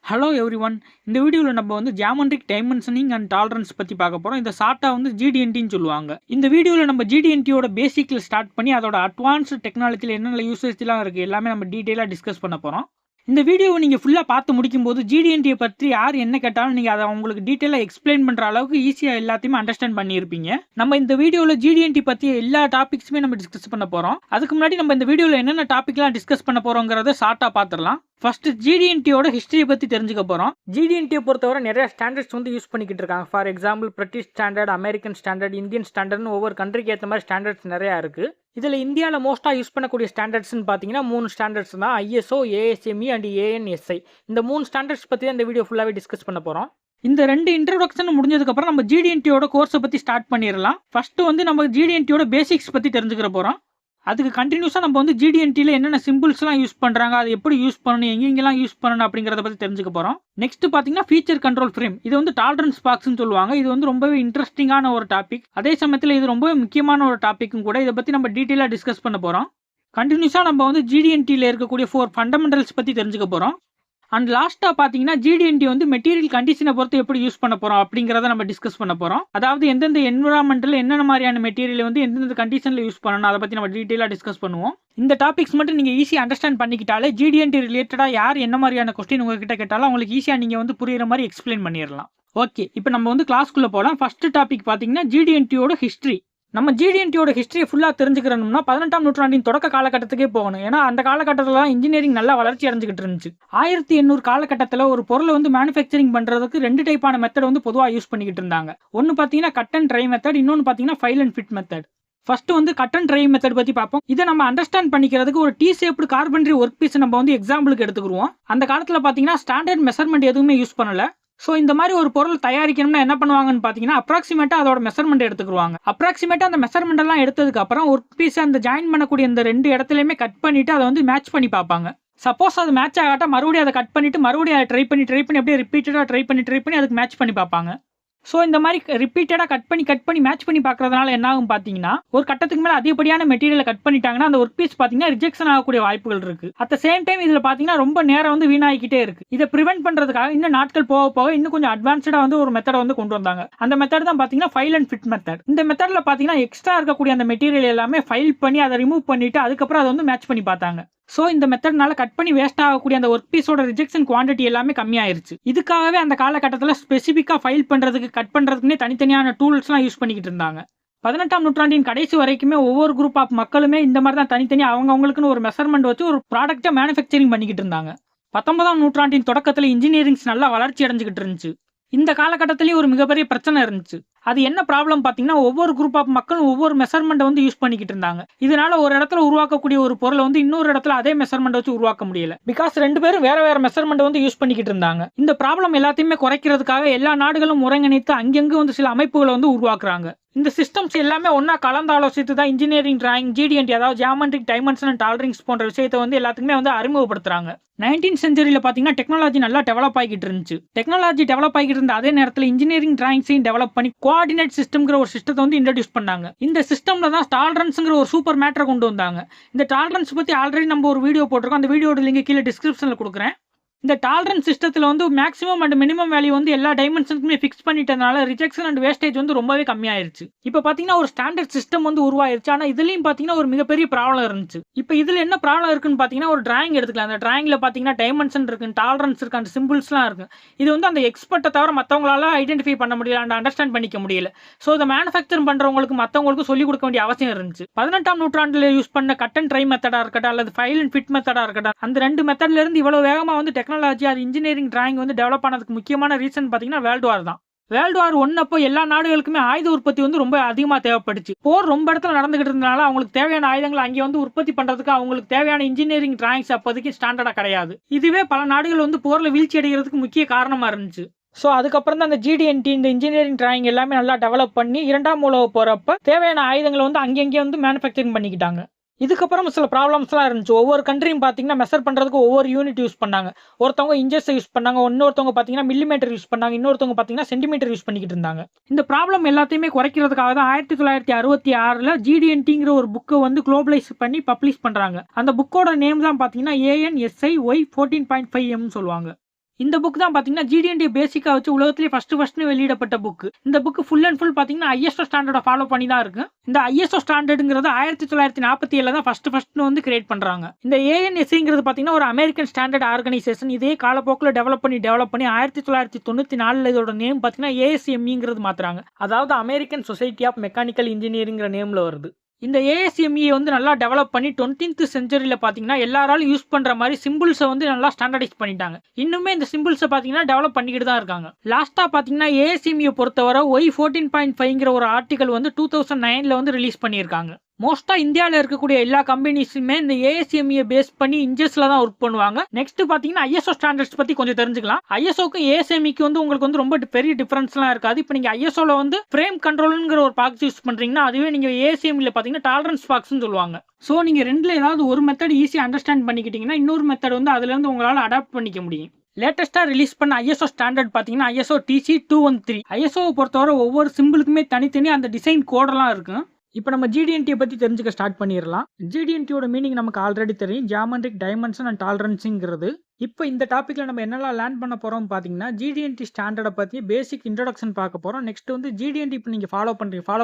Hello everyone. இந்த வீடியோவில் நம்ம வந்து ஜியாமெட்ரிக் டைமென்ஷனிங் அண்ட் டாலரன்ஸ் பற்றி பார்க்க போகிறோம். இந்த ஷார்ட்டாக வந்து ஜிடிஎன்டின்னு சொல்லுவாங்க. இந்த வீடியோவில் நம்ம ஜிடிஎன்டியோட பேசிக்கில் ஸ்டார்ட் பண்ணி அதோட அட்வான்ஸ்டு டெக்னாலஜியில் என்னென்ன யூசேஜ்லாம் இருக்குது எல்லாமே நம்ம டீட்டெயிலாக டிஸ்கஸ் பண்ண போகிறோம். இந்த வீடியோவை நீங்கள் ஃபுல்லாக பார்த்து முடிக்கும்போது ஜிடிஎன்டியை பற்றி யார் என்ன கேட்டாலும் நீங்கள் அதை உங்களுக்கு டீட்டெயிலாக எக்ஸ்பிளைன் பண்ணுற அளவுக்கு ஈஸியாக எல்லாத்தையுமே அண்டர்ஸ்டாண்ட் பண்ணியிருப்பீங்க. நம்ம இந்த வீடியோவில் ஜிடிஎன்டி பற்றி எல்லா டாபிக்ஸுமே நம்ம டிஸ்கஸ் பண்ண போகிறோம். அதுக்கு முன்னாடி நம்ம இந்த வீடியோவில் என்னென்ன டாபிக்லாம் டிஸ்கஸ் பண்ண போகிறோங்கிறத ஷார்ட்டாக பார்த்துடலாம். ஃபர்ஸ்ட் ஜிடிஎன்டியோட ஹிஸ்டரியை பற்றி தெரிஞ்சுக்க போகிறோம். ஜிடிஎன்டியை பொறுத்தவரை நிறைய ஸ்டாண்டர்ட்ஸ் வந்து யூஸ் பண்ணிக்கிட்டு இருக்காங்க. For example British standard, American standard, Indian ஸ்டாண்டர்ட்னு ஒவ்வொரு கண்ட்ரிக்கு ஏற்ற மாதிரி ஸ்டாண்டர்ட்ஸ் நிறையா இருக்குது. இதில் இந்தியாவில் மோஸ்ட்டாக யூஸ் பண்ணக்கூடிய ஸ்டாண்டர்ட்ஸ்னு பார்த்தீங்கன்னா 3 ஸ்டாண்டர்ட்ஸ் தான்: ஐஎஸ்ஓ, ஏஎஸ்எம்இ அண்ட் ஏஎன்எஸ்ஐ. இந்த 3 ஸ்டாண்டர்ட்ஸ் பற்றி தான் இந்த வீடியோ ஃபுல்லாகவே டிஸ்கஸ் பண்ண போகிறோம். இந்த 2 இன்ட்ரோடக்ஷன் முடிஞ்சதுக்கப்புறம் நம்ம ஜிடிஎன்டியோட கோர்ஸை பற்றி ஸ்டார்ட் பண்ணிடலாம். ஃபர்ஸ்ட் வந்து நம்ம ஜிடிஎன்டியோட பேசிக்ஸ் பற்றி தெரிஞ்சுக்கிற போகிறோம். அதுக்கு கண்டினியூஸாக நம்ம வந்து ஜிடிஎன்டியில் என்னென்ன சிம்பிள்ஸ்லாம் யூஸ் பண்ணுறாங்க, அது எப்படி யூஸ் பண்ணணும், எங்கெங்கெல்லாம் யூஸ் பண்ணணும் அப்படிங்கிறத பற்றி தெரிஞ்சுக்க போகிறோம். நெக்ஸ்ட் பார்த்தீங்கன்னா ஃபீச்சர் கண்ட்ரோல் ஃப்ரேம். இது வந்து டாலரன்ஸ் பாக்ஸ்னு சொல்லுவாங்க. இது வந்து ரொம்பவே இன்ட்ரெஸ்டிங்கான ஒரு டாபிக். அதே சமயத்தில் இது ரொம்பவே முக்கியமான ஒரு டாப்பிக்கும் கூட. இதை பற்றி நம்ம டீட்டெயிலாக டிஸ்கஸ் பண்ண போகிறோம். கண்டினியூஸாக நம்ம வந்து ஜிடிஎன்டியில் இருக்கக்கூடிய 4 ஃபண்டமெண்டல்ஸ் பற்றி தெரிஞ்சுக்க போகிறோம். அண்ட் லாஸ்ட்டாக பார்த்தீங்கன்னா ஜிடிஎன்டி வந்து மெட்டீரியல் கண்டிஷனை பொறுத்து எப்படி யூஸ் பண்ண போகிறோம் அப்படிங்கிறத நம்ம டிஸ்கஸ் பண்ண போகிறோம். அதாவது எந்தெந்த என்விரான்மெண்ட்டில் என்னென்ன மாதிரியான மெட்டீரியல் வந்து எந்தெந்த கண்டிஷனில் யூஸ் பண்ணணும் அதை பற்றி நம்ம டீட்டெயிலாக டிஸ்கஸ் பண்ணுவோம். இந்த டாபிக்ஸ் மட்டும் நீங்கள் ஈஸியாக அண்டர்ஸ்டாண்ட் பண்ணிக்கிட்டாலே ஜிடிஎன்டி ரிலேட்டடாக யார் என்ன மாதிரியான கொஸ்டின் உங்ககிட்ட கேட்டாலும் அவங்களுக்கு ஈஸியாக நீங்கள் வந்து புரியுற மாதிரி எக்ஸ்பிளைன் பண்ணிடலாம். ஓகே, இப்போ நம்ம வந்து கிளாஸ்க்குள்ளே போகலாம். ஃபர்ஸ்ட் டாபிக் பார்த்தீங்கன்னா ஜிடிஎன்டியோட ஹிஸ்ட்ரி. நம்ம ஜிடிஎன்டியோட ஹிஸ்ட்ரியை ஃபுல்லாக தெரிஞ்சுக்கணும்னா 18ஆம் நூற்றாண்டின் தொடக்க காலகட்டத்துக்கே போகணும். ஏன்னா அந்த காலகட்டத்தில் தான் இன்ஜினியரிங் நல்லா வளர்ச்சி அடைஞ்சிக்கிட்டு இருந்துச்சு. 1800 காலகட்டத்தில் ஒரு பொருளை வந்து மேனுஃபேக்சரிங் பண்ணுறதுக்கு 2 டைப்பான மெத்தட் வந்து பொதுவாக யூஸ் பண்ணிக்கிட்டு இருந்தாங்க. ஒன்று பார்த்தீங்கன்னா கட் அண்ட் ட்ரை மெத்தட், இன்னொன்று பார்த்தீங்கன்னா file and fit method. First வந்து கட் அண்ட் ட்ரை மெத்தட் பற்றி பார்ப்போம். இதை நம்ம அண்டர்ஸ்டாண்ட் பண்ணிக்கிறதுக்கு ஒரு T shaped carpentry work piece நம்ம வந்து எக்ஸாம்பிளுக்கு எடுத்துக்கிடுவோம். அந்த காலத்தில் பார்த்தீங்கன்னா ஸ்டாண்டர்ட் மெஷர்மெண்ட் எதுவுமே யூஸ் பண்ணல. ஸோ இந்த மாதிரி ஒரு பொருள் தயாரிக்கணும்னா என்ன பண்ணுவாங்கன்னு பார்த்தீங்கன்னா அப்ராக்சிமேட்டாக அதோட மெஷர்மெண்ட் எடுத்துக்குவாங்க. அப்ராக்சிமேட்டாக அந்த மெஷர்மெண்ட் எல்லாம் எடுத்ததுக்கு அப்புறம் ஒர்க் பீஸ் அந்த ஜாயின் பண்ணக்கூடிய இந்த 2 இடத்துலையுமே கட் பண்ணிட்டு அதை வந்து மேட்ச் பண்ணி பார்ப்பாங்க. சப்போஸ் அது மேட்ச் ஆகாட்டா மறுபடியும் அதை கட் பண்ணிட்டு மறுபடியும் அதை ட்ரை பண்ணி அப்படியே ரிப்பீட்டடாக ட்ரை பண்ணி அதுக்கு மேட்ச் பண்ணி பார்ப்பாங்க. ஸோ இந்த மாதிரி ரிப்பீட்டடாக கட் பண்ணி மேட்ச் பண்ணி பார்க்கறதுனால என்ன ஆகும் பார்த்தீங்கன்னா ஒரு கட்டத்துக்கு மேலே அதிகப்படியான மெட்டீரியலை கட் பண்ணிட்டாங்கன்னா அந்த ஒர்க் பீஸ் பார்த்தீங்கன்னா ரிஜெக்ஷன் ஆகக்கூடிய வாய்ப்புகள் இருக்கு. அட் த சேம் டைம் இதில் பார்த்தீங்கன்னா ரொம்ப நேரம் வந்து வீணாகிக்கிட்டே இருக்கு. இதை ப்ரிவென்ட் பண்ணுறதுக்காக இன்னும் நாட்கள் போக போக இன்னும் கொஞ்சம் அட்வான்ஸ்டாக வந்து ஒரு மெத்தடை வந்து கொண்டு வந்தாங்க. அந்த மெத்தட் தான் பார்த்தீங்கன்னா ஃபைல் அண்ட் ஃபிட் மெத்தட். இந்த மெத்தடில் பார்த்தீங்கன்னா எக்ஸ்ட்ரா இருக்கக்கூடிய அந்த மெட்டீரியல் எல்லாமே ஃபைல் பண்ணி அதை ரிமூவ் பண்ணிட்டு அதுக்கப்புறம் அதை வந்து மேட்ச் பண்ணி பார்த்தாங்க. ஸோ இந்த மெத்தட்னால கட் பண்ணி வேஸ்ட் ஆகக்கூடிய அந்த ஒர்க் பீஸோட ரிஜெக்ஷன் குவான்டிட்டி எல்லாமே கம்மியாயிருச்சு. இதுக்காகவே அந்த காலகட்டத்தில் ஸ்பெசிஃபிக்காக ஃபைல் பண்ணுறதுக்கு கட் பண்ணுறதுக்குன்னே தனித்தனியான டூல்ஸ்லாம் யூஸ் பண்ணிக்கிட்டு இருந்தாங்க. 18ஆம் நூற்றாண்டின் கடைசி வரைக்குமே ஒவ்வொரு குரூப் ஆஃப் மக்களுமே இந்த மாதிரி தான் தனித்தனியாக அவங்களுக்குன்னு ஒரு மெஷர்மெண்ட் வச்சு ஒரு ப்ராடக்ட்டை மேனுஃபேக்சரிங் பண்ணிக்கிட்டு இருந்தாங்க. 19ஆம் நூற்றாண்டின் தொடக்கத்தில் இன்ஜினியரிங்ஸ் நல்லா வளர்ச்சி அடைஞ்சிக்கிட்டு இருந்துச்சு. இந்த காலகட்டத்திலேயும் ஒரு மிகப்பெரிய பிரச்சனை இருந்துச்சு. அது என்ன ப்ராப்ளம் பார்த்தீங்கன்னா ஒவ்வொரு குரூப் ஆஃப் மக்களும் ஒவ்வொரு மெஷர்மெண்ட்டை வந்து யூஸ் பண்ணிக்கிட்டு இருந்தாங்க. இதனால ஒரு இடத்துல உருவாக்கக்கூடிய ஒரு பொருளை வந்து இன்னொரு இடத்துல அதே மெஷர்மெண்ட் வச்சு உருவாக்க முடியல. பிகாஸ் 2 பேரும் வேற மெஷர்மெண்ட் வந்து யூஸ் பண்ணிக்கிட்டு இருந்தாங்க. இந்த ப்ராப்ளம் எல்லாத்தையுமே குறைக்கிறதுக்காக எல்லா நாடுகளும் ஒருங்கிணைத்து அங்கங்கே வந்து சில அமைப்புகளை வந்து உருவாக்குறாங்க. இந்த சிஸ்டம்ஸ் எல்லாமே ஒன்றா கலந்து ஆலோசித்து தான் இன்ஜினியரிங் டிராயிங், ஜிடிஎன்டி அதாவது ஜியாமெட்ரிக் டைமென்ஷன் அண்ட் டாலரன்ஸ் போன்ற விஷயத்தை வந்து எல்லாத்துக்குமே வந்து அறிமுகப்படுத்துறாங்க. 19th செஞ்சுரியில் பார்த்தீங்கன்னா டெக்னாலஜி நல்லா டெவலப் ஆகிட்டு இருந்துச்சு. டெக்னாலஜி டெவலப் ஆகிட்டு இருந்த அதே நேரத்தில் இன்ஜினியரிங் டிராயிங்ஸையும் டெவலப் பண்ணி கோஆர்டினேட் சிஸ்டம்ங்கிற ஒரு சிஸ்டத்தை வந்து இன்ட்ரடியூஸ் பண்ணாங்க. இந்த சிஸ்டம்ல தான் டாலரன்ஸ்ங்கிற ஒரு சூப்பர் மேட்டரை கொண்டு வந்தாங்க. இந்த டாலரன்ஸ் பற்றி ஆல்ரெடி நம்ம ஒரு வீடியோ போட்டிருக்கோம். அந்த வீடியோட லிங்க் கீழே டிஸ்கிரிப்ஷனில் கொடுக்குறேன். இந்த டாலரன்ஸ் சிஸ்டத்தில் வந்து மேக்ஸிமம் அண்ட் மினிமம் வேல்யூ வந்து எல்லா டைமென்ஷனுக்குமே ஃபிக்ஸ் பண்ணிட்டதுனால ரிஜெக்ஷன் அண்ட் வேஸ்டேஜ் வந்து ரொம்பவே கம்மியாயிருச்சு. இப்போ பார்த்தீங்கன்னா ஒரு ஸ்டாண்டர்ட் சிஸ்டம் வந்து உருவாயிருச்சு. ஆனால் இதுலையும் பார்த்தீங்கன்னா ஒரு மிகப்பெரிய ப்ராப்ளம் இருந்துச்சு. இப்போ இதில் என்ன ப்ராப்ளம் இருக்குன்னு பார்த்தீங்கன்னா ஒரு டிராயிங் எடுத்துக்கலாம். அந்த டிராயிங்கில் பார்த்தீங்கன்னா டைமென்ஷன் இருக்கு, டாலரன்ஸ் இருக்கு, அந்த சிம்பிள்ஸ்லாம் இருக்கு. இது வந்து அந்த எக்ஸ்பர்ட்டை தவிர மற்றவங்களால ஐடென்டிஃபை பண்ண முடியல அண்ட் அண்டர்ஸ்டாண்ட் பண்ணிக்க முடியல. ஸோ இதை மேனுஃபேக்சர் பண்ணுறவங்களுக்கு மற்றவங்களுக்கும் சொல்லிக் கொடுக்க வேண்டிய அவசியம் இருந்துச்சு. 18ஆம் நூற்றாண்டில் யூஸ் பண்ண கட் அண்ட் ட்ரை மெத்தடாக இருக்கட்டும் அல்லது ஃபைல் அண்ட் ஃபிட் மெத்தடாக இருக்கட்டும், அந்த 2 மெத்தட்ல இருந்து இவ்வளவு வேகமாக வந்து டெக்னாலஜி அது இன்ஜினியரிங் டிராயிங் வந்து டெவலப் ஆனதுக்கு முக்கியமான ரீசன் பார்த்தீங்கன்னா வேர்ல்டு வார் தான். வேர்ல்டு வார் 1 அப்போ எல்லா நாடுகளுக்குமே ஆயுத உற்பத்தி வந்து ரொம்ப அதிகமாக தேவைப்படுச்சு. போர் ரொம்ப இடத்துல நடந்துகிட்டு இருந்தனால அவங்களுக்கு தேவையான ஆயுதங்களை அங்கே வந்து உற்பத்தி பண்ணுறதுக்கு அவங்களுக்கு தேவையான இன்ஜினியரிங் டிராயிங்ஸ் அப்போதைக்கு ஸ்டாண்டர்டாக கிடையாது. இதுவே பல நாடுகள் வந்து போரில் வீழ்ச்சி அடைகிறதுக்கு முக்கிய காரணமாக இருந்துச்சு. ஸோ அதுக்கப்புறம் தான் அந்த ஜிடிஎன்டி இந்த இன்ஜினியரிங் டிராயிங் எல்லாமே நல்லா டெவலப் பண்ணி 2ஆம் உலக போகிறப்ப தேவையான ஆயுதங்களை வந்து அங்கங்கே வந்து மேனுஃபேக்சரிங் பண்ணிக்கிட்டாங்க. இதுக்கப்புறம் சில ப்ராப்ளம்ஸ்லாம் இருந்துச்சு. ஒவ்வொரு கண்ட்ரியும் பார்த்தீங்கன்னா மெஷர் பண்ணுறதுக்கு ஒவ்வொரு யூனிட் யூஸ் பண்ணாங்க. ஒருத்தவங்க இன்ச்சஸ் யூஸ் பண்ணாங்க, இன்னொருத்தவங்க பார்த்தீங்கன்னா மில்லிமீட்டர் யூஸ் பண்ணாங்க, இன்னொருத்தவங்க பார்த்தீங்கன்னா சென்டிமீட்டர் யூஸ் பண்ணிக்கிட்டு இருந்தாங்க. இந்த ப்ராப்ளம் எல்லாத்தையுமே குறைக்கிறதுக்காக தான் 1966 ஜிடிஎன்டிங்கிற ஒரு புக்கை வந்து குளோபலைஸ் பண்ணி பப்ளிஷ் பண்ணுறாங்க. அந்த புக்கோட நேம் தான் பார்த்தீங்கன்னா ANSI Y 14.5M சொல்லுவாங்க. இந்த புக் தான் பார்த்தீங்கன்னா GD&T பேசிக்கா வச்சு உலகத்திலேயே ஃபர்ஸ்ட் வெளியிடப்பட்ட புக். இந்த புக் ஃபுல் அண்ட் ஃபுல் பார்த்தீங்கன்னா ISO ஸ்டாண்டர்டை ஃபாலோ பண்ணி தான் இருக்கு. இந்த ISO ஸ்டாண்டர்டுங்கிறது 1947 தான் ஃபர்ஸ்ட் வந்து கிரியேட் பண்றாங்க. இந்த ANSEங்கிறது பார்த்தீங்கன்னா ஒரு அமெரிக்கன் ஸ்டாண்டர்ட் ஆர்கனைசேஷன். இதே காலப்போக்கில் டெவலப் பண்ணி 1994 இதோட நேம் பார்த்தீங்கன்னா ASMEங்கிறது மாத்துறாங்க. அதாவது அமெரிக்கன் சொசைட்டி ஆஃப் மெக்கானிக்கல் இன்ஜினியரிங்கிற நேம்ல வருது. இந்த ASME வந்து நல்லா டெவலப் பண்ணி 20th செஞ்சுரியில் பார்த்தீங்கன்னா எல்லாராலும் யூஸ் பண்ணுற மாதிரி சிம்பிள்ஸை வந்து நல்லா ஸ்டாண்டர்டைஸ் பண்ணிட்டாங்க. இன்னுமே இந்த சிம்பிள்ஸை பார்த்தீங்கன்னா டெவலப் பண்ணிக்கிட்டு தான் இருக்காங்க. லாஸ்ட்டாக பார்த்தீங்கன்னா ASME பொறுத்தவரை Y14.5ங்கிற ஒரு ஆர்டிகல் வந்து 2009 வந்து ரிலீஸ் பண்ணியிருக்காங்க. மோஸ்ட்டாக இந்தியாவில் இருக்கக்கூடிய எல்லா கம்பெனிஸுமே இந்த ASME பேஸ் பண்ணி இன்ஜஸில் தான் ஒர்க் பண்ணுவாங்க. நெக்ஸ்ட் பார்த்தீங்கன்னா ISO ஸ்டாண்டர்ட்ஸ் பற்றி கொஞ்சம் தெரிஞ்சுக்கலாம். ISOக்கும் ASMEக்கு வந்து உங்களுக்கு வந்து ரொம்ப பெரிய டிஃபரன்ஸ்லாம் இருக்காது. இப்போ நீங்கள் ISOவில் வந்து ஃப்ரேம் கண்ட்ரோலுங்கிற ஒரு பாக்ஸ் யூஸ் பண்ணுறீங்கன்னா அதுவே நீங்கள் ASMEயில் பார்த்தீங்கன்னா டாலரன்ஸ் பாக்ஸ்னு சொல்லுவாங்க. ஸோ நீங்கள் ரெண்டில் ஏதாவது ஒரு மெத்தட் ஈஸியாக அண்டர்ஸ்டாண்ட் பண்ணிக்கிட்டீங்கன்னா இன்னொரு மெத்தட் வந்து அதுலேருந்து உங்களால் அடாப்ட் பண்ணிக்க முடியும். லேட்டஸ்ட்டாக ரிலீஸ் பண்ண ISO ஸ்டாண்டர்ட் பார்த்தீங்கன்னா ISO TC213. ISOவை பொறுத்தவரை ஒவ்வொரு சிம்பிளுக்குமே தனித்தனி அந்த டிசைன் கோடெல்லாம் இருக்கும். இப்போ நம்ம GD&T பற்றி தெரிஞ்சுக்க ஸ்டார்ட் பண்ணிடலாம். GD&Tயோட மீனிங் நமக்கு ஆல்ரெடி தெரியும், ஜியாமெட்ரிக் டைமென்ஷன் அண்ட் டாலரன்ஸுங்கிறது. இப்போ இந்த டாப்பிக்கில் நம்ம என்னெல்லாம் லேர்ன் பண்ண போகிறோம் பார்த்தீங்கன்னா GD&T ஸ்டாண்டர்டை பற்றி பேசிக் இன்ட்ரோடக்ஷன் பார்க்க போகிறோம். நெக்ஸ்ட் வந்து GD&T இப்போ நீங்கள் ஃபாலோ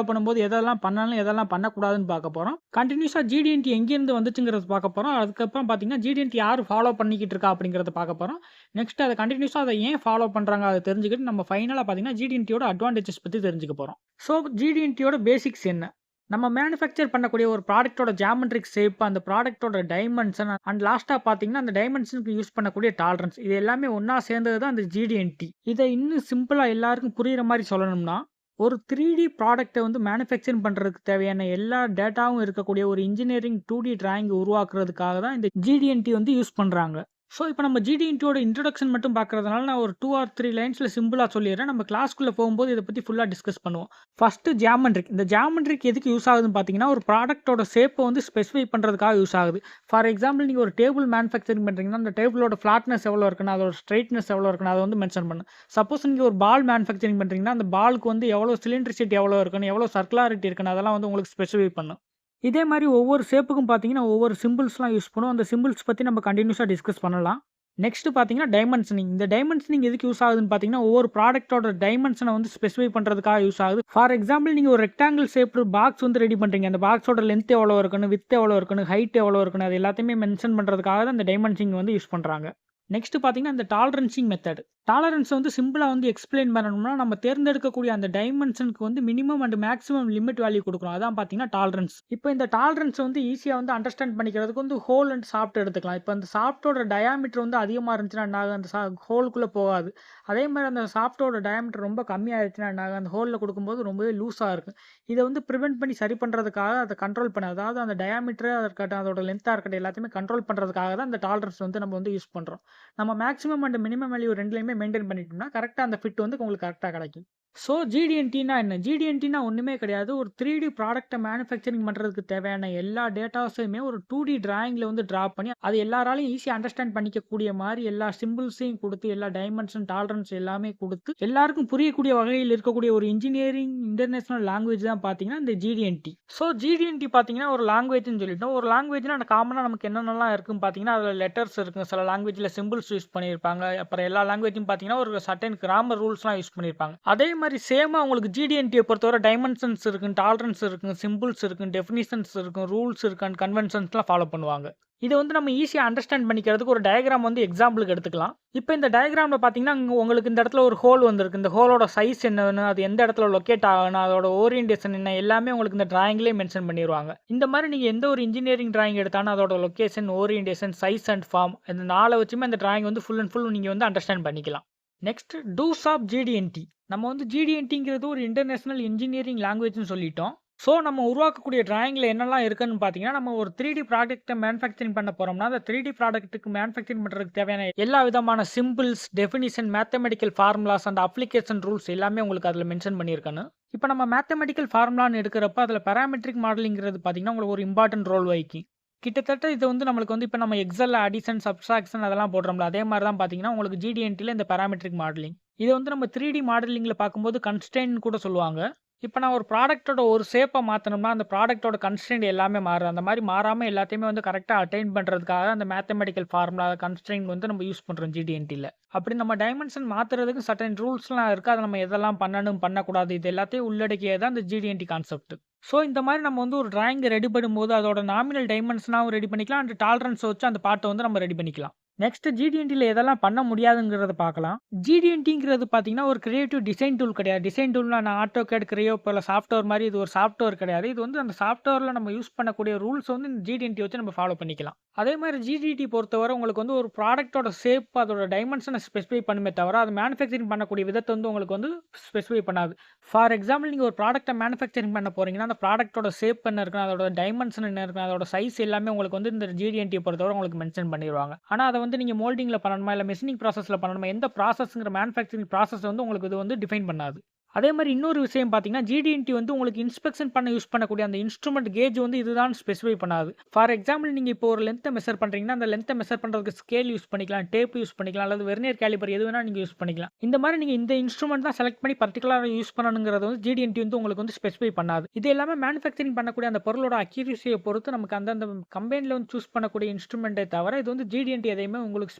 பண்ணும்போது எதெல்லாம் பண்ணாலும் எதெல்லாம் பண்ணக்கூடாதுன்னு பார்க்க போகிறோம். கண்டினியூஸாக GD&T எங்கேருந்து வந்துச்சுங்கிறது பார்க்க போகிறோம். அதுக்கப்புறம் பார்த்தீங்கன்னா GD&T யார் ஃபாலோ பண்ணிக்கிட்டு இருக்கா அப்படிங்கிறத பார்க்க போகிறோம். நெக்ஸ்ட் அதை கண்டினியூஸாக அதை ஏன் ஃபாலோ பண்ணுறாங்க அதை தெரிஞ்சுக்கிட்டு நம்ம ஃபைனலாக பார்த்தீங்கன்னா GD&Tயோட அட்வான்டேஜஸ் பற்றி தெரிஞ்சுக்க போகிறோம். ஸோ GD&Tயோட பேசிக்ஸ் என்ன, நம்ம மேனுஃபேக்சர் பண்ணக்கூடிய ஒரு ப்ராடக்ட்டோட ஜியாமெட்ரிக் ஷேப், அந்த ப்ராடக்ட்டோட டைமென்ஷன் அண்ட் லாஸ்ட்டாக பார்த்தீங்கன்னா அந்த டைமென்ஷனுக்கு யூஸ் பண்ணக்கூடிய டாலரன்ஸ், இது எல்லாமே ஒன்றா சேர்ந்தது தான் அந்த GD&T. இதை இன்னும் சிம்பிளாக எல்லாருக்கும் புரிகிற மாதிரி சொல்லணும்னா, ஒரு 3D ப்ராடக்ட்டை வந்து மேனுஃபேக்சரிங் பண்ணுறதுக்கு தேவையான எல்லா டேட்டாவும் இருக்கக்கூடிய ஒரு இன்ஜினியரிங் 2D டிராயிங் உருவாக்குறதுக்காக தான் இந்த GD&T வந்து யூஸ் பண்ணுறாங்க. ஸோ இப்போ நம்ம GD&Tயோட இன்ட்ரடக்ஷன் மட்டும் பார்க்கறதுனால நான் ஒரு 2 or 3 லைன்ஸில் சிம்பிளாக சொல்லிடுறேன். நம்ம கிளாஸ்க்குள்ளே போகும்போது இதை பற்றி ஃபுல்லாக டிஸ்கஸ் பண்ணுவோம். First geometric. இந்த ஜியாமெட்ரிக் எதுக்கு யூஸ் ஆகுதுன்னு பார்த்தீங்கன்னா ஒரு ப்ராடக்ட்டோட ஷேப்பை வந்து ஸ்பெசிஃபை பண்ணுறதுக்காக யூஸ் ஆகுது. ஃபார் எக்ஸாம்பிள் நீங்கள் ஒரு டேபிள் மேனுஃபேக்சரிங் பண்ணுறீங்கன்னா அந்த டேபிளோட ஃப்ளாட்னஸ் எவ்வளோ இருக்குன்னு, அதோட ஸ்ட்ரைட்னஸ் எவ்வளோ இருக்குன்னு அதை வந்து மென்ஷன் பண்ணு. சப்போஸ் நீங்கள் ஒரு பால் மேனுஃபேக்சரிங் பண்ணுறீங்கன்னா அந்த பாலுக்கு வந்து எவ்வளோ சிலிண்ட்ரிசிட்டி எவ்வளோ இருக்குன்னு, எவ்வளோ சர்க்குலாரிட்டி இருக்குன்னு அதெல்லாம் வந்து உங்களுக்கு ஸ்பெசிஃபை பண்ணும். இதே மாதிரி ஒவ்வொரு ஷேப்புக்கும் பார்த்தீங்கன்னா ஒவ்வொரு சிம்பிள்ஸ்லாம் யூஸ் பண்ணுவோம். அந்த சிம்பிள்ஸ் பற்றி நம்ம கண்டினியூஸாக டிஸ்கஸ் பண்ணலாம். நெக்ஸ்ட் பார்த்தீங்கன்னா டைமென்ஷனிங். இந்த டைமென்ஷனிங் எதுக்கு யூஸ் ஆகுதுன்னு பார்த்தீங்கன்னா ஒவ்வொரு ப்ராடக்ட்டோட டைமென்ஷனை வந்து ஸ்பெசிஃபை பண்ணுறதுக்காக யூஸ் ஆகுது. ஃபார் எக்ஸாம்பிள் நீங்கள் ஒரு ரெக்டாங்கிள் ஷேப்டு பாக்ஸ் வந்து ரெடி பண்ணுறீங்க. அந்த பாக்ஸோட லென்த் எவ்வளோ இருக்குன்னு, வித் எவ்வளோ இருக்குன்னு, ஹைட் எவ்வளோ இருக்குன்னு அது எல்லாத்தையுமே மென்ஷன் பண்ணுறதுக்காக தான் இந்த டைமென்ஷனிங் வந்து யூஸ் பண்ணுறாங்க. நெக்ஸ்ட் பார்த்தீங்கன்னா இந்த டாலரன்சிங் மெத்தட். டாலரன்ஸ் வந்து சிம்பிளாக வந்து எக்ஸ்பிளைன் பண்ணணும்னா நம்ம தேர்ந்தெடுக்கக்கூடிய அந்த டைமென்ஷனுக்கு வந்து minimum and maximum limit value கொடுக்குறோம். அதான் பார்த்தீங்கன்னா டாலரன்ஸ். இப்போ இந்த டாலரன்ஸ் வந்து ஈஸியாக வந்து அண்டர்ஸ்டாண்ட் பண்ணிக்கிறதுக்கு வந்து ஹோல் அண்ட் சாஃப்ட் எடுத்துக்கலாம். இப்போ அந்த சாஃப்டோட டயாமீட்டர் வந்து அதிகமாக இருந்துச்சுன்னா அந்த ஹோலுக்குள்ளே போகாது. அதே மாதிரி அந்த சாஃப்டோட டயாமீட்டர் ரொம்ப கம்மியாகிடுச்சுன்னா அந்த ஹோலில் கொடுக்கும்போது ரொம்பவே லூஸாக இருக்கும். இதை வந்து ப்ரிவென்ட் பண்ணி சரி பண்ணுறதுக்காக அதை கண்ட்ரோல் பண்ண, அதாவது அந்த டயாமீட்டராக இருக்கட்டும் அதோட லென்த்தாக இருக்கட்டும் எல்லாத்தையுமே கண்ட்ரோல் பண்ணுறதுக்காக தான் அந்த டாலரன்ஸ் வந்து நம்ம வந்து யூஸ் பண்ணுறோம். நம்ம மேக்ஸிமம் அண்ட் மினிமம் வேல்யூ ரெண்டுலையுமே மெயின்டைன் பண்ணிட்டோம்னா கரெக்டாக அந்த ஃபிட் வந்து உங்களுக்கு கரெக்டாக கிடைக்கும். ஸோ GD&Tனா என்ன? GD&Tனா ஒன்றுமே கிடையாது. ஒரு 3D ப்ராடக்ட்டை மேனுஃபேக்சரிங் பண்ணுறதுக்கு தேவையான எல்லா டேட்டாஸையுமே ஒரு 2D டிராயிங்கில் வந்து ட்ரா பண்ணி அது எல்லாராலையும் ஈஸியாக அண்டர்ஸ்டாண்ட் பண்ணிக்கக்கூடிய மாதிரி எல்லா சிம்பிள்ஸையும் கொடுத்து எல்லா டைமென்ஷன் டாலரன்ஸ் எல்லாமே கொடுத்து எல்லாருக்கும் புரியக்கூடிய வகையில் இருக்கக்கூடிய ஒரு இன்ஜினியரிங் இன்டர்நேஷனல் லாங்குவேஜ் தான் பார்த்தீங்கன்னா இந்த GD&T. ஸோ GD&T பார்த்தீங்கன்னா ஒரு லாங்குவேஜ்னு சொல்லிட்டோம். ஒரு லாங்குவேஜ்னா அந்த காமனாக நமக்கு என்னென்னலாம் இருக்குன்னு பார்த்தீங்கன்னா அதில் லெட்டர்ஸ் இருக்கும், சில லாங்குவேஜில் சிம்பிள்ஸ் யூஸ் பண்ணியிருப்பாங்க. அப்புறம் எல்லா லாங்குவேஜும் பார்த்தீங்கன்னா ஒரு சர்டன் கிராமர் ரூல்ஸ்லாம் யூஸ் பண்ணியிருப்பாங்க. அதே மாதிரி சேமா உங்களுக்கு GD&T பொறுத்தவரை டைமென்ஷன்ஸ் இருக்கு, டாலரன்ஸ் இருக்கு, சிம்பிள்ஸ் இருக்கு, டெஃபினிஷன்ஸ் இருக்கு, ரூல்ஸ் இருக்கு அண்ட் கன்வென்ஷன்ஸ்லாம் ஃபாலோ பண்ணுவாங்க. இதை வந்து நம்ம ஈஸியாக அண்டர்ஸ்டாண்ட் பண்ணிக்கிறதுக்கு ஒரு டயக்ராம் வந்து எக்ஸாம்பிளுக்கு எடுத்துக்கலாம். இப்போ இந்த டயக்ராமில் பார்த்தீங்கன்னா உங்களுக்கு இந்த இடத்துல ஒரு ஹோல் வந்திருக்கு. இந்த ஹோலோட சைஸ் என்னன்னு, அது எந்த இடத்துல லொக்கேட் ஆகணும், அதோட ஓரியன்டேஷன் என்ன எல்லாமே உங்களுக்கு இந்த டிராயிங்லேயே மென்ஷன் பண்ணிடுவாங்க. இந்த மாதிரி நீங்கள் எந்த ஒரு இன்ஜினியரிங் டிராயிங் எடுத்தாலும் அதோட location, orientation, size and form இந்த 4 வச்சுமே அந்த டிராயிங் வந்து ஃபுல் அண்ட் ஃபுல் நீங்கள் வந்து அண்டர்ஸ்டாண்ட் பண்ணிக்கலாம். Next do's of GD&T. நம்ம வந்து GD&Tங்கிறது ஒரு இன்டர்நேஷனல் இன்ஜினியரிங் லாங்குவேஜ்னு சொல்லிட்டோம். ஸோ நம்ம உருவாக்கக்கூடிய டிராயிங்கில் என்னெல்லாம் இருக்குன்னு பார்த்தீங்கன்னா நம்ம ஒரு 3D ப்ராடக்ட்டை மேனுஃபேக்சரிங் பண்ண போகிறோம்னா அந்த 3D ப்ராடக்ட்டுக்கு மேனுஃபேக்சரிங் பண்ணுறதுக்கு தேவையான எல்லா விதமான symbols, definition, mathematical formulas and application rules எல்லாமே உங்களுக்கு அதில் மென்ஷன் பண்ணியிருக்கணும். இப்போ நம்ம மேத்தமெட்டிக்கல் ஃபார்முலான்னு எடுக்கிறப்ப அதில் பேராமெட்ரிக் மாடலிங்கிறது பார்த்தீங்கன்னா உங்களுக்கு ஒரு இம்பார்ட்டன்ட் ரோல் வகிக்கும். கிட்டத்தட்ட இது வந்து நம்மளுக்கு வந்து இப்போ நம்ம எக்ஸலில் அடிஷன், சப்ஸ்ட்ராக்ஷன் அதெல்லாம் போடுறோம்ல அதே மாதிரி தான் பார்த்தீங்கன்னா உங்களுக்கு GD&Tல இந்த பேராமெட்ரிக் மாடலிங். இதை வந்து நம்ம 3D மாடலிங்கில் பார்க்கும்போது கன்ஸ்ட்ரெயின் கூட சொல்லுவாங்க. இப்ப நான் ஒரு ப்ராடக்ட்டோட ஒரு ஷேப்ப மாத்தணும்னா, அந்த ப்ராடக்ட்டோட கன்ஸ்ட்ரெயின்ட் எல்லாமே மாறும். அந்த மாரி மாறாம எல்லாத்தையுமே வந்து கரெக்ட்டா அட்டைன் பண்றதுக்காக அந்த மேத்தமேட்டிக்கல் ஃபார்முலா கன்ஸ்ட்ரெயின்ட் வந்து நம்ம யூஸ் பண்றோம் GD&Tல. அப்படி நம்ம டைமென்ஷன் மாத்துறதுக்கு சர்டைன் ரூல்ஸ்லாம் இருக்கு. அத நம்ம எதெல்லாம் பண்ணணும், பண்ணக்கூடாது இது எல்லாத்தையும் உள்ளடக்கியது தான் இந்த GD&T கான்செப்ட். ஸோ இந்த மாரி நம்ம வந்து ஒரு டிராயிங் ரெடி பண்ணும்போது அதோட நாமினல் டைமென்ஷனாவும் ரெடி பண்ணிக்கலாம். அண்ட் டாலரன்ஸ் வச்சு அந்த பார்ட்ட வந்து நம்ம ரெடி பண்ணிக்கலாம். நெக்ஸ்ட் GD&Tல எதெல்லாம் பண்ண முடியாதுங்கிறத பார்க்கலாம். GD&Tங்கிறது பார்த்தீங்கன்னா, ஒரு கிரியேட்டிவ் டிசைன் டூல் கிடையாது. டிசைன் டூல்னா நான் AutoCAD, Creo போல சாஃப்ட்வேர் மாரி இது ஒரு சாஃப்ட்வேர் கிடையாது. இது வந்து அந்த சாஃப்ட்வேர்ல நம்ம யூஸ் பண்ணக்கூடிய ரூல்ஸ் வந்து இந்த GD&T வச்சு நம்ம ஃபாலோ பண்ணிக்கலாம். அதே மாரி GD&T பொறுத்தவரை உங்களுக்கு வந்து ஒரு ப்ராடக்ட்டோட ஷேப், அதோட டைமென்ஷன ஸ்பெசிஃபை பண்ணுமே தவிர, அது மேனுஃபேக்சரிங் பண்ணக்கூடிய விதத்த வந்து உங்களுக்கு வந்து ஸ்பெசிஃபை பண்ணாது. ஃபார் எக்ஸாம்பிள் நீங்க ஒரு ப்ராடக்ட்ட மேனுஃபேக்சரிங் பண்ண போறீங்கன்னா, அந்த ப்ராடக்ட்டோட ஷேப் என்ன இருக்கணும், அதோட டைமென்ஷன் என்ன இருக்கணும், அதோட சைஸ் எல்லாமே உங்களுக்கு வந்து இந்த GD&T பொறுத்தவரை உங்களுக்கு மென்ஷன் பண்ணிருவாங்க. ஆனா அத வந்து நீங்க மோல்டிங்ல பண்ணணுமா, இல்ல மெஷினிங் ப்ராசஸ்ல பண்ணணுமா, எந்த ப்ராசஸ்ங்கிற மேனுஃபேக்சரிங் ப்ராசஸ் வந்து உங்களுக்கு இது வந்து டிஃபைன் பண்ணாது. அதே மாரி இன்னொரு விஷயம் பார்த்தீங்கன்னா, GD&T வந்து உங்களுக்கு இன்ஸ்பெக்ஷன் பண்ண யூஸ் பண்ணக்கூடிய அந்த இன்ஸ்ட்ருமென்ட் கேஜ் வந்து இதுதான் ஸ்பெசிஃபை பண்ணாது. ஃபார் எக்ஸாம்பிள் நீங்க இப்போ ஒரு லென்த்த மெஷர் பண்றீங்கன்னா, அந்த லென்த்த மெஷர் பண்றதுக்கு ஸ்கேல் யூஸ் பண்ணிக்கலாம், டேப் யூஸ் பண்ணிக்கலாம், அல்லது வெர்னியர் கேலிபர் எது வேணா நீங்க யூஸ் பண்ணிக்கலாம். இந்த மாரி நீங்க இந்த இன்ஸ்ட்ருமென்ட் தான் செலக்ட் பண்ணி பர்ட்டிகுலரா யூஸ் பண்ணணுங்கிறத வந்து GD&T வந்து உங்களுக்கு வந்து ஸ்பெசிஃபை பண்ணாது. இது எல்லாமே மேனுஃபேக்சரிங் பண்ணக்கூடிய அந்த பொருளோட அக்யூரசிய பொறுத்து நமக்கு அந்தந்த கம்பெனில வந்து சூஸ் பண்ணக்கூடிய இன்ஸ்ட்ருமென்ட்டே தவிர, இது வந்து GD&T எதையுமே உங்களுக்கு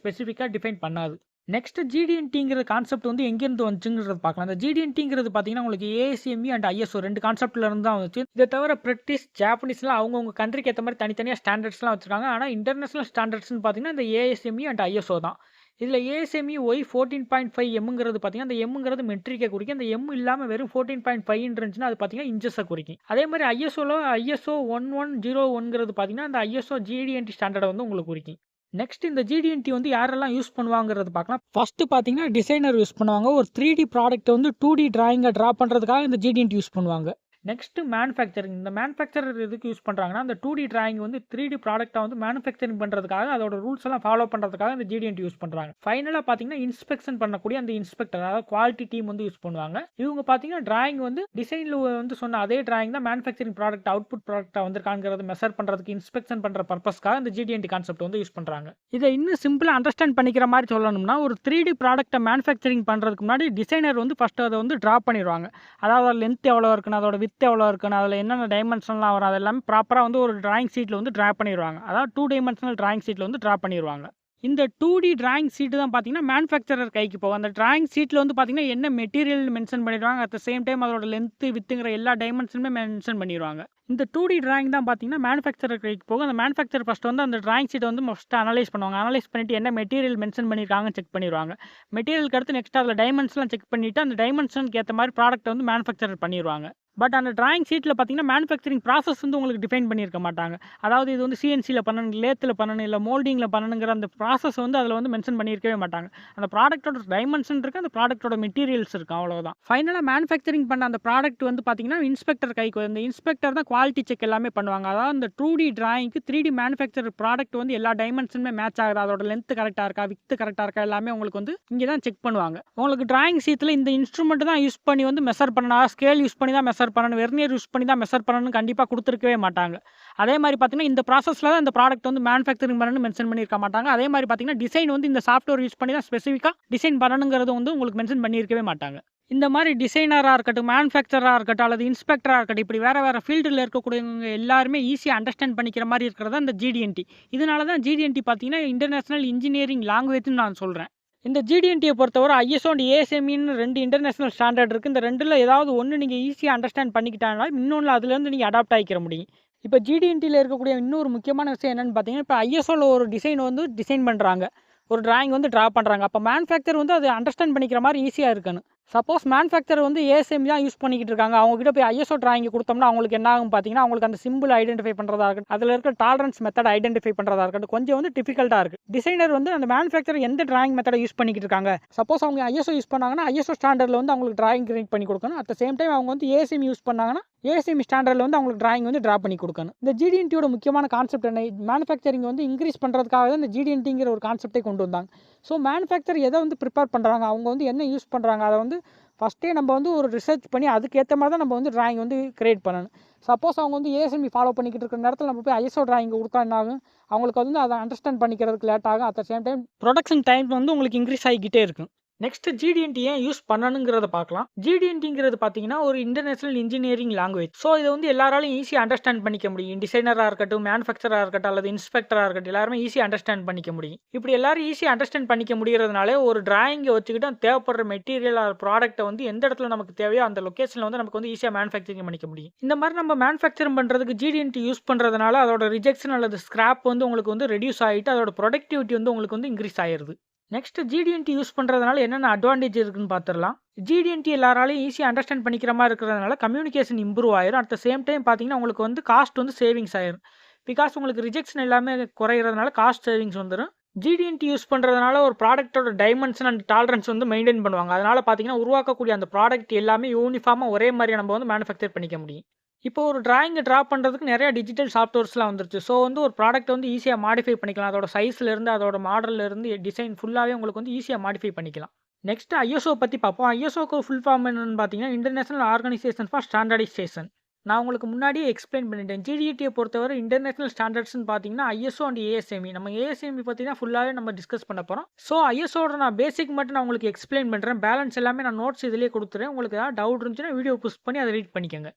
ஸ்பெசிஃபிக்கா டிஃபைன் பண்ணாது. நெக்ஸ்ட் GD&Tங்கிற கான்செப்ட் வந்து எங்கேருந்து வந்துச்சுங்கிறத பார்க்கலாம். அந்த GD&Tங்கிறது பார்த்தீங்கன்னா, உங்களுக்கு ASME அண்ட் ISO 2 கான்செப்ட்ல இருந்து தான் வந்துச்சு. இத தவிர பிரிட்டிஷ், ஜாப்பனீஸ்லாம் அவங்கவங்க கண்ட்ரிக்கு ஏத்த மாரி தனித்தனியா ஸ்டாண்டர்ட்ஸ்லாம் வச்சிருக்காங்க. ஆனா இன்டர்நேஷனல் ஸ்டாண்டர்ட்ஸ்ன்னு பார்த்தீங்கன்னா, இந்த ASME அண்ட் ISO தான். இதுல ASME Y14.5 எம்ங்கிறது பார்த்தீங்கன்னா, அந்த எம்ங்கிறது மெட்ரிக்க குறிக்கும். அந்த எம் இல்லாம வெறும் 14.5ன்னு இருந்துச்சுன்னா, அது பார்த்தீங்கன்னா இன்ச்சஸ குறிக்கும். அதே மாரி ISO 1101ங்கிறது பார்த்தீங்கன்னா, அந்த ISO GD&T ஸ்டாண்டர்ட வந்து உங்களுக்கு குறிக்கும். நெக்ஸ்ட் இந்த GD&T வந்து யாரெல்லாம் யூஸ் பண்ணுவாங்கிறது பார்க்கலாம். ஃபர்ஸ்ட் பார்த்தீங்கன்னா, டிசைனர் யூஸ் பண்ணுவாங்க. ஒரு 3D ப்ராடக்ட்ட வந்து 2D டிராயிங்கா டிரா பண்றதுக்காக இந்த GD&T யூஸ் பண்ணுவாங்க. Next manufacturing. இந்த மேனுஃபேக்சரர் எதுக்கு யூஸ் பண்றாங்கன்னா, அந்த 2D டிராயிங் வந்து 3D ப்ராடக்ட்ட வந்து மேனுஃபேக்சரிங் பண்றதுக்காக, அதோட ரூல்ஸ் எல்லாம் ஃபாலோ பண்றதுக்காக இந்த GD&T யூஸ் பண்றாங்க. ஃபைனலா பார்த்தீங்கன்னா, இன்ஸ்பெக்ஷன் பண்ணக்கூடிய அந்த இன்ஸ்பெக்டர், அதாவது குவாலிட்டி டீம் வந்து யூஸ் பண்ணுவாங்க. இவங்க பார்த்தீங்கன்னா, டிராயிங் வந்து டிசைன்ல வந்து சொன்ன அதே டிராயிங் தான் மேனுஃபேக்சரிங் ப்ராடக்ட் அவுட்புட் ப்ராடக்ட்டா வந்திருக்காங்கிறத மெஷர் பண்றதுக்கு இன்ஸ்பெக்ஷன் பண்ற பர்பஸ்க்காக இந்த GD&T கான்செப்ட் வந்து யூஸ் பண்றாங்க. இத இன்னும் சிம்பிளா அண்டர்ஸ்டாண்ட் பண்ணிக்கிற மாரி சொல்லணும்னா, ஒரு 3D ப்ராடக்ட்ட மேனுஃபேக்சரிங் பண்றதுக்கு முன்னாடி டிசைனர் வந்து ஃபர்ஸ்ட் அத வந்து டிரா பண்ணிருவாங்க. அதாவது லென்த் எவ்வளோ இருக்குன்னு, அதோட விட்த் எவ்வளோ இருக்குன்னு, அதில என்னென்ன டைமென்ஷன்லாம் வரும், அது எல்லாமே ப்ராப்பரா வந்து ஒரு டிராயிங் ஷீட்ல வந்து டிரா பண்ணிருவாங்க. அதாவது 2 டைமென்ஷனல் டிராயிங் ஷீட்ல வந்து டிரா பண்ணிருவாங்க. இந்த 2D டிராயிங் ஷீட் தான் பார்த்தீங்கன்னா, மேனுஃபேக்சரர் கைக்கு போகும். அந்த டிராயிங் ஷீட்ல வந்து பார்த்தீங்கன்னா, என்ன மெட்டீரியல்னு மென்ஷன் பண்ணிருவாங்க. அட் த சேம் டைம் அதோட லென்த், விட்த்ங்கிற எல்லா டைமென்ஷனுமே மென்ஷன் பண்ணிருவாங்க. இந்த 2D டிராயிங் தான் பார்த்தீங்கன்னா, மேனுஃபேக்சரர் கைக்கு போகும். அந்த மேனுஃபேக்சரர் ஃபர்ஸ்ட் வந்து அந்த டிராயிங் ஷீட்ட வந்து ஃபர்ஸ்ட் அனலைஸ் பண்ணுவாங்க. அனலைஸ் பண்ணிட்டு என்ன மெட்டீரியல் மென்ஷன் பண்ணியிருக்காங்கன்னு செக் பண்ணிருவாங்க. மெட்டீரியலுக்கு அடுத்து நெக்ஸ்ட் அதில டைமென்ஷன்லாம் செக் பண்ணிட்டு, அந்த டைமென்ஷனுக்கு ஏத்த மாரி ப்ராடக்ட்ட வந்து மேனுஃபேக்சரர் பண்ணிருவாங்க. பட் அந்த டிராயிங் ஷீட்ல பார்த்தீங்கன்னா, மேனுஃபேக்சரிங் ப்ராசஸ் வந்து உங்களுக்கு டிஃபைன் பண்ணியிருக்க மாட்டாங்க. அதாவது இது வந்து CNCல பண்ணணும், லேத்ல பண்ணணும், இல்ல மோல்டிங்ல பண்ணணுங்கிற அந்த ப்ராசஸ் வந்து அதில வந்து மென்ஷன் பண்ணியிருக்கவே மாட்டாங்க. அந்த ப்ராடக்ட்டோட டைமென்ஷன் இருக்கு, அந்த ப்ராடக்ட்டோட மெட்டீரியல்ஸ் இருக்கு, அவ்வளவுதான். ஃபைனலா மேனுஃபேக்சரிங் பண்ண அந்த ப்ராடக்ட் வந்து பார்த்தீங்கன்னா, இன்ஸ்பெக்டர் கைக்கு வரும். இந்த இன்ஸ்பெக்டர் தான் குவாலிட்டி செக் எல்லாமே பண்ணுவாங்க. அதாவது அந்த 2D டிராயிங்க்கு 3D மேனுஃபேக்சர் ப்ராடக்ட் வந்து எல்லா டைமென்ஷனுமே மேட்ச் ஆகுதா, அதோட லென்த் கரெக்ட்டா இருக்கா, விட்த் கரெக்ட்டா இருக்கா, எல்லாமே உங்களுக்கு வந்து இங்க தான் செக் பண்ணுவாங்க. உங்களுக்கு டிராயிங் ஷீட்ல இந்த இன்ஸ்ட்ருமென்ட் தான் யூஸ் பண்ணி வந்து மெஷர் பண்ணணும், ஸ்கேல் யூஸ் பண்ணி தான் மெஷர் பண்ணணும், வெர்னியர் யூஸ் பண்ணி தான் மெஷர் பண்ணணும்னு கண்டிப்பா குடுத்துருக்கவே மாட்டாங்க. அதே மாரி பார்த்தீங்கன்னா, இந்த ப்ராசஸ்ல தான் இந்த ப்ராடக்ட் வந்து மேனுஃபேக்சரிங் பண்ணணும்னு மென்ஷன் பண்ணியிருக்க மாட்டாங்க. அதே மாரி பார்த்தீங்கன்னா, டிசைன் வந்து இந்த சாஃப்ட்வேர் யூஸ் பண்ணி தான் ஸ்பெசிஃபிக்கா டிசைன் பண்ணணுங்கிறது வந்து உங்களுக்கு மென்ஷன் பண்ணியிருக்கவே மாட்டாங்க. இந்த மாரி டிசைனரா இருக்கட்டும், மேனுஃபேக்சரரா இருக்கட்டும், அல்லது இன்ஸ்பெக்டரா இருக்கட்டும், இப்படி வேற வேற ஃபீல்டுல இருக்கக்கூடியவங்க எல்லாருமே ஈஸியா அண்டர்ஸ்டாண்ட் பண்ணிக்கிற மாரி இருக்கிறது தான் இந்த GD&T. இதனால தான் GD&T பார்த்தீங்கன்னா, இன்டர்நேஷனல் இன்ஜினியரிங் லாங்குவேஜ்ன்னு நான் சொல்றேன். இந்த GD&Tய பொறுத்தவரை ISO அண்ட் ASMEன்னு 2 இன்டர்நேஷனல் ஸ்டாண்டர்ட் இருக்கு. இந்த 2ல ஏதாவது ஒண்ணு நீங்க ஈஸியா அண்டர்ஸ்டாண்ட் பண்ணிக்கிட்டாங்கன்னா, இன்னொன்னுல அதுலேருந்து நீங்க அடாப்ட் ஆயிக்கிற முடியும். இப்ப GD&Tல இருக்கக்கூடிய இன்னொரு முக்கியமான விஷயம் என்னன்னு பார்த்தீங்கன்னா, இப்ப ISOல ஒரு டிசைன் வந்து டிசைன் பண்றாங்க. ஒரு டிராயிங் வந்து டிரா பண்றாங்க. அப்ப மேனுஃபேக்சர் வந்து அத அண்டர்ஸ்டாண்ட் பண்ணிக்கிற மாரி ஈஸியா இருக்கணும். சப்போஸ் மேனுஃபேக்சர் வந்து ASME தான் யூஸ் பண்ணிக்கிட்டு இருக்காங்க. அவங்க கிட்ட போய் ISO டிராயிங் குடுத்தோம்னா, அவங்களுக்கு என்ன ஆகும் பார்த்தீங்கன்னா, அவங்களுக்கு அந்த சிம்பிள் ஐடென்டிஃபை பண்றதா இருக்கட்டும், அதில இருக்கிற டாலரன்ஸ் மெத்தட் ஐடென்டிஃபை பண்றதா இருக்கட்டும், கொஞ்சம் வந்து டிஃபிகல்ட்டா இருக்கு. டிசைனர் வந்து அந்த மேனுஃபேக்சர் எந்த டிராயிங் மெத்தட யூஸ் பண்ணிக்கிட்டு இருக்காங்க. சப்போஸ் அவங்க ISO யூஸ் பண்ணாங்கன்னா, ISO ஸ்டாண்டர்ட்ல வந்து அவங்களுக்கு டிராயிங் கிரியேட் பண்ணி குடுக்கணும். அட் த சேம் டைம் அவங்க வந்து ASME யூஸ் பண்ணாங்கன்னா, ASME ஸ்டாண்டர்ட்ல வந்து அவங்களுக்கு டிராயிங் வந்து டிரா பண்ணி குடுக்கணும். இந்த GD&Tயோட முக்கியமான கான்செப்ட் என்ன? மேனுஃபேக்சரிங் வந்து இன்கிரீஸ் பண்றதுக்காக தான் இந்த GD&Tங்கிற ஒரு கான்செப்ட்டே கொண்டு வந்தாங்க. ஸோ மேனுஃபேக்சர் எத வந்து பிரிப்பேர் பண்றாங்க, அவங்க வந்து என்ன யூஸ் பண்றாங்க, அத வந்து ஃபர்ஸ்ட்டே நம்ம வந்து ஒரு ரிசர்ச் பண்ணி அதுக்கேத்த மாரி தான் நம்ம வந்து டிராயிங் வந்து கிரியேட் பண்ணணும். சப்போஸ் அவங்க வந்து ASME ஃபாலோ பண்ணிக்கிட்டு இருக்கிற நேரத்தில நம்ம போய் ISO டிராயிங் குடுத்தா என்ன ஆகும்? அவங்களுக்கு வந்து அத அண்டர்ஸ்டாண்ட் பண்ணிக்கிறதுக்கு லேட் ஆகும். At the same time production time வந்து உங்களுக்கு இன்கிரீஸ் ஆகிக்கிட்டே இருக்கும். நெக்ஸ்ட் ஜிடிஎன்டி ஏன் யூஸ் பண்ணணுங்கிறத பார்க்கலாம். ஜிடிஎன்டிங்கிறது பார்த்தீங்கன்னா ஒரு இன்டர்நேஷனல் இன்ஜினியரிங் லாங்குவேஜ். ஸோ இதை வந்து எல்லாராலையும் ஈஸியாக அண்டர்ஸ்டாண்ட் பண்ணிக்க முடியும். டிசைனராக இருக்கட்டும், மேனுஃபேக்சராக இருக்கட்டும், அல்லது இன்ஸ்பெக்டராக இருக்கட்டும், எல்லாருமே ஈஸியாக அண்டர்ஸ்டாண்ட் பண்ணிக்க முடியும். இப்படி எல்லாரும் ஈஸியாக அண்டர்ஸ்டாண்ட் பண்ணிக்க முடியறதுனால ஒரு டிராயிங்கை வச்சுக்கிட்டு அந்த தேவைப்படுற மெட்டீரியல் ஆர் ப்ராடக்ட்டை வந்து எந்த இடத்துல நமக்கு தேவையோ அந்த லொக்கேஷனில் வந்து நமக்கு வந்து ஈஸியாக மேனுஃபேக்சரிங் பண்ணிக்க முடியும். இந்த மாதிரி நம்ம மேனுஃபேக்சரிங் பண்ணுறதுக்கு ஜிடிஎன்டி யூஸ் பண்ணுறதுனால அதோட ரிஜெக்ஷன் அல்லது ஸ்கிராப் வந்து உங்களுக்கு வந்து ரெடியூஸ் ஆகிட்டு அதோட ப்ரொடக்டிவிட்டி வந்து உங்களுக்கு வந்து இன்க்ரீஸ் ஆயிருது. நெக்ஸ்ட் ஜிடிஎன்டி யூஸ் பண்ணுறதுனால என்னென்ன அட்வான்டேஜ் இருக்குன்னு பார்த்துடலாம். ஜிடிஎன்டி எல்லாராலையும் ஈஸியாக அண்டர்ஸ்டாண்ட் பண்ணிக்கிற மாதிரி இருக்கிறதுனால கம்யூனிகேஷன் இம்ப்ரூவ் ஆயிரும். அட் த சேம் டைம் பார்த்தீங்கன்னா உங்களுக்கு வந்து காஸ்ட் வந்து சேவிங்ஸ் ஆயிரும். பிகாஸ் உங்களுக்கு ரிஜெக்ஷன் எல்லாமே குறையிறதுனால காஸ்ட் சேவிங்ஸ் வந்துடும். ஜிடிஎன்டி யூஸ் பண்ணுறதுனால ஒரு ப்ராடக்ட்டோட டைமென்ஷன் அண்ட் டாலரன்ஸ் வந்து மெயின்டைன் பண்ணுவாங்க. அதனால் பார்த்தீங்கன்னா உருவாக்கக்கூடிய அந்த ப்ராடக்ட் எல்லாமே யூனிஃபார்மாக ஒரே மாதிரியாக நம்ம வந்து மேனுஃபேக்சர் பண்ணிக்க முடியும். இப்போ ஒரு டிராயிங்கை ட்ரா பண்ணுறதுக்கு நிறைய டிஜிட்டல் சாஃப்ட்வேர்ஸ்லாம் வந்துருச்சு. ஸோ வந்து ஒரு ப்ராடக்ட் வந்து ஈஸியாக மாடிஃபை பண்ணிக்கலாம். அதோட சைஸ்லேருந்து அதோட மாடல்லேருந்து டிசைன் ஃபுல்லாகவே உங்களுக்கு வந்து ஈஸியாக மாடிஃபை பண்ணிக்கலாம். நெக்ஸ்ட் ஐஎஸ்ஓ பற்றி பார்ப்போம். ஐஎஸ்ஓக்கு ஃபுல் ஃபார்ம் என்னன்னு பார்த்தீங்கன்னா இன்டர்நேஷனல் ஆர்கனைசேஷன் ஃபார் ஸ்டாண்டர்டைசேஷன். நான் உங்களுக்கு முன்னாடியே எக்ஸ்பிளைன் பண்ணிட்டேன். ஜிடிஎன்டியை பொறுத்தவரை இன்டர்நேஷனல் ஸ்டாண்டர்ட்ஸ்னு பார்த்தீங்கன்னா ஐஎஸ்ஓ அண்ட் ஏஎஸ்எம்இ. நம்ம ஏஎஸ்எம்இ பார்த்தீங்கன்னா ஃபுல்லாகவே நம்ம டிஸ்கஸ் பண்ண போகிறோம். ஸோ ஐஎஸ்ஓட நான் பேசிக் மட்டும் நான் உங்களுக்கு எக்ஸ்பிளைன் பண்ணுறேன். பேலன்ஸ் எல்லாமே நான் நோட்ஸ் இதிலே கொடுத்துறேன். உங்களுக்கு ஏதாவது டவுட் இருந்துச்சுன்னா வீடியோ புஷ் பண்ணி அதை ரீட் பண்ணிக்கோங்க.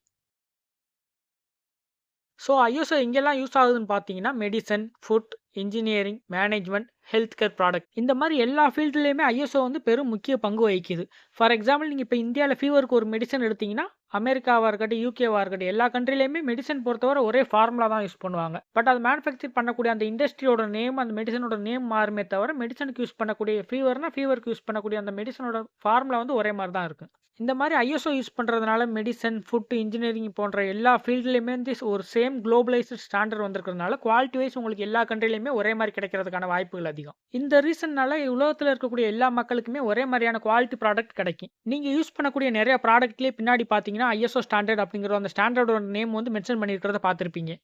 ஸோ ஐஎஸ்ஓ எங்கெல்லாம் யூஸ் ஆகுதுன்னு பார்த்தீங்கன்னா medicine, food, engineering, management, health care product இந்த மாதிரி எல்லா ஃபீல்டுலேயுமே ஐஎஸ்ஓ வந்து பெரும் முக்கிய பங்கு வகிக்குது. ஃபார் எக்ஸாம்பிள் நீங்கள் இப்போ இந்தியாவில் ஃபீவருக்கு ஒரு மெடிசன் எடுத்தீங்கன்னா அமெரிக்காவாக இருக்கட்டும், யூகேவாக இருக்கட்டும், எல்லா கண்ட்ரிலையுமே மெடிசன் பொறுத்தவரை ஒரே ஃபார்முலா தான் யூஸ் பண்ணுவாங்க. பட் அது மேனுஃபேக்சர் பண்ணக்கூடிய அந்த இண்டஸ்ட்ரியோட நேம், அந்த மெடிசனோட நேம் மாறுமே தவிர மெடிசனுக்கு யூஸ் பண்ணக்கூடிய ஃபீவருக்கு யூஸ் பண்ணக்கூடிய அந்த மெடிசனோட ஃபார்முலா வந்து ஒரே மாதிரி தான் இருக்கும். இந்த மாதிரி ஐஎஸ்ஓ யூஸ் பண்ணுறதுனால மெடிசன், ஃபுட், இன்ஜினியரிங் போன்ற எல்லா ஃபீல்டுலையுமே வந்து ஒரு சேம் குளோபலைஸ்டு ஸ்டாண்டர்ட் வந்திருக்கிறதுனால குவாலிட்டி வைஸ் உங்களுக்கு எல்லா கண்ட்ரிலையுமே ஒரே மாதிரி கிடைக்கிறதுக்கான வாய்ப்புகள் அதிகம். இந்த ரீசன்னால உலகத்தில் இருக்கக்கூடிய எல்லா மக்களுக்குமே ஒரே மாதிரியான குவாலிட்டி ப்ராடக்ட் கிடைக்கும். நீங்கள் யூஸ் பண்ணக்கூடிய நிறைய ப்ராடக்ட்லேயே பின்னாடி பார்த்தீங்கன்னா ஐஎஸ்ஓ ஸ்டாண்டர்ட் அப்படிங்கிற அந்த ஸ்டாண்டர்டோட நேம் வந்து மென்ஷன் பண்ணியிருக்கிறத பார்த்துருப்பீங்க.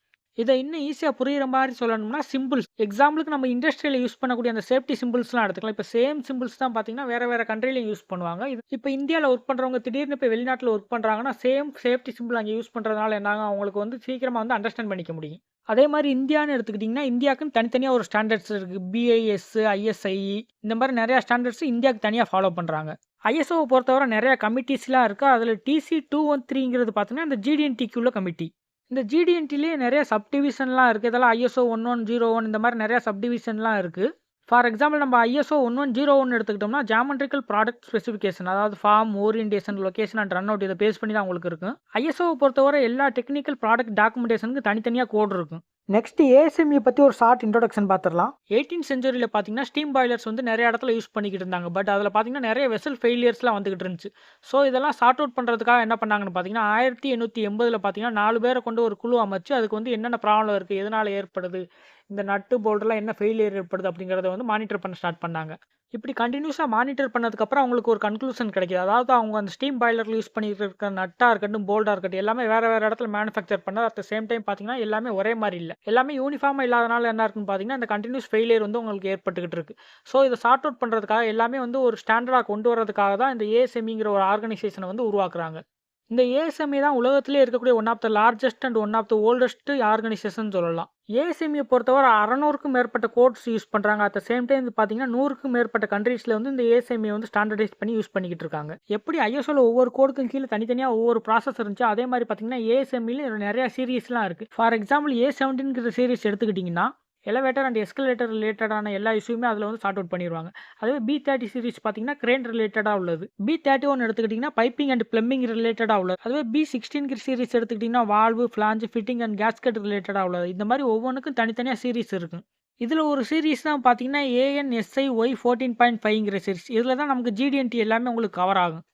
இதை இன்னும் ஈஸியாக புரிகிற மாதிரி சொல்லணும்னா சிம்பிள்ஸ். எக்ஸாம்பிளுக்கு நம்ம இண்டஸ்ட்ரியில் யூஸ் பண்ணக்கூடிய அந்த சேஃப்டி சிம்பிள்ஸ்லாம் எடுத்துக்கலாம். இப்போ சேம் சிம்பிள்ஸ் தான் பார்த்தீங்கன்னா வேறு கண்ட்ரிலையும் யூஸ் பண்ணுவாங்க. இது இப்போ இந்தியாவில் ஒர்க் பண்ணுறவங்க திடீர்னு இப்போ வெளிநாட்டில் ஒர்க் பண்ணுறாங்கன்னா சேம் சேஃப்டி சிம்பிள் அங்கே யூஸ் பண்ணுறதுனால என்னாங்க அவங்களுக்கு வந்து சீக்கிரமாக வந்து அண்டர்ஸ்டாண்ட் பண்ணிக்க முடியும். அதே மாதிரி இந்தியான்னு எடுத்துக்கிட்டிங்கன்னா இந்தியாவுக்குன்னு தனித்தனியாக ஒரு ஸ்டாண்டர்ட்ஸ் இருக்குது. பிஐஎஸ், ஐஎஸ்ஐஇ இந்த மாதிரி நிறையா ஸ்டாண்டர்ட்ஸ் இந்தியாவுக்கு தனியாக ஃபாலோ பண்ணுறாங்க. ஐஎஸ்ஓவை பொறுத்தவரை நிறையா கமிட்டிஸ்லாம் இருக்குது. அதில் TC 213ங்கிறது பார்த்தீங்கன்னா இந்த ஜிடிஎன்டிக்குள்ள கமிட்டி. இந்த ஜிடிஎன்டிலேயே நிறைய சப்டிவிஷன்லாம் இருக்குது. இதெல்லாம் ISO 1101 இந்த மாதிரி நிறையா சப்டிவிஷன்லாம் இருக்குது. ஃபார் எக்ஸாம்பிள் நம்ம ISO 1101 எடுத்துக்கிட்டோம்னா ஜாமெட்ரிக்கல் ப்ராடக்ட் ஸ்பெசிஃபிகேஷன், அதாவது form, orientation, location and run out இதை பேஸ் பண்ணி தான் உங்களுக்கு இருக்கும். ஐஎஸ்ஓவை பொறுத்தவரை எல்லா டெக்னிக்கல் ப்ராடக்ட் டாக்குமெண்டேஷனுக்கு தனித்தனியாக கோட் இருக்கும். நெக்ஸ்ட் ஏஎஸ்எம்இ பற்றி ஒரு ஷார்ட் இன்ட்ரோடக்ஷன் பார்த்துடலாம். 18th செஞ்சுரியில் பார்த்தீங்கன்னா ஸ்டீம் பாய்லர்ஸ் வந்து நிறைய இடத்துல யூஸ் பண்ணிக்கிட்டு இருந்தாங்க. பட் அதில் பார்த்தீங்கன்னா நிறைய வெசல் ஃபெயிலியர்ஸ்லாம் வந்துகிட்டு இருந்துச்சு. ஸோ இதெல்லாம் சார்ட் அவுட் பண்ணுறதுக்காக என்ன பண்ணாங்கன்னு பார்த்தீங்கன்னா 1880 பார்த்தீங்கன்னா 4 பேரை கொண்டு ஒரு குழு அமைச்சு அதுக்கு வந்து என்னென்ன ப்ராப்ளம் இருக்குது, எதனால் ஏற்படுது, இந்த நட்டு போல்டெல்லாம் என்ன ஃபெயிலியர் ஏற்படுது அப்படிங்கிறத வந்து மானிட்டர் பண்ண ஸ்டார்ட் பண்ணாங்க. இப்படி கண்டினியூஸாக மானிட்டர் பண்ணதுக்கப்புறம் அவங்களுக்கு ஒரு கன்க்ளூஷன் கிடைக்கிது. அதாவது அவங்க அந்த ஸ்டீம் பாய்லரில் யூஸ் பண்ணிட்டு இருக்க நட்டாக இருக்கட்டும், போல்டாக இருக்கட்டும் எல்லாமே வேறு இடத்துல மேனுஃபேக்சர் பண்ணது. அட் த சேம் டைம் பார்த்தீங்கன்னா எல்லாமே ஒரே மாதிரி இல்லை, எல்லாமே யூனிஃபார்மாக இல்லாதனால என்ன இருக்குன்னு பார்த்தீங்கன்னா இந்த கண்டினியூஸ் ஃபெயிலியர் வந்து உங்களுக்கு ஏற்பட்டுக்கிட்டு இருக்கு. ஸோ இதை சார்ட் அவுட் பண்ணுறதுக்காக எல்லாமே வந்து ஒரு ஸ்டாண்டர்டாக கொண்டு வரதுக்காக தான் இந்த ஏஎஸ்எம்இங்கிற ஒரு ஆர்கனைசேஷனை வந்து உருவாக்குறாங்க. இந்த ஏஎஸ்எம்இ தான் உலகத்திலே இருக்கக்கூடிய one of the largest and one of the oldest organisation சொல்லலாம். ஏஎஸ்எம்இ பொறுத்தவரை 600க்கும் மேற்பட்ட கோட்ஸ் யூஸ் பண்ணுறாங்க. அட் த சேம் டைம் பார்த்தீங்கன்னா 100க்கும் மேற்பட்ட கண்ட்ரீஸில் வந்து இந்த ஏஎஸ்எம்இ வந்து ஸ்டாண்டர்டைஸ் பண்ணி யூஸ் பண்ணிக்கிட்டு இருக்காங்க. எப்படி ஐஎஸ்ஓவில் ஒவ்வொரு கோடுக்கும் கீழே தனித்தனியாக ஒவ்வொரு ப்ராசஸ் இருந்துச்சு, அதே மாதிரி பார்த்தீங்கன்னா ஏஎஸ்எம்இல நிறைய சீரீஸ்லாம் இருக்குது. ஃபார் எக்ஸாம்பிள் A17ங்கிற சீரீஸ் எடுத்துக்கிட்டிங்கன்னா எலவேட்டர் அண்ட் எஸ்கலேட்டர் ரிலேட்டடான எல்லா இஷ்யூமே அதில் வந்து சார்ட் அவுட் பண்ணிடுவாங்க. அதுவே B30 சீரிஸ் பார்த்தீங்கன்னா கிரேன் ரிலேட்டடாக உள்ளது. B31 எடுத்துக்கிட்டிங்கன்னா பைப்பிங் அண்ட் பிளம்பிங் ரிலேட்டடாக உள்ளது. அதுவே B16 சீரிஸ் எடுத்துக்கிட்டிங்கன்னா valve, flange, fitting and gasket ரிலேட்டடாக உள்ளது. இந்த மாதிரி ஒவ்வொன்றுக்கும் தனித்தனியாக சீரிஸ் இருக்கும். இதில் ஒரு சீரிஸ் தான் பார்த்தீங்கன்னா ANSI Y14.5ங்கிற சீரிஸ். இதில் தான் நமக்கு GD&T எல்லாமே உங்களுக்கு கவர் ஆகும்.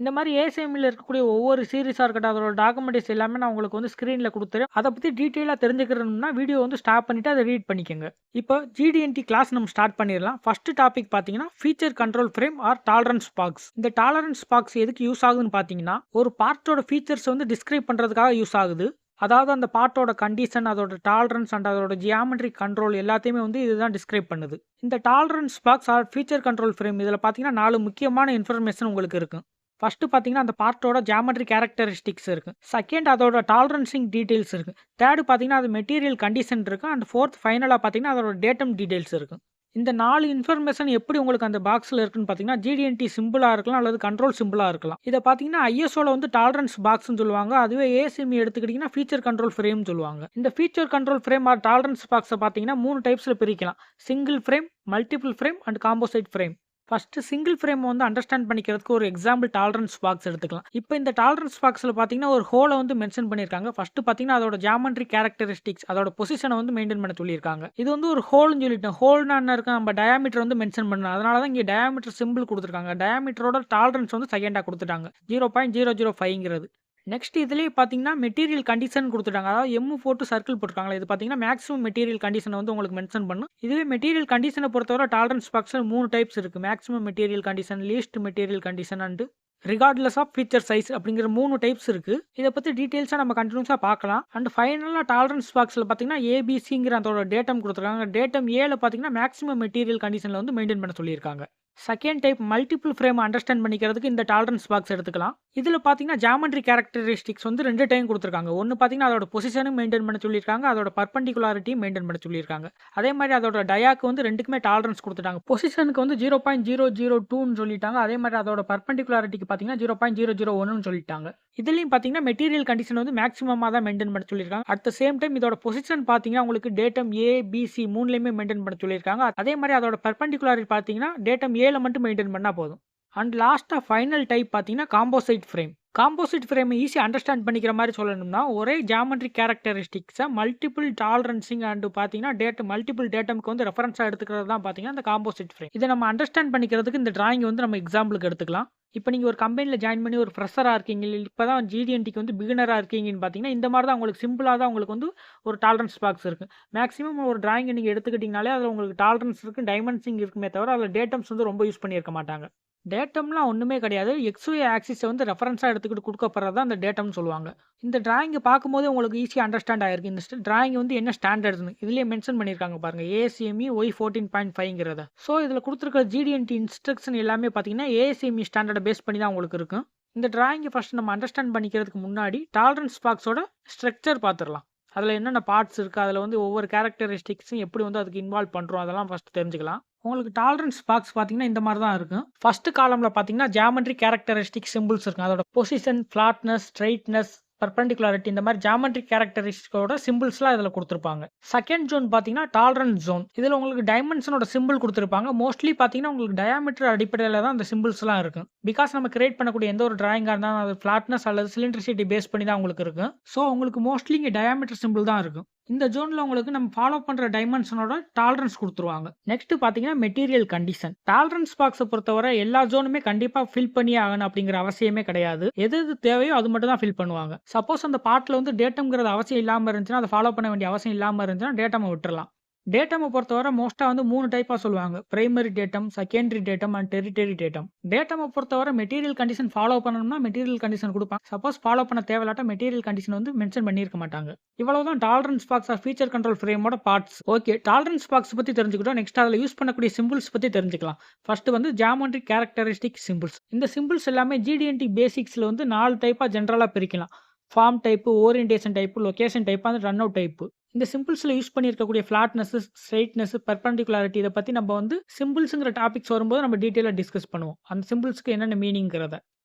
இந்த மாதிரி ஏஎஸ்எம்இல இருக்கக்கூடிய ஒவ்வொரு சீரிஸாக இருக்கட்டும், அதோட டாக்குமெண்ட்ஸ் எல்லாமே நான் உங்களுக்கு வந்து ஸ்க்ரீனில் கொடுத்துறேன். அதை பற்றி டீட்டெயிலாக தெரிஞ்சுக்கிறோம்னா வீடியோ வந்து ஸ்டாப் பண்ணிவிட்டு அதை ரீட் பண்ணிக்கோங்க. இப்போ GD&T கிளாஸ் நம்ம ஸ்டார்ட் பண்ணிடலாம். ஃபர்ஸ்ட் டாபிக் பார்த்தீங்கன்னா feature control frame or tolerance box. இந்த டாலரன்ஸ் பாக்ஸ் எதுக்கு யூஸ் ஆகுதுன்னு பார்த்தீங்கன்னா ஒரு பார்ட்டோட ஃபீச்சர்ஸ் வந்து டிஸ்கிரைப் பண்ணுறதுக்காக யூஸ் ஆகுது. அதாவது அந்த பார்ட்டோட கண்டிஷன், அதோட டாலரன்ஸ் அண்ட் அதோட ஜியாமெட்ரிக் கண்ட்ரோல் எல்லாத்தையுமே வந்து இதுதான் டிஸ்கிரைப் பண்ணுது. இந்த tolerance box or feature control frame இதில் பார்த்தீங்கன்னா 4 முக்கியமான இன்ஃபர்மேஷன் உங்களுக்கு இருக்கும். ஃபர்ஸ்ட் பார்த்தீங்கன்னா அந்த பார்ட்டோட ஜியாமெட்ரிக் கேரக்டரிஸ்டிக்ஸ் இருக்குது. செகண்ட் அதோட டாலரன்சிங் டீடைல்ஸ் இருக்குது. தேர்டு பார்த்தீங்கன்னா அது மெட்டீரியல் கண்டிஷன் இருக்குது. அண்ட் ஃபோர்த் ஃபைனலாக பார்த்தீங்கன்னா அதோட டேட்டம் டீடைல்ஸ் இருக்குது. இந்த 4 இன்ஃபர்மேஷன் எப்படி உங்களுக்கு அந்த பாக்ஸ்ல இருக்குன்னு பார்த்தீங்கன்னா, GD&T சிம்பிளா இருக்கலாம் அல்லது கண்ட்ரோல் சிம்பிளா இருக்கலாம். இத பார்த்தீங்கன்னா, ISOல வந்து டாலரன்ஸ் பாக்ஸ்ன்னு சொல்லுவாங்க. அதுவே ASME எடுத்துக்கிட்டீங்கன்னா, ஃபீச்சர் கண்ட்ரோல் ஃப்ரேம்னு சொல்லுவாங்க. இந்த feature control frame or tolerance பாக்ஸ பார்த்தீங்கன்னா, 3 டைப்ஸ்ல பிரிக்கலாம். Single frame, multiple frame and composite frame. First single frame வந்து அண்டர்ஸ்டாண்ட் பண்ணிக்கிறதுக்கு ஒரு எக்ஸாம்பிள் டாலரன்ஸ் பாக்ஸ் எடுத்துக்கலாம். இப்போ இந்த டாலரன்ஸ் பாக்ஸ்ல பார்த்தீங்கன்னா, ஒரு ஹோல வந்து மென்ஷன் பண்ணியிருக்காங்க. ஃபர்ஸ்ட் பார்த்தீங்கன்னா, அதோட ஜியாமெட்ரிக் கேரக்டரிஸ்டிக்ஸ் அதோட பொசிஷனை வந்து மெயின்டைன் பண்ண சொல்லியிருக்காங்க. இது வந்து ஒரு ஹோல்னு சொல்லிட்டோம். ஹோல்னா என்ன இருக்கு, நம்ம டயாமீட்டர் வந்து மென்ஷன் பண்ணணும். அதனால தான் இங்கே டயாமீட்டர் சிம்பிள் கொடுத்துருக்காங்க. டயாமீட்டரோட டாலரன்ஸ் வந்து செகண்டா கொடுத்துட்டாங்க. 0.005ங்கிறது. நெக்ஸ்ட் இதுலேயே பார்த்தீங்கன்னா மெட்டீரியல் கண்டிஷன் கொடுத்துட்டாங்க. அதாவது எம்மு போட்டு சர்க்கிள் போட்டுருக்காங்க. இது பார்த்தீங்கன்னா மேக்ஸிமம் மெட்டீரியல் கண்டிஷனை வந்து உங்களுக்கு மென்ஷன் பண்ணும். இதுவே மெட்டீரியல் கண்டிஷனை பொறுத்தவரை டாலரன்ஸ் பாக்ஸில் 3 டைப்ஸ் இருக்கு. Maximum material condition, least material condition and regardless of feature size அப்படிங்கிற 3 டைப்ஸ் இருக்கு. இதை பற்றி டீட்டெயில்ஸாக நம்ம கண்டினியூஸாக பார்க்கலாம். அண்ட் ஃபைனலாக டாலரன்ஸ் பாக்ஸில் பார்த்தீங்கன்னா ஏபிசிங்கிற அதோட டேட்டம் கொடுத்துருக்காங்க. டேட்டம் ஏல பார்த்தீங்கன்னா மேக்ஸிமம் மெட்டீரியல் கண்டிஷனில் வந்து மெயின்டைன் பண்ண சொல்லியிருக்காங்க. Second type multiple frame understand பண்ணிக்கிறதுக்கு இந்த டாலரன்ஸ் பாக்ஸ் எடுத்துக்கலாம். இதில் பார்த்தீங்கன்னா ஜியாமெட்ரிக் கேரக்டரிஸ்டிக்ஸ் வந்து 2 டைம் கொடுத்துருக்காங்க. ஒன்று பார்த்தீங்கன்னா அதோட பொசிஷனும் மெயின்டைன் பண்ண சொல்லியிருக்காங்க, அதோட பர்பண்டிகுலாரிட்டியும் மெயின்டைன் பண்ண சொல்லியிருக்காங்க. அதே மாதிரி அதோட டயாக்கு வந்து 2க்குமே டாலரன்ஸ் கொடுத்துட்டாங்க. பொசிஷனுக்கு வந்து 0.002ன்னு சொல்லிட்டாங்க. அதே மாதிரி அதோட பர்பண்டிகுலாரிட்டிக்கு பார்த்தீங்கன்னா 0.001ன்னு சொல்லிட்டாங்க. இதுலையும் பார்த்தீங்கன்னா மெட்டீரியல் கண்டிஷன் வந்து மேக்ஸிமமாக தான் மெயின்டைன் பண்ண சொல்லியிருக்காங்க. அட் த சேம் டைம் இதோட பொசிஷன் பார்த்தீங்கன்னா உங்களுக்கு டேட்டம் ஏ, பிசி 3லையுமே மெயின்டைன் பண்ண சொல்லியிருக்காங்க. அதே மாதிரி அதோட பர்பண்டிகுலாரிட்டி பார்த்தீங்கன்னா டேட்டம் ஏல மட்டும் மெயின்டைன் பண்ணால் போதும். அண்ட் லாஸ்ட்டாக ஃபைனல் டைப் பார்த்தீங்கன்னா காம்போசைட் ஃப்ரேம். காம்போசைட் ஃப்ரேம் ஈஸியாக அண்டர்ஸ்டாண்ட் பண்ணிக்கிற மாதிரி சொல்லணும்னா, ஒரே ஜியாமெட்ரிக் கேரக்டரிஸ்டிக்ஸை மல்டிபிள் டாலரன்சிங் அண்ட் பார்த்தீங்கன்னா மல்டிபிள் டேட்டம்க்கு வந்து ரெஃபரன்ஸாக எடுத்துக்கிறது தான் பார்த்தீங்கன்னா இந்த காம்போசைட் ஃப்ரேம். இதை நம்ம அண்டர்ஸ்டாண்ட் பண்ணிக்கிறதுக்கு இந்த டிராயிங் வந்து நம்ம எக்ஸாம்பிளுக்கு எடுத்துக்கலாம். இப்போ நீங்கள் ஒரு கம்பெனியில் ஜாயின் பண்ணி ஒரு ஃப்ரெஷராக இருக்கீங்க, இப்போ தான் GD&Tக்கு வந்து பிகினராக இருக்கீங்கன்னு பார்த்தீங்கன்னா, இந்த மாதிரி தான் உங்களுக்கு சிம்பிளாக தான் உங்களுக்கு வந்து ஒரு டாலரன்ஸ் பாக்ஸ் இருக்குது. மேக்ஸிமம் ஒரு டிராயிங்கை நீங்கள் எடுத்துக்கிட்டிங்கனாலே அதில் உங்களுக்கு டாலரன்ஸ் இருக்குது, டைமென்ஷனிங் இருக்குமே தவிர அதில் டேட்டம்ஸ் வந்து ரொம்ப யூஸ் பண்ணியிருக்க மாட்டாங்க. டேட்டம்லாம் ஒன்றுமே கிடையாது. XY ஆக்சிஸை வந்து ரெஃபரன்ஸாக எடுத்துக்கிட்டு கொடுக்கப்படுறது தான் அந்த டேட்டம்னு சொல்லுவாங்க. இந்த டிராயிங்கை பார்க்கும்போது உங்களுக்கு ஈஸியாக அண்டர்ஸ்டாண்ட் ஆயிருக்கு. இந்த டிராயிங் வந்து என்ன ஸ்டாண்டர்ட்னு இதுலேயே மென்ஷன் பண்ணியிருக்காங்க பாருங்கள், ASME Y14.5ங்கிறத. ஸோ இதில் கொடுத்துருக்க GD&T இன்ஸ்ட்ரக்ஷன் எல்லாமே பார்த்தீங்கன்னா ASME ஸ்டாண்டர்டை பேஸ் பண்ணி தான் உங்களுக்கு இருக்கும். இந்த டிராயிங்கை ஃபர்ஸ்ட் நம்ம அண்டர்ஸ்டாண்ட் பண்ணிக்கிறதுக்கு முன்னாடி டாலரன்ஸ் பாக்ஸோட ஸ்ட்ரக்சர் பார்த்துடலாம். அதில் என்னென்ன பார்ட்ஸ் இருக்குது, அதில் வந்து ஒவ்வொரு கேரக்டரிஸ்டிக்ஸும் எப்படி வந்து அதுக்கு இன்வால்வ் பண்ணுறோம் அதெல்லாம் ஃபஸ்ட்டு தெரிஞ்சுக்கலாம். உங்களுக்கு டாலரன்ஸ் பாக்ஸ் பார்த்தீங்கன்னா இந்த மாதிரி தான் இருக்கும். ஃபர்ஸ்ட் காலமில் பார்த்தீங்கன்னா ஜியாமெட்ரிக் கேரக்டரிஸ்டிக் சிம்பிள்ஸ் இருக்கும். அதோட பொசிஷன், ஃப்ளாட்னஸ், ஸ்ட்ரைட்னஸ், பர்பண்டிகுலாரிட்டி இந்த மாதிரி ஜியாமெட்ரிக் கேரக்டரிஸ்டிக்கோட சிம்பிள்ஸ்லாம் இதில் கொடுத்துருப்பாங்க. செகண்ட் ஜோன் பார்த்தீங்கன்னா டாலரன்ஸ் ஜோன். இதில் உங்களுக்கு டைமென்ஷனோட சிம்பிள் கொடுத்துருப்பாங்க. மோஸ்ட்லி பார்த்தீங்கன்னா உங்களுக்கு டயாமீட்டர் அடிப்படையில் தான் அந்த சிம்பிள்ஸ்லாம் இருக்கும். பிகாஸ் நம்ம கிரியேட் பண்ணக்கூடிய எந்த ஒரு டிராயிங்காக இருந்தாலும் அது ஃப்ளாட்னஸ் அல்லது சிலிண்ட்ரிசிட்டி பேஸ் பண்ணி தான் உங்களுக்கு இருக்கும். ஸோ உங்களுக்கு மோஸ்ட்லி இங்கே டயாமீட்டர் சிம்பிள் தான் இருக்கும். இந்த ஜோனில் உங்களுக்கு நம்ம ஃபாலோ பண்ணுற டைமென்ஷனோட டாலரன்ஸ் கொடுத்துருவாங்க. நெக்ஸ்ட் பார்த்தீங்கன்னா மெட்டீரியல் கண்டிஷன். டாலரன்ஸ் பாக்ஸை பொறுத்தவரை எல்லா ஜோனுமே கண்டிப்பாக ஃபில் பண்ணி ஆகணும் அப்படிங்கிற அவசியமே கிடையாது. எது எது தேவையோ அது மட்டும் தான் ஃபில் பண்ணுவாங்க. சப்போஸ் அந்த பார்ட்டில் வந்து டேட்டம்ங்கிறது அவசியம் இல்லாமல் இருந்துச்சுன்னா, அதை ஃபாலோ பண்ண வேண்டிய அவசியம் இல்லாமல் இருந்துச்சுன்னா டேட்டமை விட்டுறலாம். டேட்டமை பொறுத்தவரை மோஸ்ட்டாக வந்து 3 டைப்பாக சொல்லுவாங்க. Primary datum, secondary datum and tertiary datum. டேட்டமை பொறுத்தவரை மெட்டீரியல் கண்டிஷன் ஃபாலோ பண்ணணும்னா மெட்டீரியல் கண்டிஷன் கொடுப்பாங்க. சப்போஸ் ஃபாலோ பண்ண தேவையில்லாட்ட மெட்டீரியல் கண்டிஷன் வந்து மென்ஷன் பண்ணியிருக்க மாட்டாங்க. இவ்வளவுதான் tolerance box or feature control ஃப்ரேமோட பார்ட்ஸ். ஓகே, டாலரன்ஸ் பாக்ஸ் பற்றி தெரிஞ்சுக்கிட்டோம். நெக்ஸ்ட் அதில் யூஸ் பண்ணக்கூடிய சிம்பிள்ஸ் பற்றி தெரிஞ்சுக்கலாம். ஃபர்ஸ்ட் வந்து ஜியாமெட்ரிக் கேரக்டரிஸ்டிக் சிம்பிள்ஸ். இந்த சிம்பிள்ஸ் எல்லாமே GD&T பேசிக்ஸில் வந்து 4 டைப்பாக ஜென்ரலாக பிரிக்கலாம். Form type, orientation type, location type and run out type. இந்த சிம்பிள்ஸில் யூஸ் பண்ணியிருக்கக்கூடிய ஃப்ளாட்னஸ், ஸ்ட்ரைட்னஸ், பர்பண்டிகுலாரிட்டி இதை பற்றி நம்ம வந்து சிம்பிள்ஸுங்கிற டாபிக்ஸ் வரும்போது நம்ம டீட்டெயிலாக டிஸ்கஸ் பண்ணுவோம். அந்த சிம்பிள்ஸ்க்கு என்னென்ன மீனிங்கிறத.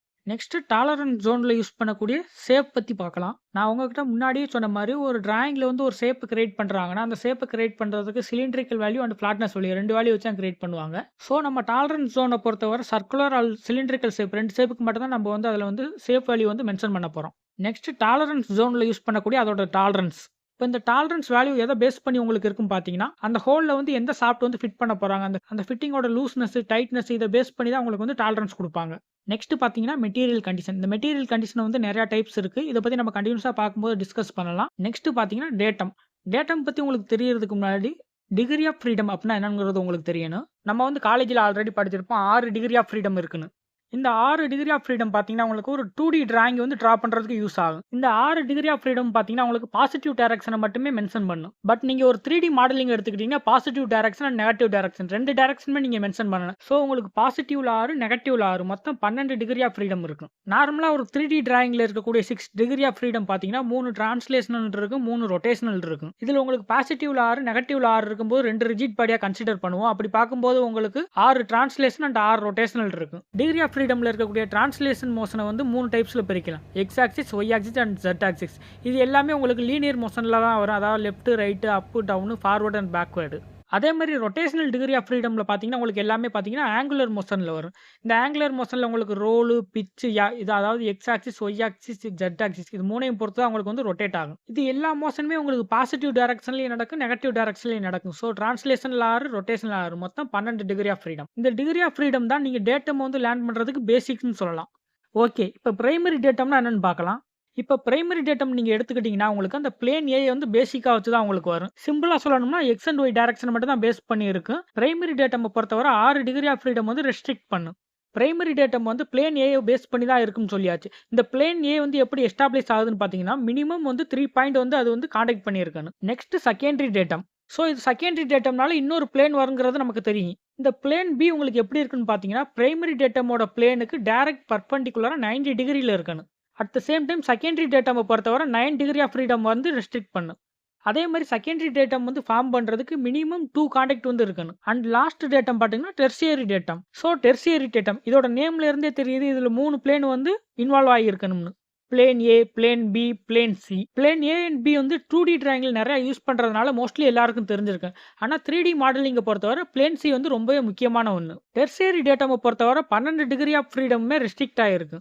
நெக்ஸ்ட் டாலரன்ஸ் ஜோனில் யூஸ் பண்ணக்கூடிய ஷேப் பற்றி பார்க்கலாம். நான் உங்ககிட்ட முன்னாடியே சொன்ன மாதிரி ஒரு டிராயிங்கில் வந்து ஒரு ஷேப் கிரியேட் பண்ணுறாங்கன்னா அந்த ஷேப்பை கிரியேட் பண்ணுறதுக்கு cylindrical value and flatness value 2 value வச்சு தான் கிரியேட் பண்ணுவாங்க. ஸோ நம்ம டாலரன்ஸ் ஜோனை பொறுத்தவரை சர்க்குலர் ஆல் சிலிண்ட்ரிக்கல் ஷேப் 2 ஷேப்புக்கு மட்டும் தான் நம்ம வந்து அதில் வந்து ஷேப் வேல்யூ வந்து மென்ஷன் பண்ண போகிறோம். நெக்ஸ்ட் டாலரன்ஸ் ஜோனில் யூஸ் பண்ணக்கூடிய அதோட டாலரன்ஸ். இப்போ இந்த டாலரன்ஸ் வேல்யூ எதை பேஸ் பண்ணி உங்களுக்கு இருக்குன்னு பார்த்தீங்கன்னா, அந்த ஹோலில் வந்து எந்த சாஃப்ட் வந்து ஃபிட் பண்ண போகிறாங்க, அந்த ஃபிட்டிங்கோட லூஸ்னஸ், டைட்னஸ் இதை பேஸ் பண்ணி தான் உங்களுக்கு வந்து டாலரன்ஸ் கொடுப்பாங்க. நெக்ஸ்ட் பார்த்தீங்கன்னா மெட்டீரியல் கண்டிஷன். இந்த மெட்டீரியல் கண்டிஷன் வந்து நிறையா டைப்ஸ் இருக்குது. இதை பற்றி நம்ம கண்டினியூஸாக பார்க்கும்போது டிஸ்கஸ் பண்ணலாம். நெக்ஸ்ட் பார்த்தீங்கன்னா டேட்டம். டேட்டம் பற்றி உங்களுக்கு தெரியறதுக்கு முன்னாடி டிகிரி ஆஃப் ஃப்ரீடம் அப்படின்னா என்னங்கிறது உங்களுக்கு தெரியணும். நம்ம வந்து காலேஜில் ஆல்ரெடி படிச்சிருப்போம் 6 டிகிரி ஆஃப் ஃப்ரீடம் இருக்குன்னு. இந்த 6 டிகிரி ஆஃப் ஃப்ரீடம் பார்த்தீங்கன்னா, உங்களுக்கு ஒரு 2D டிராயிங் வந்து ட்ரா பண்றதுக்கு யூஸ் ஆகும். இந்த 6 டிகிரி ஆஃப் ஃப்ரீடம் பார்த்தீங்கன்னா, உங்களுக்கு பாசிட்டிவ் டைரக்ஷன மட்டுமே மென்ஷன் பண்ணும். பட் நீங்க ஒரு 3D மாடலிங் எடுத்துக்கிட்டீங்கன்னா, positive direction and negative direction 2 டைரக்ஷனுமே நீங்க மென்ஷன் பண்ணலாம். ஸோ உங்களுக்கு பாசிட்டிவ்ல 6, நெகட்டிவ்ல 6 மொத்தம் 12 டிகிரி ஆஃப் ஃப்ரீடம் இருக்கும். நார்மலா ஒரு 3D டிராயிங்ல இருக்கக்கூடிய 6 டிகிரி ஆஃப் ஃப்ரீடம் பார்த்தீங்கன்னா, 3 டிரான்ஸ்லேஷனல் இருக்கும், 3 ரொட்டேஷனல் இருக்கும். இதுல உங்களுக்கு பாசிட்டிவ்ல 6, நெகட்டிவ்ல 6 இருக்கும்போது 2 ரிஜிட் பாடியா கன்சிடர் பண்ணுவோம். அப்படி பார்க்கும்போது உங்களுக்கு 6 டிரான்ஸ்லேஷன் அண்ட் 6 ரொட்டேஷனல் இருக்கும். டிகிரி ஆஃப் ஃப்ரீடம்ல இருக்கக்கூடிய டிரான்ஸ்லேஷன் மோஷனை வந்து 3 டைப்ஸ்ல பிரிக்கலாம். X axis, y axis and z axis. இது எல்லாமே உங்களுக்கு லீனியர் மோஷன்ல தான் வரும். அதாவது left, right, up, down, forward and backward. அதே மாதிரி ரொட்டேஷனல் டிகிரி ஆஃப் ஃப்ரீடம்ல பார்த்தீங்கன்னா, உங்களுக்கு எல்லாமே பார்த்தீங்கன்னா ஆங்குலர் மோஷன்ல வரும். இந்த ஆங்குலர் மோஷன்ல உங்களுக்கு ரோலு, பிட்ச், இது அதாவது x axis, y axis, z axis இது மூணையும் பொறுத்து தான் உங்களுக்கு வந்து ரொட்டேட் ஆகும். இது எல்லா மோஷனுமே உங்களுக்கு பாசிட்டிவ் டைரக்ஷன்லயும் நடக்கும், நெகட்டிவ் டைரக்ஷன்லயும் நடக்கும். ஸோ டிரான்ஸ்லேஷன்ல 6, ரொட்டேஷன்ல 6 மொத்தம் 12 டிகிரி ஆஃப் ஃப்ரீடம். இந்த டிகிரி ஆஃப் ஃப்ரீடம் தான் நீங்க டேட்டம் வந்து லேர்ன் பண்றதுக்கு பேசிக்ஸ்னு சொல்லலாம். ஓகே, இப்போ பிரைமரி டேட்டம்னா என்னன்னு பார்க்கலாம். இப்போ பிரைமரி டேட்டம் நீங்க எடுத்துக்கிட்டீங்கன்னா, உங்களுக்கு அந்த பிளேன் ஏ வந்து பேசிக்கா வச்சு தான் உங்களுக்கு வரும். சிம்பிளா சொல்லணும்னா எக்ஸ் அண்ட் ஒய் டைரக்ஷன் மட்டும் தான் பேஸ் பண்ணி இருக்கும். பிரைமரி டேட்டம் பொறுத்தவரை 6 டிகிரி ஆஃப் ஃப்ரீடம் வந்து ரெஸ்ட்ரிக்ட் பண்ணும். பிரைமரி டேட்டம் வந்து பிளேன் ஏ பேஸ் பண்ணி தான் இருக்குன்னு சொல்லியாச்சு. இந்த பிளேன் ஏ வந்து எப்படி எஸ்டாப்ளிஷ் ஆகுதுன்னு பார்த்தீங்கன்னா, மினிமம் வந்து 3 பாயிண்ட் வந்து அது வந்து கான்டாக்ட் பண்ணியிருக்கணும். Next secondary datum. ஸோ இது செகண்டரி டேட்டம்னால இன்னொரு பிளேன் வருங்கிறது நமக்கு தெரியும். இந்த பிளேன் பி உங்களுக்கு எப்படி இருக்குன்னு பார்த்தீங்கன்னா, பிரைமரி டேட்டமோட பிளேனுக்கு டைரக்ட் பர்பெண்டிகுலரா 90 டிகிரியில் இருக்கணும். At the same time secondary டேட்டமை பொறுத்தவரை 9 டிகிரி ஆஃப் ஃப்ரீடம் வந்து ரெஸ்ட்ரிக்ட் பண்ணும். அதே மாதிரி செகண்டரி டேட்டம் வந்து ஃபார்ம் பண்ணுறதுக்கு மினிமம் 2 கான்டாக்ட் வந்து இருக்கணும். அண்ட் லாஸ்ட் டேட்டம் பார்த்தீங்கன்னா tertiary datum. So tertiary datum இதோட நேம்ல இருந்தே தெரியுது இதில் 3 பிளேன் வந்து இன்வால்வ் ஆகியிருக்கணும்னு. Plane A, plane B, plane C. Plane A and B வந்து 2D டிராயிங்கில் நிறைய யூஸ் பண்ணுறதுனால மோஸ்ட்லி எல்லாருக்கும் தெரிஞ்சிருக்கு. ஆனால் 3D மாடலிங்கை பொறுத்தவரை பிளேன் சி வந்து ரொம்பவே முக்கியமான ஒன்று. டெர்சியரி டேட்டமை பொறுத்தவரை 12 டிகிரி ஆஃப் ஃப்ரீடமே ரெஸ்ட்ரிக்ட் ஆகிருக்கு.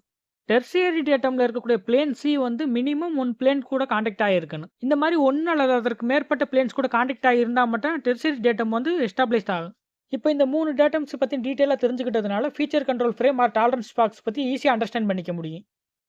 டெர்சியரி டேட்டம்ல இருக்கக்கூடிய பிளேன் சி வந்து மினிமம் 1 பிளேன் கூட கான்டாக்ட் ஆகிருக்கணும். இந்த மாதிரி 1 அல்லது அதற்கு மேற்பட்ட பிளேன்ஸ் கூட கான்டாக்ட் ஆகியிருந்தால் மட்டும் டெர்சியரி டேட்டம் வந்து எஸ்டாப்ளிஷ்ட் ஆகும். இப்போ இந்த 3 டேட்டம்ஸ் பற்றி டீட்டெயிலாக தெரிஞ்சுக்கிட்டதுனால feature control frame or tolerance box பற்றி ஈஸியாக அண்டர்ஸ்டாண்ட் பண்ணிக்க முடியும்.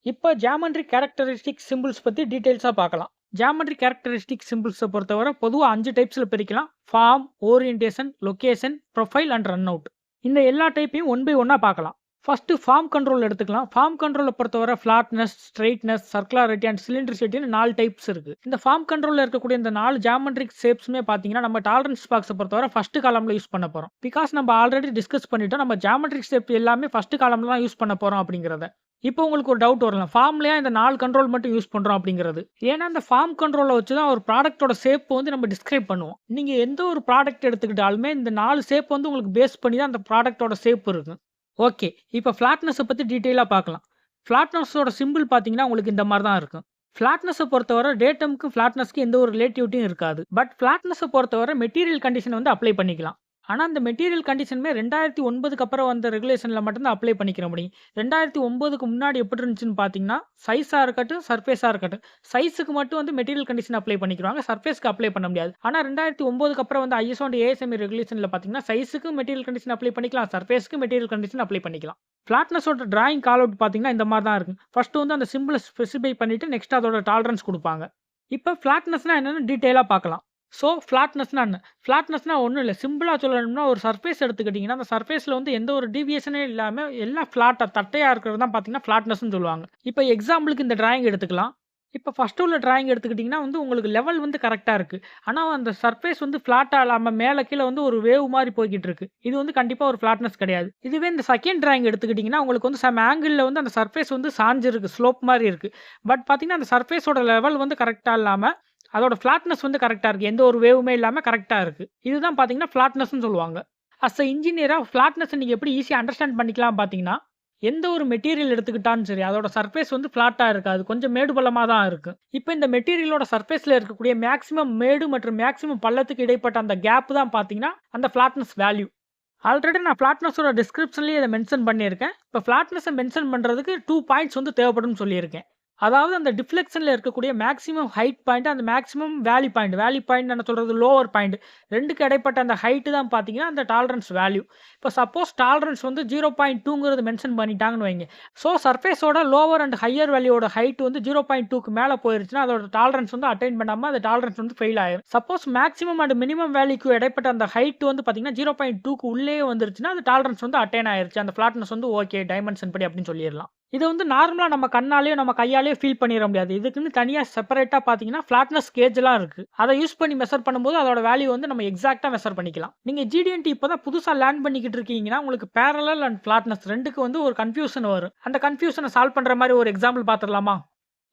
இப்போ ஜியாமெட்ரிக் கேரக்டரிஸ்டிக் சிம்பிள்ஸ் பற்றி டீட்டெயில்ஸாக பார்க்கலாம். ஜியாமெட்ரிக் கேரக்டரிஸ்டிக் சிம்பிள்ஸை பொறுத்தவரை பொதுவாக 5 டைப்ஸில் பிரிக்கலாம். Form, orientation, location, profile and run out. இந்த எல்லா டைப்பையும் 1 பை 1 பார்க்கலாம். ஃபர்ஸ்ட் ஃபார்ம் கண்ட்ரோல் எடுத்துக்கலாம். ஃபார்ம் கண்ட்ரோலை பொறுத்தவரை ஃபிளாட்னஸ், ஸ்ட்ரெயிட்னஸ், சர்க்குலாரிட்டி அண்ட் சிலிண்ட்ரிசிட்டின்னு 4 டைப்ஸ் இருக்கு. இந்த ஃபார்ம் கண்ட்ரோலில் இருக்கக்கூடிய இந்த 4 ஜியாமெட்ரிக் ஷேப்ஸுமே பார்த்தீங்கன்னா நம்ம டாலரன்ஸ் பாக்ஸை பொறுத்தவரை ஃபர்ஸ்ட் காலம்ல யூஸ் பண்ண போகிறோம். பிகாஸ் நம்ம ஆல்ரெடி டிஸ்கஸ் பண்ணிட்டோம் நம்ம ஜியாமெட்ரிக் ஷேப் எல்லாமே ஃபர்ஸ்ட் காலம்ல தான் யூஸ் பண்ண போகிறோம் அப்படிங்கிறத. இப்போ உங்களுக்கு ஒரு டவுட் வரலாம், ஃபார்ம்லயா இந்த 4 கண்ட்ரோல் மட்டும் யூஸ் பண்ணுறோம் அப்படிங்கிறது. ஏன்னா இந்த ஃபார்ம் கண்ட்ரோலை வச்சு தான் ஒரு ப்ராடக்ட்டோட ஷேப் வந்து நம்ம டிஸ்கிரைப் பண்ணுவோம். நீங்கள் எந்த ஒரு ப்ராடக்ட் எடுத்துக்கிட்டாலுமே இந்த 4 ஷேப் வந்து உங்களுக்கு பேஸ் பண்ணி தான் அந்த ப்ராடக்ட்டோட ஷேப் இருக்கும். ஓகே, இப்போ ஃப்ளாட்னஸை பற்றி டீட்டெயிலாக பார்க்கலாம். ஃப்ளாட்னஸோட சிம்பிள் பார்த்தீங்கன்னா உங்களுக்கு இந்த மாதிரி தான் இருக்கும். ஃப்ளாட்னஸை பொறுத்தவரை டேட்டமுக்கு ஃப்ளாட்னஸ்க்கு எந்த ஒரு ரிலேட்டிவிட்டியும் இருக்காது. பட் ஃப்ளாட்னஸை பொறுத்தவரை மெட்டீரியல் கண்டிஷன் வந்து அப்ளை பண்ணிக்கலாம். ஆனால் அந்த மெட்டீரியல் கண்டிஷனுமே 2009க்கு அப்புறம் வந்த ரெகுலேஷனில் மட்டும்தான் அப்ளை பண்ணிக்கிற முடியும். 2009க்கு முன்னாடி எப்படி இருந்துச்சுன்னு பார்த்தீங்கன்னா சைஸாக இருக்கட்டும், சர்ஃபேஸாக இருக்கட்டும், சைஸுக்கு மட்டும் வந்து மெட்டீரியல் கண்டிஷன் அப்ளை பண்ணிக்கிறாங்க, சர்ஃபேஸ்க்கு அப்ளை பண்ண முடியாது. ஆனால் 2009க்கு அப்புறம் வந்து ISO அண்ட் ASME ரெகுலேஷனில் பார்த்தீங்கன்னா சைஸுக்கு மெட்டீரியல் கண்டிஷன் அப்ளை பண்ணிக்கலாம், சர்ஃபேஸ்க்கு மெட்டீரியல் கண்டிஷன் அப்ளை பண்ணிக்கலாம். ஃப்ளாட்னஸோட டிராயிங் கால் அவுட் பார்த்தீங்கன்னா இந்த மாதிரி தான் இருக்கும். ஃபர்ஸ்ட் வந்து அந்த சிம்பிளை ஸ்பெசிஃபை பண்ணிட்டு நெக்ஸ்ட் அதோட டாலரன்ஸ் கொடுப்பாங்க. இப்போ ஃப்ளாட்னஸ்னா என்னன்னு டீட்டெயிலாக பார்க்கலாம். ஸோ ஃப்ளாட்னஸ்னா என்ன? ஃப்ளாட்னஸ்னா ஒன்றும் இல்லை, சிம்பிளாக சொல்லணும்னா ஒரு சர்ஃபேஸ் எடுத்துக்கிட்டிங்கன்னா அந்த சர்ஃபேஸில் வந்து எந்த ஒரு டீவியேஷனே இல்லாமல் எல்லாம் ஃப்ளாட்டாக தட்டையாக இருக்கிறது தான் பார்த்தீங்கன்னா ஃப்ளாட்னஸ்னு சொல்லுவாங்க. இப்போ எக்ஸாம்பிளுக்கு இந்த டிராயிங் எடுத்துக்கலாம். இப்போ ஃபர்ஸ்ட் உள்ள டிராயிங் எடுத்துக்கிட்டிங்கன்னா வந்து உங்களுக்கு லெவல் வந்து கரெக்டாக இருக்குது. ஆனால் அந்த சர்ஃபேஸ் வந்து ஃப்ளாட்டாக இல்லாமல் மேலே கீழே வந்து ஒரு வேவ் மாதிரி போய்கிட்டு இருக்கு. இது வந்து கண்டிப்பாக ஒரு ஃப்ளாட்னஸ் கிடையாது. இதுவே இந்த செகண்ட் டிராயிங் எடுத்துக்கிட்டிங்கன்னா உங்களுக்கு வந்து சம் ஆங்கிளில் வந்து அந்த சர்ஃபேஸ் வந்து சாஞ்சிருக்கு, ஸ்லோப் மாதிரி இருக்குது. பட் பார்த்தீங்கன்னா அந்த சர்ஃபேஸோட லெவல் வந்து கரெக்டாக இல்லாமல் அதோட ஃப்ளாட்னஸ் வந்து கரெக்டாக இருக்குது, எந்த ஒரு வேவுமே இல்லாமல் கரெக்டாக இருக்குது. இதுதான் பார்த்தீங்கன்னா ஃப்ளாட்னஸ்னு சொல்லுவாங்க. அஸ் அ இன்ஜினியராக ஃப்ளாட்னஸ் நீங்கள் எப்படி ஈஸியாக அண்டர்ஸ்டாண்ட் பண்ணிக்கலாம் பார்த்தீங்கன்னா, எந்த ஒரு மெட்டீரியல் எடுத்துக்கிட்டாலும் சரி அதோட சர்ஃபேஸ் வந்து ஃப்ளாட்டாக இருக்காது, கொஞ்சம் மேடு பள்ளமாக தான் இருக்கும். இப்போ இந்த மெட்டீரியலோட சர்ஃபேஸில் இருக்கக்கூடிய மேக்ஸிமம் மேடு மற்றும் மேக்ஸிமம் பள்ளத்துக்கு இடைப்பட்ட அந்த கேப் தான் பார்த்தீங்கன்னா அந்த ஃப்ளாட்னஸ் வேல்யூ. ஆல்ரெடி நான் ஃப்ளாட்னஸோட டிஸ்கிரிப்ஷன்லேயே இதை மென்ஷன் பண்ணியிருக்கேன். இப்போ ஃப்ளாட்னஸை மென்ஷன் பண்ணுறதுக்கு 2 பாயிண்ட்ஸ் வந்து தேவைப்படும்னு சொல்லியிருக்கேன். அதாவது அந்த டிஃப்ளெக்ஷன்ல இருக்கக்கூடிய மேக்ஸிமம் ஹைட் பாயிண்ட், அந்த maximum value point. Value point என்ன சொல்றது? Lower point. 2க்கு இடைப்பட்ட அந்த ஹைட் தான் பார்த்தீங்கன்னா, அந்த டாலரன்ஸ் வேல்யூ. இப்போ சப்போஸ் டாலரன்ஸ் வந்து 0.2ங்கிறது மென்ஷன் பண்ணிட்டாங்கன்னு வைங்க. ஸோ சர்ஃபேஸோட லோவர் அண்ட் ஹையர் வேல்யூவோட ஹைட் வந்து 0.2க்கு மேல போயிருச்சுன்னா, அதோட டாலரன்ஸ் வந்து அட்டைன் பண்ணாம அந்த டாலரன்ஸ் வந்து ஃபெயில் ஆயிரும். சப்போஸ் மேக்ஸிமம் அண்ட் மினிமம் வேல்யூக்கு இடைப்பட்ட அந்த ஹைட் வந்து பார்த்தீங்கன்னா, 0.2க்கு உள்ளேயே வந்துருச்சுன்னா, அது டாலரன்ஸ் வந்து அட்டைன் ஆயிருச்சு. அந்த ஃப்ளாட்னஸ் வந்து ஓகே டைமென்ஷன் படி அப்படின்னு சொல்லிடலாம். இத வந்து நார்மலா நம்ம கண்ணாலயோ, நம்ம கையாலயோ ஃபீல் பண்ணிற முடியாது. இதுக்குன்னு தனியா செப்பரேட்டா பார்த்தீங்கன்னா, ஃப்ளாட்னஸ் கேஜ்லாம் இருக்கு. அத யூஸ் பண்ணி மெஷர் பண்ணும்போது அதோட வேல்யூ வந்து நம்ம எக்ஸாக்ட்டா மெஷர் பண்ணிக்கலாம். நீங்க GD&T இப்ப தான் புதுசா லேர்ன் பண்ணிக்கிட்டு இருக்கீங்கன்னா, உங்களுக்கு பேரலல் அண்ட் ஃப்ளாட்னஸ் 2க்கு வந்து ஒரு கன்ஃப்யூஷன் வரும். அந்த கன்ஃப்யூஷன சால்வ் பண்ற மாரி ஒரு எக்ஸாம்பிள் பார்த்துடலாமா?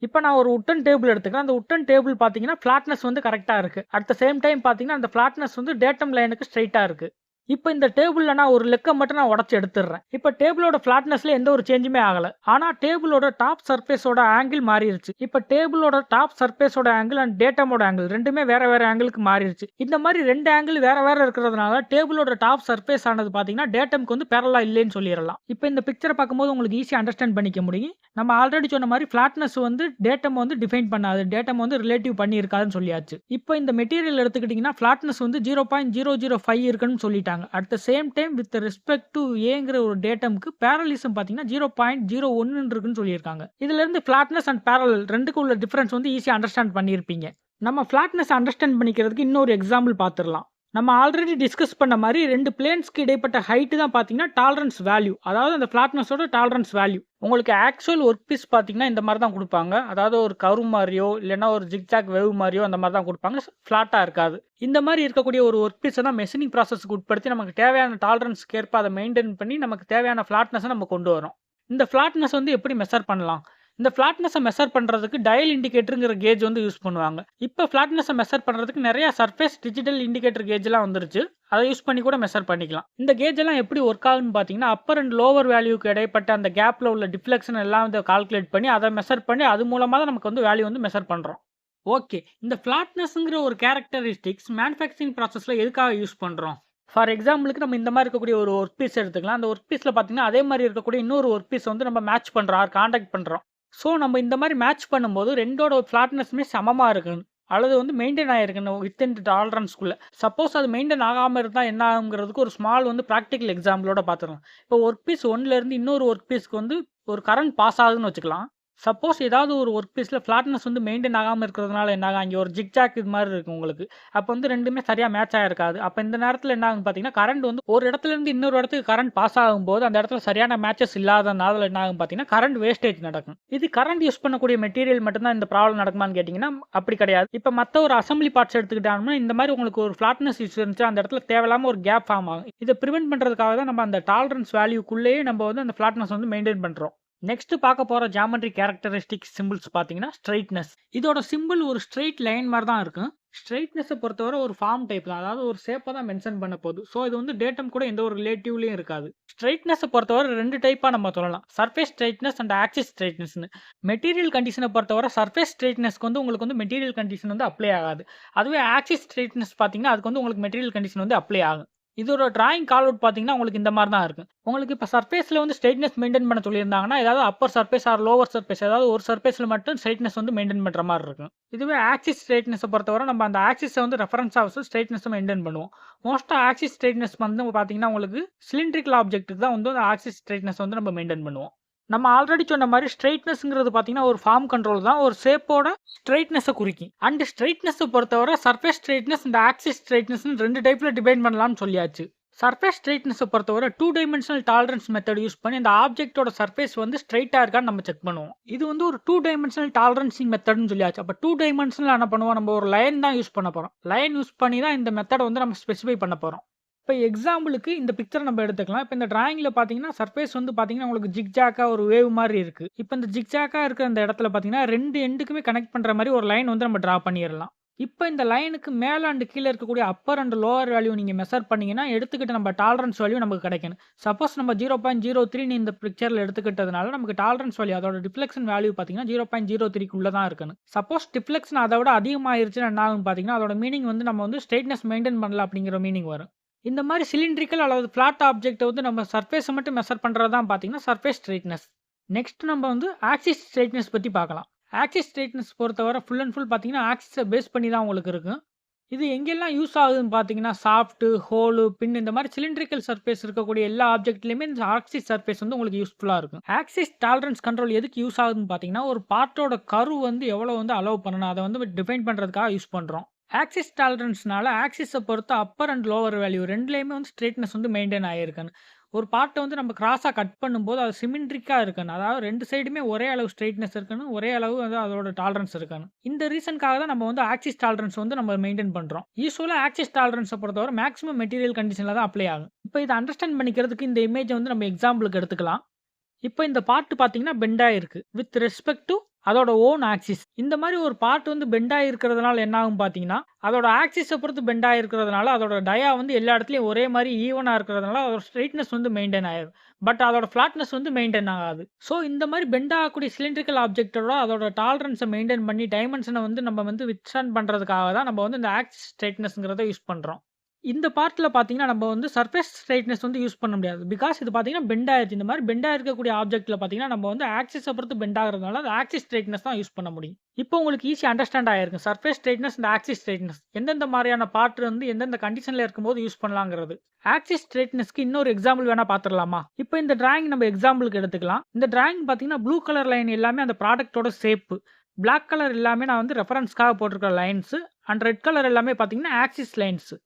இப்ப நான் ஒரு உட்டன் டேபிள் எடுத்துக்கிறேன். அந்த உட்டன் டேபிள் பார்த்தீங்கன்னா, ஃப்ளாட்னஸ் வந்து கரெக்ட்டா இருக்கு. அட் த சேம் டைம் பார்த்தீங்கன்னா, அந்த ஃப்ளாட்னஸ் வந்து டேட்டம் லைனுக்கு ஸ்ட்ரெய்ட்டா இருக்கு. இப்ப இந்த டேபிள்ல நான் ஒரு லெக்க மட்டும் நான் உடைச்சு எடுத்துடுறேன். இப்ப டேபிளோட ஃப்ளாட்னஸ்ல எந்த ஒரு சேஞ்சுமே ஆகல. ஆனா டேபிளோட டாப் சர்ஃபேஸோட ஆங்கிள் மாறிருச்சு. இப்ப டேபிளோட டாப் சர்ஃபேஸோட ஆங்கிள் அண்ட் டேட்டமோட ஆங்கிள் 2மே வேற வேற ஆங்கிளுக்கு மாறிருச்சு. இந்த மாதிரி 2 ஆங்கிள் வேற வேற இருக்கிறதுனால டேபிளோட டாப் சர்ஃபேஸ் ஆனது பாத்தீங்கன்னா டேட்டம்க்கு வந்து பேரலா இல்லைன்னு சொல்லிடலாம். இப்ப இந்த பிக்சரை பார்க்கும்போது உங்களுக்கு ஈஸியா அண்டர்ஸ்டாண்ட் பண்ணிக்க முடியும். நம்ம ஆல்ரெடி சொன்ன மாதிரி ஃப்ளாட்னஸ் வந்து டேட்டம் வந்து டிஃபைன் பண்ணாது. டேட்டம் வந்து ரிலேட்டிவ் பண்ணி இருக்காதுன்னு சொல்லியாச்சு. இப்போ இந்த மெட்டீரியல் எடுத்துக்கிட்டீங்கன்னா ஃப்ளாட்னஸ் வந்து 0.005 இருக்குன்னு சொல்லிட்டாங்க. At the same time with respect to ஏங்கிற ஒரு டேட்டம்க்கு பேரலிசம் பார்த்தீங்கன்னா 0.01 இருக்குன்னு சொல்லியிருக்காங்க. இதுல இருந்து ஃப்ளாட்னஸ் அண்ட் பேரலல் 2க்கு உள்ள டிஃபரன்ஸ் வந்து ஈஸியா அண்டர்ஸ்டாண்ட் பண்ணியிருப்பீங்க. நம்ம ஃப்ளாட்னஸ் அண்டர்ஸ்டாண்ட் பண்ணிக்கிறதுக்கு இன்னொரு எக்ஸாம்பிள் பார்த்துடலாம். நம்ம ஆல்ரெடி டிஸ்கஸ் பண்ண மாதிரி 2 பிளேன்ஸ்க்கு இடைப்பட்ட ஹைட் தான் பார்த்தீங்கன்னா டாலரன்ஸ் வேல்யூ. அதாவது அந்த ஃப்ளாட்னஸோட டாலரன்ஸ் வேல்யூ. உங்களுக்கு ஆக்சுவல் ஒர்க் பீஸ் பார்த்தீங்கன்னா இந்த மாதிரி தான் கொடுப்பாங்க. அதாவது ஒரு கர்வ் மாதிரியோ இல்லைன்னா ஒரு ஜிக்ஜாக் வேவ் மாதிரியோ அந்த மாதிரி தான் கொடுப்பாங்க. ஃப்ளாட்டாக இருக்காது. இந்த மாதிரி இருக்கக்கூடிய ஒரு ஒர்க் பீஸை தான் மெஷினிங் ப்ராசஸ்க்கு உட்படுத்தி நமக்கு தேவையான டாலரன்ஸ்க்கு ஏற்ப அதை மெயின்டைன் பண்ணி நமக்கு தேவையான ஃப்ளாட்னஸை நம்ம கொண்டு வரோம். இந்த ஃப்ளாட்னஸ் வந்து எப்படி மெஷர் பண்ணலாம்? இந்த ஃப்ளாட்னஸை மெஷர் பண்ணுறதுக்கு டயல் இண்டிகேட்டருங்கிற கேஜ் வந்து யூஸ் பண்ணுவாங்க. இப்போ ஃப்ளாட்னஸை மெஷர் பண்ணுறதுக்கு நிறைய சர்ஃபேஸ் டிஜிட்டல் இண்டிகேட்டர் கேஜ்லாம் வந்துருச்சு. அதை யூஸ் பண்ணி கூட மெஷர் பண்ணிக்கலாம். இந்த கேஜ் எல்லாம் எப்படி ஒர்க் ஆகுன்னு பார்த்தீங்கன்னா, அப்பர் அண்ட் லோவர் வேல்யூக்கு இடைப்பட்ட அந்த கேப்பில் உள்ள டிஃப்ளெக்ஷன் எல்லாம் வந்து கால்குலேட் பண்ணி அதை மெஷர் பண்ணி அது மூலமாக தான் நமக்கு வந்து வேல்யூ வந்து மெஷர் பண்ணுறோம். ஓகே, இந்த ஃப்ளாட்னஸ்ங்கிற ஒரு கேரக்டரிஸ்டிக்ஸ் மேனுஃபேக்சரிங் ப்ராசஸில் எதுக்காக யூஸ் பண்ணுறோம்? ஃபார் எக்ஸாம்பிளுக்கு நம்ம இந்த மாதிரி இருக்கக்கூடிய ஒரு ஒர்க் பீஸ் எடுத்துக்கலாம். அந்த ஒர்க் பீஸில் பார்த்தீங்கன்னா அதே மாதிரி இருக்கக்கூடிய இன்னொரு ஒர்க் பீஸ் வந்து நம்ம மேட்ச் பண்ணுறோம், காண்டாக்ட் பண்ணுறோம். ஸோ நம்ம இந்த மாதிரி மேட்ச் பண்ணும்போது 2ஓட ஃப்ளாட்னஸுமே சமமாக இருக்குன்னு அல்லது வந்து மெயின்டைன் ஆகிருக்கணும் வித்தின் டாலரன்ஸ்குள்ளே. சப்போஸ் அது மெயின்டைன் ஆகாமல் இருந்தால் என்ன ஆகுங்கிறதுக்கு ஒரு ஸ்மால் வந்து ப்ராக்டிக்கல் எக்ஸாம்பிளோட பார்த்துக்கலாம். இப்போ ஒர்க் பீஸ் 1லேருந்து இன்னொரு ஒர்க் பீஸ்க்கு வந்து ஒரு கரண்ட் பாஸ் ஆகுதுன்னு வச்சுக்கலாம். சப்போஸ் ஏதாவது ஒரு ஒர்க் பீஸில் ஃப்ளாட்னஸ் வந்து மெயின்டைன் ஆகாமல் இருக்கிறதுனால என்ன ஆகும்? அங்கே ஒரு ஜிக்ஜாக் இது மாதிரி இருக்கும் உங்களுக்கு. அப்போ வந்து 2மே சரியாக மேட்ச் ஆகிருக்காது. அப்போ இந்த நேரத்தில் என்ன ஆகும் பார்த்தீங்கன்னா, கரண்ட் வந்து ஒரு இடத்துலேருந்து இன்னொரு இடத்துக்கு கரண்ட் பாஸ் ஆகும்போது அந்த இடத்துல சரியான மேட்சஸ் இல்லாதனால என்ன ஆகும் பார்த்தீங்கன்னா, கரண்ட் வேஸ்டேஜ் நடக்கும். இது கரண்ட் யூஸ் பண்ணக்கூடிய மெட்டீரியல் மட்டும்தான் இந்த ப்ராப்ளம் நடக்குமான்னு கேட்டிங்கன்னா அப்படி கிடையாது. இப்போ மற்ற ஒரு அசம்பிளி பார்ட்ஸ் எடுத்துக்கிட்டோம்னா இந்த மாதிரி உங்களுக்கு ஒரு ஃப்ளாட்னஸ் இஷ்யூ இருந்துச்சு, அந்த இடத்துல தேவையில்லாமல் ஒரு கேப் ஃபார்ம் ஆகும். இதை ப்ரிவென்ட் பண்ணுறதுக்காக தான் நம்ம அந்த டாலரன்ஸ் வேல்யூக்குள்ளேயே நம்ம வந்து அந்த ஃப்ளாட்னஸ் வந்து மெயின்டைன் பண்ணுறோம். நெக்ஸ்ட் பார்க்க போகிற ஜியாமெட்ரி கேரக்டரிஸ்டிக் சிம்பிள்ஸ் பார்த்தீங்கன்னா ஸ்ட்ரைட்னஸ். இதோட சிம்பிள் ஒரு ஸ்ட்ரெயிட் லைன் மாதிரி தான் இருக்கும். ஸ்ட்ரைட்னஸை பொறுத்தவரை ஒரு ஃபார்ம் டைப் தான், அதாவது ஒரு ஷேப்பை தான் மென்ஷன் பண்ண போகுது. ஸோ இது வந்து டேட்டம் கூட எந்த ஒரு ரிலேட்டிவ்லையும் இருக்காது. ஸ்ட்ரைட்னஸை பொறுத்தவரை 2 டைப்பாக நம்ம சொல்லலாம், சர்ஃபேஸ் ஸ்ட்ரைட்னஸ் அண்ட் ஆக்சிஸ் ஸ்ட்ரைட்னஸ்னு. மெட்டீரியல் கண்டிஷனை பொறுத்தவரை சர்ஃபேஸ் ஸ்ட்ரைட்னஸ்க்கு வந்து உங்களுக்கு வந்து மெட்டீரியல் கண்டிஷன் வந்து அப்ளை ஆகாது. அதுவே ஆக்சிஸ் ஸ்ட்ரைட்னஸ் பார்த்தீங்கன்னா அதுக்கு வந்து உங்களுக்கு மெட்டீரியல் கண்டிஷன் வந்து அப்ளை ஆகும். இதோட டிராயிங் கால் அவுட் பார்த்தீங்கன்னா உங்களுக்கு இந்த மாதிரி தான் இருக்கும். உங்களுக்கு இப்போ சர்ஃபேஸில் வந்து ஸ்ட்ரைட்னஸ் மெயின்டைன் பண்ண சொல்லியிருந்தாங்கன்னா ஏதாவது upper surface or lower surface ஏதாவது ஒரு சர்ஃபேஸில் மட்டும் ஸ்ட்ரைட்னஸ் வந்து மெயின்டைன் பண்ணுற மாதிரி இருக்கும். இதுவே ஆக்சிஸ் ஸ்ட்ரைட்னஸை பொறுத்தவரை நம்ம அந்த ஆக்சிஸை வந்து ரெஃபரன்ஸ் ஆஃப் ஸ்ட்ரைட்னஸை மெயின்டைன் பண்ணுவோம். மோஸ்ட்டாக ஆக்சிஸ் ஸ்ட்ரைட்னஸ் வந்து பார்த்தீங்கன்னா உங்களுக்கு சிலிண்ட்ரிக்கல் ஆப்ஜெக்ட்டுக்கு தான் வந்து ஆக்சிஸ் ஸ்ட்ரைட்னஸ் வந்து நம்ம மெயின்டைன் பண்ணுவோம். நம்ம ஆல்ரெடி சொன்ன மாதிரி ஸ்ட்ரைட்னஸ்ங்கிறது பார்த்தீங்கன்னா ஒரு ஃபார்ம் கண்ட்ரோல் தான், ஒரு ஷேப்போட ஸ்ட்ரைட்னஸை குறிக்கும். அண்ட் ஸ்ட்ரைட்னஸை பொறுத்தவரை சர்ஃபேஸ் ஸ்ட்ரைட்னஸ் இந்த ஆக்சிஸ் ஸ்ட்ரைட்னஸ்னு 2 டைப்பில் டிவைட் பண்ணலாம்னு சொல்லியாச்சு. சர்ஃபேஸ் ஸ்ட்ரைட்னஸை பொறுத்தவரை 2 டைமென்ஷனல் டாலரன்ஸ் மெத்தட் யூஸ் பண்ணி அந்த ஆப்ஜெக்டோட சர்ஃபேஸ் வந்து ஸ்ட்ரைட்டாக இருக்கான்னு நம்ம செக் பண்ணுவோம். இது வந்து ஒரு 2 டைமென்ஷனல் டாலரன்சிங் மெத்தட்னு சொல்லியாச்சு. அப்போ 2 டைமென்ஷனல் என்ன பண்ணுவோம்? நம்ம ஒரு லைன் தான் யூஸ் பண்ண போகிறோம். லைன் யூஸ் பண்ணி தான் இந்த மெத்தடை வந்து நம்ம ஸ்பெசிஃபை பண்ண போகிறோம். இப்போ எக்ஸாம்பிளுக்கு இந்த பிக்சரை நம்ம எடுத்துக்கலாம். இப்போ இந்த டிராயிங்கில் பார்த்தீங்கன்னா சர்ஃபேஸ் வந்து பார்த்தீங்கன்னா உங்களுக்கு ஜிக்ஜாக்காக ஒரு வேவ் மாதிரி இருக்குது. இப்போ இந்த ஜிக்ஜாக்காக இருக்கிற அந்த இடத்துல பார்த்தீங்கன்னா 2 எண்டுக்குமே கனெக்ட் பண்ணுற மாதிரி ஒரு லைன் வந்து நம்ம ட்ரா பண்ணிடலாம். இப்போ இந்த லைனுக்கு மேலே அண்ட் கீழே இருக்கக்கூடிய அப்பர் அண்ட் லோவர் வேல்யூ நீங்கள் மெஷர் பண்ணிங்கன்னா எடுத்துக்கிட்டு நம்ம டாலரன்ஸ் வேல்யூ நமக்கு கிடைக்கணும். சப்போஸ் நம்ம 0.03 இந்த பிக்சரில் எடுத்துக்கிட்டதுனால நமக்கு டாலரன்ஸ் வேல்யூ அதோட டிஃப்ளெக்ஷன் வேல்யூ பார்த்தீங்கன்னா 0.03க்குள்ளே தான் இருக்கணும். சப்போஸ் டிஃப்ளெக்ஷன் அதை விட அதிகமாகிருச்சுன்னா என்ன ஆகும் பார்த்தீங்கன்னா அதோட மீனிங் வந்து நம்ம வந்து ஸ்ட்ரைட்னஸ் மெயின்டைன் பண்ணல அப்படிங்கிற மீனிங் வரும். இந்த மாதிரி சிலிண்ட்ரிக்கல் அல்லது ஃப்ளாட் ஆப்ஜெக்ட்டை வந்து நம்ம சர்ஃபேஸை மட்டும் மெஷர் பண்ணுறது தான் பார்த்தீங்கன்னா சர்ஃபேஸ் ஸ்ட்ரைட்னஸ். நெக்ஸ்ட் நம்ம வந்து ஆக்சிஸ் ஸ்ட்ரைட்னஸ் பற்றி பார்க்கலாம். ஆக்சிஸ் ஸ்ட்ரெயிட்னஸ் பொறுத்தவரை ஃபுல் அண்ட் ஃபுல் பார்த்தீங்கன்னா, ஆக்சிஸை பேஸ் பண்ணி தான் உங்களுக்கு இருக்கும். இது எங்கெல்லாம் யூஸ் ஆகுதுன்னு பார்த்தீங்கன்னா, ஷாஃப்ட்டு, ஹோலு, பின் இந்த மாரி சிலிண்ட்ரிக்கல் சர்ஃபேஸ் இருக்கக்கூடிய எல்லா ஆப்ஜெக்ட்லயுமே இந்த ஆக்சிஸ் சர்ஃபேஸ் வந்து உங்களுக்கு யூஸ்ஃபுல்லா இருக்கும். ஆக்சிஸ் டாலரன்ஸ் கண்ட்ரோல் எதுக்கு யூஸ் ஆகுதுன்னு பார்த்தீங்கன்னா, ஒரு பார்ட்டோட கர்வ் வந்து எவ்வளோ வந்து அலோவ் பண்ணணும், அத வந்து டிஃபைன் பண்றதுக்காக யூஸ் பண்றோம். ஆக்சிஸ் டாலரன்ஸ்னால ஆக்சிஸ பொறுத்து அப்பர் அண்ட் லோவர் வேல்யூ 2லயுமே வந்து ஸ்ட்ரெயிட்னஸ் வந்து மெயின்டெயின் ஆகியிருக்கணும். ஒரு பார்ட்ட வந்து நம்ம கிராஸா கட் பண்ணும்போது அது சிமெட்ரிக்கா இருக்கணும். அதாவது 2 சைடுமே ஒரே அளவு ஸ்ட்ரெயிட்னஸ் இருக்கணும். ஒரே அளவு வந்து அதோட டாலரன்ஸ் இருக்கணும். இந்த ரீசன்க்காக தான் நம்ம வந்து ஆக்சிஸ் டாலரன்ஸ் வந்து நம்ம மெயின்டெயின் பண்றோம். யூசுவலா ஆக்சிஸ் டாலரன்ஸ பொறுத்தவரை மேக்ஸிமம் மெட்டீரியல் கண்டிஷன்ல தான் அப்ளை ஆகும். இப்ப இத அண்டர்ஸ்டாண்ட் பண்ணிக்கிறதுக்கு இந்த இமேஜ வந்து நம்ம எக்ஸாம்பிளுக்கு எடுத்துக்கலாம். இப்ப இந்த பார்ட் பார்த்தீங்கன்னா, பெண்ட் ஆயிருக்கு. வித் ரெஸ்பெக்ட் டூ அதோட ஓன் ஆக்சிஸ். இந்த மாரி ஒரு பார்ட் வந்து பெண்ட் ஆயிருக்கிறதுனால என்ன ஆகும் பார்த்தீங்கன்னா, அதோட ஆக்சிஸ பொறுத்து பெண்ட் ஆயிருக்கிறதுனால, அதோட டயா வந்து எல்லா இடத்துலயும் ஒரே மாரி ஈவனா இருக்கிறதுனால, அதோட ஸ்ட்ரெயிட்னஸ் வந்து மெயின்டெயின் ஆயிரும். பட் அதோட ஃப்ளாட்னஸ் வந்து மெயின்டெயின் ஆகாது. ஸோ இந்த மாரி பெண்ட் ஆகக்கூடிய சிலிண்ட்ரிக்கல் ஆப்ஜெக்ட்டோட அதோட டாலரன்ஸ மெயின்டெயின் பண்ணி, டைமென்ஷன வந்து நம்ம வந்து வித்ஸ்டாண்ட் பண்றதுக்காக தான் நம்ம வந்து இந்த ஆக்சிஸ் ஸ்ட்ரெயிட்னஸ்ங்கிறத யூஸ் பண்றோம். இந்த பார்ட்ல பார்த்தீங்கன்னா, நம்ம வந்து சர்ஃபேஸ் ஸ்ட்ரெயிட்னஸ் வந்து யூஸ் பண்ண முடியாது. பிகாஸ் இது பார்த்தீங்கன்னா பெண்ட் ஆயிருச்சு. இந்த மாரி பெண்ட் ஆயிருக்கக்கூடிய ஆப்ஜெக்ட்ல பார்த்தீங்கன்னா, நம்ம வந்து ஆக்சிஸ பொறுத்து பெண்ட் ஆகுறதுனால, அது ஆக்சிஸ் ஸ்ட்ரெயிட்னஸ் தான் யூஸ் பண்ண முடியும். இப்போ உங்களுக்கு ஈஸியா அண்டர்ஸ்டாண்ட் ஆயிருக்கும். சர்ஃபேஸ் ஸ்ட்ரெயிட்னஸ் அண்ட் ஆக்சிஸ் ஸ்ட்ரெயிட்னஸ் எந்தெந்த மாரியான பார்ட் வந்து எந்தெந்த கண்டிஷன்ல இருக்கும்போது யூஸ் பண்ணலாங்கிறது. ஆக்சிஸ் ஸ்ட்ரெயிட்னஸ்க்கு இன்னொரு எக்ஸாம்பிள் வேணா பார்த்துரலாமா? இப்போ இந்த டிராயிங் நம்ம எக்ஸாம்பிளுக்கு எடுத்துக்கலாம். இந்த டிராயிங் பார்த்தீங்கன்னா, ப்ளூ கலர் லைன் எல்லாமே அந்த ப்ராடக்ட்டோட ஷேப்பு. பிளாக் கலர் எல்லாமே நான் வந்து ரெஃபரன்ஸ்க்காக போட்டிருக்கிற லைன்ஸு. அண்ட் ரெட் கலர் எல்லாமே பார்த்தீங்கன்னா, ஆக்சிஸ் லைன்ஸு.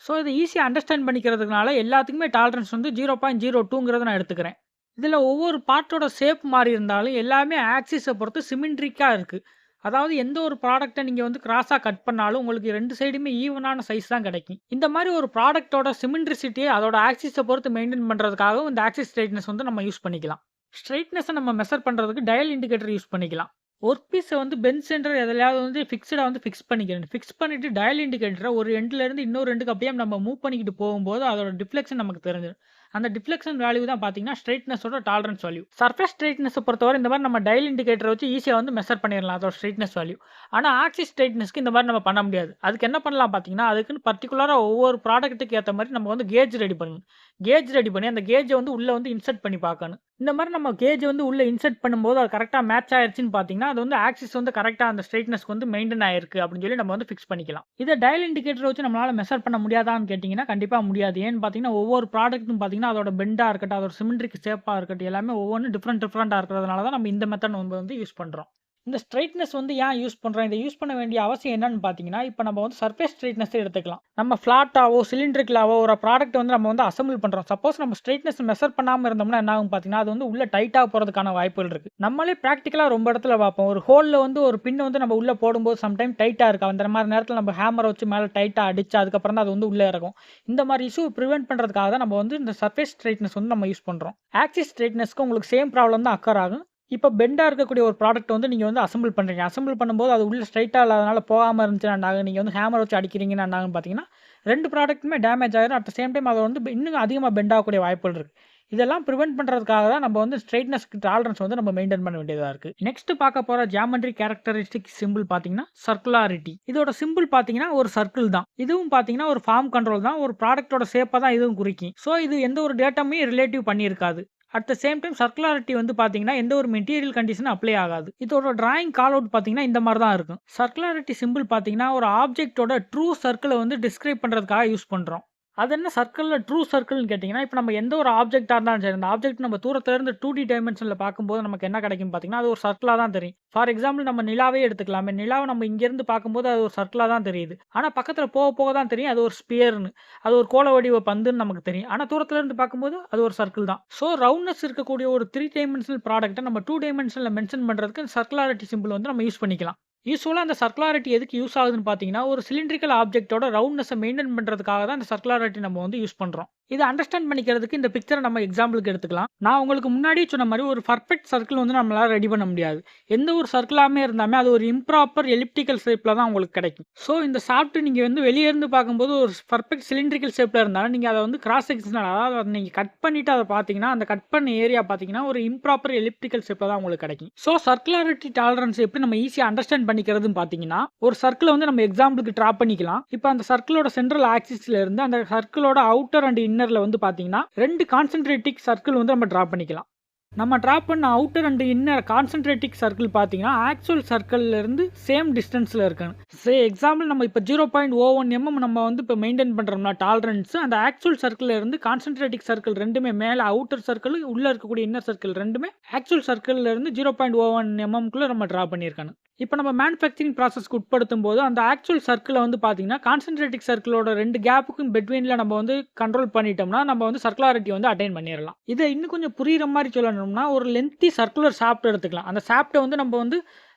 ஸோ இத ஈஸியா அண்டர்ஸ்டாண்ட் பண்ணிக்கிறதுனால எல்லாத்துக்குமே டாலரன்ஸ் வந்து 0.02ங்கிறத நான் எடுத்துக்கிறேன். இதில ஒவ்வொரு பார்ட்டோட ஷேப் மாறி இருந்தாலும் எல்லாமே ஆக்சிஸ பொறுத்து சிமெட்ரிக்கா இருக்கு. அதாவது எந்த ஒரு ப்ராடக்ட்ட நீங்க வந்து கிராஸா கட் பண்ணாலும் உங்களுக்கு 2 சைடுமே ஈவனான சைஸ் தான் கிடைக்கும். இந்த மாரி ஒரு ப்ராடக்ட்டோட சிமெட்ரிசிட்டிய அதோட ஆக்சிஸ பொறுத்து மெயின்டெயின் பண்றதுக்காகவும் இந்த ஆக்சிஸ் ஸ்ட்ரெயிட்னஸ் வந்து நம்ம யூஸ் பண்ணிக்கலாம். ஸ்ட்ரெயிட்னஸ நம்ம மெஷர் பண்றதுக்கு டயல் இண்டிகேட்டர் யூஸ் பண்ணிக்கலாம். ஒர்க் பீஸ வந்து பெஞ்ச் சென்டர் எதுலயாவது வந்து ஃபிக்ஸ்டா வந்து ஃபிக்ஸ் பண்ணிக்கிறேன். ஃபிக்ஸ் பண்ணிட்டு டயல் இண்டிகேட்டர ஒரு எண்ட்ல இருந்து இன்னொரு எண்டுக்கு அப்படியே நம்ம மூவ் பண்ணிக்கிட்டு போகும்போது அதோட டிஃப்ளெக்ஷன் நமக்கு தெரிஞ்சிரும். அந்த டிஃப்ளெக்ஷன் வேல்யூ தான் பார்த்தீங்கன்னா, ஸ்ட்ரெயிட்னஸோட டாலரன்ஸ் வேல்யூ. சர்ஃபேஸ் ஸ்ட்ரெயிட்னஸ பொறுத்தவரை இந்த மாரி நம்ம டயல் இண்டிகேட்டர வச்சு ஈஸியா வந்து மெஷர் பண்ணிரலாம் அதோட ஸ்ட்ரெயிட்னஸ் வேல்யூ. ஆனா ஆக்சிஸ் ஸ்ட்ரெயிட்னஸ்க்கு இந்த மாரி நம்ம பண்ண முடியாது. அதுக்கு என்ன பண்ணலாம் பார்த்தீங்கன்னா, அதுக்குன்னு பர்ட்டிகுலரா ஒவ்வொரு ப்ராடக்ட்டுக்கு ஏத்த மாரி நம்ம வந்து கேஜ் ரெடி பண்ணணும். கேஜ் ரெடி பண்ணி அந்த கேஜ வந்து உள்ள வந்து இன்சர்ட் பண்ணி பார்க்கணும். இந்த மாரி நம்ம கேஜ் வந்து உள்ள இன்சர்ட் பண்ணும்போது அது கரெக்ட்டா மேட்ச் ஆயிருச்சுன்னு பார்த்தீங்கன்னா, அது வந்து ஆக்சிஸ் வந்து கரெக்ட்டா அந்த ஸ்ட்ரெயிட்னஸ்க்கு வந்து மெயின்டெயின் ஆயிருக்கு அப்படின்னு சொல்லி நம்ம வந்து ஃபிக்ஸ் பண்ணிக்கலாம். இத டயல் இண்டிகேட்டர் வச்சு நம்மளால மெஷர் பண்ண முடியாதான்னு கேட்டீங்கன்னா, கண்டிப்பா முடியாது. ஏன்னு பார்த்தீங்கன்னா, ஒவ்வொரு ப்ராடக்ட்டும் பார்த்தீங்கன்னா, அதோட பெண்டா இருக்கட்டும், அதோட சிமெட்ரிக் ஷேப்பா இருக்கட்டும், எல்லாமே ஒவ்வொன்னும் டிஃபரெண்டா இருக்கிறதுனால தான் நம்ம இந்த மெத்தட் வந்து யூஸ் பண்றோம். இந்த ஸ்ட்ரெயிட்னஸ் வந்து ஏன் யூஸ் பண்றோம்? இத யூஸ் பண்ண வேண்டிய அவசியம் என்னன்னு பார்த்தீங்கன்னா, இப்ப நம்ம வந்து சர்ஃபேஸ் ஸ்ட்ரெயிட்னஸே எடுத்துக்கலாம். நம்ம ஃப்ளாட்டாவோ, சிலிண்ட்ரிக்கலாவோ ஒரு ப்ராடக்ட் வந்து நம்ம வந்து அசெம்பிள் பண்றோம். சப்போஸ் நம்ம ஸ்ட்ரெயிட்னஸ் மெஷர் பண்ணாம இருந்தோம்னா என்ன ஆகும் பார்த்தீங்கன்னா, அது வந்து உள்ள டைட்டா போறதுக்கான வாய்ப்புகள் இருக்கு. நம்மளே பிராக்டிகலா ரொம்ப இடத்துல பார்ப்போம். ஒரு ஹோல்ல வந்து ஒரு பின் வந்து நம்ம உள்ள போடும்போது சம்டைம் டைட்டா இருக்கு. அந்த மாரி நேரத்துல நம்ம ஹேமர வச்சு மேல டைட்டா அடிச்சு அதுக்கப்புறம் தான் அது வந்து உள்ள இறங்கும். இந்த மாரி இஷ்யூ பிரிவென்ட் பண்றதுக்காக தான் நம்ம வந்து இந்த சர்ஃபேஸ் ஸ்ட்ரெயிட்னஸ் வந்து நம்ம யூஸ் பண்றோம். ஆக்சிஸ் ஸ்ட்ரெயிட்னஸ்க்கு உங்களுக்கு சேம் ப்ராப்ளம் தான் அக்கர் ஆகும். இப்ப பெண்டா இருக்கக்கூடிய ஒரு ப்ராடக்ட் வந்து நீங்க வந்து அசெம்பிள் பண்றீங்க. அசெம்பிள் பண்ணும்போது அது உள்ள ஸ்ட்ரெயிட்டா இல்லாதனால போகாம இருந்துச்சுன்னா என்ன ஆகும்? நீங்க வந்து ஹேமர் வச்சு அடிக்கிறீங்கன்னா என்ன ஆகும்னு பார்த்தீங்கன்னா, 2 ப்ராடக்ட்டுமே டேமேஜ் ஆயிரும். அட் த சேம் டைம் அது வந்து இன்னும் அதிகமா பெண்ட் ஆகக்கூடிய வாய்ப்புகள் இருக்கு. இதெல்லாம் பிரிவென்ட் பண்றதுக்காக தான் நம்ம வந்து ஸ்ட்ரெயிட்னஸ்க்கு டாலரன்ஸ் வந்து நம்ம மெயின்டெயின் பண்ண வேண்டியதா இருக்கு. நெக்ஸ்ட் பார்க்க போற ஜியோமெட்ரிக் கேரக்டரிஸ்டிக் சிம்பிள் பார்த்தீங்கன்னா, சர்க்குலாரிட்டி. இதோட சிம்பிள் பார்த்தீங்கன்னா ஒரு சர்க்கிள் தான். இதுவும் பார்த்தீங்கன்னா ஒரு ஃபார்ம் கண்ட்ரோல் தான். ஒரு ப்ராடக்ட்டோட ஷேப்ப தான் இதுவும் குறிக்கும். ஸோ இது எந்த ஒரு டேட்டாமே ரிலேட்டிவ் பண்ணியிருக்காது. At the same time circularity வந்து பார்த்தீங்கன்னா, எந்த ஒரு மெட்டீரியல் கண்டிஷனும் அப்ளை ஆகாது. இதோட டிராயிங் கால் அவுட் பார்த்தீங்கன்னா, இந்த மாரி தான் இருக்கும். சர்க்குலாரிட்டி சிம்பிள் பார்த்தீங்கன்னா, ஒரு ஆப்ஜெக்ட்டோட ட்ரூ சர்க்கிள வந்து டிஸ்கிரைப் பண்றதுக்காக யூஸ் பண்றோம். அது என்ன சர்க்கிள்ல ட்ரூ சர்க்கிள்னு கேட்டீங்கன்னா, இப்ப நம்ம எந்த ஒரு ஆப்ஜெக்ட்டா இருந்தாலும் சரி, அந்த ஆப்ஜெக்ட் நம்ம தூரத்துல இருந்து 2D டைமென்ஷன்ல பார்க்கும்போது நமக்கு என்ன கிடைக்கும் பார்த்தீங்கன்னா, அது ஒரு சர்க்கிளா தான் தெரியும். ஃபார் எக்ஸாம்பிள் நம்ம நிலாவே எடுத்துக்கலாமே. நிலாவ நம்ம இங்கேருந்து பார்க்கும்போது அது ஒரு சர்க்கிளா தான் தெரியுது. ஆனா பக்கத்துல போக போக தான் தெரியும் அது ஒரு ஸ்பியர்ன்னு. அது ஒரு கோள வடிவ பந்துன்னு நமக்கு தெரியும். ஆனா தூரத்துல இருந்து பார்க்கும்போது அது ஒரு சர்க்கிள் தான். ஸோ ரவுண்ட்னஸ் இருக்கக்கூடிய ஒரு 3 டைமென்ஷனல் ப்ராடக்ட்ட நம்ம 2 டைமென்ஷன்ல மென்ஷன் பண்றதுக்கு சர்க்குலாரிட்டி சிம்பிள் வந்து நம்ம யூஸ் பண்ணிக்கலாம். யூசுவலா அந்த சர்க்குலாரிட்டி எதுக்கு யூஸ் ஆகுதுன்னு பார்த்தீங்கன்னா, ஒரு சிலிண்ட்ரிக்கல் ஆப்ஜெக்ட்டோட ரவுண்ட்னஸ மெயின்டெயின் பண்றதுக்காக தான் இந்த சர்க்குலாரிட்டி நம்ம வந்து யூஸ் பண்றோம். இத அண்டர்ஸ்டாண்ட் பண்ணிக்கிறதுக்கு இந்த பிக்சர நம்ம எக்ஸாம்பிளுக்கு எடுத்துக்கலாம். நான் உங்களுக்கு முன்னாடியே சொன்ன மாரி ஒரு பெர்ஃபெக்ட் சர்க்கிள் வந்து நம்மளால ரெடி பண்ண முடியாது. எந்த ஒரு சர்க்கிளாமே இருந்தாலுமே அது ஒரு இம்ப்ராப்பர் எலிப்டிக்கல் ஷேப்ல தான் உங்களுக்கு கிடைக்கும். ஸோ இந்த ஷாஃப்ட் நீங்க வந்து வெளிய இருந்து பார்க்கும்போது ஒரு பெர்ஃபெக்ட் சிலிண்ட்ரிக்கல் ஷேப்ல இருந்தாலும் நீங்க அத வந்து கிராஸ் செக்ஷனல் அதாவது அத நீங்க கட் பண்ணிட்டு அத பார்த்தீங்கன்னா, அந்த கட் பண்ண ஏரியா பார்த்தீங்கன்னா, ஒரு இம்ப்ராப்பர் எலிப்டிக்கல் ஷேப்ல தான் உங்களுக்கு கிடைக்கும். ஸோ சர்க்குலாரிட்டி டாலரன்ஸ் எப்படி நம்ம ஈஸியா அண்டர்ஸ்டாண்ட் பண்ணிக்கிறதுன்னு பார்த்தீங்கன்னா, ஒரு சர்க்கிள வந்து நம்ம எக்ஸாம்பிளுக்கு டிரா பண்ணிக்கலாம். இப்ப அந்த சர்க்கிளோட சென்ட்ரல் ஆக்சிஸ்ல இருந்து அந்த சர்க்கிளோட அவுட்டர் அண்ட் இன்னர்ல வந்து பார்த்தீங்கன்னா, 2 கான்சென்ட்ரேட்டிக் சர்க்கிள் வந்து நம்ம டிரா பண்ணிக்கலாம். நம்ம ட்ரா பண்ண அவுட்டர் அண்ட் இன்னர் கான்சென்ட்ரேட்டிக் சர்க்கிள் பார்த்தீங்கன்னா ஆக்சுவல் சர்க்கிள்லேருந்து சேம் டிஸ்டன்ஸில் இருக்கணும். எக்ஸாம்பிள் நம்ம இப்போ 0.01 mm நம்ம வந்து இப்போ மெயின்டைன் பண்ணுறோம்னா டாலரன்ஸ், அந்த ஆக்சுவல் சர்க்கிளில் இருந்து கான்சென்ட்ரேட்டிக் சர்க்கிள் ரெண்டுமே மேலே அவுட்டர் சர்க்கிள் உள்ளே இருக்கக்கூடிய இன்னர் சர்க்கிள் ரெண்டுமே ஆக்சுவல் சர்க்கிளில் இருந்து 0.01 mmக்குள்ளே நம்ம ட்ரா பண்ணியிருக்கணும். இப்போ நம்ம மேனுஃபேக்சரிங் ப்ராசஸ்க்கு உட்படுத்தும் போது அந்த ஆக்சுவல் சர்க்கிளை வந்து பார்த்தீங்கன்னா கான்சென்ட்ரேட்டிக் சர்க்கிளோட 2 கேப்புக்கும் பிட்வீனில் நம்ம வந்து கண்ட்ரோல் பண்ணிட்டோம்னா நம்ம வந்து சர்க்குலாரிட்டி வந்து அட்டைன் பண்ணிடலாம். இதை இன்னும் கொஞ்சம் புரிகிற மாதிரி சொல்லணும்னா ஒரு லென்த்தி சர்க்குலர் ஷாஃப்ட் எடுத்துக்கலாம். அந்த ஷாஃப்ட்டை வந்து நம்ம வந்து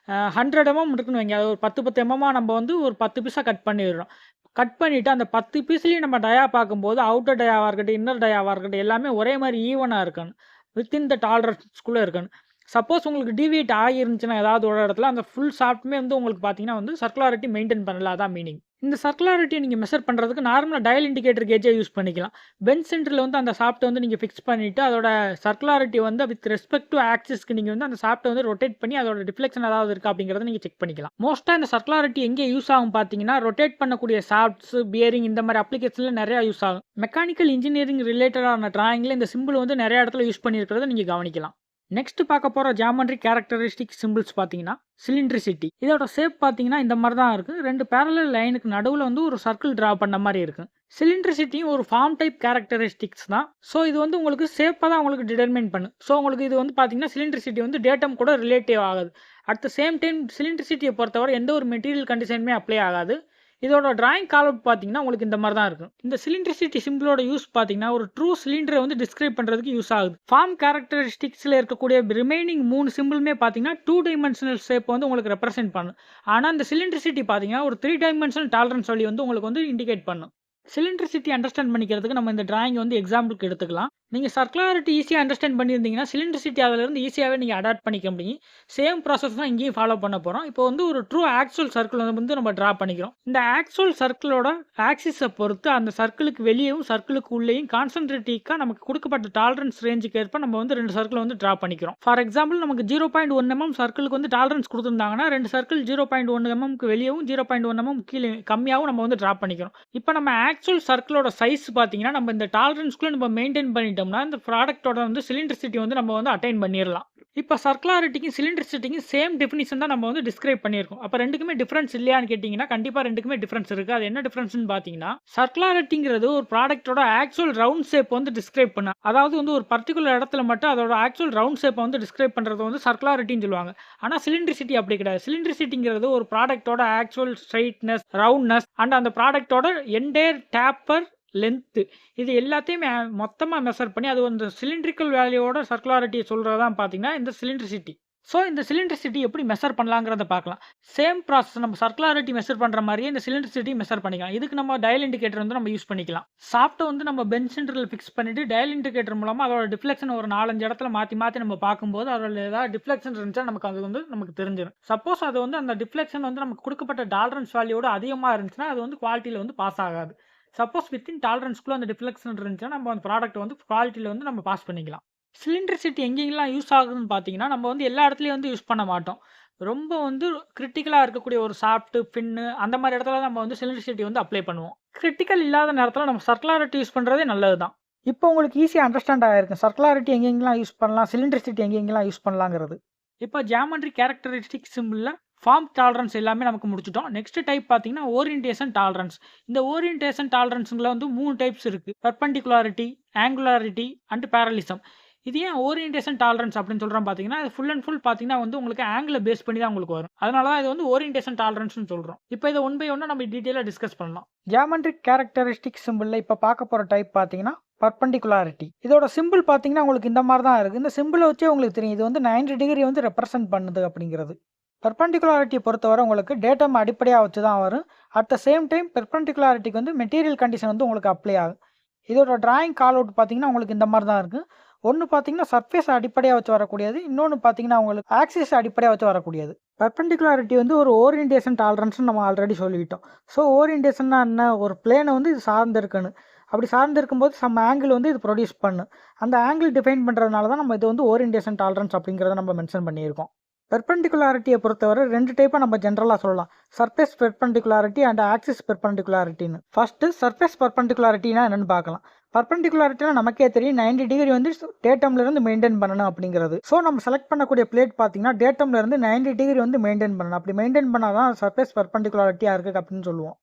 100 mm இருக்குன்னு வைங்க, அது ஒரு 10 mm நம்ம வந்து ஒரு 10 பீஸாக கட் பண்ணிடுறோம். கட் பண்ணிவிட்டு அந்த 10 பீஸ்லேயும் நம்ம டயா பார்க்கும்போது அவுட்டர் டயாவாக இருக்கட்டும் இன்னர் டயாவாக இருக்கட்டும் எல்லாமே ஒரே மாதிரி ஈவனாக இருக்கணும், வித்தின் த டாலரன்ஸ்குள்ளே இருக்கணும். சப்போஸ் உங்களுக்கு டிவியேட் ஆகிருந்துச்சுன்னா ஏதாவது ஒரு இடத்துல அந்த ஃபுல் ஷாஃப்ட்டுமே வந்து உங்களுக்கு பார்த்தீங்கன்னா வந்து சர்க்குலாரிட்டி மெயின்டைன் பண்ணல, அதான் மீனிங். இந்த சர்க்குலாரிட்டியை நீங்கள் மெஷர் பண்ணுறதுக்கு நார்மலாக டயல் இண்டிகேட்டர் கேஜை யூஸ் பண்ணிக்கலாம். பெஞ்ச் சென்டரில் வந்து அந்த ஷாஃப்ட்டை வந்து நீங்கள் ஃபிக்ஸ் பண்ணிவிட்டு அதோட சர்க்குலாரிட்டி வந்து வித் ரெஸ்பெக்ட் டு ஆக்சிஸ்க்கு நீங்கள் வந்து அந்த ஷாஃப்ட்டை வந்து ரொட்டேட் பண்ணி அதோட டிஃப்ளெக்ஷன் ஏதாவது இருக்கா அப்படிங்கிறத நீங்கள் செக் பண்ணிக்கலாம். மோஸ்ட்டாக இந்த சர்க்குலாரிட்டி எங்கே யூஸ் ஆகும் பார்த்தீங்கன்னா ரொட்டேட் பண்ணக்கூடிய ஷாஃப்ட்ஸ், பியரிங் இந்த மாதிரி அப்ளிகேஷனில் நிறையா யூஸ் ஆகும். மெக்கானிக்கல் இன்ஜினியரிங் ரிலேட்டடான டிராயிங்கில் இந்த சிம்பிள் வந்து நிறைய இடத்துல யூஸ் பண்ணியிருக்கிறத நீங்கள் கவனிக்கலாம். நெக்ஸ்ட் பார்க்க போகிற ஜியாமெட்ரி கேரக்டரிஸ்டிக் சிம்பிள்ஸ் பார்த்தீங்கன்னா சிலிண்ட்ரிசிட்டி. இதோட ஷேப் பார்த்தீங்கன்னா இந்த மாதிரி தான் இருக்குது. 2 பேரலல் லைனுக்கு நடுவில் வந்து ஒரு சர்க்கிள் ட்ரா பண்ண மாதிரி இருக்குது. சிலிண்ட்ரிசிட்டியும் ஒரு ஃபார்ம் டைப் கேரக்டரிஸ்டிக்ஸ் தான். ஸோ இது வந்து உங்களுக்கு ஷேப்பாக தான் உங்களுக்கு டிட்டர்மைன் பண்ணும். ஸோ உங்களுக்கு இது வந்து பார்த்தீங்கன்னா சிலிண்ட்ரிசிட்டி வந்து டேட்டம் கூட ரிலேட்டிவ் ஆகாது. அட் த சேம் டைம் சிலிண்ட்ரிசிட்டியை பொறுத்தவரை எந்த ஒரு மெட்டீரியல் கண்டிஷனுமே அப்ளை ஆகாது. இதோட டிராயிங் கால் அவுட் பார்த்தீங்கன்னா உங்களுக்கு இந்த மாதிரி தான் இருக்கும். இந்த சிலிண்ட்ரிசிட்டி சிம்பிளோட யூஸ் பார்த்தீங்கன்னா ஒரு ட்ரூ சிலிண்டரை வந்து டிஸ்கிரைப் பண்ணுறதுக்கு யூஸ் ஆகுது. ஃபார்ம் கேரக்டரிஸ்டிக்ஸில் இருக்கக்கூடிய ரிமைனிங் 3 சிம்பிளுமே பார்த்தீங்கன்னா 2 டைமென்ஷனல் ஷேப் வந்து உங்களுக்கு ரெப்ரசென்ட் பண்ணும். ஆனால் இந்த சிலிண்ட்ரிசிட்டி பார்த்தீங்கன்னா ஒரு 3 டைமென்ஷனல் டாலரன்ஸ் வழி வந்து உங்களுக்கு வந்து இண்டிகேட் பண்ணும். சிலிண்ட்ரிசிட்டி அண்டர்ஸ்டாண்ட் பண்ணிக்கிறதுக்கு நம்ம இந்த டிராயிங் வந்து எக்ஸாம்பிளுக்கு எடுத்துக்கலாம். நீங்கள் சர்க்குலாரிட்டி ஈஸியாக அண்டர்ஸ்டாண்ட் பண்ணியிருந்தீங்கன்னா சிலிண்ட்ரிசிட்டி அதிலிருந்து ஈஸியாகவே நீங்கள் அடாப்ட் பண்ணிக்க முடியும். சேம் ப்ராசஸ் தான் இங்கேயும் ஃபாலோ பண்ண போகிறோம். இப்போ வந்து ஒரு ட்ரூ ஆக்சுவல் சர்க்கிள் வந்து நம்ம ட்ரா பண்ணிக்கிறோம். இந்த ஆக்சுவல் சர்க்கிளோட ஆக்சிஸை பொறுத்து அந்த சர்க்கிளுக்கு வெளியேவும் சர்க்கிளுக்கு உள்ளேயும் கான்சென்ட்ரேட்டிக்காக நமக்கு கொடுக்கப்பட்ட டாலரன்ஸ் ரேஞ்சுக்கு ஏற்ப நம்ம வந்து 2 சர்க்கிள் வந்து ட்ரா பண்ணிக்கிறோம். ஃபார் எக்ஸாம்பிள் நமக்கு 0.1 mm சர்க்கிளுக்கு வந்து டாலரன்ஸ் கொடுத்துருந்தாங்கன்னா 2 சர்க்கிள் 0.1 mmக்கு வெளியவும் 0.1 mm கீழே கம்மியாகவும் நம்ம வந்து ட்ரா பண்ணிக்கிறோம். இப்போ நம்ம ஆக்சுவல் சர்க்கிளோட சைஸ் பார்த்தீங்கன்னா நம்ம இந்த டாலரன்ஸ்குள்ளே நம்ம மெயின்டைன் பண்ணிட்டோம்னா இந்த ப்ராடக்ட்டோட வந்து சிலிண்ட்ரிசிட்டி வந்து நம்ம வந்து அட்டைன் பண்ணிடலாம். இப்போ சர்க்குலாரிட்டிக்கும் சிலிண்ட்ரிசிட்டிக்கும் சேம் டெஃபினிஷன் தான் நம்ம வந்து டிஸ்கிரைப் பண்ணியிருக்கோம். அப்போ ரெண்டுக்குமே டிஃப்ரென்ஸ் இல்லையான்னு கேட்டிங்கன்னா கண்டிப்பாக ரெண்டுக்குமே டிஃப்ரென்ஸ் இருக்குது. அது என்ன டிஃப்ரென்ஸ்னு பார்த்தீங்கன்னா சர்க்குலாரிட்டிங்கிறது ஒரு ப்ராடக்ட்டோட ஆக்சுவல் ரவுண்ட் ஷேப் வந்து டிஸ்கிரைப் பண்ண, அதாவது வந்து ஒரு பர்டிகுலர் இடத்துல மட்டும் அதோட ஆக்சுவல் ரவுண்ட் ஷேப்பை வந்து டிஸ்கிரைப் பண்ணுறது வந்து சர்க்குலாரிட்டின்னு சொல்லுவாங்க. ஆனால் சிலிண்ட்ரிசிட்டி அப்படி கிடையாது. சிலிண்ட்ரிசிட்டிங்கிறது ஒரு ப்ராடக்ட்டோட ஆக்சுவல் ஸ்ட்ரைட்னஸ், ரவுண்ட்னஸ் அண்ட் அந்த ப்ராடக்ட்டோட என்டையர் டேப்பர் லென்த்து இது எல்லாத்தையுமே மொத்தமாக மெஷர் பண்ணி அது வந்து சிலிண்ட்ரிக்கல் வேல்யூவோட சர்க்குலாரிட்டியை சொல்கிறது தான் பார்த்தீங்கன்னா இந்த சிலிண்ட்ரிசிட்டி. ஸோ இந்த சிலிண்ட்ரிசிட்டி எப்படி மெஷர் பண்ணலாங்கிறத பார்க்கலாம். சேம் ப்ராசஸ் நம்ம சர்க்குலாரிட்டி மெஷர் பண்ணுற மாதிரியே இந்த சிலிண்ட்ரிசிட்டி மெஷர் பண்ணிக்கலாம். இதுக்கு நம்ம டயல் இண்டிகேட்டர் வந்து நம்ம யூஸ் பண்ணிக்கலாம். சாஃப்ட்டை வந்து நம்ம பெஞ்ச் சென்டரில் ஃபிக்ஸ் பண்ணிவிட்டு டயல் இண்டிகேட்டர் மூலமாக அதோட டிஃப்ளெக்ஷன் ஒரு 4-5 இடத்துல மாற்றி நம்ம பார்க்கும்போது அதோட ஏதாவது டிஃப்ளெக்ஷன் இருந்துச்சா நமக்கு அது வந்து நமக்கு தெரிஞ்சிடும். சப்போஸ் அது வந்து அந்த டிஃப்ளெக்ஷன் வந்து நமக்கு கொடுக்கப்பட்ட டாலரன்ஸ் வேல்யூவோட அதிகமாக இருந்துச்சுன்னா அது வந்து குவாலிட்டியில் வந்து பாஸ் ஆகாது. சப்போஸ் வித்தின் டாலரன்ஸ்குள்ளே அந்த டிஃப்ளெக்ஷன் இருந்துச்சுன்னா நம்ம அந்த ப்ராடக்ட் வந்து குவாலிட்டியில் வந்து நம்ம பாஸ் பண்ணிக்கலாம். சிலிண்ட்ரிசிட்டி எங்கெங்கெல்லாம் யூஸ் ஆகுதுன்னு பார்த்தீங்கன்னா நம்ம வந்து எல்லா இடத்துலையும் வந்து யூஸ் பண்ண மாட்டோம். ரொம்ப வந்து கிரிட்டிக்கலாக இருக்கக்கூடிய ஒரு சாஃப்ட்டு பின்னு அந்த மாதிரி இடத்துல நம்ம வந்து சிலிண்ட்ரிசிட்டி வந்து அப்ளை பண்ணுவோம். கிரிட்டிக்கல் இல்லாத நேரத்தில் நம்ம சர்க்குலாரிட்டி யூஸ் பண்ணுறதே நல்லது தான். இப்போ உங்களுக்கு ஈஸியாக அண்டர்ஸ்டாண்ட் ஆகிருக்கு சர்க்குலாரிட்டி எங்கெங்கெல்லாம் யூஸ் பண்ணலாம், சிலிண்ட்ரிசிட்டி எங்கெங்கெல்லாம் யூஸ் பண்ணலாங்கிறது. இப்போ ஜியாமெட்ரி கேரக்டரிஸ்டிக் சிம்பிளில் ஃபார்ம் டாலரன்ஸ் எல்லாமே நமக்கு முடிச்சிட்டோம். நெக்ஸ்ட் டைப் பார்த்தீங்கன்னா ஓரியன்டேஷன் டாலரன்ஸ். இந்த ஓரியன்டேஷன் டாலரன்ஸுங்களை வந்து 3 டைப்ஸ் இருக்குது. பெர்பெண்டிகுலாரிட்டி, ஆங்குலாரிட்டி அண்ட் பேரலிசம். இது ஏன் ஓரியன்டேஷன் டாலரன்ஸ் அப்படின்னு சொல்கிறோம் பார்த்தீங்கன்னா இது ஃபுல் அண்ட் ஃபுல் பார்த்தீங்கன்னா வந்து உங்களுக்கு ஆங்கிளை பேஸ் பண்ணி தான் உங்களுக்கு வரும். அதனால தான் இது வந்து ஓரியன்டேஷன் டாலரன்ஸ்னு சொல்கிறோம். இப்போ இதை 1 by 1 நம்ம டீட்டெயிலாக டிஸ்கஸ் பண்ணலாம். ஜியாமெட்ரிக் கேரக்டரிஸ்டிக் சிம்பிளில் இப்போ பார்க்க போகிற டைப் பார்த்தீங்கன்னா பர்பெண்டிகுலாரிட்டி. இதோட சிம்பிள் பார்த்தீங்கன்னா உங்களுக்கு இந்த மாதிரி தான் இருக்குது. இந்த சிம்பிளை வச்சே உங்களுக்கு தெரியும் இது வந்து 90 டிகிரி வந்து ரெப்ரசென்ட் பண்ணுது அப்படிங்கிறது. பெர்பெண்டிகுலாரிட்டியை பொறுத்தவரை உங்களுக்கு டேட்டம் அடிப்படையாக வச்சு தான் வரும். அட் த சேம் டைம் பெர்பெண்டிகுலாரிட்டிக்கு வந்து மெட்டீரியல் கண்டிஷன் வந்து உங்களுக்கு அப்ளை ஆகும். இதோட டிராயிங் கால் அவுட் பார்த்தீங்கன்னா உங்களுக்கு இந்த மாதிரி தான் இருக்குது. ஒன்று பார்த்தீங்கன்னா சர்ஃபேஸ் அடிப்படையாக வச்சு வரக்கூடியது, இன்னொன்று பார்த்தீங்கன்னா உங்களுக்கு ஆக்சிஸ் அடிப்படையாக வச்சு வரக்கூடியது. பெர்பெண்டிகுலாரிட்டி வந்து ஒரு ஓரியன்டேஷன் டாலரன்ஸ்னு நம்ம ஆல்ரெடி சொல்லிவிட்டோம். ஸோ ஓரியன்டேஷன்னா என்ன, ஒரு பிளேனை வந்து இது சார்ந்து இருக்குன்னு, அப்படி சார்ந்து இருக்கும்போது சம் ஆங்கிள் வந்து இது ப்ரொடியூஸ் பண்ணும். அந்த ஆங்கிள் டிஃபைன் பண்ணுறதுனால தான் நம்ம இது வந்து ஓரியன்டேஷன் டாலரன்ஸ் அப்படிங்கிறத நம்ம மென்ஷன் பண்ணியிருக்கோம். பெர்பெண்டிகுலாரிட்டியை பொறுத்தவரை 2 டைப்பாக நம்ம ஜென்ரலாக சொல்லலாம். சர்ஃபேஸ் பெர்பெண்டிகுலாரிட்டி அண்ட் ஆக்சிஸ் பெர்பெண்டிகுலாரிட்டின்னு. ஃபஸ்ட்டு சர்ஃபேஸ் பெர்பெண்டிகுலாரிட்டினா என்னென்னு பார்க்கலாம். பர்பெண்டிகுலாரிட்டினா நமக்கே தெரியும் 90 டிகிரி வந்து டேட்டம்ல இருந்து மெயின்டைன் பண்ணணும் அப்படிங்கிறது. ஸோ நம்ம செலக்ட் பண்ணக்கூடிய பிளேட் பார்த்தீங்கன்னா டேட்டம்ல இருந்து 90 டிகிரி வந்து மெயின்டைன் பண்ணணும். அப்படி மெயின்டைன் பண்ணாதான் சர்ஃபேஸ் பர்பெண்டிகுலாரிட்டியா இருக்கு அப்படின்னு சொல்லுவோம்.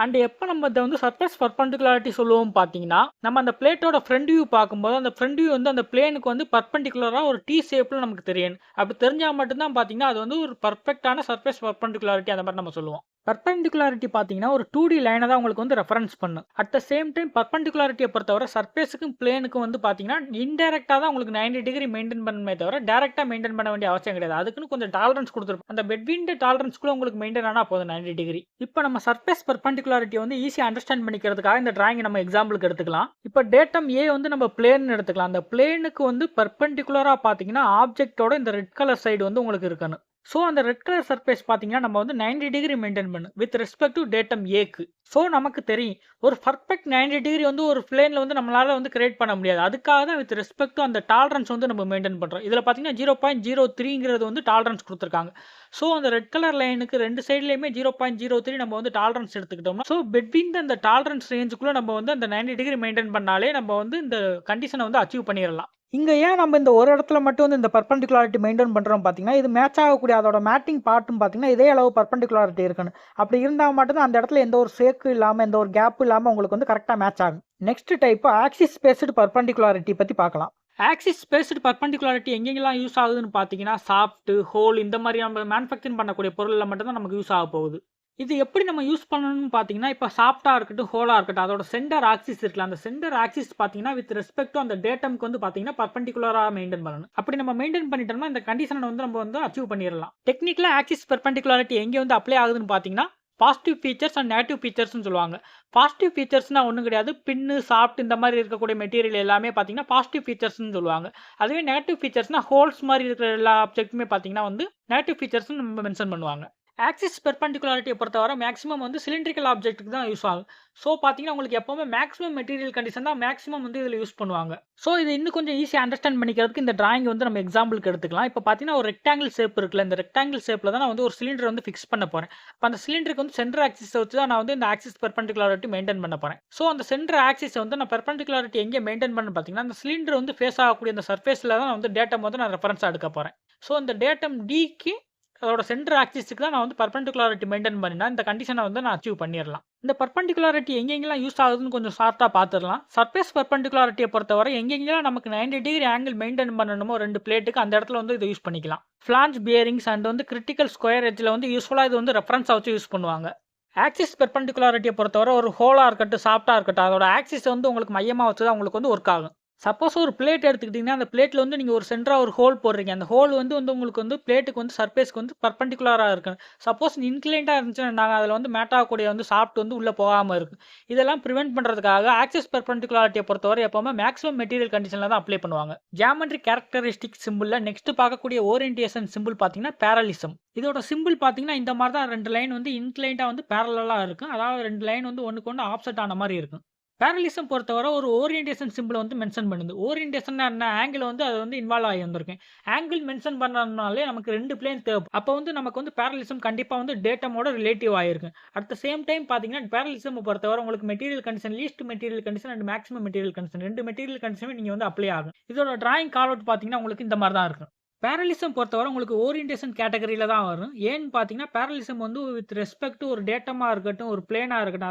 அண்ட் எப்போ நம்ம இதை வந்து சர்ஃபேஸ் பர்பெண்டிகுலாரிட்டி சொல்லுவோம் பார்த்தீங்கன்னா, நம்ம அந்த பிளேட்டோட ஃப்ரண்ட் வியூ பார்க்கும்போது அந்த ஃப்ரண்ட் வியூ வந்து அந்த பிளேனுக்கு வந்து பர்பெண்டிகுலராக ஒரு டி ஷேப்பில் நமக்கு தெரியும். அப்படி தெரிஞ்சால் மட்டும்தான் பார்த்தீங்கன்னா அது வந்து ஒரு பர்ஃபெக்டான சர்ஃபேஸ் பர்பெண்டிகுலாரிட்டி அந்த மாதிரி நம்ம சொல்லுவோம். பர்பெண்டிகுலாரிட்டி பார்த்தீங்கன்னா ஒரு 2D லைனை தான் உங்களுக்கு வந்து ரெஃபரன்ஸ் பண்ணும். அட் த சேம் டைம் பர்பெண்டிகுலாரிட்டியை பொறுத்தவரை சர்ஃபேஸுக்கும் பிளேனுக்கும் வந்து பார்த்தீங்கன்னா இன்டெரக்டாக தான் உங்களுக்கு 90 டிகிரி மெயின்டைன் பண்ணுமே தவிர டேரெக்டாக மெயின்டைன் பண்ண வேண்டிய அவசியம் கிடையாது. அதுக்குன்னு கொஞ்சம் டாலரன்ஸ் கொடுத்துருப்போம். அந்த பெட்வீன் டாலரன்ஸ்க்குள்ள உங்களுக்கு மெயின்டைன் ஆனால் போதும் 90 டிகிரி. இப்போ நம்ம சர்ஃபேஸ் பர்பெண்டிகுலாரிட்டி வந்து ஈஸியாக அண்டர்ஸ்டாண்ட் பண்ணிக்கிறதுக்காக இந்த டிராயிங் நம்ம எக்ஸாம்பிளுக்கு எடுத்துக்கலாம். இப்போ டேட்டம் ஏ வந்து நம்ம பிளேன் எடுத்துக்கலாம். அந்த பிளேனுக்கு வந்து பர்பெண்டிகுலராக பார்த்தீங்கன்னா ஆப்ஜெக்டோட இந்த ரெட் கலர் சைடு வந்து உங்களுக்கு இருக்கணும். ஸோ அந்த ரெட் கலர் சர்ஃபேஸ் பார்த்தீங்கன்னா நம்ம வந்து 90 டிகிரி மெயின்டைன் பண்ணணும் வித் ரெஸ்பெக்ட் டு டேட்டம் ஏக்கு. ஸோ நமக்கு தெரியும் ஒரு பர்ஃபெக்ட் 90 டிகிரி வந்து ஒரு பிளேனில் வந்து நம்மளால வந்து கிரியேட் பண்ண முடியாது. அதுக்காக தான் வித் ரெஸ்பெக்ட் டு அந்த டாலரன்ஸ் வந்து நம்ம மெயின்டைன் பண்ணுறோம். இதில் பார்த்தீங்கன்னா 0.03ங்கிறது வந்து டாலரன்ஸ் கொடுத்துருக்காங்க. ஸோ அந்த ரெட் கலர் லைனுக்கு ரெண்டு சைட்லேயுமே 0.03 நம்ம வந்து டாலரன்ஸ் எடுத்துக்கிட்டோம்னா ஸோ பெட்வீன் அந்த டாலரன்ஸ் ரேஞ்சுக்குள்ளே நம்ம வந்து அந்த 90 டிகிரி மெயின்டைன் பண்ணாலே நம்ம வந்து இந்த கண்டிஷனை வந்து அச்சீவ் பண்ணிடலாம். இங்கே ஏன் நம்ம இந்த ஒரு இடத்துல மட்டும் வந்து இந்த பர்பெண்டிகுலாரிட்டி மெயின்டைன் பண்ணுறோம் பார்த்தீங்கன்னா இது மேட்ச் ஆகக்கூடிய அதோட மேட்டிங் பார்ட்டும் பார்த்தீங்கன்னா இதே அளவு பர்பெண்டிகுலாரிட்டி இருக்கணும். அப்படி இருந்தால் மட்டும்தான் அந்த இடத்துல எந்த ஒரு சேக்கு இல்லாமல் எந்த ஒரு கேப் இல்லாமல் உங்களுக்கு வந்து கரெக்டாக மேட்ச் ஆகும். நெக்ஸ்ட் டைப் ஆக்சிஸ் பேஸ்டு பர்பெண்டிகுலாரிட்டி பற்றி பார்க்கலாம். ஆக்சிஸ் பேஸ்டு பர்பெண்டிகுலாரிட்டி எங்கெங்கெல்லாம் யூஸ் ஆகுதுன்னு பார்த்தீங்கன்னா சாஃப்ட் ஹோல் இந்த மாதிரி நம்ம மேனுஃபேக்சரிங் பண்ணக்கூடிய பொருளில் மட்டும்தான் நமக்கு யூஸ் ஆக போகுது. இது எப்படி நம்ம யூஸ் பண்ணணும்னு பார்த்தீங்கன்னா இப்போ சாஃப்டாக இருக்கட்டும் ஹோலாக இருக்கட்டும் அதோட சென்டர் ஆக்சிஸ் இருக்குல்ல அந்த சென்டர் ஆக்சிஸ் பார்த்தீங்கன்னா வித் ரெஸ்பெக்ட் டு அந்த டேட்டம்க்கு வந்து பார்த்தீங்கன்னா பர்பெண்டிகுலராக மெயின்டைன் பண்ணணும். அப்படி நம்ம மெயின்டைன் பண்ணிட்டோம்னா இந்த கண்டிஷனை வந்து நம்ம வந்து அச்சீவ் பண்ணிடலாம். டெக்னிக்கலாக ஆக்சிஸ் பர்பெண்டிகுலாரிட்டி எங்கே வந்து அப்ளை ஆகுதுன்னு பார்த்தீங்கன்னா பாசிட்டிவ் ஃபீச்சர்ஸ் அண்ட் நெகட்டிவ் ஃபீச்சர்ஸ்னு சொல்லுவாங்க. பாசிட்டிவ் ஃபீச்சர்ஸ்னா ஒன்றும் கிடையாது. பின்னு சாஃப்ட் இந்த மாதிரி இருக்கக்கூடிய மெட்டீரியல் எல்லாமே பார்த்தீங்கன்னா பாசிட்டிவ் ஃபீச்சர்ஸ்னு சொல்லுவாங்க. அதுவே நெகட்டிவ் ஃபீச்சர்ஸ்னா ஹோல்ஸ் மாதிரி இருக்கிற எல்லா ஆப்ஜெக்ட்டுமே பார்த்தீங்கன்னா வந்து நெகட்டிவ் ஃபீச்சர்ஸ்னு நம்ம மென்ஷன் பண்ணுவாங்க. ஆக்சிஸ் பெர்பெண்டிகுலாரிட்டியை பொறுத்தவரை மேக்ஸிமம் வந்து சிலிண்ட்ரிக்கல் ஆப்ஜெக்ட்டுக்கு தான் யூஸ் ஆகும். ஸோ பார்த்தீங்கன்னா உங்களுக்கு எப்போவுமே மேக்ஸிமம் மெட்டீரியல் கண்டிஷன் தான் மேக்ஸிமம் வந்து இதில் யூஸ் பண்ணுவாங்க. ஸோ இது இன்னும் கொஞ்சம் ஈஸியாக அண்டர்ஸ்டாண்ட் பண்ணிக்கிறதுக்கு இந்த டிராயிங் வந்து நம்ம எக்ஸாம்பிளுக்கு எடுத்துக்கலாம். இப்போ பார்த்தீங்கன்னா ஒரு ரெக்டாங்கிள் ஷேப் இருக்குல்ல இந்த ரெக்டாங்கிள் ஷேப்பில் தான் நான் வந்து ஒரு சிலிண்டர் வந்து ஃபிக்ஸ் பண்ண போகிறேன். இப்போ அந்த சிலிண்டருக்கு வந்து சென்டர் ஆக்சிஸை வச்சு தான் நான் வந்து இந்த ஆக்சிஸ் பெர்பெண்டிகுலாரிட்டி மெயின்டைன் பண்ண போகிறேன். ஸோ அந்த சென்டர் ஆக்சிஸை வந்து நான் பெர்பெண்டிகுலாரிட்டி எங்கே மெயின்டைன் பண்ண பார்த்தீங்கன்னா அந்த சிலிண்டர் வந்து ஃபேஸ் ஆகக்கூடிய அந்த சர்ஃபேஸில் தான் நான் வந்து டேட்டம் வந்து நான் ரெஃபரன்ஸாக எடுக்க போகிறேன். ஸோ அந்த டேட்டம் டிக்கு அதோட சென்டர் ஆக்சிஸ்க்கு தான் நான் வந்து பர்பெண்டிகுலாரிட்டி மெயின்டைன் பண்ணினா இந்த கண்டிஷனை வந்து நான் அச்சீவ் பண்ணிடலாம். இந்த பர்பெண்டிகுலாரிட்டி எங்கெங்கெல்லாம் யூஸ் ஆகுதுன்னு கொஞ்சம் ஷார்ட்டாக பார்த்துடலாம். சர்ஃபேஸ் பர்பெண்டிகுலாரிட்டியை பொறுத்தவரை எங்கெங்கெல்லாம் நமக்கு 90 டிகிரி ஆங்கிள் மெயின்டைன் பண்ணணுமோ ரெண்டு பிளேட்டுக்கு அந்த இடத்துல வந்து இதை யூஸ் பண்ணிக்கலாம். ஃபிளான்ஜ் பியரிங்ஸ் அண்ட் வந்து கிரிட்டிக்கல் ஸ்கொயர் எட்ஜில் வந்து யூஸ்ஃபுல்லாக இது வந்து ரெஃபரன்ஸாக வச்சு யூஸ் பண்ணுவாங்க. ஆக்சிஸ் பெர்பெண்டிகுலாரிட்டியை பொறுத்தவரை ஒரு ஹோலாக இருக்கட்டும் சாஃப்டாக இருக்கட்டும் அதோட ஆக்சிஸ் வந்து உங்களுக்கு மையமாக வச்சு தான் உங்களுக்கு வந்து ஒர்க் ஆகும். சப்போஸ் ஒரு பிளேட் எடுத்துக்கிட்டிங்கன்னா அந்த பிளேட்டில் வந்து நீங்கள் ஒரு சென்டராக ஒரு ஹோல் போடுறீங்க. அந்த ஹோல் வந்து உங்களுக்கு வந்து பிளேட்டுக்கு வந்து சர்ஃபேஸ்க்கு வந்து பர்பெண்டிகுலராக இருக்கும். சப்போஸ் இன்க்ளைண்டாக இருந்துச்சுன்னா நாங்கள் அதில் வந்து மேட் ஆகக்கூடிய வந்து சாஃப்ட் வந்து உள்ளே போகாமல் இருக்கும். இதெல்லாம் ப்ரிவென்ட் பண்ணுறதுக்காக ஆக்சிஸ் பெர்பெண்டிகுலாரிட்டியை பொறுத்தவரை எப்போவுமே மேக்ஸிமம் மெட்டீரியல் கண்டிஷனில் தான் அப்ளை பண்ணுவாங்க. ஜியாமெட்ரிக் கேரக்டரிஸ்டிக் சிம்பிளில் நெக்ஸ்ட் பார்க்கக்கூடிய ஓரியன்டேஷன் சிம்பிள் பார்த்தீங்கன்னா பேரலிசம். இதோட சிம்பிள் பார்த்தீங்கன்னா இந்த மாதிரி தான் ரெண்டு லைன் வந்து இன்க்ளைண்டாக வந்து பேரலாக இருக்கும். அதாவது ரெண்டு லைன் வந்து ஒன்றுக்கு ஒன்று ஆப்செட் ஆன மாதிரி இருக்கும். பேரலிசம் பொறுத்தவரை ஒரு ஓரியன்டேஷன் சிம்பிள் வந்து மென்ஷன் பண்ணுது. ஓரியன்டேஷன் என்ன ஆங்கிள் வந்து அது வந்து இன்வால்வ் ஆகி வந்திருக்கும். ஆங்கிள் மென்ஷன் பண்ணனாலே நமக்கு ரெண்டு பிளேன் தேவை. அப்போ வந்து நமக்கு வந்து பேரலிசம் கண்டிப்பாக வந்து டேட்டமோட ரிலேட்டிவ் ஆகிருக்கு. அட் த சேம் டைம் பார்த்தீங்கன்னா பேரலிசம் பொறுத்தவரை உங்களுக்கு material condition least material condition and maximum material condition ரெண்டு மெட்டீரியல் கண்டிஷனுமே நீங்கள் வந்து அப்ளை ஆகும். இதோட டிராயிங் கால் அவுட் பார்த்தீங்கன்னா உங்களுக்கு இந்த மாதிரி தான் இருக்கும். பேரலிசம் பொறுத்தவரை உங்களுக்கு ஓரியன்டேஷன் கேட்டகரியில் தான் வரும். ஏன்னு பார்த்தீங்கன்னா பேரலிசம் வந்து வித் ரெஸ்பெக்ட் டு ஒரு டேட்டமாக இருக்கட்டும் ஒரு பிளேனாக இருக்கட்டும்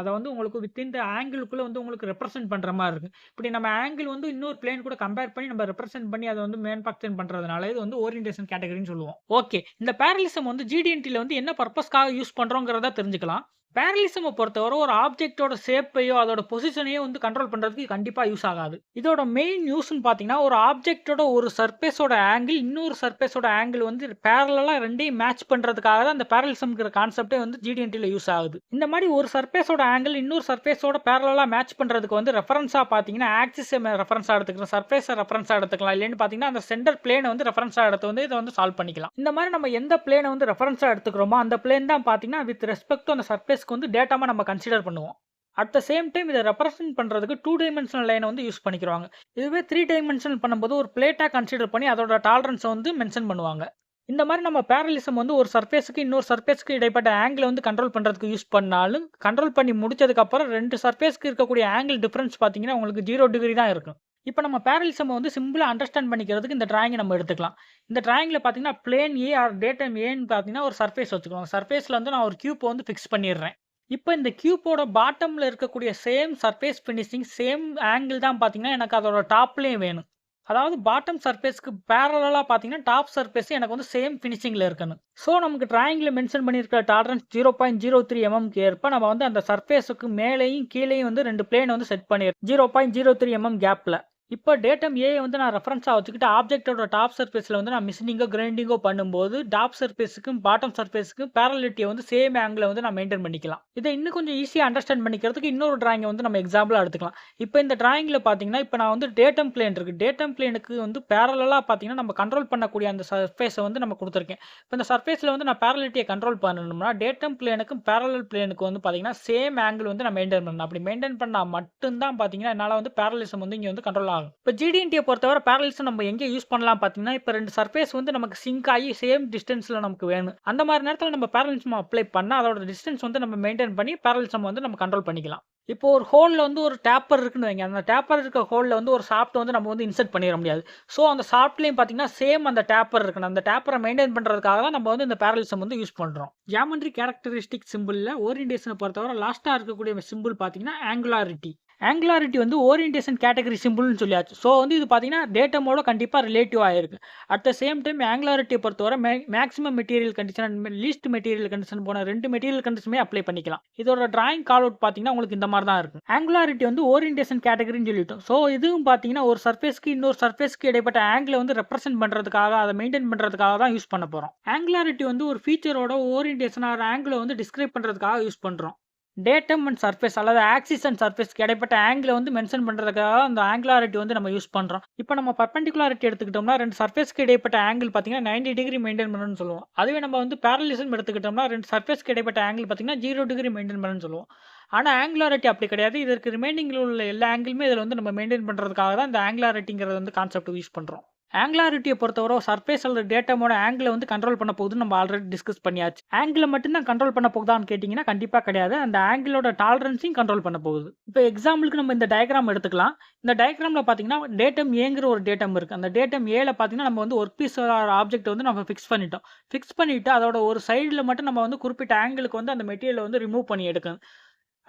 அதை வந்து உங்களுக்கு வித்தின் த ஆங்கிளுக்குள்ளே வந்து உங்களுக்கு ரெப்ரசென்ட் பண்ணுற மாதிரி இருக்கும். இப்படி நம்ம ஆங்கிள் வந்து இன்னொரு பிளேன் கூட கம்பேர் பண்ணி நம்ம ரெப்ரசென்ட் பண்ணி அதை வந்து மேனுஃபேக்சரிங் பண்ணுறதுனால இது வந்து ஓரியன்டேஷன் கேட்டகரின்னு சொல்லுவோம். ஓகே, இந்த பேரலிசம் வந்து ஜிடிஎன்டியில் வந்து என்ன பர்பஸ்க்காக யூஸ் பண்ணுறோங்கிறத தெரிஞ்சுக்கலாம். பேரலிசமை பொறுத்தவரை ஒரு ஆப்ஜெக்டோட ஷேப்பையோ அதோட பொசிஷனையோ வந்து கண்ட்ரோல் பண்ணுறதுக்கு கண்டிப்பாக யூஸ் ஆகாது. இதோட மெயின் யூஸ்ன்னு பார்த்தீங்கன்னா ஒரு ஆப்ஜெக்டோட ஒரு சர்ஃபேஸோட ஆங்கிள் இன்னொரு சர்ஃபேஸோட ஆங்கிள் வந்து பேரலாக ரெண்டையும் மேட்ச் பண்ணுறதுக்காக தான் அந்த பேரலிசம்ங்கிற கான்செப்டே வந்து ஜிடிஎன்டியில் யூஸ் ஆகுது. இந்த மாதிரி ஒரு சர்ஃபேஸோட ஆங்கிள் இன்னொரு சர்ஃபேஸோட பேரலாக மேட்ச் பண்ணுறதுக்கு வந்து ரெஃபரன்ஸாக பார்த்தீங்கன்னா ஆக்சிஸை ரெஃபரன்ஸாக எடுத்துக்கலாம், சர்ஃபேஸை ரெஃபரன்ஸாக எடுத்துக்கலாம். இல்லைன்னு பார்த்தீங்கன்னா அந்த சென்டர் பிளேனை வந்து ரெஃபரன்ஸாக எடுத்து வந்து இதை வந்து சால்வ் பண்ணிக்கலாம். இந்த மாதிரி நம்ம எந்த பிளேனை வந்து ரெஃபரன்ஸாக எடுத்துக்கிறோமோ அந்த பிளேன் தான் பார்த்தீங்கன்னா வித் ரெஸ்பெக்ட் டு அந்த சர்ஃபேஸ் வந்து டேட்டாமா நம்ம கன்சிடர் பண்ணுவோம். அட் த சேம் டைம் இதை ரெப்ரசென்ட் பண்ணுறதுக்கு 2 டைமென்ஷனல் லைனை வந்து யூஸ் பண்ணிக்கிறாங்க. இதுவே 3 டைமென்ஷனல் பண்ணும்போது ஒரு பிளேட்டாக கன்சிடர் பண்ணி அதோட டாலரன்ஸை வந்து மென்ஷன் பண்ணுவாங்க. இந்த மாதிரி நம்ம பேரலிசம் வந்து ஒரு சர்ஃபேஸுக்கு இன்னொரு சர்ஃபேஸ்க்கு இடைப்பட்ட ஆங்கிளை வந்து கண்ட்ரோல் பண்ணுறதுக்கு யூஸ் பண்ணாலும் கண்ட்ரோல் பண்ணி முடிச்சதுக்கப்புறம் 2 சர்ஃபேஸ்க்கு இருக்கக்கூடிய ஆங்கிள் டிஃபரன்ஸ் பார்த்தீங்கன்னா உங்களுக்கு 0 டிகிரி தான் இருக்கும். இப்போ நம்ம பேரலிசம் வந்து சிம்பிளா அண்டர்ஸ்டாண்ட் பண்ணிக்கிறதுக்கு இந்த டிராயிங்கை நம்ம எடுத்துக்கலாம். இந்த டிராயிங்கில் பார்த்தீங்கன்னா பிளேன் ஏ ஆர் டேட்டம் ஏன்னு பார்த்தீங்கன்னா ஒரு சர்ஃபேஸ் வச்சுக்கணும். சர்ஃபேஸில் வந்து நான் ஒரு கியூப் வந்து ஃபிக்ஸ் பண்ணிடுறேன். இப்போ இந்த கியூப்போட பாட்டம்ல இருக்கக்கூடிய same surface finishing, same angle தான் பார்த்தீங்கன்னா எனக்கு அதோட டாப்லேயும் வேணும். அதாவது பாட்டம் சர்ஃபேஸ்க்கு பேரலா பார்த்தீங்கன்னா டாப் சர்ஃபேஸ் எனக்கு வந்து சேம் ஃபினிஷிங்கில் இருக்கணும். ஸோ நமக்கு டிராயிங்கில் மென்ஷன் பண்ணியிருக்கிற டாலரன்ஸ் 0.03 mm ஏற்ப நம்ம வந்து அந்த சர்ஃபேஸுக்கு மேலேயும் கீழேயும் வந்து 2 பிளேன் வந்து செட் பண்ணிடுறோம் 0.03 mm கேப்பில். இப்போ டேட்டம் ஏ வந்து நான் ரெஃபரன்ஸாக வச்சுக்கிட்டு ஆப்ஜெக்டோட டாப் சர்ஃபேஸில் வந்து நான் மிஷினிங்கோ கிரைண்டிங்கோ பண்ணும்போது டாப் சர்ஃபேஸுக்கும் பாட்டம் சர்ஃபேஸுக்கும் பேரலிட்டியை வந்து சேம் ஆங்கிளை வந்து நான் மெயின்டைன் பண்ணிக்கலாம். இதை இன்னும் கொஞ்சம் ஈஸியாக அண்டர்ஸ்டாண்ட் பண்ணிக்கிறதுக்கு இன்னொரு டிராயிங்கை வந்து நம்ம எக்ஸாம்பிளாக எடுத்துக்கலாம். இப்போ இந்த டிராயிங்கில் பார்த்தீங்கன்னா இப்போ நான் வந்து டேட்டம் பிளேன் இருக்குது. டேட்டம் பிளேனுக்கு வந்து பேரலாக பார்த்தீங்கன்னா நம்ம கண்ட்ரோல் பண்ணக்கூடிய அந்த சர்ஃபேஸை வந்து நம்ம கொடுத்துருக்கேன். இப்போ இந்த சர்ஃபேஸில் வந்து நான் பேரலிட்டியை கண்ட்ரோல் பண்ணணும்னா டேட்டம் பிளேனுக்கும் பேரலல் பிளேனுக்கு வந்து பார்த்தீங்கன்னா சேம் ஆங்கிள் வந்து நான் மெயின்டைன் பண்ணணும். அப்படி மெயின்டைன் பண்ணால் மட்டும்தான் பார்த்தீங்கன்னா என்னால் வந்து பேரலிசம் வந்து இங்கே வந்து கண்ட்ரோல் ஆகும். இப்போ ஜிடிஎன்டியை பொறுத்தவரை பேரலிசம் நம்ம எங்கே யூஸ் பண்ணலாம் பார்த்தீங்கன்னா இப்போ 2 சர்ஃபேஸ் வந்து நமக்கு சிங்க் ஆகி சேம் டிஸ்டன்ஸில் நமக்கு வேணும். அந்த மாதிரி நேரத்தில் நம்ம பேரலிசம் அப்ளை பண்ணால் அதோட டிஸ்டன்ஸ் வந்து நம்ம மெயின்டைன் பண்ணி பேரலிசம் வந்து நம்ம கண்ட்ரோல் பண்ணிக்கலாம். இப்போ ஒரு ஹோலில் வந்து ஒரு டேப்பர் இருக்குன்னு வைங்க. அந்த டேப்பர் இருக்க ஹோலில் வந்து ஒரு சாஃப்ட் வந்து நம்ம வந்து இன்சர்ட் பண்ணிட முடியாது. ஸோ அந்த சாஃப்ட்லேயும் பார்த்தீங்கன்னா சேம் அந்த டேப்பர் இருக்கணும். அந்த டேப்பரை மெயின்டைன் பண்ணுறதுக்காக தான் நம்ம வந்து இந்த பேரலிசம் வந்து யூஸ் பண்ணுறோம். ஜியோமெட்ரி கேரக்டரிஸ்டிக் சிம்பிளில் ஓரியன்டேஷனை பொறுத்தவரை லாஸ்ட்டாக இருக்கக்கூடிய சிம்பிள் பார்த்தீங்கன்னா ஆங்குலாரிட்டி. ஆங்குலாரிட்டி வந்து ஓரியன்டேஷன் கேட்டகரி சிம்பிள்னு சொல்லியாச்சு. ஸோ வந்து இது பார்த்தீங்கன்னா டேட்டமோட கண்டிப்பாக ரிலேட்டிவாக இருக்குது. அட் த சேம் டைம் ஆங்குலாரிட்டியை பொறுத்தவரை maximum material condition and least material condition போன 2 மெட்டீரியல் கண்டிஷனுமே அப்ளை பண்ணிக்கலாம். இதோட டிராயிங் கால் அவுட் பார்த்தீங்கன்னா உங்களுக்கு இந்த மாதிரி தான் இருக்கும். ஆங்குலாரிட்டி வந்து ஓரியன்டேஷன் கேட்டகரின்னு சொல்லிட்டோம். ஸோ இதுவும் பார்த்தீங்கன்னா ஒரு சர்ஃபேஸ்க்கு இன்னொரு சர்ஃபேஸ்க்கு இடைப்பட்ட ஆங்கிளை வந்து ரெப்ரசென்ட் பண்ணுறதுக்காக அதை மெயின்டைன் பண்ணுறதுக்காக தான் யூஸ் பண்ண போகிறோம். ஆங்குலாரிட்டி வந்து ஒரு ஃபீச்சரோட ஓரியன்டேஷன் ஆர் ஆங்கிளை வந்து டிஸ்கிரைப் பண்ணுறதுக்காக யூஸ் பண்ணுறோம். டேட்டம் அண்ட் சர்ஃபேஸ் அல்லது ஆக்சிஸ் அண்ட் சர்ஃபேஸ்க்கு இடைப்பட்ட ஆங்கிளை வந்து மென்ஷன் பண்ணுறதுக்காக அந்த ஆங்குலாரிட்டி வந்து நம்ம யூஸ் பண்ணுறோம். இப்போ நம்ம பர்பெண்டிகுலாரிட்டி எடுத்துக்கிட்டோம்னா 2 சர்ஃபேஸ்க்கு இடைப்பட்ட ஆங்கிள் பார்த்தீங்கன்னா 90 டிகிரி மெயின்டைன் பண்ணணும்னு சொல்லுவோம். அதுவே நம்ம வந்து பேரலிசம் எடுத்துக்கிட்டோம்னா 2 சர்ஃபேஸ்க்கு இடைப்பட்ட ஆங்கிள் பார்த்தீங்கன்னா 0 டிகிரி மெயின்டைன் பண்ணணும்னு சொல்லுவோம். ஆனால் ஆங்குலாரிட்டி அப்படி கிடையாது. இதற்கு ரிமைனிங்கில் உள்ள எல்லா ஆங்கிளுமே இதில் வந்து நம்ம மெயின்டைன் பண்ணுறதுக்காக தான் இந்த ஆங்குலாரிட்டிங்கிறது வந்து கான்செப்ட் யூஸ் பண்ணுறோம். ஆங்குலாரிட்டியை பொறுத்தவரை சர்ஃபேஸ் அல்லது டேட்டாமோட ஆங்கிளை வந்து கண்ட்ரோல் பண்ண போகுதுன்னு நம்ம ஆல்ரெடி டிஸ்கஸ் பண்ணியாச்சு. ஆங்கிளை மட்டும்தான் கண்ட்ரோல் பண்ண போகுதான்னு கேட்டிங்கன்னா கண்டிப்பாக கிடையாது. அந்த ஆங்கிளோட டாலரன்ஸையும் கண்ட்ரோல் பண்ண போகுது. இப்போ எக்ஸாம்பிளுக்கு நம்ம இந்த டயக்ராம் எடுத்துக்கலாம். இந்த டயக்ராமில் பார்த்தீங்கன்னா டேட்டம் ஏங்கிற ஒரு டேட்டம் இருக்குது. அந்த டேட்டம் ஏல பார்த்தீங்கன்னா நம்ம வந்து ஒர்க் பீஸ் ஆப்ஜெக்ட் வந்து நம்ம ஃபிக்ஸ் பண்ணிட்டோம். ஃபிக்ஸ் பண்ணிவிட்டு அதோட ஒரு சைடில் மட்டும் நம்ம வந்து குறிப்பிட்ட ஆங்கிளுக்கு வந்து அந்த மெட்டீரியலை வந்து ரிமூவ் பண்ணி எடுக்கணும்.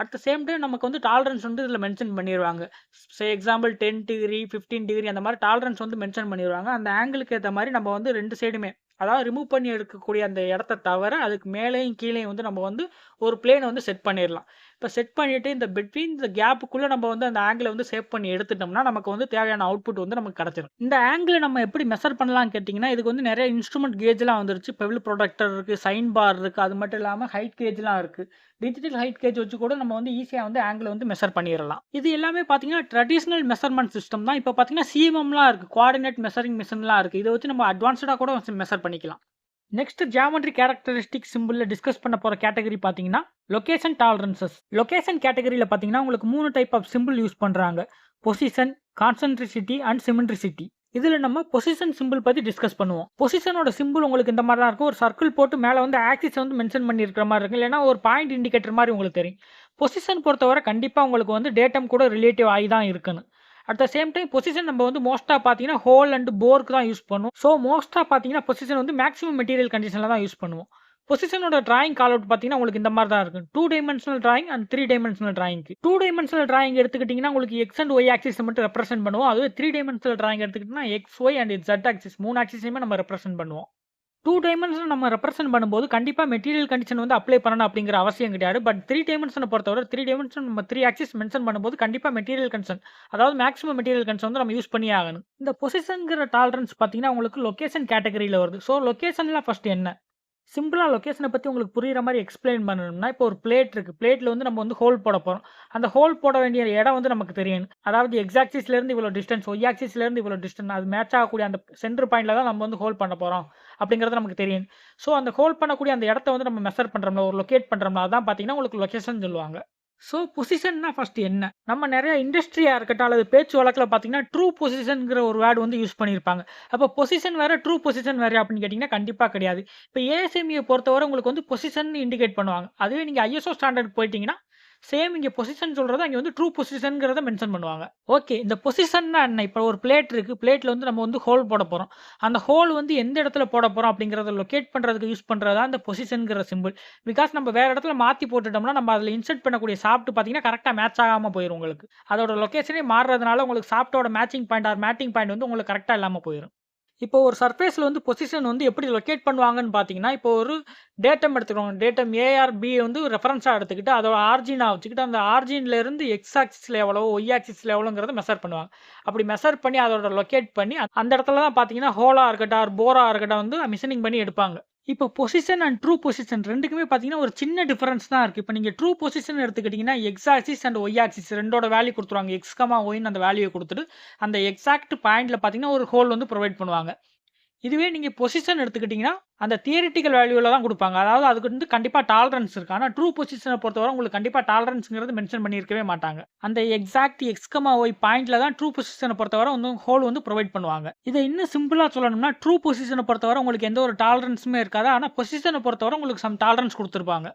அட் த சேம் டைம் நமக்கு வந்து டாலரன்ஸ் வந்து இதில் மென்ஷன் பண்ணிடுவாங்க. எக்ஸாம்பிள் 10 டிகிரி 15 டிகிரி அந்த மாதிரி டாலரன்ஸ் வந்து மென்ஷன் பண்ணிடுவாங்க. அந்த ஆங்கிளுக்கு ஏற்ற மாதிரி நம்ம வந்து 2 சைடுமே அதாவது ரிமூவ் பண்ணி எடுக்கக்கூடிய அந்த இடத்த தவிர அதுக்கு மேலேயும் கீழேயும் வந்து நம்ம வந்து ஒரு பிளேனை வந்து செட் பண்ணிடலாம். இப்போ செட் பண்ணிவிட்டு இந்த பிட்வீன் இந்த கேப்புக்குள்ளே நம்ம வந்து அந்த ஆங்கிளை வந்து சேவ் பண்ணி எடுத்துட்டோம்னா நமக்கு வந்து தேவையான அவுட்புட் வந்து நமக்கு கிடச்சிடும். இந்த ஆங்கிளை நம்ம எப்படி மெஷர் பண்ணலாம்னு கேட்டிங்கன்னா இதுக்கு வந்து நிறைய இன்ஸ்ட்ருமெண்ட் கேஜ்லாம் வந்துருச்சு. பெவில் ப்ரொடக்டர் இருக்குது, சைன் பார் இருக்குது, அது மட்டும் இல்லாமல் ஹைட் கேஜ்லாம் இருக்குது. டிஜிட்டல் ஹைட் கேஜ் வச்சு கூட நம்ம வந்து ஈஸியாக வந்து ஆங்கிளை வந்து மெஷர் பண்ணிடலாம். இது எல்லாமே பார்த்தீங்கன்னா ட்ரெடிஷ்னல் மெஷர்மெண்ட் சிஸ்டம் தான். இப்போ பார்த்தீங்கன்னா சிஎம்எம்லாம் இருக்குது, கோஆர்டினேட் மெஷரிங் மிஷின்லாம் இருக்குது. இதை வச்சு நம்ம அட்வான்ஸ்டாக கூட மெஷர் பண்ணிக்கலாம். நெக்ஸ்ட் ஜியோமெட்ரி கேரக்டரிஸ்டிக் சிம்பிளில் டிஸ்கஸ் பண்ண போகிற கேட்டகரி பார்த்தீங்கன்னா லொகேஷன் டாலரன்சஸ். லொகேஷன் கேட்டகரியில் பார்த்தீங்கன்னா உங்களுக்கு 3 டைப் ஆஃப் சிம்பிள் யூஸ் பண்ணுறாங்க. Position, concentricity and symmetricity. இதில் நம்ம பொசிஷன் சிம்பிள் பற்றி டிஸ்கஸ் பண்ணுவோம். பொசிஷனோட சிம்பிள் உங்களுக்கு இந்த மாதிரி தான் இருக்கும். ஒரு சர்க்கிள் போட்டு மேலே வந்து ஆக்சிஸ் வந்து மென்ஷன் பண்ணியிருக்கிற மாதிரி இருக்கும். இல்லைன்னா ஒரு பாயிண்ட் இண்டிகேட்டர் மாதிரி உங்களுக்கு தெரியும். பொசிஷன் பொறுத்தவரை கண்டிப்பாக உங்களுக்கு வந்து டேட்டம் கூட ரிலேட்டிவ் ஆகி தான் இருக்கணும். At the same time position நம்ம வந்து மோஸ்ட்டாக பார்த்தீங்கன்னா ஹோல் அண்ட் போருக்கு தான் யூஸ் பண்ணுவோம். ஸோ மோஸ்ட்டாக பார்த்தீங்கன்னா பொசிஷன் வந்து மேக்ஸிமம் மெட்டீரியல் கண்டிஷனில் தான் யூஸ் பண்ணுவோம். பொசிஷனோட டிராயிங் கால் அவுட் பார்த்தீங்கன்னா உங்களுக்கு இந்த மாதிரி தான் இருக்கும். 2 டைமென்ஷனல் டிராயிங் அண்ட் 3 டைமென்ஷனல் டிராயிங்க்கு 2 டைமென்ஷனல் டிராயிங் எடுத்துக்கிட்டிங்கன்னா உங்களுக்கு எக்ஸ் அண்ட் ஒய் ஆக்சிஸ் மட்டும் ரெப்ரசென்ட் பண்ணுவோம். அதுவே 3 டைமென்ஷனல் டிராயிங் எடுத்துக்கிட்டிங்கன்னா X Y and Z axis 3 ஆக்சிஸையுமே நம்ம ரெப்ரசென்ட் பண்ணுவோம். 2 டைமென்ஷன் நம்ம ரெப்ரசென்ட் பண்ணும்போது கண்டிப்பாக மெட்டீரியல் கண்டிஷன் வந்து அப்ளை பண்ணணும் அப்படிங்கிற அவசியம் கிடையாது. பட் 3 டைமென்ஷனை பொறுத்தவரை 3 டைமென்ஷன் நம்ம 3 ஆக்சிஸ் மென்ஷன் பண்ணும்போது கண்டிப்பாக மெட்டீரியல் கண்டிஷன் அதாவது மேக்ஸிமம் மெட்டீரியல் கண்டிஷன் வந்து நம்ம யூஸ் பண்ணி ஆகணும். இந்த பொசிஷன்கிற டாலரன்ஸ் பார்த்தீங்கன்னா உங்களுக்கு லொகேஷன் கேட்டகரியில் வருது. ஸோ லொகேஷன்லாம் ஃபர்ஸ்ட் என்ன? சிம்பிளாக லொகேஷனை பற்றி உங்களுக்கு புரிகிற மாதிரி எக்ஸ்பிளைன் பண்ணணும்னா இப்போ ஒரு பிளேட் இருக்குது. பிளேட்டில் வந்து நம்ம வந்து ஹோல் போட போகிறோம். அந்த ஹோல் போட வேண்டிய இடம் வந்து நமக்கு தெரியணும். அதாவது எக்ஸ் ஆக்சிஸ்லேருந்து இவ்வளோ டிஸ்டன்ஸ், ஒய் ஆக்சிஸ்லேருந்து இவ்வளோ டிஸ்டன்ஸ், அது மேட்ச் ஆகக்கூடிய அந்த சென்டர் பாயிண்டில் தான் நம்ம வந்து ஹோல் பண்ண போகிறோம் அப்படிங்கிறது நமக்கு தெரியும். ஸோ அந்த ஹோல் பண்ணக்கூடிய அந்த இடத்த வந்து நம்ம மெஷர் பண்ணுறோம்ல, ஒரு லொக்கேட் பண்ணுறோம்னா அதான் பார்த்தீங்கன்னா உங்களுக்கு லொகேஷன் சொல்லுவாங்க. ஸோ பொசிஷன்னா ஃபர்ஸ்ட் என்ன? நம்ம நெறைய இண்டஸ்ட்ரியா இருக்கட்டும் அல்லது பேச்சு வழக்குல பார்த்தீங்கன்னா, ட்ரூ பொசிஷன்ங்கிற ஒரு வேர்ட் வந்து யூஸ் பண்ணியிருப்பாங்க. அப்ப பொசிஷன் வேற, ட்ரூ பொசிஷன் வேறயா அப்படின்னு கேட்டீங்கன்னா, கண்டிப்பா கிடையாது. இப்ப ஏஎஸ்எம்இய பொறுத்தவரை உங்களுக்கு வந்து பொசிஷன் இண்டிகேட் பண்ணுவாங்க. அதுவே நீங்க ஐஎஸ்ஓ ஸ்டாண்டர்ட் போயிட்டீங்கன்னா, சேம் இங்க பொசிஷன் சொல்றத அங்க வந்து ட்ரூ பொசிஷன்ங்கிறத மென்ஷன் பண்ணுவாங்க. ஓகே. இந்த பொசிஷன்னா என்ன? இப்ப ஒரு பிளேட் இருக்கு. பிளேட்ல வந்து நம்ம வந்து ஹோல் போட போறோம். அந்த ஹோல் வந்து எந்த இடத்துல போட போறோம் அப்படிங்கிறத லொகேட் பண்றதுக்கு யூஸ் பண்றது தான் இந்த பொசிஷன்ங்கிற சிம்பல். பிகாஸ் நம்ம வேற இடத்துல மாத்தி போட்டுட்டோம்னா, நம்ம அதுல இன்சர்ட் பண்ணக்கூடிய ஷாஃப்ட் பார்த்தீங்கன்னா, கரெக்ட்டா மேட்ச் ஆகாம போயிரும் உங்களுக்கு. அதோட லொகேஷனே மாறுறதுனால உங்களுக்கு ஷாஃப்ட்டோட matching point or mating point வந்து உங்களுக்கு கரெக்ட்டா இல்லாம போயிரும். இப்போ ஒரு சர்ஃபேஸ்ல வந்து பொசிஷன் வந்து எப்படி லொகேட் பண்ணுவாங்கன்னு பார்த்தீங்கன்னா, இப்போ ஒரு டேட்டம் எடுத்துக்கிறோம். டேட்டம் ஏ ஆர் பி வந்து ரெஃபரன்ஸா எடுத்துக்கிட்டு, அதோட ஆரிஜினா வச்சுக்கிட்டு, அந்த ஆரிஜின்ல இருந்து எக்ஸ் ஆக்சிஸ்ல எவ்வளவோ, ஒய் ஆக்சிஸ்ல எவ்வளோங்கிறத மெஷர் பண்ணுவாங்க. அப்படி மெஷர் பண்ணி அதோட லொகேட் பண்ணி, அந்த இடத்துல தான் பார்த்தீங்கன்னா, ஹோலா இருக்கட்டும், ஆர் போரா இருக்கட்டும் வந்து மிஷனிங் பண்ணி எடுப்பாங்க. இப்போ பொசிஷன் அண்ட் ட்ரூ பொசிஷன் 2க்குமே பார்த்தீங்கன்னா, ஒரு சின்ன டிஃபரன்ஸ் தான் இருக்கு. இப்ப நீங்க ட்ரூ பொசிஷன் எடுத்துக்கிட்டீங்கன்னா, X axis and Y axis 2ஓட வேல்யூ குடுத்துருவாங்க. எக்ஸ், ஒய்ன்னு அந்த வேல்யூவ குடுத்துட்டு, அந்த எக்ஸாக்ட் பாயிண்ட்ல பார்த்தீங்கன்னா, ஒரு ஹோல் வந்து புரொவைட் பண்ணுவாங்க. இதுவே நீங்க பொசிஷன் எடுத்துக்கிட்டீங்கன்னா, அந்த தியரிட்டிக்கல் வேல்யூல தான் குடுப்பாங்க. அதாவது அதுக்கு வந்து கண்டிப்பா டாலரன்ஸ் இருக்கு. ஆனா ட்ரூ பொசிஷன பொறுத்தவரை உங்களுக்கு கண்டிப்பா டாலரன்ஸ்ங்கிறது மென்ஷன் பண்ணியிருக்கவே மாட்டாங்க. அந்த எக்ஸாக்ட் எக்ஸ், ஒய் பாயிண்ட்ல தான் ட்ரூ பொசிஷன பொறுத்தவரை வந்து ஹோல் வந்து புரொவைட் பண்ணுவாங்க. இத இன்னும் சிம்பிளா சொல்லணும்னா, ட்ரூ பொசிஷன பொறுத்தவரை உங்களுக்கு எந்த ஒரு டாலரன்ஸுமே இருக்காது. ஆனா பொசிஷன பொறுத்தவரை உங்களுக்கு சம் டாலரன்ஸ் குடுத்திருப்பாங்க.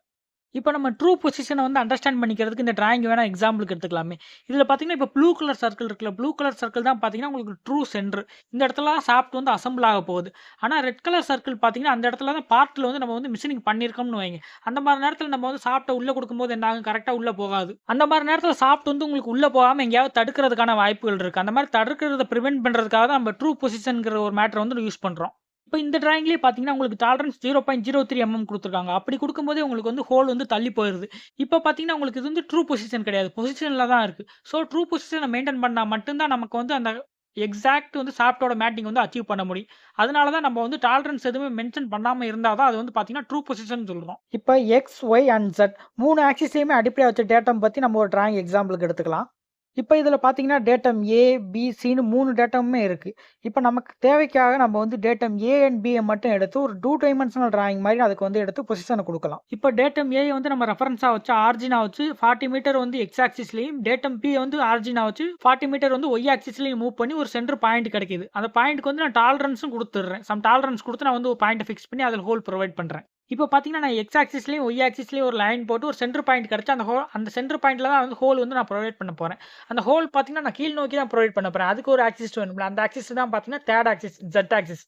இப்ப நம்ம ட்ரூ பொசிஷன வந்து அண்டர்ஸ்டாண்ட் பண்ணிக்கிறதுக்கு இந்த டிராயிங் வேணா எக்ஸாம்பிளுக்கு எடுத்துக்கலாமே. இதுல பார்த்தீங்கன்னா, இப்ப ப்ளூ கலர் சர்க்கிள் இருக்குல்ல. ப்ளூ கலர் சர்க்கிள் தான் பார்த்தீங்கன்னா, உங்களுக்கு ட்ரூ சென்டர். இந்த இடத்துல தான் ஷாஃப்ட் வந்து அசெம்பிள் ஆக போகுது. ஆனா ரெட் கலர் சர்க்கிள் பார்த்தீங்கன்னா, அந்த இடத்துல தான் பார்ட்ல வந்து நம்ம வந்து மிஷினிங் பண்ணியிருக்கோம்னு வைங்க. அந்த மாரி நேரத்துல நம்ம வந்து ஷாஃப்ட்ட உள்ள குடுக்கும்போது என்ன ஆகும்? கரெக்ட்டா உள்ள போகாது. அந்த மாரி நேரத்துல ஷாஃப்ட் வந்து உங்களுக்கு உள்ள போகாம எங்கேயாவது தடுக்கிறதுக்கான வாய்ப்புகள் இருக்கு. அந்த மாரி தடுக்கிறத பிரிவென்ட் பண்றதுக்காக தான் நம்ம ட்ரூ பொசிஷன்ங்கிற ஒரு மேட்டர வந்து யூஸ் பண்றோம். இப்ப இந்த டிராயிங்லயே பார்த்தீங்கன்னா, உங்களுக்கு டாலரன்ஸ் 0.03 குடுத்துருக்காங்க. அப்படி குடுக்கும்போதே உங்களுக்கு வந்து ஹோல் வந்து தள்ளி போயிருது. இப்ப பார்த்தீங்கன்னா, உங்களுக்கு இது வந்து ட்ரூ பொசிஷன் கிடையாது. பொசிஷன்ல தான் இருக்கு. ஸோ ட்ரூ பொசிஷன மெயின்டெயின் பண்ணா மட்டும் தான் நமக்கு வந்து அந்த எக்ஸாக்ட் வந்து ஷாஃப்ட்டோட மேட்டிங் வந்து அச்சீவ் பண்ண முடியும். அதனால தான் நம்ம வந்து டாலரன்ஸ் எதுவுமே மென்ஷன் பண்ணாம இருந்தா தான் அது வந்து பார்த்தீங்கன்னா, ட்ரூ பொசிஷன் சொல்றோம். இப்ப எக்ஸ், ஒய் அண்ட் Z 3 ஆக்சிஸையுமே அடிப்படையா வச்ச டேட்டம் பத்தி நம்ம ஒரு டிராயிங் எக்ஸாம்பிளுக்கு எடுத்துக்கலாம். இப்ப இதுல பார்த்தீங்கன்னா, டேட்டம் ஏ, பி, சின்னு 3 டேட்டமுமே இருக்கு. இப்ப நமக்கு தேவைக்காக நம்ம வந்து டேட்டம் ஏ அண்ட் பிய மட்டும் எடுத்து ஒரு 2 டைமென்ஷனல் டிராயிங் மாரி அதுக்கு வந்து எடுத்து பொசிஷன குடுக்கலாம். இப்ப டேட்டம் ஏ வந்து நம்ம ரெஃபரன்ஸா வச்சு, ஆரிஜினா வச்சு 40 மீட்டர் வந்து எக்ஸ் ஆக்சிஸ்லயும், டேட்டம் பி வந்து ஆரிஜினா வச்சு 40 மீட்டர் வந்து ஒய் ஆக்சிஸ்லயும் மூவ் பண்ணி ஒரு சென்டர் பாயிண்ட் கிடைக்குது. அந்த பாயிண்ட்க்கு வந்து நான் டாலரன்ஸும் குடுத்துடுறேன். சம் டாலரன்ஸ் குடுத்து நான் வந்து ஒரு பாயிண்ட்ட ஃபிக்ஸ் பண்ணி அதில ஹோல் புரொவைட் பண்றேன். இப்ப பார்த்தீங்கன்னா, நான் எக்ஸ் ஆக்சிஸ்லயும், ஒய் ஆக்சிஸ்லயும் ஒரு லைன் போட்டு ஒரு சென்டர் பாயிண்ட் கிடைச்சா, அந்த சென்டர் பாயிண்ட்ல தான் வந்து ஹோல் வந்து நான் புரொவைட் பண்ண போறேன். அந்த ஹோல் பார்த்தீங்கன்னா, நான் கீழ் நோக்கி தான் புரொவைட் பண்ண போறேன். அதுக்கு ஒரு ஆக்சிஸ் வேணும்ல. அந்த ஆக்சிஸ் தான் பார்த்தீங்கன்னா, 3 ஆக்சிஸ், Z ஆக்சிஸ்.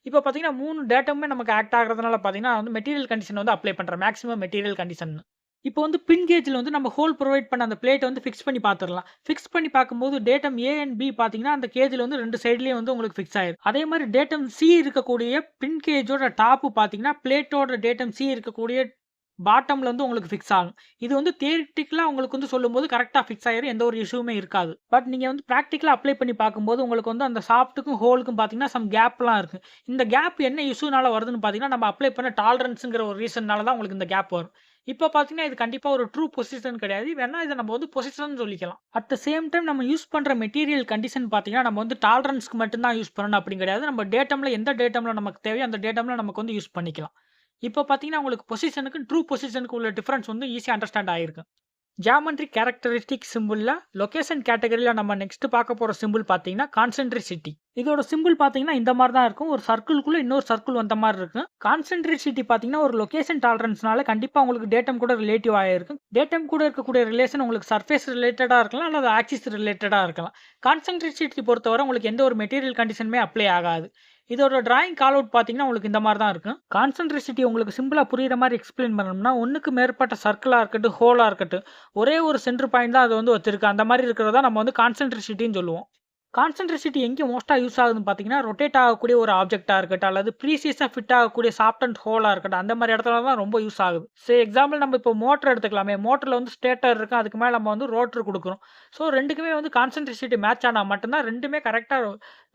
இப்ப பார்த்தீங்கன்னா, 3 டேட்டமுமே நமக்கு ஆக்ட் ஆகுறதுனால பார்த்தீங்கன்னா, வந்து மெட்டீரியல் கண்டிஷன் வந்து அப்ளை பண்றேன். Maximum material condition. இப்போ வந்து பின் கேஜ்ல வந்து நம்ம ஹோல் புரொவைட் பண்ண அந்த பிளேட்ட வந்து ஃபிக்ஸ் பண்ணி பார்த்துரலாம். ஃபிக்ஸ் பண்ணி பார்க்கும்போது டேட்டம் ஏ அண்ட் பி பார்த்தீங்கன்னா, அந்த கேஜ்ல வந்து 2 சைட்லயும் வந்து உங்களுக்கு ஃபிக்ஸ் ஆயிரும். அதே மாரி டேட்டம் சி இருக்கக்கூடிய பின் கேஜோட டாப் பார்த்தீங்கன்னா, பிளேட்டோட டேட்டம் சி இருக்கக்கூடிய பாட்டம்ல வந்து உங்களுக்கு ஃபிக்ஸ் ஆகும். இது வந்து தியரிட்டிக்கலா உங்களுக்கு வந்து சொல்லும்போது கரெக்ட்டா ஃபிக்ஸ் ஆயிரும். எந்த ஒரு இஷ்யூமே இருக்காது. பட் நீங்க வந்து பிராக்டிகலா அப்ளை பண்ணி பார்க்கும்போது உங்களுக்கு வந்து அந்த ஷாஃப்ட்டுக்கும், ஹோலுக்கும் பார்த்தீங்கன்னா, சம் கேப்லாம் இருக்கு. இந்த கேப் என்ன இஷ்யூனால வருதுன்னு பார்த்தீங்கன்னா, நம்ம அப்ளை பண்ண டாலரன்ஸ்ங்கிற ஒரு ரீசன்னால தான் உங்களுக்கு இந்த கேப் வரும். இப்ப பார்த்தீங்கன்னா, இது கண்டிப்பா ஒரு ட்ரூ பொசிஷன் கிடையாது. வேணா இத நம்ம வந்து பொசிஷன்னு சொல்லிக்கலாம். அட் த சேம் டைம் நம்ம யூஸ் பண்ற மெட்டீரியல் கண்டிஷன் பார்த்தீங்கன்னா, நம்ம வந்து டாலரன்ஸ்க்கு மட்டும் தான் யூஸ் பண்ணணும் அப்படின்னு கிடையாது. நம்ம டேட்டம்ல எந்த டேட்டம்ல நமக்கு தேவையோ அந்த டேட்டம்ல நமக்கு வந்து யூஸ் பண்ணிக்கலாம். இப்ப பார்த்தீங்கன்னா, உங்களுக்கு பொசிஷனுக்கும், ட்ரூ பொசிஷனுக்கும் உள்ள டிஃபரன்ஸ் வந்து ஈஸியா அண்டர்ஸ்டாண்ட் ஆயிருக்கு. ஜியாமெட்ரிக் கேரக்டரிஸ்டிக் சிம்பல்ல லொகேஷன் கேட்டகரியில நம்ம நெக்ஸ்ட் பார்க்க போற சிம்பல் பார்த்தீங்கன்னா, கான்சென்ட்ரிசிட்டி. இதோட சிம்பல் பார்த்தீங்கன்னா, இந்த மாரி தான் இருக்கும். ஒரு சர்க்கிள்குள்ள இன்னொரு சர்க்கிள் வந்த மாரி இருக்கும். கான்சென்ட்ரிசிட்டி பார்த்தீங்கன்னா, ஒரு லொகேஷன் டாலரன்ஸ்னால கண்டிப்பா உங்களுக்கு டேட்டம் கூட ரிலேட்டிவ் ஆயிருக்கும். டேட்டம் கூட இருக்கக்கூடிய ரிலேஷன் உங்களுக்கு சர்ஃபேஸ் ரிலேட்டடா இருக்கலாம், அல்லது ஆக்சிஸ் ரிலேட்டடா இருக்கலாம். கான்சென்ட்ரிசிட்டி பொறுத்தவரை உங்களுக்கு எந்த ஒரு மெட்டீரியல் கண்டிஷனுமே அப்ளை ஆகாது. இதோட டிராயிங் கால் அவுட் பார்த்தீங்கன்னா, உங்களுக்கு இந்த மாரி தான் இருக்கும். கான்சென்ட்ரிசிட்டி உங்களுக்கு சிம்பிளா புரியிற மாரி எக்ஸ்பிளைன் பண்ணணும்னா, ஒண்ணுக்கு மேற்பட்ட சர்க்கிளா இருக்கட்டும், ஹோலா இருக்கட்டும், ஒரே ஒரு சென்டர் பாயிண்ட் தான் அது வந்து வச்சிருக்கு. அந்த மாரி இருக்கிறத நம்ம வந்து கான்சென்ட்ரிசிட்டின்னு சொல்லுவோம். கான்சென்ட்ரிசிட்டி எங்கே மோஸ்ட்டா யூஸ் ஆகுதுன்னு பார்த்தீங்கன்னா, ரொட்டேட் ஆகக்கூடிய ஒரு ஆப்ஜெக்ட்டா இருக்கட்டும், அல்லது ப்ரீசியஸா ஃபிட் ஆகக்கூடிய சாஃப்ட் அண்ட் ஹோலா இருக்கட்டும், அந்த மாரி இடத்துல தான் ரொம்ப யூஸ் ஆகுது. எக்ஸாம்பிள் நம்ம இப்போ மோட்டர் எடுத்துக்கலாமே. மோட்டர்ல வந்து ஸ்டேட்டர் இருக்கு. அதுக்கு மேல நம்ம வந்து ரோட்டர் குடுக்குறோம். ஸோ 2க்குமே வந்து கான்சென்ட்ரிசிட்டி மேட்ச் ஆனா மட்டும் தான் 2மே கரெக்ட்டா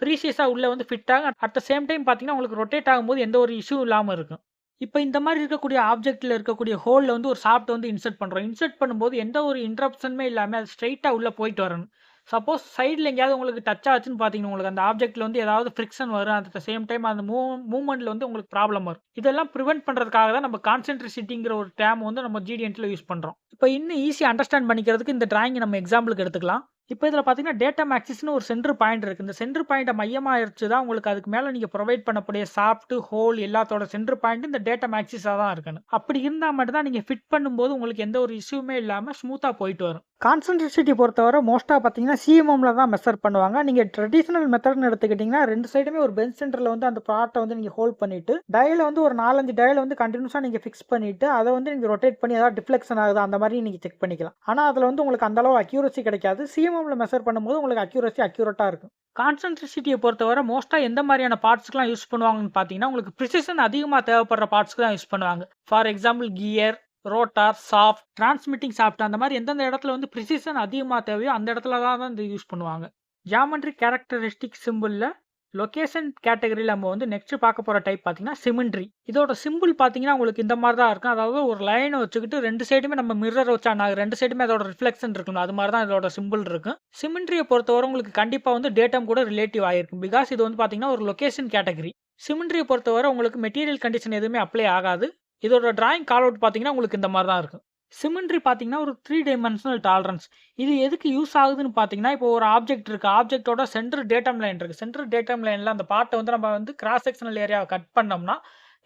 ப்ரீசியஸா உள்ள வந்து ஃபிட் ஆகும். அட் த சேம் டைம் பார்த்தீங்கன்னா, உங்களுக்கு ரொட்டேட் ஆகும்போது எந்த ஒரு இஷ்யூ இல்லாம இருக்கும். இப்ப இந்த மாரி இருக்கக்கூடிய ஆப்ஜெக்ட்ல இருக்கக்கூடிய ஹோல்ல வந்து ஒரு ஷாஃப்ட் வந்து இன்சர்ட் பண்றோம். இன்சர்ட் பண்ணும்போது எந்த ஒரு இன்டரப்ஷனுமே இல்லாம அது ஸ்ட்ரெய்ட்டா உள்ள போயிட்டு வரணும். சப்போஸ் சைடில் எங்கேயாவது உங்களுக்கு டச் ஆச்சுன்னு பார்த்தீங்கன்னா உங்களுக்கு அந்த ஆப்ஜெக்ட்டில் வந்து ஏதாவது ஃப்ரிக்ஷன் வரும். அட் த சேம் டைம் அந்த மூவ்மெண்ட்டில் வந்து உங்களுக்கு ப்ராப்ளம் வரும். இதெல்லாம் ப்ரிவென்ட் பண்ணுறதுக்காக தான் நம்ம கான்சென்ட்ரிசிட்டிங்கிற ஒரு டேர்ம் வந்து நம்ம GDNTல யூஸ் பண்ணுறோம். இப்போ இன்னும் ஈஸியாக அண்டர்ஸ்டாண்ட் பண்ணிக்கிறதுக்கு இந்த டிராயிங் நம்ம எக்ஸாம்பிளுக்கு எடுத்துக்கலாம். இப்போ இதில் பார்த்தீங்கன்னா டேட்டா ஆக்சிஸ்னு ஒரு சென்டர் பாயிண்ட் இருக்குது. இந்த சென்டர் பாயிண்ட்டை மையமாக வச்சு தான் உங்களுக்கு அதுக்கு மேலே நீங்கள் ப்ரொவைட் பண்ணக்கூடிய சாஃப்ட் ஹோல் எல்லாத்தோட சென்டர் பாயிண்ட் இந்த டேட்டா ஆக்சிஸாக தான் இருக்கணும். அப்படி இருந்தால் மட்டும் தான் நீங்கள் ஃபிட் பண்ணும்போது உங்களுக்கு எந்த ஒரு இஷ்யூமே இல்லாமல் ஸ்மூத்தாக போயிட்டு வரும். கான்சென்ட்ரிசிட்டி பொறுத்தவரை மோஸ்ட்டாக பார்த்தீங்கன்னா CMMல தான் மெஷர் பண்ணுவாங்க. நீங்கள் ட்ரெடிஷனல் மெத்தட்னு எடுத்துக்கிட்டிங்கன்னா 2 சைடுமே ஒரு பெஞ்ச் சென்டரில் வந்து அந்த பார்ட்டை வந்து நீங்கள் ஹோல்ட் பண்ணிவிட்டு டயலை வந்து ஒரு 4-5 டயலை வந்து கண்டினியூஸாக நீங்கள் ஃபிக்ஸ் பண்ணிவிட்டு அதை வந்து நீங்கள் ரொட்டேட் பண்ணி ஏதாவது டிஃப்ளெக்ஷன் ஆகுது அந்த மாதிரி நீங்கள் செக் பண்ணிக்கலாம். ஆனால் அதில் வந்து உங்களுக்கு அந்தளவு அக்யூரசி கிடைக்காது. CMMல மெஷர் பண்ணும்போது உங்களுக்கு அக்யூரட்டாக இருக்கும். கான்சென்ட்ரிசிட்டியை பொறுத்தவரை மோஸ்ட்டாக எந்த மாதிரியான பார்ட்ஸ்க்குலாம் யூஸ் பண்ணுவாங்கன்னு பார்த்தீங்கன்னா உங்களுக்கு ப்ரிசிஷன் அதிகமாக தேவைப்படுற பார்ட்ஸ்க்கு தான் யூஸ் பண்ணுவாங்க. For example gear, rotor, soft, transmitting soft அந்த மாதிரி எந்தெந்த இடத்துல வந்து ப்ரிசிஷன் அதிகமாக தேவையோ அந்த இடத்துல தான் இந்த யூஸ் பண்ணுவாங்க. ஜியாமெட்ரிக் கேரக்டரிஸ்டிக் சிம்பிளில் லொகேஷன் கேட்டகரியில் நம்ம வந்து நெக்ஸ்ட் பார்க்க போகிற டைப் பார்த்தீங்கன்னா சிமெண்ட்ரி. இதோட சிம்பிள் பார்த்தீங்கன்னா உங்களுக்கு இந்த மாதிரி தான் இருக்கும். அதாவது ஒரு லைனை வச்சுக்கிட்டு 2 சைடுமே நம்ம மிரர் வச்சா 2 சைடுமே அதோட ரிஃப்ளெக்ஷன் இருக்கணும். அது மாதிரி தான் இதோட சிம்பிள் இருக்கும். சிமெண்ட்ரியை பொறுத்தவரை உங்களுக்கு கண்டிப்பாக வந்து டேட்டம் கூட ரிலேட்டிவ் ஆகிருக்கும். பிகாஸ் இது வந்து பார்த்தீங்கன்னா ஒரு லொகேஷன் கேட்டகரி. சிமெண்ட்ரியை பொறுத்தவரை உங்களுக்கு மெட்டீரியல் கண்டிஷன் எதுவுமே அப்ளை ஆகாது. இதோட டிராயிங் கால் அவுட் பார்த்தீங்கன்னா உங்களுக்கு இந்த மாதிரி தான் இருக்கும். சிமெண்ட்ரி பார்த்தீங்கன்னா ஒரு 3 டைமென்ஷனல் டாலரன்ஸ். இது எதுக்கு யூஸ் ஆகுதுன்னு பார்த்தீங்கன்னா இப்போ ஒரு ஆப்ஜெக்ட் இருக்குது. ஆப்ஜெக்டோட சென்டர் டேட்டம் லைன் இருக்குது. சென்டர் டேட்டம் லைனில் அந்த பார்ட்டை வந்து நம்ம வந்து கிராஸ் செக்ஷனல் ஏரியாவை கட் பண்ணோம்னா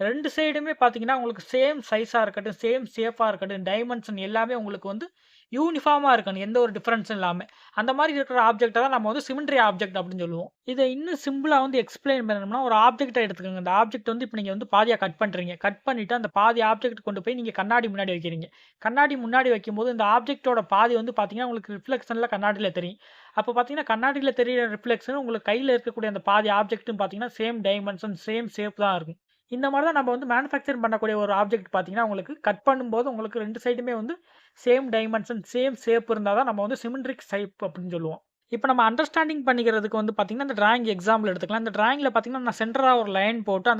2 சைடுமே பார்த்தீங்கன்னா உங்களுக்கு சேம் சைஸாக இருக்கட்டும், சேம் ஷேப்பாக இருக்கட்டும், டைமென்ஷன் எல்லாமே உங்களுக்கு வந்து யூனிஃபார்மாக இருக்கணும். எந்த ஒரு டிஃப்ரென்ஸும் இல்லாமல் அந்த மாதிரி இருக்கிற ஆப்ஜெக்டை தான் நம்ம வந்து சிமெண்ட்ரி ஆப்ஜெக்ட் அப்படின்னு சொல்லுவோம். இதை இன்னும் சிம்பிளாக வந்து எக்ஸ்பிளைன் பண்ணணும்னா ஒரு ஆப்ஜெக்டை எடுத்துக்கோங்க. இந்த ஆப்ஜெக்ட் வந்து இப்போ நீங்கள் வந்து பாதியாக கட் பண்ணுறீங்க. கட் பண்ணிவிட்டு அந்த பாதி ஆப்ஜெக்ட் கொண்டு போய் நீங்கள் கண்ணாடி முன்னாடி வைக்கிறீங்க. கண்ணாடி முன்னாடி வைக்கும்போது இந்த ஆப்ஜெக்டோட பாதி வந்து பார்த்தீங்கன்னா உங்களுக்கு ரிஃப்ளெக்ஷனில் கண்ணாடியில் தெரியும். அப்போ பார்த்தீங்கன்னா கண்ணாடியில் தெரியிற ரிஃப்ளெக்ஷன் உங்களுக்கு கையில் இருக்கக்கூடிய அந்த பாதி ஆப்ஜெக்ட்டும் பார்த்தீங்கன்னா சேம் டைமென்ஷன், சேம் ஷேப் தான் இருக்கும். இந்த மாதிரி தான் நம்ம வந்து மேனுஃபேக்சர் பண்ணக்கூடிய ஒரு ஆப்ஜெக்ட் பார்த்தீங்கன்னா உங்களுக்கு கட் பண்ணும்போது உங்களுக்கு 2 சைடுமே வந்து சேம் டைமென்ஷன், சேம் ஷேப் இருந்தால் தான் நம்ம வந்து சிமெண்ட்ரிக் ஷேப் அப்படின்னு சொல்லுவோம். இப்போ நம்ம அண்டர்ஸ்டாண்டிங் பண்ணிக்கிறதுக்கு வந்து பார்த்தீங்கன்னா இந்த டிராயிங் எக்ஸாம்பிள் எடுத்துக்கலாம். இந்த டிராயிங்கில் பார்த்தீங்கன்னா நான் சென்டராக ஒரு லைன் போட்டு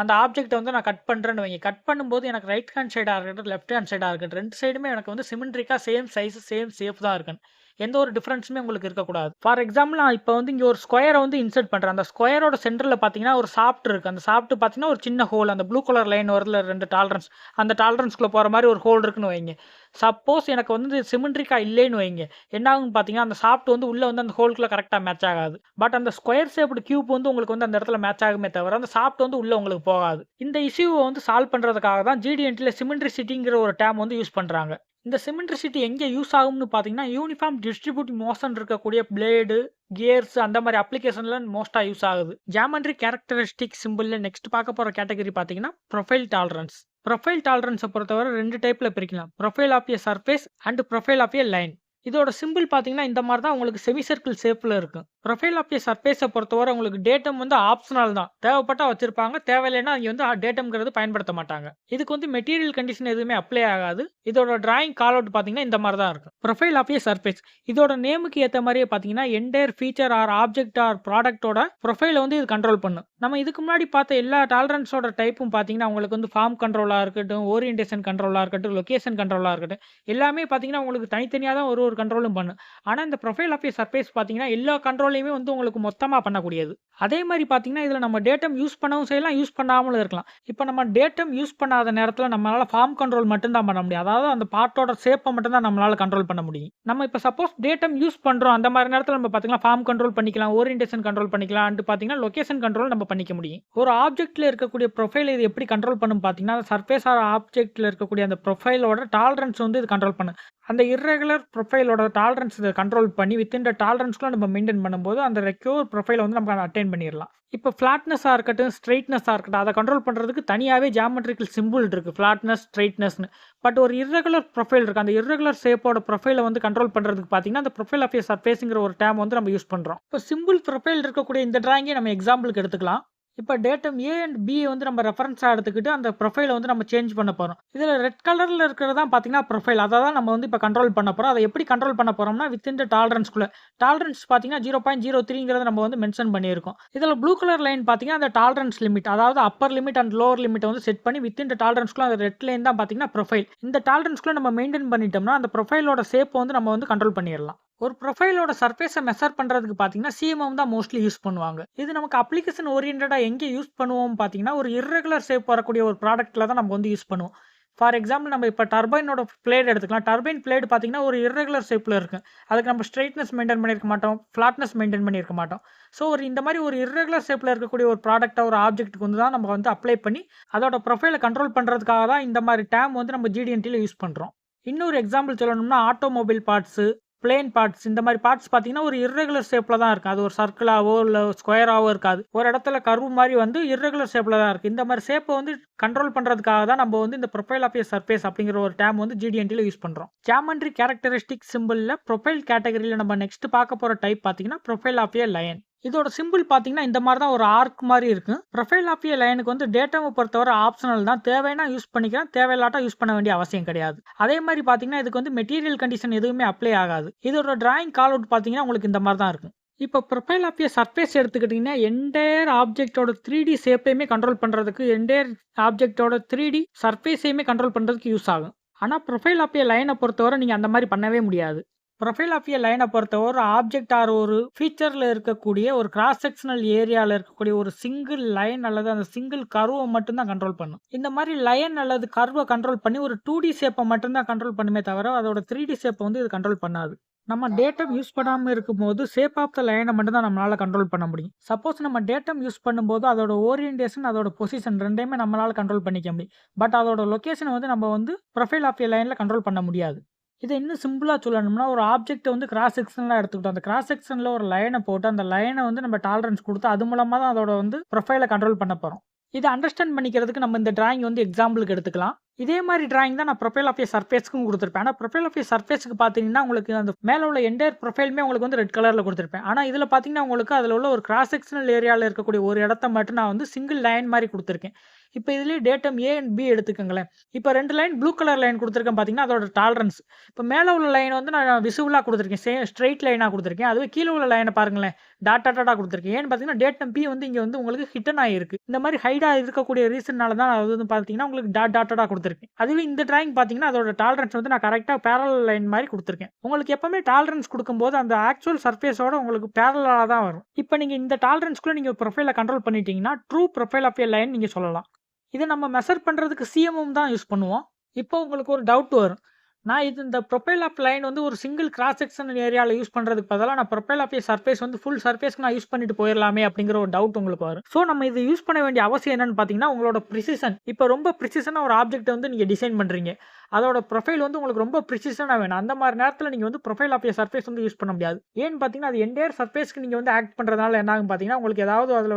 அந்த ஆப்ஜெக்ட்டை வந்து நான் கட் பண்ணுறேன்னு வைங்க. கட் பண்ணும்போது எனக்கு ரைட் ஹேண்ட் சைடாக இருக்கட்டும், லெஃப்ட் ஹேண்ட் சைடாக இருக்கட்டும், 2 சைடுமே எனக்கு வந்து சிமெண்ட்ரிக்காக சேம் சைஸ், சேம் ஷேப் தான் இருக்கணும். எந்த ஒரு டிஃப்ரென்ஸுமே உங்களுக்கு இருக்கக்கூடாது. ஃபார் எக்ஸாம்பிள் நான் இப்போ வந்து இங்கே ஒரு ஸ்கொயரை வந்து இன்சர்ட் பண்ணுறேன். அந்த ஸ்கொயரோட சென்டரில் பார்த்தீங்கன்னா ஒரு சாஃப்ட் இருக்குது. அந்த சாஃப்ட் பார்த்தீங்கன்னா ஒரு சின்ன ஹோல், அந்த ப்ளூ கலர் லைன் வரல 2 டாலரன்ஸ், அந்த டாலரன்ஸ்குள்ளே போகிற மாதிரி ஒரு ஹோல் இருக்குன்னு வைங்க. சப்போஸ் எனக்கு வந்து சிமெண்ட்ரிக்காக இல்லைன்னு வைங்க, என்ன ஆகுன்னு பார்த்தீங்கன்னா அந்த சாஃப்ட் வந்து உள்ளே வந்து அந்த ஹோல்குள்ளே கரெக்டாக மேட்ச் ஆகாது. பட் அந்த ஸ்கொயர் ஷேப்டு கியூப் வந்து உங்களுக்கு வந்து அந்த இடத்துல மேட்ச் ஆகுமே தவிர அந்த சாஃப்ட் வந்து உள்ளே உங்களுக்கு போகாது. இந்த இஷ்யூவை வந்து சால்வ் பண்ணுறதுக்காக தான் GDNTல சிமெண்ட்ரிசிட்டிங்கிற ஒரு டேர்ம் வந்து யூஸ் பண்ணுறாங்க. இந்த சிமெண்ட்ரிசிட்டி எங்கே யூஸ் ஆகும்னு பார்த்தீங்கன்னா யூனிஃபார்ம் டிஸ்ட்ரிபியூட்டிவ் மோஷன் இருக்கக்கூடிய பிளேடு, கியர்ஸ் அந்த மாதிரி அப்ளிகேஷன்ல மோஸ்ட்டாக யூஸ் ஆகுது. ஜியாமெட்ரிக் கேரக்டரிஸ்டிக் சிம்பிளில் நெக்ஸ்ட் பார்க்க போகிற கேட்டகரி பார்த்தீங்கன்னா ப்ரொஃபைல் டாலரன்ஸ். ப்ரொஃபைல் டாலரன்ஸை பொறுத்தவரை 2 டைப்பில் பிரிக்கலாம். Profile of a surface and profile of a line. இதோட சிம்பிள் பார்த்தீங்கன்னா இந்த மாதிரி தான் உங்களுக்கு செமி சர்க்கிள் ஷேப்பில் இருக்கும். ப்ரொஃபைல் ஆஃப் ஏ சர்ஃபேஸை பொறுத்தவரை உங்களுக்கு டேட்டம் வந்து ஆப்ஷனல் தான். தேவைப்பட்டால் வச்சிருப்பாங்க, தேவையில்லைன்னா இங்கே வந்து டேட்டம்ங்கிறது பயன்படுத்த மாட்டாங்க. இதுக்கு வந்து மெட்டீரியல் கண்டிஷன் எதுவுமே அப்ளை ஆகாது. இதோட டிராயிங் கால் அவுட் பார்த்தீங்கன்னா இந்த மாதிரி தான் இருக்கும். ப்ரொஃபைல் ஆஃப் ஏ சர்ஃபேஸ் இதோட நேமுக்கு ஏற்ற மாதிரியே பார்த்தீங்கன்னா entire feature or object or ப்ராடக்டோட ப்ரொஃபைலை வந்து இது கண்ட்ரோல் பண்ணும். நம்ம இதுக்கு முன்னாடி பார்த்த எல்லா டாலரன்ஸோட டைப்பும் பார்த்தீங்கன்னா உங்களுக்கு வந்து ஃபார்ம் கண்ட்ரோலாக இருக்கட்டும், ஓரியன்டேஷன் கண்ட்ரோலாக இருக்கட்டும், லொகேஷன் கண்ட்ரோலாக இருக்கட்டும், எல்லாமே பார்த்தீங்கன்னா உங்களுக்கு தனித்தனியாக தான் ஒரு கண்ட்ரோலும் பண்ணும். ஆனால் இந்த ப்ரொஃபைல் ஆஃப் ஏ சர்ஃபேஸ் பார்த்தீங்கன்னா எல்லா கண்ட்ரோலையுமே வந்து உங்களுக்கு மொத்தமாக பண்ணக்கூடியது. அதே மாதிரி பார்த்தீங்கன்னா இதில் நம்ம டேட்டம் யூஸ் பண்ணவும் செய்யலாம், யூஸ் பண்ணாமலும் இருக்கலாம். இப்போ நம்ம டேட்டம் யூஸ் பண்ணாத நேரத்தில் நம்மளால் ஃபார்ம் கண்ட்ரோல் மட்டும்தான் பண்ண முடியும். அதாவது அந்த பார்ட்டோட ஷேப்பை மட்டும்தான் நம்மளால் கண்ட்ரோல் பண்ண முடியும். நம்ம இப்போ சப்போஸ் டேட்டம் யூஸ் பண்ணுறோம் அந்த மாதிரி நேரத்தில் நம்ம பார்த்தீங்கன்னா ஃபார்ம் கண்ட்ரோல் பண்ணிக்கலாம், ஓரியன்டேஷன் கண்ட்ரோல் பண்ணிக்கலாம், அண்ட் பார்த்தீங்கன்னா லொகேஷன் கண்ட்ரோல் நம்ம பண்ணிக்க முடியும். ஒரு ஆப்ஜெக்ட்டில் இருக்கக்கூடிய ப்ரொஃபைல் இது எப்படி கண்ட்ரோல் பண்ணும் பார்த்தீங்கன்னா சர்ஃபேஸ் ஆர் ஆப்ஜெக்ட்டில் இருக்கக்கூடிய அந்த ப்ரொஃபைலோட டாலரன்ஸ் வந்து இது கண்ட்ரோல் பண்ணும். அந்த இர்ரெகுலர் ப்ரொஃபைலோட டாலரன்ஸ் இதை கண்ட்ரோல் பண்ணி வித்தின் த டாலரன்ஸ்க்குள்ள நம்ம மெயின்டைன் பண்ணும்போது அந்த ரெக்யூர் ப்ரொஃபைலை வந்து நம்ம அட்டைன் பண்ணிடலாம். இப்போ ஃப்ளாட்னஸாக இருக்கட்டும், ஸ்ட்ரெயிட்னஸாக இருக்கட்டும், அதை கண்ட்ரோல் பண்ணுறதுக்கு தனியாகவே ஜியாமெட்ரிக்கல் சிம்பிள் இருக்குது, ஃப்ளாட்னஸ், ஸ்ட்ரெயிட்னஸ்னு. பட் ஒரு இர்ரெகுலர் ப்ரொஃபைல் இருக்குது, அந்த இர்ரெகுலர் ஷேப்போட ப்ரொஃபைலை வந்து கண்ட்ரோல் பண்ணுறதுக்கு பார்த்தீங்கன்னா அந்த ப்ரொஃபைல் ஆஃப் ஏ சர்ஃபேஸுங்கிற ஒரு டேம் வந்து நம்ம யூஸ் பண்ணுறோம். இப்போ சிம்பிள் ப்ரொஃபைல் இருக்கக்கூடிய இந்த டிராயிங்கை நம்ம எக்ஸாம்பிளுக்கு எடுத்துக்கலாம். இப்போ டேட்டம் ஏ அண்ட் பி வந்து நம்ம ரெஃபரன்ஸாக எடுத்துக்கிட்டு அந்த ப்ரொஃபைலை வந்து நம்ம சேஞ்ச் பண்ண போகிறோம். இதில் ரெட் கலரில் இருக்கிறது தான் பார்த்தீங்கன்னா ப்ரொஃபைல், அதை தான் நம்ம வந்து இப்போ கண்ட்ரோல் பண்ண போகிறோம். அதை எப்படி கண்ட்ரோல் பண்ண போகிறோம்னா வித்தின் த டாலரன்ஸ்குள்ளே. டாலரன்ஸ் பார்த்தீங்கன்னா 0.03 நம்ம வந்து மென்ஷன் பண்ணியிருக்கோம். இதில் ப்ளூ கலர் லைன் பார்த்தீங்கன்னா அந்த டாலரன்ஸ் லிமிட், அதாவது அப்பர் லிமிட் அண்ட் லோவர் லிமிட்டை வந்து செட் பண்ணி வித்தின் த டாலரன்ஸ்குள்ளே அந்த ரெட் லைன் தான் பார்த்தீங்கன்னா ப்ரொஃபைல். இந்த டாலரன்ஸ்குள்ளே நம்ம மெயின்டைன் பண்ணிட்டோம்னா அந்த ப்ரொஃபைலோட ஷேப்பை வந்து நம்ம வந்து கண்ட்ரோல் பண்ணிடலாம். ஒரு ப்ரொஃபைலோட சர்ஃபேஸை மெஷர் பண்ணுறதுக்கு பார்த்தீங்கன்னா சிஎம்எம் தான் மோஸ்ட்லி யூஸ் பண்ணுவாங்க. இது நமக்கு அப்ளிகேஷன் ஓரியன்டா எங்கே யூஸ் பண்ணுவோம் பார்த்தீங்கன்னா, ஒரு இர்ரெகுலர் ஷேப் வரக்கூடிய ஒரு ப்ராடக்ட்டில் தான் நம்ம வந்து யூஸ் பண்ணுவோம். ஃபார் எக்ஸாம்பிள் நம்ம இப்போ டர்பைனோட பிளேட் எடுத்துக்கலாம். டர்பைன் பிளேடு பார்த்தீங்கன்னா ஒரு இர்ரெகுலர் ஷேப்பில் இருக்கும். அதுக்கு நம்ம ஸ்ட்ரெயிட்னஸ் மெயின்டைன் பண்ணியிருக்க மாட்டோம், ஃப்ளாட்னஸ் மெயின்டைன் பண்ணியிருக்க மாட்டோம். ஸோ இந்த மாதிரி ஒரு இர்ரெகுலர் ஷேப்பில் இருக்கக்கூடிய ஒரு ப்ராடக்ட்டை ஒரு ஆப்ஜெக்ட்டுக்கு வந்து தான் நம்ம வந்து அப்ளை பண்ணி அதோட ப்ரொஃபைலை கண்ட்ரோல் பண்ணுறதுக்காக தான் இந்த மாதிரி டேம் வந்து நம்ம GD&Tல யூஸ் பண்ணுறோம். இன்னொரு எக்ஸாம்பிள் சொல்லணும்னா ஆட்டோமொபைல் பார்ட்ஸு, பிளேன் பார்ட்ஸ் இந்த மாதிரி பார்ட்ஸ் பார்த்தீங்கன்னா ஒரு இர்ரெகுலர் ஷேப்பில் தான் இருக்கும். அது ஒரு சர்க்கிளாவோ இல்லை ஸ்கொயராவோ இருக்காது. ஒரு இடத்துல கர்வ் மாதிரி வந்து இர்ரெகுலர் ஷேப்பில் தான் இருக்குது. இந்த மாதிரி ஷேப்பை வந்து கண்ட்ரோல் பண்ணுறதுக்காக தான் நம்ம வந்து இந்த ப்ரொஃபைல் ஆஃப் ஏ சர்ஃபேஸ் அப்படிங்கிற ஒரு டேம் வந்து GD&Tல யூஸ் பண்ணுறோம். ஜியோமெட்ரி கேரக்டரிஸ்டிக் சிம்பிளில் ப்ரொஃபைல் கேட்டகரியில் நம்ம நெக்ஸ்ட் பார்க்க போகிற டைப் பார்த்தீங்கன்னா ப்ரொஃபைல் ஆஃப் ஏ லைன். இதோட சிம்பிள் பார்த்தீங்கன்னா இந்த மாதிரி தான் ஒரு ஆர்க் மாதிரி இருக்கும். ப்ரொஃபைல் ஆஃப் ஏ லைனுக்கு வந்து டேட்டாவை பொறுத்தவரை ஆப்ஷனல் தான். தேவைன்னா யூஸ் பண்ணிக்கலாம், தேவையில்லாட்டா யூஸ் பண்ண வேண்டிய அவசியம் கிடையாது. அதே மாதிரி பார்த்தீங்கன்னா இதுக்கு வந்து மெட்டீரியல் கண்டிஷன் எதுவுமே அப்ளை ஆகாது. இதோட டிராயிங் கால் அவுட் பார்த்தீங்கன்னா உங்களுக்கு இந்த மாதிரி தான் இருக்கும். இப்போ ப்ரொஃபைல் ஆஃப் ஏ சர்ஃபேஸ் எடுத்துக்கிட்டிங்கன்னா என்டையர் ஆப்ஜெக்டோட 3D ஷேப்பையுமே கண்ட்ரோல் பண்ணுறதுக்கு, என்டையர் ஆப்ஜெக்டோட 3D சர்ஃபேஸையுமே கண்ட்ரோல் பண்ணுறதுக்கு யூஸ் ஆகும். ஆனால் ப்ரொஃபைல் ஆஃப் ஏ லைனை பொறுத்தவரை நீங்கள் அந்த மாதிரி பண்ணவே முடியாது. ப்ரொஃபைல் ஆஃப் ஏ லைனை பொறுத்தவரை ஆப்ஜெக்ட் ஆர் ஒரு ஃபீச்சரில் இருக்கக்கூடிய ஒரு கிராஸ் செக்ஷனல் ஏரியாவில் இருக்கக்கூடிய ஒரு சிங்கிள் லைன் அல்லது அந்த சிங்கிள் கர்வை மட்டும்தான் கண்ட்ரோல் பண்ணும். இந்த மாதிரி லைன் அல்லது கர்வை கண்ட்ரோல் பண்ணி ஒரு 2D ஷேப்பை மட்டும்தான் கண்ட்ரோல் பண்ணுமே தவிர அதோட 3D ஷேப்பை வந்து இது கண்ட்ரோல் பண்ணாது. நம்ம டேட்டம் யூஸ் பண்ணாமல் இருக்கும்போது ஷேப் ஆஃப் த லைனை மட்டும் தான் நம்மளால் கண்ட்ரோல் பண்ண முடியும். சப்போஸ் நம்ம டேட்டம் யூஸ் பண்ணும்போது அதோட ஓரியன்டேஷன் அதோட பொசிஷன் ரெண்டையுமே நம்மளால் கண்ட்ரோல் பண்ணிக்க முடியும். பட் அதோட லொக்கேஷனை வந்து நம்ம வந்து ப்ரொஃபைல் ஆஃப் ஏ லைனில் கண்ட்ரோல் பண்ண முடியாது. இதை இன்னும் சிம்பிளாக சொல்லணும்னா ஒரு ஆப்ஜெக்ட்டை வந்து கிராஸ் செக்ஷன்லாம் எடுத்துக்கிட்டோம். அந்த கிராஸ் செக்ஷனில் ஒரு லைனை போட்டு அந்த லைனை வந்து நம்ம டாலரன்ஸ் கொடுத்து அது மூலமாக தான் அதோட வந்து ப்ரொஃபைலை கண்ட்ரோல் பண்ண போகிறோம். இதை அண்டர்ஸ்டாண்ட் பண்ணிக்கிறதுக்கு நம்ம இந்த டிராயிங் வந்து எக்ஸாம்பிளுக்கு எடுத்துக்கலாம். இதே மாதிரி டிராயிங் தான் நான் ப்ரொஃபைல் ஆஃப் ஏ சர்ஃபேஸ்க்கும் கொடுத்துருப்பேன். ஆனால் ப்ரொஃபைல் ஆஃப் ஏ சர்ஃபேஸ்க்கு பார்த்தீங்கன்னா உங்களுக்கு அந்த மேலே உள்ள என்டையர் ப்ரொஃபைலுமே உங்களுக்கு வந்து ரெட் கலரில் கொடுத்துருப்பேன். ஆனால் இதில் பார்த்தீங்கன்னா உங்களுக்கு அதில் உள்ள ஒரு கிராஸ் செக்ஷனல் ஏரியாவில் இருக்கக்கூடிய ஒரு இடத்த மட்டும் நான் வந்து சிங்கிள் லைன் மாதிரி கொடுத்துருக்கேன். இப்போ இதுலேயே டேட்டம் A அண்ட் B எடுத்துக்கோங்களேன். இப்போ 2 லைன் ப்ளூ கலர் லைன் கொடுத்துருக்கேன் பார்த்தீங்கன்னா அதோட டாலரன்ஸ். இப்போ மேலே உள்ள லைன் வந்து நான் விசிபிளாக கொடுத்துருக்கேன், ஸ்ட்ரெயிட் லைனாக கொடுத்துருக்கேன். அதுவே கீழே உள்ள லைனை பாருங்களேன், டாட்டாக கொடுத்துருக்கேன். ஏன்னு பார்த்தீங்கன்னா டேட்டம் P வந்து இங்கே வந்து உங்களுக்கு ஹிட்டன் ஆகிருக்கு. இந்த மாதிரி ஹைடாக இருக்கக்கூடிய ரீசன்னால தான் அது வந்து பார்த்தீங்கன்னா உங்களுக்கு டாட்டாக கொடுத்துருக்கேன். அதுவே இந்த டிராயிங் பார்த்தீங்கன்னா அதோட டாலரன்ஸ் வந்து நான் கரெக்டாக பேரல் லைன் மாதிரி கொடுத்துருக்கேன். உங்களுக்கு எப்பவுமே டாலரன்ஸ் கொடுக்கும்போது அந்த ஆக்சுவல் சர்ஃபேஸோட உங்களுக்கு பேரலாக தான் வரும். இப்போ நீங்கள் இந்த டாலரன்ஸ்குள்ளே நீங்கள் ப்ரொஃபைலை கண்ட்ரோல் பண்ணிட்டீங்கன்னா true profile of a line நீங்கள் சொல்லலாம். இதை நம்ம மெஷர் பண்ணுறதுக்கு சிஎம்எம் தான் யூஸ் பண்ணுவோம். இப்போ உங்களுக்கு ஒரு டவுட் வரும், நான் இந்த ப்ரொஃபைல் ஆஃப் லைன் வந்து ஒரு சிங்கிள் கிராஸ் செக்ஷன் ஏரியாவில் யூஸ் பண்ணுறதுக்கு பதிலாக நான் ப்ரொஃபைல் ஆஃப் ஏ சர்ஃபேஸ் வந்து ஃபுல் சர்ஃபேஸ்க்கு நான் யூஸ் பண்ணிட்டு போயிடலாமே அப்படிங்கிற ஒரு டவுட் உங்களுக்கு வரும். ஸோ நம்ம இதை யூஸ் பண்ண வேண்டிய அவசியம் என்னன்னு பார்த்தீங்கன்னா உங்களோட ப்ரிசிஷன். இப்போ ரொம்ப ப்ரிசிஷனாக ஒரு ஆப்ஜெக்ட் வந்து நீங்கள் டிசைன் பண்ணுறீங்க, அதோட ப்ரொஃபைல் வந்து உங்களுக்கு ரொம்ப ப்ரிசிஷனாக வேணும். அந்த மாதிரி நேரத்தில் நீங்கள் வந்து ப்ரொஃபைல் ஆஃப் ஏ சர்ஃபேஸ் வந்து யூஸ் பண்ண முடியாது. ஏன்னு பார்த்தீங்கன்னா அது என்டையர் சர்ஃபேஸ்க்கு நீங்கள் வந்து ஆக்ட் பண்ணுறதுனால என்ன ஆகும் பார்த்தீங்கன்னா உங்களுக்கு ஏதாவது அதில்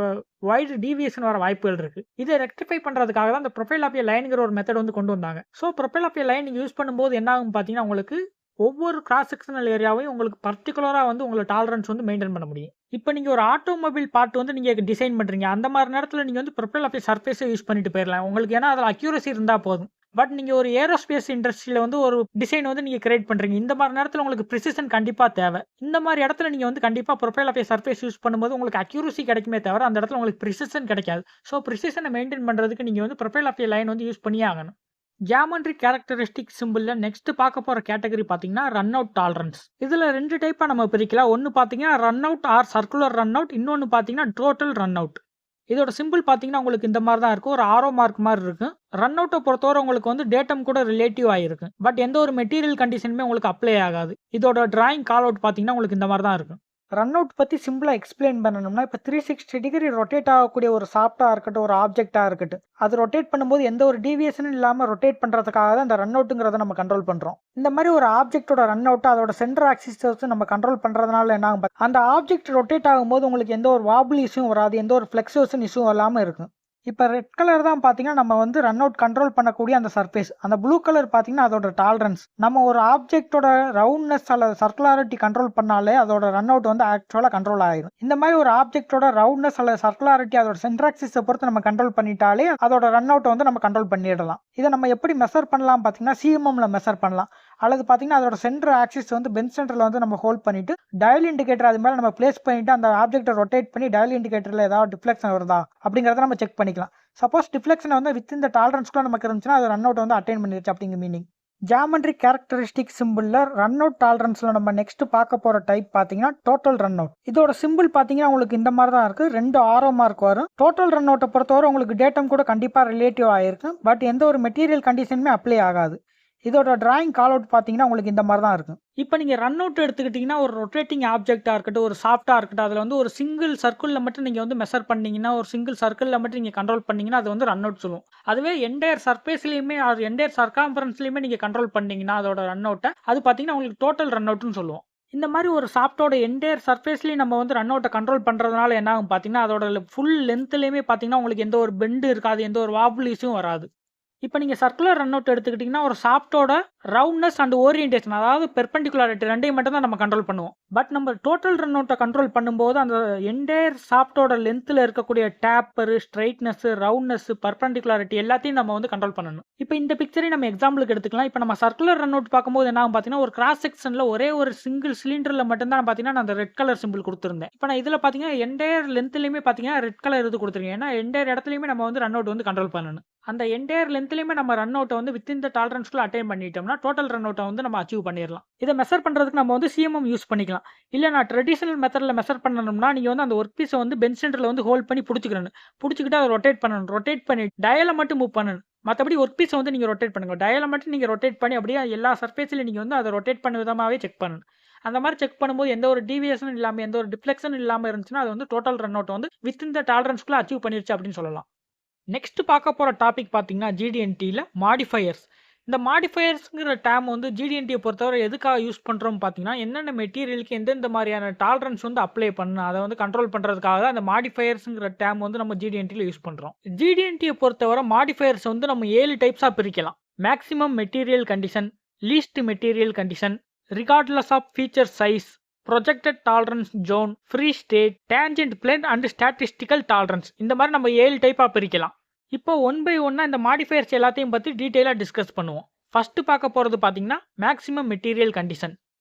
வைடு டீவியேஷன் வர வாய்ப்புகள் இருக்குது. இதை ரெக்டிஃபை பண்ணுறதுக்காக தான் அந்த ப்ரொஃபைல் ஆஃப் ஏ லைனுங்கிற ஒரு மெத்தட் வந்து கொண்டு வந்தாங்க. So profile of a line நீங்கள் யூஸ் பண்ணும்போது என்ன ஆகும் பார்த்தீங்கன்னா உங்களுக்கு ஒவ்வொரு கிராஸ் செக்ஷனல் ஏரியாவையும் உங்களுக்கு பர்டிகுலராக வந்து உங்களோட டாலரன்ஸ் வந்து மெயின்டைன் பண்ண முடியும். இப்போ நீங்கள் ஒரு ஆட்டோமொபைல் பார்ட் வந்து நீங்கள் டிசைன் பண்ணுறீங்க, அந்த மாதிரி நேரத்தில் நீங்கள் வந்து ப்ரொஃபைல் ஆஃப் ஏ சர்ஃபேஸை யூஸ் பண்ணிட்டு போயிடலாம் உங்களுக்கு, ஏன்னா அதில் அக்யூரசி இருந்தால் போதும். பட் நீங்கள் ஒரு ஏரோஸ்பேஸ் இண்டஸ்ட்ரியில் வந்து ஒரு டிசைன் வந்து நீங்கள் கிரியேட் பண்ணுறீங்க, இந்த மாதிரி நேரத்தில் உங்களுக்கு ப்ரிசிஷன் கண்டிப்பாக தேவை. இந்த மாதிரி இடத்துல நீங்கள் வந்து கண்டிப்பாக profile of a surface use பண்ணும்போது உங்களுக்கு அக்யூரசி கிடைக்குமே தவிர அந்த இடத்துல உங்களுக்கு ப்ரிசிஷன் கிடைக்காது. ஸோ ப்ரிசிஷனை மெயின்டைன் பண்ணுறதுக்கு நீங்கள் வந்து ப்ரொஃபைல் ஆஃப் ஏ லைன் வந்து யூஸ் பண்ணியே ஆகணும். ஜியோமெட்ரி கேரக்டரிஸ்டிக் சிம்பிளில் நெக்ஸ்ட் பார்க்க போகிற கேட்டகரி பார்த்தீங்கன்னா ரன் அவுட் டாலரன்ஸ். இதில் 2 டைப்பாக நம்ம பிரிக்கலாம். ஒன்று பார்த்தீங்கன்னா run out or circular run out, இன்னொன்று பார்த்தீங்கன்னா டோட்டல் ரன் அவுட். இதோட சிம்பிள் பார்த்தீங்கன்னா உங்களுக்கு இந்த மாதிரி தான் இருக்கும், ஒரு ஆரோ மார்க் மாதிரி இருக்கும். ரன் அவுட்டை பொறுத்தவரை உங்களுக்கு வந்து டேட்டம் கூட ரிலேட்டிவ் ஆகிருக்கும், பட் எந்த ஒரு மெட்டீரியல் கண்டிஷனுமே உங்களுக்கு அப்ளை ஆகாது. இதோட டிராயிங் கால் அவுட் பார்த்தீங்கன்னா உங்களுக்கு இந்த மாதிரி தான் இருக்கும். ரன் அவுட் பற்றி சிம்பிளாக எக்ஸ்பிளைன் பண்ணணும்னா இப்போ 360 டிகிரி ரொட்டேட் ஆகக்கூடிய ஒரு சாஃப்டாக இருக்கட்டும், ஒரு ஆப்ஜெக்டாக இருக்கட்டும், அது ரொட்டேட் பண்ணும்போது எந்த ஒரு டீவியேஷனும் இல்லாமல் ரொட்டேட் பண்ணுறதுக்காக தான் இந்த ரன் அவுட்டுங்கிறத நம்ம கண்ட்ரோல் பண்ணுறோம். இந்த மாதிரி ஒரு ஆப்ஜெக்டோட ரன் அவுட்டை அதோட சென்டர் ஆக்சிஸ் வச்சு நம்ம கண்ட்ரோல் பண்ணுறதுனால என்ன ஆகும், அந்த ஆப்ஜெக்ட் ரொட்டேட் ஆகும்போது உங்களுக்கு எந்த ஒரு வாபிள் இஷ்யூ வராது, எந்த ஒரு ஃப்ளெக்சுவேஷன் இஷ்யூ இல்லாமல் இருக்கும். இப்போ ரெட் கலர் தான் பார்த்தீங்கன்னா நம்ம வந்து ரன் அவுட் கண்ட்ரோல் பண்ணக்கூடிய அந்த சர்ஃபேஸ். அந்த ப்ளூ கலர் பார்த்தீங்கன்னா அதோட டாலரன்ஸ். நம்ம ஒரு ஆப்ஜெக்டோட ரவுண்ட்னஸ் அல்லது சர்க்குலாரிட்டி கண்ட்ரோல் பண்ணாலே அதோட ரன் அவுட் வந்து ஆக்சுவலாக கண்ட்ரோல் ஆகிடும். இந்த மாதிரி ஒரு ஆப்ஜெக்டோட ரவுண்ட்னஸ் அல்லது சர்க்குலாரிட்டி அதோட சென்ட்ராக்சிஸை பொறுத்து நம்ம கண்ட்ரோல் பண்ணிட்டாலே அதோட ரன் அவுட் வந்து நம்ம கண்ட்ரோல் பண்ணிடலாம். இதை நம்ம எப்படி மெஷர் பண்ணலாம் பார்த்தீங்கன்னா சிஎம்எம்ல மெஷர் பண்ணலாம். அல்லது பார்த்தீங்கன்னா அதோட சென்டர் ஆக்சிஸ் வந்து பென்ச் சென்டரில் வந்து நம்ம ஹோல்ட் பண்ணிட்டு டயல் இண்டிகேட்டர் அது மேலே நம்ம பிளேஸ் பண்ணிட்டு அந்த ஆப்ஜெக்டை ரொட்டேட் பண்ணி டயல் இண்டிகேட்டரில் ஏதாவது டிஃப்ளெக்ஷன் வருதா அப்படிங்கிறத நம்ம செக் பண்ணிக்கலாம். சப்போஸ் டிஃப்ளெக்ஷன் வந்து வித் இந்த டாலரன்ஸ்க்குள்ள நமக்கு இருந்துச்சுன்னா அது ரன் அவுட் வந்து அட்டைன் பண்ணிருச்சு அப்படிங்கிற மீனிங். ஜியாமெட்ரிக் கேரக்டரிஸ்டிக் சிம்பிளில் ரன் அவுட் டாலரன்ஸில் நம்ம நெக்ஸ்ட் பார்க்க போகிற டைப் பார்த்தீங்கன்னா டோட்டல் ரன் அவுட். இதோட சிம்பிள் பார்த்தீங்கன்னா உங்களுக்கு இந்த மாதிரி தான் இருக்குது. 2 ஆரோ மார்க் வரும். டோட்டல் ரன் அவுட்டை பொறுத்தவரை உங்களுக்கு டேட்டம் கூட கண்டிப்பாக ரிலேட்டிவ் ஆகிருக்கு. பட் எந்த ஒரு மெட்டீரியல் கண்டிஷனுமே அப்ளை ஆகாது. இதோட டிராயிங் கால் அவுட் பார்த்தீங்கன்னா உங்களுக்கு இந்த மாதிரி தான் இருக்கும். இப்போ நீங்கள் ரன் அவுட் எடுத்துக்கிட்டிங்கன்னா ஒரு ரொட்டேட்டிங் ஆப்ஜெக்டாக இருக்கட்டும், ஒரு சாஃப்டாக இருக்கட்டும், அதில் வந்து ஒரு சிங்கிள் சர்க்கிளில் மட்டும் நீங்கள் வந்து மெஷர் பண்ணிங்கன்னா, ஒரு சிங்கிள் சர்க்கிளில் மட்டும் நீங்கள் கண்ட்ரோல் பண்ணிங்கன்னா அது வந்து ரன் அவுட் சொல்லுவோம். அதுவே என்டையர் சர்ஃபேஸ்லையுமே அது என்டையர் சர்க்காம்பரன்ஸ்லையுமே நீங்கள் கண்ட்ரோல் பண்ணிங்கன்னா அதோட ரன் அவுட்டை அது பார்த்தீங்கன்னா உங்களுக்கு டோட்டல் ரன் அவுட்னு சொல்லுவோம். இந்த மாதிரி ஒரு சாஃப்டோட என்டையர் சர்ஃபேஸ்லேயும் நம்ம வந்து ரன் அவுட்டை கண்ட்ரோல் பண்ணுறதுனால என்ன ஆகும் பார்த்தீங்கன்னா அதோட ஃபுல் லென்த்லேயுமே பார்த்தீங்கன்னா உங்களுக்கு எந்த ஒரு பெண்டு இருக்காது, எந்த ஒரு வாபிளிஸும் வராது. இப்போ நீங்கள் சர்க்குலர் ரன் அவுட் எடுத்துக்கிட்டிங்கன்னா ஒரு சாஃப்டோட ரவுண்ட்னஸ் அண்ட் ஓரியன்டேஷன், அதாவது பெர்பெண்டிகுலாரிட்டி ரெண்டையும் மட்டும் தான் நம்ம கண்ட்ரோல் பண்ணுவோம். பட் நம்ம டோட்டல் ரன் அவுட்டை கண்ட்ரோல் பண்ணும்போது அந்த என்டையர் சாஃப்டோட லென்த்தில் இருக்கக்கூடிய டேப்பர், ஸ்ட்ரைட்னஸ், ரவுண்ட்னஸ், பெர்பெண்டிகுலாரிட்டி எல்லாத்தையும் நம்ம வந்து கண்ட்ரோல் பண்ணணும். இப்போ இந்த பிக்சரை நம்ம எக்ஸாம்பிளுக்கு எடுத்துக்கலாம். இப்போ நம்ம சர்க்குலர் ரன் அவுட் பார்க்கும்போது என்ன ஆகும் பார்த்தீங்கன்னா ஒரு கிராஸ் செக்ஷனில் ஒரே ஒரு சிங்கிள் சிலிண்டரில் மட்டும்தான் பார்த்தீங்கன்னா நான் அந்த ரெட் கலர் சிம்பிள் கொடுத்துருந்தேன். இப்போ நான் இதில் பார்த்தீங்கன்னா என்டையர் லென்த்லையுமே பார்த்தீங்கன்னா ரெட் கலர் இது கொடுத்துருக்கேன். ஏன்னா என்டையர் இடத்துலையுமே நம்ம வந்து ரன் அவுட் வந்து கண்ட்ரோல் பண்ணணும். அந்த என்டையர் லென்த்லையுமே நம்ம ரன் அவுட்டை வந்து வித்தின் த டாலரன்ஸ்குள்ள அட்டைன் பண்ணிட்டோம்னா டோட்டல் ரன் அவுட்டை வந்து நம்ம அச்சீவ் பண்ணிடலாம். இதை மெஷர் பண்ணுறதுக்கு நம்ம வந்து சிஎம்எம் யூஸ் பண்ணிக்கலாம். இல்லை நான் ட்ரெடிஷனல் மெத்தடில் மெஷர் பண்ணணும்னா நீங்கள் வந்து அந்த ஒர்க் பீஸை வந்து பெஞ்ச் சென்டரில் வந்து ஹோல்ட் பண்ணி பிடிச்சிக்கிட்டு அதை ரொட்டேட் பண்ணணும். ரொட்டேட் பண்ணி டயலை மட்டும் மூவ் பண்ணணும். மற்றபடி ஒர்க் பீஸை வந்து நீங்கள் ரொட்டேட் பண்ணுங்க. டயலை மட்டும் நீங்கள் ரொட்டேட் பண்ணி அப்படியே எல்லா சர்ஃபேஸ்லையும் நீங்கள் வந்து அதை ரொட்டேட் பண்ண விதமாகவே செக் பண்ணணும். அந்த மாதிரி செக் பண்ணும்போது எந்த ஒரு டீவியேஷனும் இல்லாமல் எந்த ஒரு டிஃப்ளெக்ஷனும் இல்லாமல் இருந்துச்சுன்னா அது வந்து டோட்டல் ரன் அவுட் வந்து வித்தின் த டாலரன்ஸ்குள்ள அச்சீவ் பண்ணிருச்சு அப்படின்னு சொல்லலாம். நெக்ஸ்ட் பார்க்க போகிற டாபிக் பார்த்தீங்கன்னா ஜிடிஎன்டியில் மாடிஃபயர்ஸ். இந்த மாடிஃபயர்ஸுங்கிற டேம் வந்து ஜிடிஎன்டியை பொறுத்தவரை எதுக்காக யூஸ் பண்ணுறோம் பார்த்தீங்கன்னா என்னென்ன மெட்டீரியலுக்கு எந்தெந்த மாதிரியான டாலரன்ஸ் வந்து அப்ளை பண்ணணும் அதை வந்து கண்ட்ரோல் பண்ணுறதுக்காக தான் அந்த மாடிஃபயர்ஸுங்கிற டேம் வந்து நம்ம ஜிடிஎன்டியில் யூஸ் பண்ணுறோம். ஜிடிஎன்டியை பொறுத்தவரை மாடிஃபயர்ஸ் வந்து நம்ம 7 டைப்ஸாக பிரிக்கலாம். Maximum material condition, least material condition, regardless of feature size, projected tolerance zone, free state, tangent plane and statistical tolerance. இந்த மாதிரி நம்ம 7 டைப்பாக பிரிக்கலாம். இப்போ ஒன் பை ஒன்னா இந்த மாடிஃபயர்ஸ் எல்லாத்தையும் பற்றி டீட்டெயிலாக டிஸ்கஸ் பண்ணுவோம். ஃபர்ஸ்ட் பார்க்க போகிறது பார்த்தீங்கன்னா மேக்ஸிமம் மெட்டீரியல் கண்டிஷன்.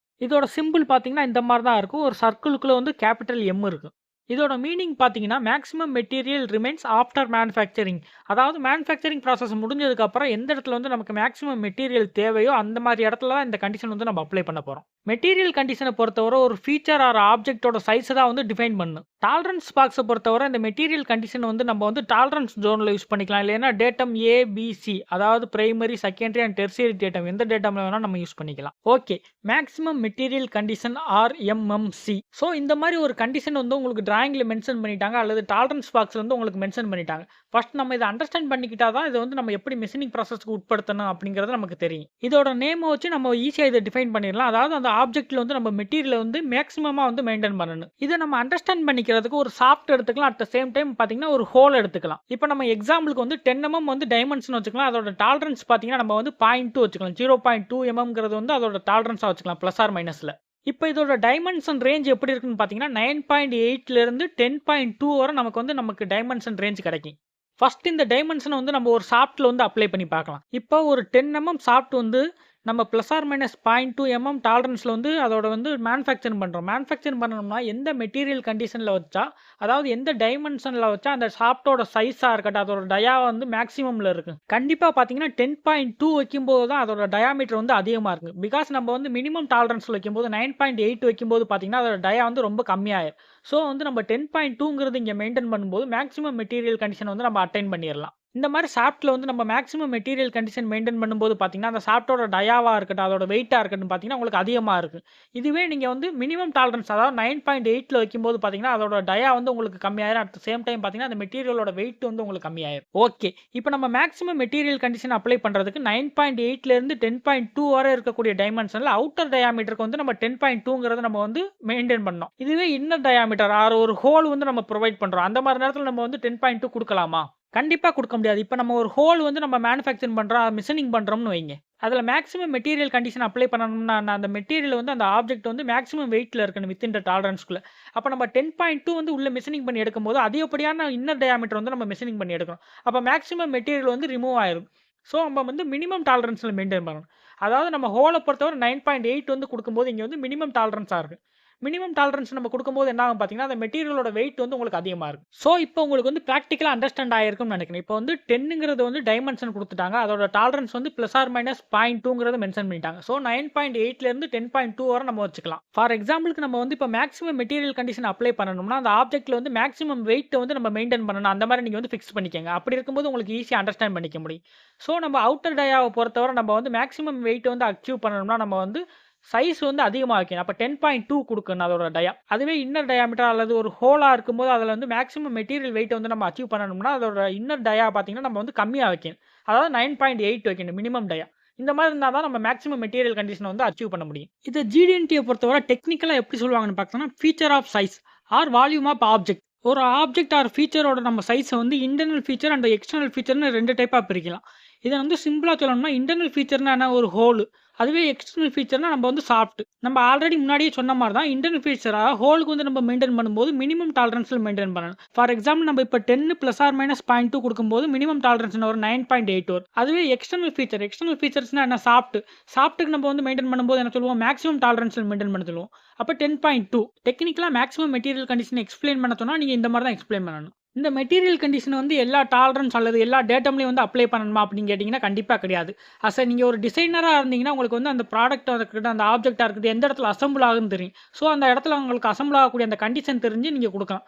இதோட சிம்பிள் பார்த்தீங்கன்னா இந்த மாதிரி தான் இருக்கும். ஒரு சர்க்கிளுக்குள்ள வந்து கேபிட்டல் எம் இருக்கும். இதோட மீனிங் பார்த்தீங்கன்னா maximum material remains after manufacturing. அதாவது மேனுஃபேக்சரிங் ப்ராசஸ் முடிஞ்சதுக்கப்புறம் எந்த இடத்துல வந்து நமக்கு மேக்ஸிமம் மெட்டீரியல் தேவையோ அந்த மாதிரி இடத்துல தான் இந்த கண்டிஷன் வந்து நம்ம அப்ளை பண்ண போகிறோம். மெட்டீரியல் கண்டிஷனை பொறுத்தவரை ஒரு ஃபீச்சர் ஆர் ஆப்ஜெக்டோட சைஸை தான் வந்து டிஃபைன் பண்ணும். டாலரன்ஸ் பாக்ஸை பொறுத்தவரை இந்த மெட்டீரியல் கண்டிஷன் வந்து நம்ம வந்து டாலரன்ஸ் ஜோனில் யூஸ் பண்ணிக்கலாம். இல்லைன்னா டேட்டம் ஏபிசி, அதாவது primary, secondary and tertiary datum, எந்த டேட்டமில் வேணால் நம்ம யூஸ் பண்ணிக்கலாம். Okay, maximum material condition or MMC. So இந்த மாதிரி ஒரு கண்டிஷன் வந்து உங்களுக்கு டிராயிங்கில் மென்ஷன் பண்ணிட்டாங்க அல்லது டாலரன்ஸ் பாக்ஸில் வந்து உங்களுக்கு மென்ஷன் பண்ணிட்டாங்க. ஃபர்ஸ்ட் நம்ம இதை அண்டர்ஸ்டாண்ட் பண்ணிக்கிட்டா தான் இதை வந்து நம்ம எப்படி மெஷினிங் ப்ராசஸ்க்கு உட்படுத்தணும் அப்படிங்கிறது நமக்கு தெரியும். இதோட நேமை வச்சு நம்ம ஈஸியாக இதை டிஃபைன் பண்ணிடலாம். அதாவது அந்த ஆப்ஜெக்ட்ல வந்து நம்ம மெட்டீரியல் வந்து மேக்ஸிமமாக வந்து மெயின்டைன் பண்ணணும். இதை நம்ம அண்டர்ஸ்டாண்ட் பண்ணிக்கிறதுக்கு ஒரு சாஃப்ட் எடுத்துக்கலாம். அட் த சேம் டைம் பார்த்தீங்கன்னா ஒரு ஹோல் எடுத்துக்கலாம். இப்போ நம்ம எக்ஸாம்பிளுக்கு வந்து 10 mm வந்து டைமென்ஷன் வச்சுக்கலாம். அதோட டாலரன்ஸ் பார்த்தீங்கன்னா நம்ம வந்து 0.2 வச்சுக்கலாம். 0.2 mmங்கிறது வந்து அதோட டாலரன்ஸாக வச்சுக்கலாம், ப்ளஸ் ஆர் மைனஸில். இப்போ இதோட டைமென்ஷன் ரேஞ்ச் எப்படி இருக்குன்னு பார்த்தீங்கன்னா 9.8லேருந்து 10.2 வரை நமக்கு டைமென்ஷன் ரேஞ்ச் கிடைக்கும். ஃபர்ஸ்ட் இந்த டைமென்ஷனை வந்து நம்ம ஒரு சாஃப்ட்டில் வந்து அப்ளை பண்ணி பார்க்கலாம். இப்போ ஒரு 10 mm சாஃப்ட் வந்து நம்ம ப்ளஸ் ஆர் மைனஸ் 0.2 mm டாலரன்ஸில் வந்து அதோட வந்து மேனுஃபேக்சர் பண்ணுறோம். மேனுஃபேக்சர் பண்ணணும்னா எந்த மெட்டீரியல் கண்டிஷனில் வச்சா, அதாவது எந்த டைமென்ஷனில் வச்சா அந்த சாஃப்ட்டோட சைஸாக இருக்கட்டும் அதோட டயா வந்து மேக்ஸிமமில் இருக்குது. கண்டிப்பாக பார்த்தீங்கன்னா 10.2 வைக்கும்போது தான் அதோட டயாமீட்டர் வந்து அதிகமாக இருக்குது. பிகாஸ் நம்ம வந்து மினிமம் டாலரன்ஸில் வைக்கும்போது 9.8 வைக்கும்போது பார்த்தீங்கன்னா அதோட டயா வந்து ரொம்ப கம்மியாயிரும். ஸோ வந்து நம்ம 10.2ங்கிறது இங்கே மெயின்டைன் பண்ணும்போது மேக்ஸிமம் மெட்டீரியல் கண்டிஷன் வந்து நம்ம அட்டைன் பண்ணிடலாம். இந்த மாதிரி சாஃப்ட்டில் வந்து நம்ம மேக்ஸிமம் மெட்டீரியல் கண்டிஷன் மெயின்டைன் பண்ணும்போது பார்த்தீங்கன்னா அந்த சாஃப்ட்டோட டயாவாக இருக்கட்டும் அதோட வெயிட்டாக இருக்கட்டும் பார்த்தீங்கன்னா உங்களுக்கு அதிகமாக இருக்குது. இதுவே நீங்கள் வந்து மினிமம் டாலரன்ஸ் அதாவது 9.8ல் வைக்கும்போது பார்த்தீங்கன்னா அதோட டயா வந்து உங்களுக்கு கம்மியாயிரும். அட் சேம் டைம் பார்த்தீங்கன்னா அந்த மெட்டீரியலோட வெயிட் வந்து உங்களுக்கு கம்மியாயிரும். ஓகே, இப்போ நம்ம மேக்ஸிமம் மெட்டீரியல் கண்டிஷன் அப்ளை பண்ணுறதுக்கு 9.8லேருந்து 10.2 வரை இருக்கக்கூடிய டைமென்ஷனில் அவுட்டர் டயாமீட்டருக்கு வந்து நம்ம 10.2ங்கிறத நம்ம வந்து மெயின்டைன் பண்ணோம். இதுவே இன்னர் டயாமீட்டர் ஒரு ஹோல் வந்து நம்ம ப்ரொவைட் பண்ணுறோம். அந்த மாதிரி நேரத்தில் நம்ம வந்து 10.2 கொடுக்கலாமா? கண்டிப்பாக கொடுக்க முடியாது. இப்போ நம்ம ஒரு ஹோல் வந்து நம்ம மேனுஃபேக்சரிங் பண்ணுறோம், மிஷினிங் பண்ணுறோம்னு வைங்க. அதில் மேக்ஸிமம் மெட்டீரியல் கண்டிஷன் அப்ளை பண்ணணும்னா அந்த மெட்டீரியல் வந்து அந்த ஆப்ஜெக்ட் வந்து மேக்ஸிமம் வெயிட்டில் இருக்கணும் வித்தின் த டாலரன்ஸ்குள்ளே. அப்போ நம்ம 10.2 வந்து உள்ள மிஷினிங் பண்ணி எடுக்கும்போது அதிகப்படியான இன்னர் டயாமீட்டர் வந்து நம்ம மிஷினிங் பண்ணி எடுக்கணும். அப்போ மேக்ஸிமம் மெட்டீரியல் வந்து ரிமூவ் ஆயிரும். ஸோ நம்ம வந்து மினிமம் டாலரன்ஸில் மெயின்டைன் பண்ணணும். அதாவது நம்ம ஹோலை பொறுத்தவரை 9.8 வந்து கொடுக்கும்போது இங்கே வந்து மினிமம் டாலரன்ஸாக இருக்குது. மினிமம் டாலரன்ஸ் நம்ம கொடுக்கும்போது என்ன ஆகும் பார்த்தீங்கன்னா, அந்த மெட்டீரியலோட வெயிட் வந்து உங்களுக்கு அதிகமா இருக்கும். ஸோ இப்போ உங்களுக்கு வந்து பிராக்டிகலா அண்டர்ஸ்டாண்ட் ஆயிருக்கும்னு நினைக்கிறேன். இப்போ வந்து 10ங்கிறது வந்து டைமென்ஷன் குடுத்துட்டாங்க. அதோட டாலரன்ஸ் வந்து +or -0.2ங்கிறத மென்ஷன் பண்ணிட்டாங்க. ஸோ 9.8லேருந்து 10.2 வரை நம்ம வச்சுக்கலாம். ஃபார் எக்ஸாம்பிளுக்கு நம்ம வந்து இப்போ மேக்ஸிமம் மெட்டீரியல் கண்டிஷன் அப்ளை பண்ணணும்னா, அந்த ஆப்ஜெக்ட்ல வந்து மேக்ஸிமம் வெயிட்ட வந்து நம்ம மெயின்டெயின் பண்ணணும். அந்த மாதிரி நீங்க வந்து ஃபிக்ஸ் பண்ணிக்கங்க. அப்படி இருக்கும்போது உங்களுக்கு ஈஸியா அண்டர்ஸ்டாண்ட் பண்ணிக்க முடியும். ஸோ நம்ம அவுட்டர் டயாவ பொறுத்தவரை நம்ம வந்து மேக்ஸிமம் வெயிட் வந்து அச்சீவ் பண்ணணும்னா, நம்ம வந்து சைஸ் வந்து அதிகமா வைக்கணும். அப்ப 10.2 குடுக்கணும் அதோட டயா. அதுவே இன்னர் டயாமீட்டர் அல்லது ஒரு ஹோலா இருக்கும்போது அதுல வந்து மேக்ஸிமம் மெட்டீரியல் வெயிட் வந்து நம்ம அச்சீவ் பண்ணணும்னா, அதோட இன்னர் டயா பார்த்தீங்கன்னா, நம்ம வந்து கம்மியா வைக்கணும். அதாவது 9.8 வைக்கணும் மினிமம் டயா. இந்த மாதிரி இருந்தா தான் நம்ம மேக்ஸிமம் மெட்டீரியல் கண்டிஷன வந்து அச்சீவ் பண்ண முடியும். இத GD&T பொறுத்தவரை டெக்னிக்கலா எப்படி சொல்லுவாங்கன்னு பார்த்தோம்னா, feature of size or volume of object. ஒரு ஆப்ஜெக்ட் ஆர் ஃபீச்சரோட நம்ம சைஸ வந்து இன்டர்னல் ஃபீச்சர் அண்ட் எக்ஸ்டர்னல் ஃபீச்சர்னு 2 டைப்பா பிரிக்கலாம். இத வந்து சிம்பிளா சொல்லணும்னா, இன்டர்னல் ஃபீச்சர்னா என்ன? ஒரு ஹோல். அதுவே எக்ஸ்டர்னல் ஃபீச்சர்னா நம்ம வந்து சாஃப்ட். நம்ம ஆல்ரெடி முன்னாடியே சொன்ன மாரி தான் இன்டர்னல் ஃபீச்சரா ஹோலுக்கு வந்து நம்ம மெயின்டெயின் பண்ணும்போது மினிமம் டாலரன்ஸ்ல மெயின்டெயின் பண்ணணும். ஃபார் எக்ஸாம்பிள் நம்ம இப்ப 10 +or-0.2 குடுக்கும்போது மினிமம் டாலரன்ஸ் ஒரு 9.8 வரும். அதுவே எக்ஸ்டர்னல் ஃபீச்சர்ஸ்னா என்ன? சாஃப்ட். சாஃப்ட்க்கு நம்ம வந்து மெயின்டெயின் பண்ணும்போது என்ன சொல்லுவோம்? மேக்ஸிமம் டாலரன்ஸ்ல மெயின்டெயின் பண்ண சொல்லுவோம். அப்ப 10.2. டெக்னிக்கலா மேக்ஸிமம் மெட்டீரியல் கண்டிஷன் எக்ஸ்பிளைன் பண்ண சொன்னா நீங்க இந்த மாரி தான் எக்ஸ்பிளைன் பண்ணணும். இந்த மெட்டீரியல் கண்டிஷன் வந்து எல்லா டாலரன்ஸ் அல்லது எல்லா டேட்டம்லயும் வந்து அப்ளை பண்ணணுமா அப்படின்னு கேட்டீங்கன்னா, கண்டிப்பா கிடையாது. நீங்க ஒரு டிசைனரா இருந்தீங்கன்னா, உங்களுக்கு வந்து அந்த ப்ராடக்ட்டா இருக்கட்டும், அந்த ஆப்ஜெக்ட்டா இருக்கட்டும், எந்த இடத்துல அசெம்பிள் ஆகுதுன்னு தெரியும். ஸோ அந்த இடத்துல உங்களுக்கு அசெம்பிள் ஆகக்கூடிய அந்த கண்டிஷன் தெரிஞ்சு நீங்க குடுக்கலாம்.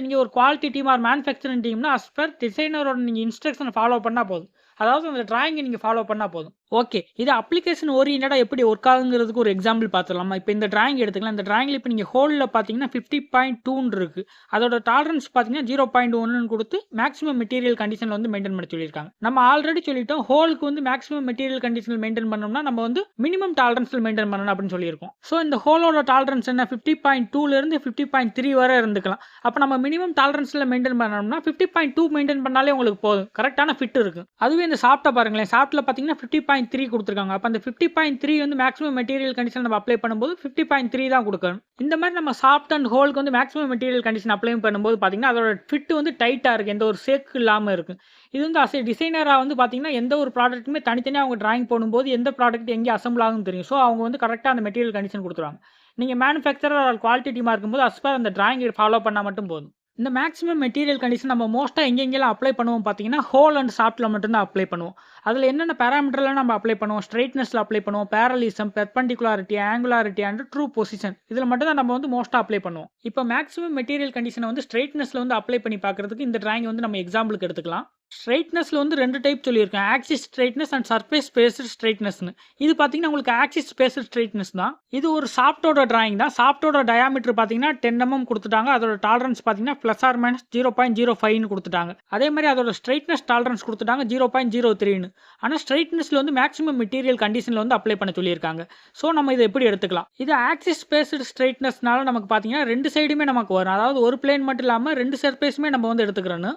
நீங்க ஒரு குவாலிட்டி டீம் ஆர் மேனுஃபேக்சரிங் டீம்னா, அஸ் பெர் டிசைனரோட நீங்க இன்ஸ்ட்ரக்ஷன ஃபாலோ பண்ணா போதும். அதாவது அந்த டிராயிங்க நீங்க ஃபாலோ பண்ணா போதும். ஓகே. இது அப்ளிகேஷன் ஓரியன்டடா எப்படி ஒர்க் ஆகுங்கிறதுக்கு ஒரு எக்ஸாம்பிள் பார்த்துடலாமா? இப்ப இந்த டிராயிங் எடுத்துக்கலாம். இந்த டிராயிங்ல இப்ப நீங்க ஹோல்ல பார்த்தீங்கன்னா 50.2ன்னு இருக்கு. அதோட டாலரன்ஸ் பார்த்தீங்கன்னா 0.1ன்னு குடுத்து மேக்ஸிமம் மெட்டீரியல் கண்டிஷன்ல வந்து மெயின்டெயின் பண்ண சொல்லியிருக்காங்க. நம்ம ஆல்ரெடி சொல்லிட்டோம் ஹோலுக்கு வந்து மேக்ஸிமம் மெட்டீரியல் கண்டிஷன்ல மெயின்டெயின் பண்ணணும்னா, நம்ம வந்து மினிமம் டாலரன்ஸ்ல மெயின்டெயின் பண்ணணும் அப்படின்னு சொல்லியிருக்கோம். ஸோ இந்த ஹோலோட டாலரன்ஸ் என்ன? 50.2லேருந்து 50.3 வரை இருந்துக்கலாம். அப்ப நம்ம மினிமம் டாலரன்ஸ்ல மெயின்டெயின் பண்ணணும்னா 50.2 மெயின்டெயின் பண்ணாலே உங்களுக்கு போதும். கரெக்ட்டான ஃபிட் இருக்கு. அதுவே இந்த சாஃப்ட்டா பாருங்களேன். சாஃப்ட்ல பார்த்தீங்கன்னா 50.3 குடுத்துருக்காங்க. அப்ப அந்த 50.3 வந்து மேக்ஸிமம் மெட்டீரியல் கண்டிஷன் நம்ம அப்ளை பண்ணும்போது 50.3 தான் குடுக்கணும். இந்த மாதிரி நம்ம சாஃப்ட் அண்ட் ஹோலுக்கு வந்து மேக்ஸிமம் மெட்டீரியல் கண்டிஷன் அப்ளை பண்ணும்போது பார்த்தீங்கன்னா, அதோட ஃபிட் வந்து டைட்டா இருக்கு. எந்த ஒரு சேக்கு இல்லாம இருக்கு. இது வந்து டிசைனரா வந்து பார்த்தீங்கன்னா, எந்த ஒரு ப்ராடக்ட்டுமே தனித்தனியா அவங்க டிராயிங் போடும்போது எந்த ப்ராடக்ட் எங்கே அசெம்பிள் ஆகும்னு தெரியும். ஸோ அவங்க வந்து கரெக்ட்டா அந்த மெட்டீரியல் கண்டிஷன் குடுத்துருவாங்க. நீங்க மேனுஃபேக்சரர் ஆர் குவாலிட்டி டீமா இருக்கும்போது அஸ் பெர் அந்த டிராயிங் ஃபாலோ பண்ணா மட்டும் போதும். இந்த மேக்ஸிமம் மெட்டீரியல் கண்டிஷன் நம்ம மோஸ்ட்டா எங்கெங்கெல்லாம் அப்ளை பண்ணுவோம் பார்த்தீங்கன்னா, ஹோல் அண்ட் சாஃப்ட்ல மட்டும் தான் அப்ளை பண்ணுவோம். அதில என்னென்ன பாராமீட்டர்லாம் நம்ம அப்ளை பண்ணுவோம்? ஸ்ட்ரெய்ட்னஸ்ல அப்ளை பண்ணுவோம். Parallelism, perpendicularity, angularity and true position. இதில மட்டும் தான் நம்ம வந்து மோஸ்ட்டா அப்ளை பண்ணுவோம். இப்போ மேக்ஸிமம் மெட்டீரியல் கண்டிஷன வந்து ஸ்ட்ரெய்ட்னஸ்ல வந்து அப்ளை பண்ணி பார்க்கிறதுக்கு இந்த டிராயிங் வந்து நம்ம எக்ஸாம்பிளுக்கு எடுத்துக்கலாம். ஸ்ட்ரெய்ட்னஸ்ல வந்து 2 டைப் சொல்லியிருக்கேன். Axis straightness and surface based ஸ்ட்ரெய்ட்னஸ்னு. இது பார்த்தீங்கன்னா, உங்களுக்கு ஆக்சிஸ் பேஸ்டு ஸ்ட்ரெய்ட்னஸ் தான். இது ஒரு சாஃப்ட்டோட டிராயிங் தான். சாஃப்ட்டோட டயாமீட்டர் பார்த்தீங்கன்னா 10 mm குடுத்துட்டாங்க. அதோட டாலரன்ஸ் பார்த்தீங்கன்னா +or-0.05ன்னு குடுத்துட்டாங்க. அதே மாரி அதோட ஸ்ட்ரெய்ட்னஸ் டாலரன்ஸ் குடுத்துட்டாங்க 0.03ன்னு. ஆனா ஸ்ட்ரெய்ட்னஸ்ல வந்து மேக்ஸிமம் மெட்டீரியல் கண்டிஷன்ல வந்து அப்ளை பண்ண சொல்லியிருக்காங்க. ஸோ நம்ம இத எப்படி எடுத்துக்கலாம்? இது ஆக்சிஸ் பேஸ்டு ஸ்ட்ரெய்ட்னஸ்னால நமக்கு பார்த்தீங்கன்னா 2 சைடுமே நமக்கு வரும். அதாவது ஒரு பிளேன் மட்டும் இல்லாம 2 சர்ஃபேஸுமே நம்ம வந்து எடுத்துக்கிறோன்னு.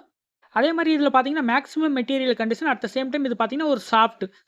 அதே மாரி இதில பார்த்தீங்கன்னா, maximum material condition at the same time இது பார்த்தீங்கன்னா, ஒரு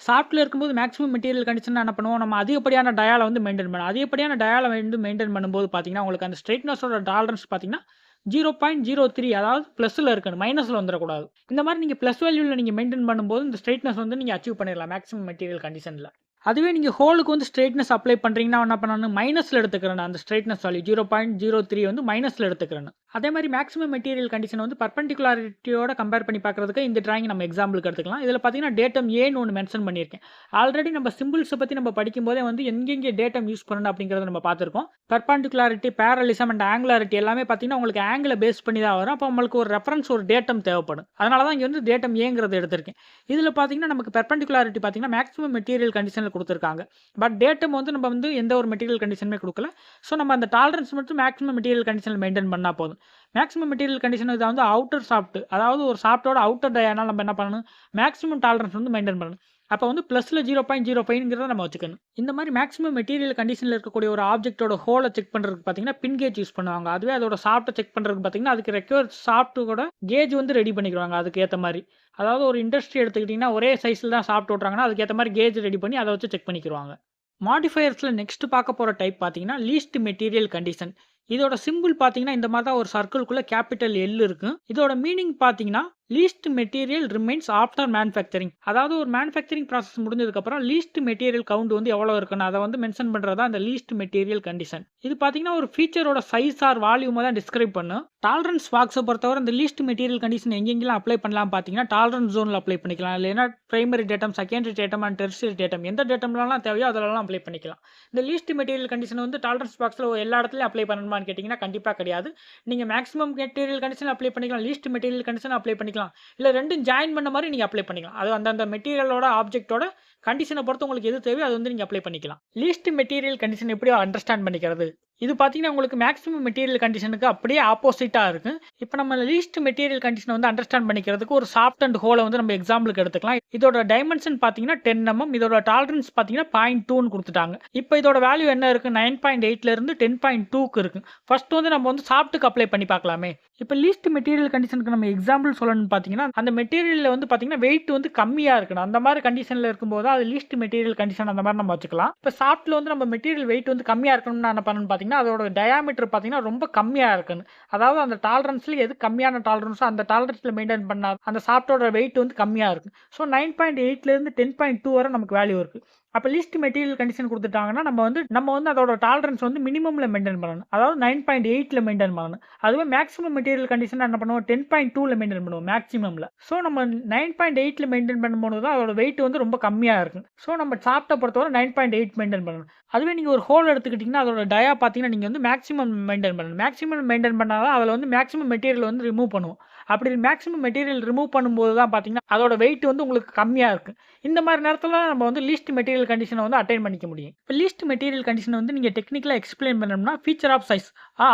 சாஃப்ட்ல இருக்கும்போது மேக்ஸிமம் மெட்டீரியல் கண்டிஷன் என்ன பண்ணுவோம்? நம்ம அதிகப்படியான டயால வந்து மெயின்டெயின் பண்ணணும். அதிகப்படியான டயால வந்து மெயின்டெயின் பண்ணும்போது பார்த்தீங்கன்னா, உங்களுக்கு அந்த ஸ்ட்ரெய்ட்னஸோட டாலரன்ஸ் பார்த்தீங்கன்னா 0.03 அதாவது பிளஸ்ல இருக்கணும். மைனஸ்ல வந்துறக்கூடாது. இந்த மாரி நீங்க பிளஸ் வேல்யூல நீங்க மெயின்டெயின் பண்ணும்போது, இந்த ஸ்ட்ரெய்ட்னஸ் வந்து நீங்க அச்சீவ் பண்ணிடலாம் மேக்ஸிமம் மெட்டீரியல் கண்டிஷன்ல. அதுவே நீங்க ஹோலுக்கு வந்து ஸ்ட்ரெய்ட்னஸ் அப்ளை பண்றீங்கன்னா, என்ன பண்ணணும்? மைனஸ்ல எடுத்துக்கிறணும். அந்த ஸ்ட்ரெய்ட்னஸ் வேல்யூ 0.03 வந்து மைனஸ்ல எடுத்துக்கிறணும். அதே மாரி மேக்ஸிமம் மெட்டீரியல் கண்டிஷன் வந்து பெர்பெண்டிகுலாரிட்டியோட கம்பேர் பண்ணி பார்க்கிறதுக்கு இந்த டிராயிங் நம்ம எக்ஸாம்பிளுக்கு எடுத்துக்கலாம். இதில பார்த்தீங்கன்னா, டேட்டம் ஏன்னு ஒண்ணு மென்ஷன் பண்ணியிருக்கேன். ஆல்ரெடி நம்ம சிம்பிள்ஸ பத்தி நம்ம படிக்கும்போதே வந்து எங்கெங்கே டேட்டம் யூஸ் பண்ணணும் அப்படிங்கிறத நம்ம பார்த்திருக்கோம். பெர்பெண்டிகுலாரிட்டி, பேரலிசம் அண்ட் ஆங்குலாரிட்டி எல்லாமே பார்த்தீங்கன்னா, உங்களுக்கு ஆங்கிள பேஸ் பண்ணி தான் வரும். அப்போ உங்களுக்கு ஒரு ரெஃபரன்ஸ் ஒரு டேட்டம் தேவைப்படும். அதனால தான் இங்க வந்து டேட்டம் ஏங்கிறத எடுத்திருக்கேன். இதில பார்த்தீங்கன்னா, நமக்கு பெர்பெண்டிகுலாரிட்டி பார்த்தீங்கன்னா, மேக்ஸிமம் மெட்டீரியல் கண்டிஷன்ல குடுத்துருக்காங்க. பட் டேட்டம் வந்து நம்ம வந்து எந்த ஒரு மெட்டீரியல் கண்டிஷனுமே குடுக்கல. ஸோ நம்ம அந்த டாலரன்ஸ் மட்டும் மேக்ஸிமம் மெட்டீரியல் கண்டிஷன்ல மெயின்டெயின் பண்ணா போதும். மேக்ஸிமம் மெட்டீரியல் கண்டிஷன் இது வந்து அவுட்டர் சாஃப்ட். அதாவது ஒரு சாஃப்ட்டோட அவுட்டர் டயானால நம்ம என்ன பண்ணணும்? மேக்ஸிமம் டாலரன்ஸ் வந்து மெயின்டெயின் பண்ணணும். அப்ப வந்து பிளஸ்ல 0.05ங்கிறத நம்ம வச்சுக்கணும். இந்த மாரி மேக்ஸிமம் மெட்டீரியல் கண்டிஷன்ல இருக்கக்கூடிய ஒரு ஆப்ஜெக்ட்டோட ஹோல செக் பண்றதுக்கு பார்த்தீங்கன்னா, பின் கேஜ் யூஸ் பண்ணுவாங்க. அதுவே அதோட சாஃப்ட்ட செக் பண்றதுக்கு பார்த்தீங்கன்னா, அதுக்கு ரெக்வயர்ட் சாஃப்ட்டோட கேஜ் வந்து ரெடி பண்ணிக்குவாங்க அதுக்கு ஏத்த மாரி. அதாவது ஒரு இண்டஸ்ட்ரி எடுத்துக்கிட்டீங்கன்னா, ஒரே சைஸ்ல தான் சாஃப்ட் ஓட்டுறாங்கன்னா, அதுக்கு ஏத்த மாரி கேஜ் ரெடி பண்ணி அத வச்சு செக் பண்ணிக்கிருவாங்க. மாடிஃபையர்ஸ்ல நெக்ஸ்ட் பார்க்க போற டைப் பார்த்தீங்கன்னா, லீஸ்ட் மெட்டீரியல் கண்டிஷன். இதோட சிம்பிள் பார்த்தீங்கன்னா, இந்த மாரி தான் ஒரு சர்க்கிள்குள்ள கேப்பிட்டல் எல் இருக்கும். இதோட மீனிங் பார்த்தீங்கன்னா, least material remains after manufacturing. அதாவது ஒரு மேனுஃபேக்சரிங் ப்ராசஸ் முடிஞ்சதுக்கப்புறம் லீஸ்ட் மெட்டீரியல் கவுண்ட் வந்து எவ்வளோ இருக்குன்னு அதை வந்து மென்ஷன் பண்ணுறது தான் அந்த லீஸ்ட் மெட்டீரியல் கண்டிஷன். இது பார்த்தீங்கன்னா ஒரு ஃபீச்சரோட சைஸ் ஆர் வால்யூமை தான் டிஸ்கிரைப் பண்ணும். டாலரன்ஸ் பாக்ஸை பொறுத்தவரை இந்த லீஸ்ட் மெட்டீரியல் கண்டிஷன் எங்கெங்கெல்லாம் அப்ளை பண்ணலாம் பார்த்தீங்கன்னா டாலரன்ஸ் ஜோனில் அப்ளை பண்ணிக்கலாம். இல்லைன்னா primary datum, secondary datum and tertiary datum எந்த டேட்டம்லாம் தேவையோ அதெல்லாம் அப்ளை பண்ணிக்கலாம். இந்த லீஸ்ட் மெட்டீரியல் கண்டிஷன் வந்து டாலரன்ஸ் பாக்ஸில் எல்லா இடத்துலையும் அப்ளை பண்ணணுமான்னு கேட்டிங்கன்னா கண்டிப்பாக கிடையாது. நீங்கள் மேக்ஸிமம் மெட்டீரியல் கண்டிஷன் அப்ளை பண்ணிக்கலாம், லீஸ்ட் மெட்டீரியல் கண்டிஷன் அப்ளை பண்ணிக்கலாம், இல்லை ரெண்டும் ஜாயின் பண்ண மாதிரி நீங்கள் அப்ளை பண்ணிக்கலாம். அது அந்தந்த மெட்டீரியலோட ஆப்ஜெக்டோட கண்டிஷனை பொறுத்து உங்களுக்கு எது தேவையோ அது வந்து நீங்கள் அப்ளை பண்ணிக்கலாம். லீஸ்ட் மெட்டீரியல் கண்டிஷன் எப்படி அண்டர்ஸ்டாண்ட் பண்ணிக்கிறது? இது பார்த்தீங்கன்னா உங்களுக்கு மேக்ஸிமம் மெட்டீரியல் கண்டிஷனுக்கு அப்படியே ஆப்போசிட்டாக இருக்குது. இப்போ நம்ம லீஸ்ட் மெட்டீரியல் கண்டிஷனை வந்து அண்டர்ஸ்டாண்ட் பண்ணிக்கிறதுக்கு ஒரு சாஃப்ட் அண்ட் ஹோலை வந்து நம்ம எக்ஸாம்பிளுக்கு எடுத்துக்கலாம். இதோட டைமென்ஷன் பார்த்தீங்கன்னா 10 mm, இதோட டாலரன்ஸ் பார்த்தீங்கன்னா 0.2ன்னு கொடுத்துட்டாங்க. இப்போ இதோட வேல்யூ என்ன இருக்குது? 9.8லேருந்து 10.2க்கு இருக்குது. ஃபர்ஸ்ட் வந்து நம்ம வந்து சாஃப்ட்டுக்கு அப்ளை பண்ணி பார்க்கலாமே. இப்போ லீஸ்ட் மெட்டீரியல் கண்டிஷனுக்கு நம்ம எக்ஸாம்பிள் சொல்லணும்னு பார்த்தீங்கன்னா அந்த மெட்டீரியலில் வந்து பார்த்தீங்கன்னா வெயிட் வந்து கம்மியாக இருக்கணும். அந்த மாதிரி கண்டிஷனில் இருக்கும்போது அது லீஸ்ட் மெட்டீரியல் கண்டிஷன் அந்த மாதிரி நம்ம வச்சுக்கலாம். இப்போ சாஃப்ட்டில் வந்து நம்ம மெட்டீரியல் வெயிட் வந்து கம்மியாக இருக்கணும்னு என்ன பண்ணணும்னு பார்த்தீங்கன்னா அதோட டயாமீட்டர் பார்த்தீங்கன்னா ரொம்ப கம்மியாக இருக்குன்னு. அதாவது அந்த டாலரன்ஸில் எது கம்மியான டாலரன்ஸோ அந்த டாலரன்ஸில் மெயின்டைன் பண்ணால் அந்த சாஃப்ட்டோட வெயிட் வந்து கம்மியாக இருக்குது. ஸோ 9.8லேருந்து 10.2 வரை நமக்கு வேல்யூ இருக்குது. அப்போ லீஸ்ட் மெட்டீரியல் கண்டிஷன் கொடுத்துட்டாங்கன்னா நம்ம வந்து அதோட டாலரன்ஸ் வந்து மினிமமில் மெயின்டைன் பண்ணணும். அதாவது 9.8ல் மெயின்டைன் பண்ணணும். அதுவே மேக்ஸிமம் மெட்டீரியல் கண்டிஷன் என்ன பண்ணுவோம்? 10.2ல் மெயின்டைன் பண்ணுவோம் மேக்ஸிமமில். ஸோ நம்ம 9.8ல் மெயின்டைன் பண்ணும்போது தான் அதோட வெயிட் வந்து ரொம்ப கம்மியாக இருக்கும். ஸோ நம்ம சாஃப்ட்டை பொறுத்தவரை 9.8 மெயின்டைன் பண்ணணும். அதுவே நீங்கள் ஒரு ஹோல் எடுத்துக்கிட்டிங்கன்னா அதோட டயா பார்த்தீங்கன்னா நீங்கள் வந்து மேக்ஸிமம் மெயின்டைன் பண்ணணும். மேக்ஸிமம் மெயின்டைன் பண்ணால் தான் அதில் வந்து மேக்ஸிமம் மெட்டீரியல் வந்து ரிமூவ் பண்ணுவோம். அப்படி மேக்ஸிமம் மெட்டீரியல் ரிமூவ் பண்ணும்போது தான் பார்த்தீங்கன்னா அதோட வெயிட் வந்து உங்களுக்கு கம்மியாக இருக்குது. இந்த மாதிரி நேரத்தில் நம்ம வந்து லீஸ்ட் மெட்டீரியல் கண்டிஷனை வந்து அட்டைன் பண்ணிக்க முடியும். இப்போ லீஸ்ட் மெட்டீரியல் கண்டிஷனை வந்து நீங்கள் டெக்னிக்கலாக எக்ஸ்பிளைன் பண்ணணும்னா ஃபீச்சர் ஆஃப் சைஸ்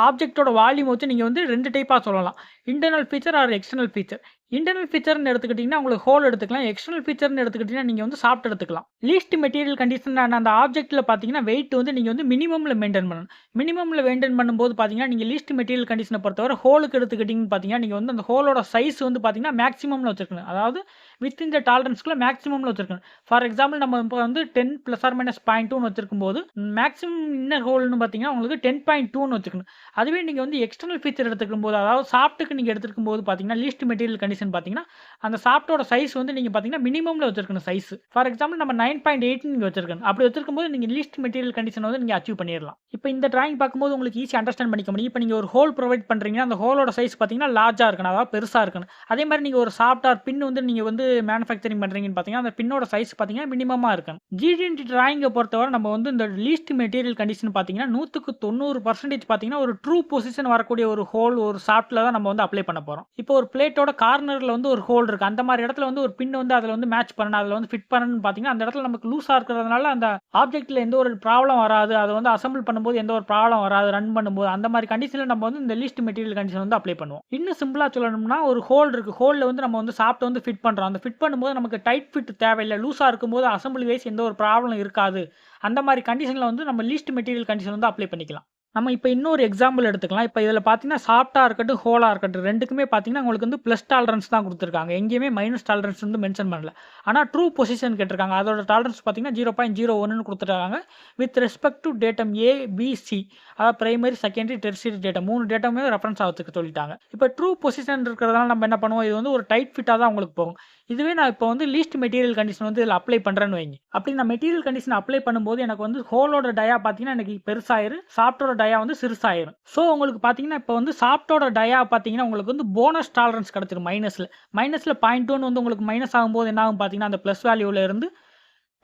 ஆப்ஜெக்டோட வால்யூம் வச்சு நீங்கள் வந்து 2 டைப்பாக சொல்லலாம். Internal feature or external feature. Internal ஃபீச்சர்னு எடுத்துக்கிட்டிங்கன்னா உங்களுக்கு ஹோல் எடுத்துக்கலாம். எக்ஸ்டர்னல் ஃபீச்சர்னு எடுத்துக்கிட்டிங்கன்னா நீங்கள் வந்து சாஃப்ட் எடுத்துக்கலாம். லீஸ்ட் மெட்டீரியல் கண்டிஷன் அந்த ஆப்ஜெக்ட்டில் பார்த்தீங்கன்னா வெயிட் வந்து நீங்கள் வந்து மினிமமில் மெயின்டைன் பண்ணணும். மினிமமில் மெயின்டைன் பண்ணும்போது பார்த்தீங்கன்னா நீங்கள் லீஸ்ட் மெட்டீரியல் கண்டிஷனை பொறுத்தவரை ஹோலுக்கு எடுத்துக்கிட்டிங்கன்னு பார்த்தீங்கன்னா நீங்கள் வந்து அந்த ஹோலோட சைஸ் வந்து பார்த்தீங்கன்னா மேக்ஸிமமில் வச்சுருக்கணும். அதாவது வித் இந்த டாலரன்ஸ்க்குள்ள மேக்ஸிமமில் வச்சுருக்கணும். ஃபார் எக்ஸாம்பிள் நம்ம இப்போ வந்து 10 ± 0.2ன்னு வச்சிருக்கும் போது மேக்ஸிமம் இன்னர் ஹோல்னு பார்த்தீங்கன்னா உங்களுக்கு 10.2ன்னு வச்சுக்கணும். அதுவே நீங்கள் வந்து எக்ஸ்டர்னல் ஃபீச்சர் எடுத்துக்கும் போது அதாவது சாஃப்ட்டுக்கு நீங்கள் எடுத்துக்கும் போது பார்த்தீங்கன்னா லீஸ்ட் மெட்டீரியல் கண்டிஷன் பார்த்தீங்கன்னா அந்த சாஃப்ட்டோட சைஸ் வந்து நீங்கள் பார்த்தீங்கன்னா மினிமமில் வச்சிருக்கணும் சைஸ். ஃபார் எக்ஸாம்பிள் நம்ம 9.8 நீங்கள் வச்சிருக்கணும். அப்படி வச்சிருக்கும் போது நீங்கள் லீஸ்ட் மெட்டீரியல் கண்டிஷன் வந்து நீங்கள் அச்சீவ் பண்ணிடலாம். இப்போ இந்த டிராயிங் பார்க்கும்போது உங்களுக்கு ஈஸி அண்டர்ஸ்டாண்ட் பண்ணிக்க முடியும். இப்போ நீங்கள் ஒரு ஹோல் ப்ரொவைட் பண்ணுறீங்கன்னா அந்த ஹோலோட சைஸ் பார்த்தீங்கன்னா லார்ஜாக இருக்கணும், அதாவது பெருசாக இருக்கணும். அதே மாதிரி நீங்கள் ஒரு சாஃப்ட்வேர் பின் வந்து நீங்கள் வந்து மேனுஃபேக்சரிங் பண்ணுறீங்கன்னு பார்த்தீங்கன்னா அந்த பின்னோட சைஸ் பார்த்தீங்கன்னா மினிமமாக இருக்கணும். GD&T டிராயிங்கை பொறுத்தவரை நம்ம வந்து இந்த லீஸ்ட் மெட்டீரியல் கண்டிஷன் பார்த்தீங்கன்னா 100% பார்த்தீங்கன்னா ஒரு ட்ரூ பொசிஷன் வரக்கூடிய ஒரு ஹோல் ஒரு சாஃப்ட்டில் தான் நம்ம வந்து அப்ளை பண்ண போகிறோம். இப்போ ஒரு பிளேட்டோட கார்னரில் வந்து ஒரு ஹோல் இருக்குது. அந்த மாதிரி இடத்துல வந்து ஒரு பின் வந்து அதில் வந்து மேட்ச் பண்ணணும், அதில் வந்து ஃபிட் பண்ணணும்னு பார்த்தீங்கன்னா அந்த இடத்துல நமக்கு லூஸாக இருக்கிறதுனால அந்த ஆப்ஜெக்ட்டில் எந்த ஒரு ப்ராப்ளம் வராது. அதை வந்து அசம்பிள் பண்ணும்போது எந்த ஒரு ப்ராப்ளம் வராது, ரன் பண்ணும்போது அந்த மாதிரி கண்டிஷனில் நம்ம வந்து இந்த லீஸ்ட் மெட்டீரியல் கண்டிஷன் வந்து அப்ளை பண்ணுவோம். இன்னும் சிம்பிளாக சொல்லணும்னா ஒரு ஹோல் இருக்குது, ஹோலில் வந்து நம்ம வந்து சாஃப்ட் வந்து ஃபிட் பண்ணுறோம். அந்த ஃபிட் பண்ணும்போது நமக்கு டைட் ஃபிட் தேவையில்லை, லூஸாக இருக்கும்போது அசம்பிள் வைஸ் எந்த ஒரு ப்ராப்ளம் இருக்காது. அந்த மாதிரி கண்டிஷனில் வந்து நம்ம லீஸ்ட் மெட்டீரியல் கண்டிஷன் வந்து அப்ளை பண்ணிக்கலாம். நம்ம இப்போ இன்னொரு எக்ஸாம்பிள் எடுத்துக்கலாம். இப்போ இதில் பார்த்தீங்கன்னா சாஃப்ட்டாக இருக்கட்டும் ஹோலாக இருக்கட்டும் ரெண்டுக்குமே பார்த்தீங்கன்னா உங்களுக்கு வந்து ப்ளஸ் டாலரன்ஸ் தான் கொடுத்துருக்காங்க. எங்கேயுமே மைனஸ் டாலரன்ஸ் வந்து மென்ஷன் பண்ணல. ஆனால் ட்ரூ பொசிஷன் கேட்டிருக்காங்க. அதோட டாலரன்ஸ் பார்த்தீங்கன்னா 0.01ன்னு கொடுத்துருக்காங்க. With respect to datum ABC, அதாவது பிரைமரி, செகண்டரி, டெர்ஷியரி டேட்டம் 3 டேட்டாமே ரெஃபரன்ஸ் ஆகிறதுக்கு சொல்லிட்டாங்க. இப்போ ட்ரூ பொசிஷன் இருக்கிறதுனால நம்ம என்ன பண்ணுவோம்? இது வந்து ஒரு டைட் ஃபிட்டாக தான் உங்களுக்கு போகும். இதுவே நான் இப்போ வந்து லீஸ்ட் மெட்டீரியல் கண்டிஷன் வந்து இதில் அப்ளை பண்ணுறேன்னு வைங்க. அப்படி நான் மெட்டீரியல் கண்டிஷன் அப்ளை பண்ணும்போது எனக்கு வந்து ஹோலோட டயா பார்த்தீங்கன்னா எனக்கு பெருசாயிரும், சாஃப்ட்டோட டயா வந்து சிறுசாயிரும். ஸோ உங்களுக்கு பார்த்தீங்கன்னா இப்போ வந்து சாஃப்ட்டோட டயா பார்த்தீங்கன்னா உங்களுக்கு வந்து போனஸ் டாலரன்ஸ் கிடச்சிரும் மைனஸில் 0.2ன்னு வந்து உங்களுக்கு மைனஸ் ஆகும்போது என்ன ஆகும் பார்த்தீங்கன்னா அந்த ப்ளஸ் வேல்யூவில் இருந்து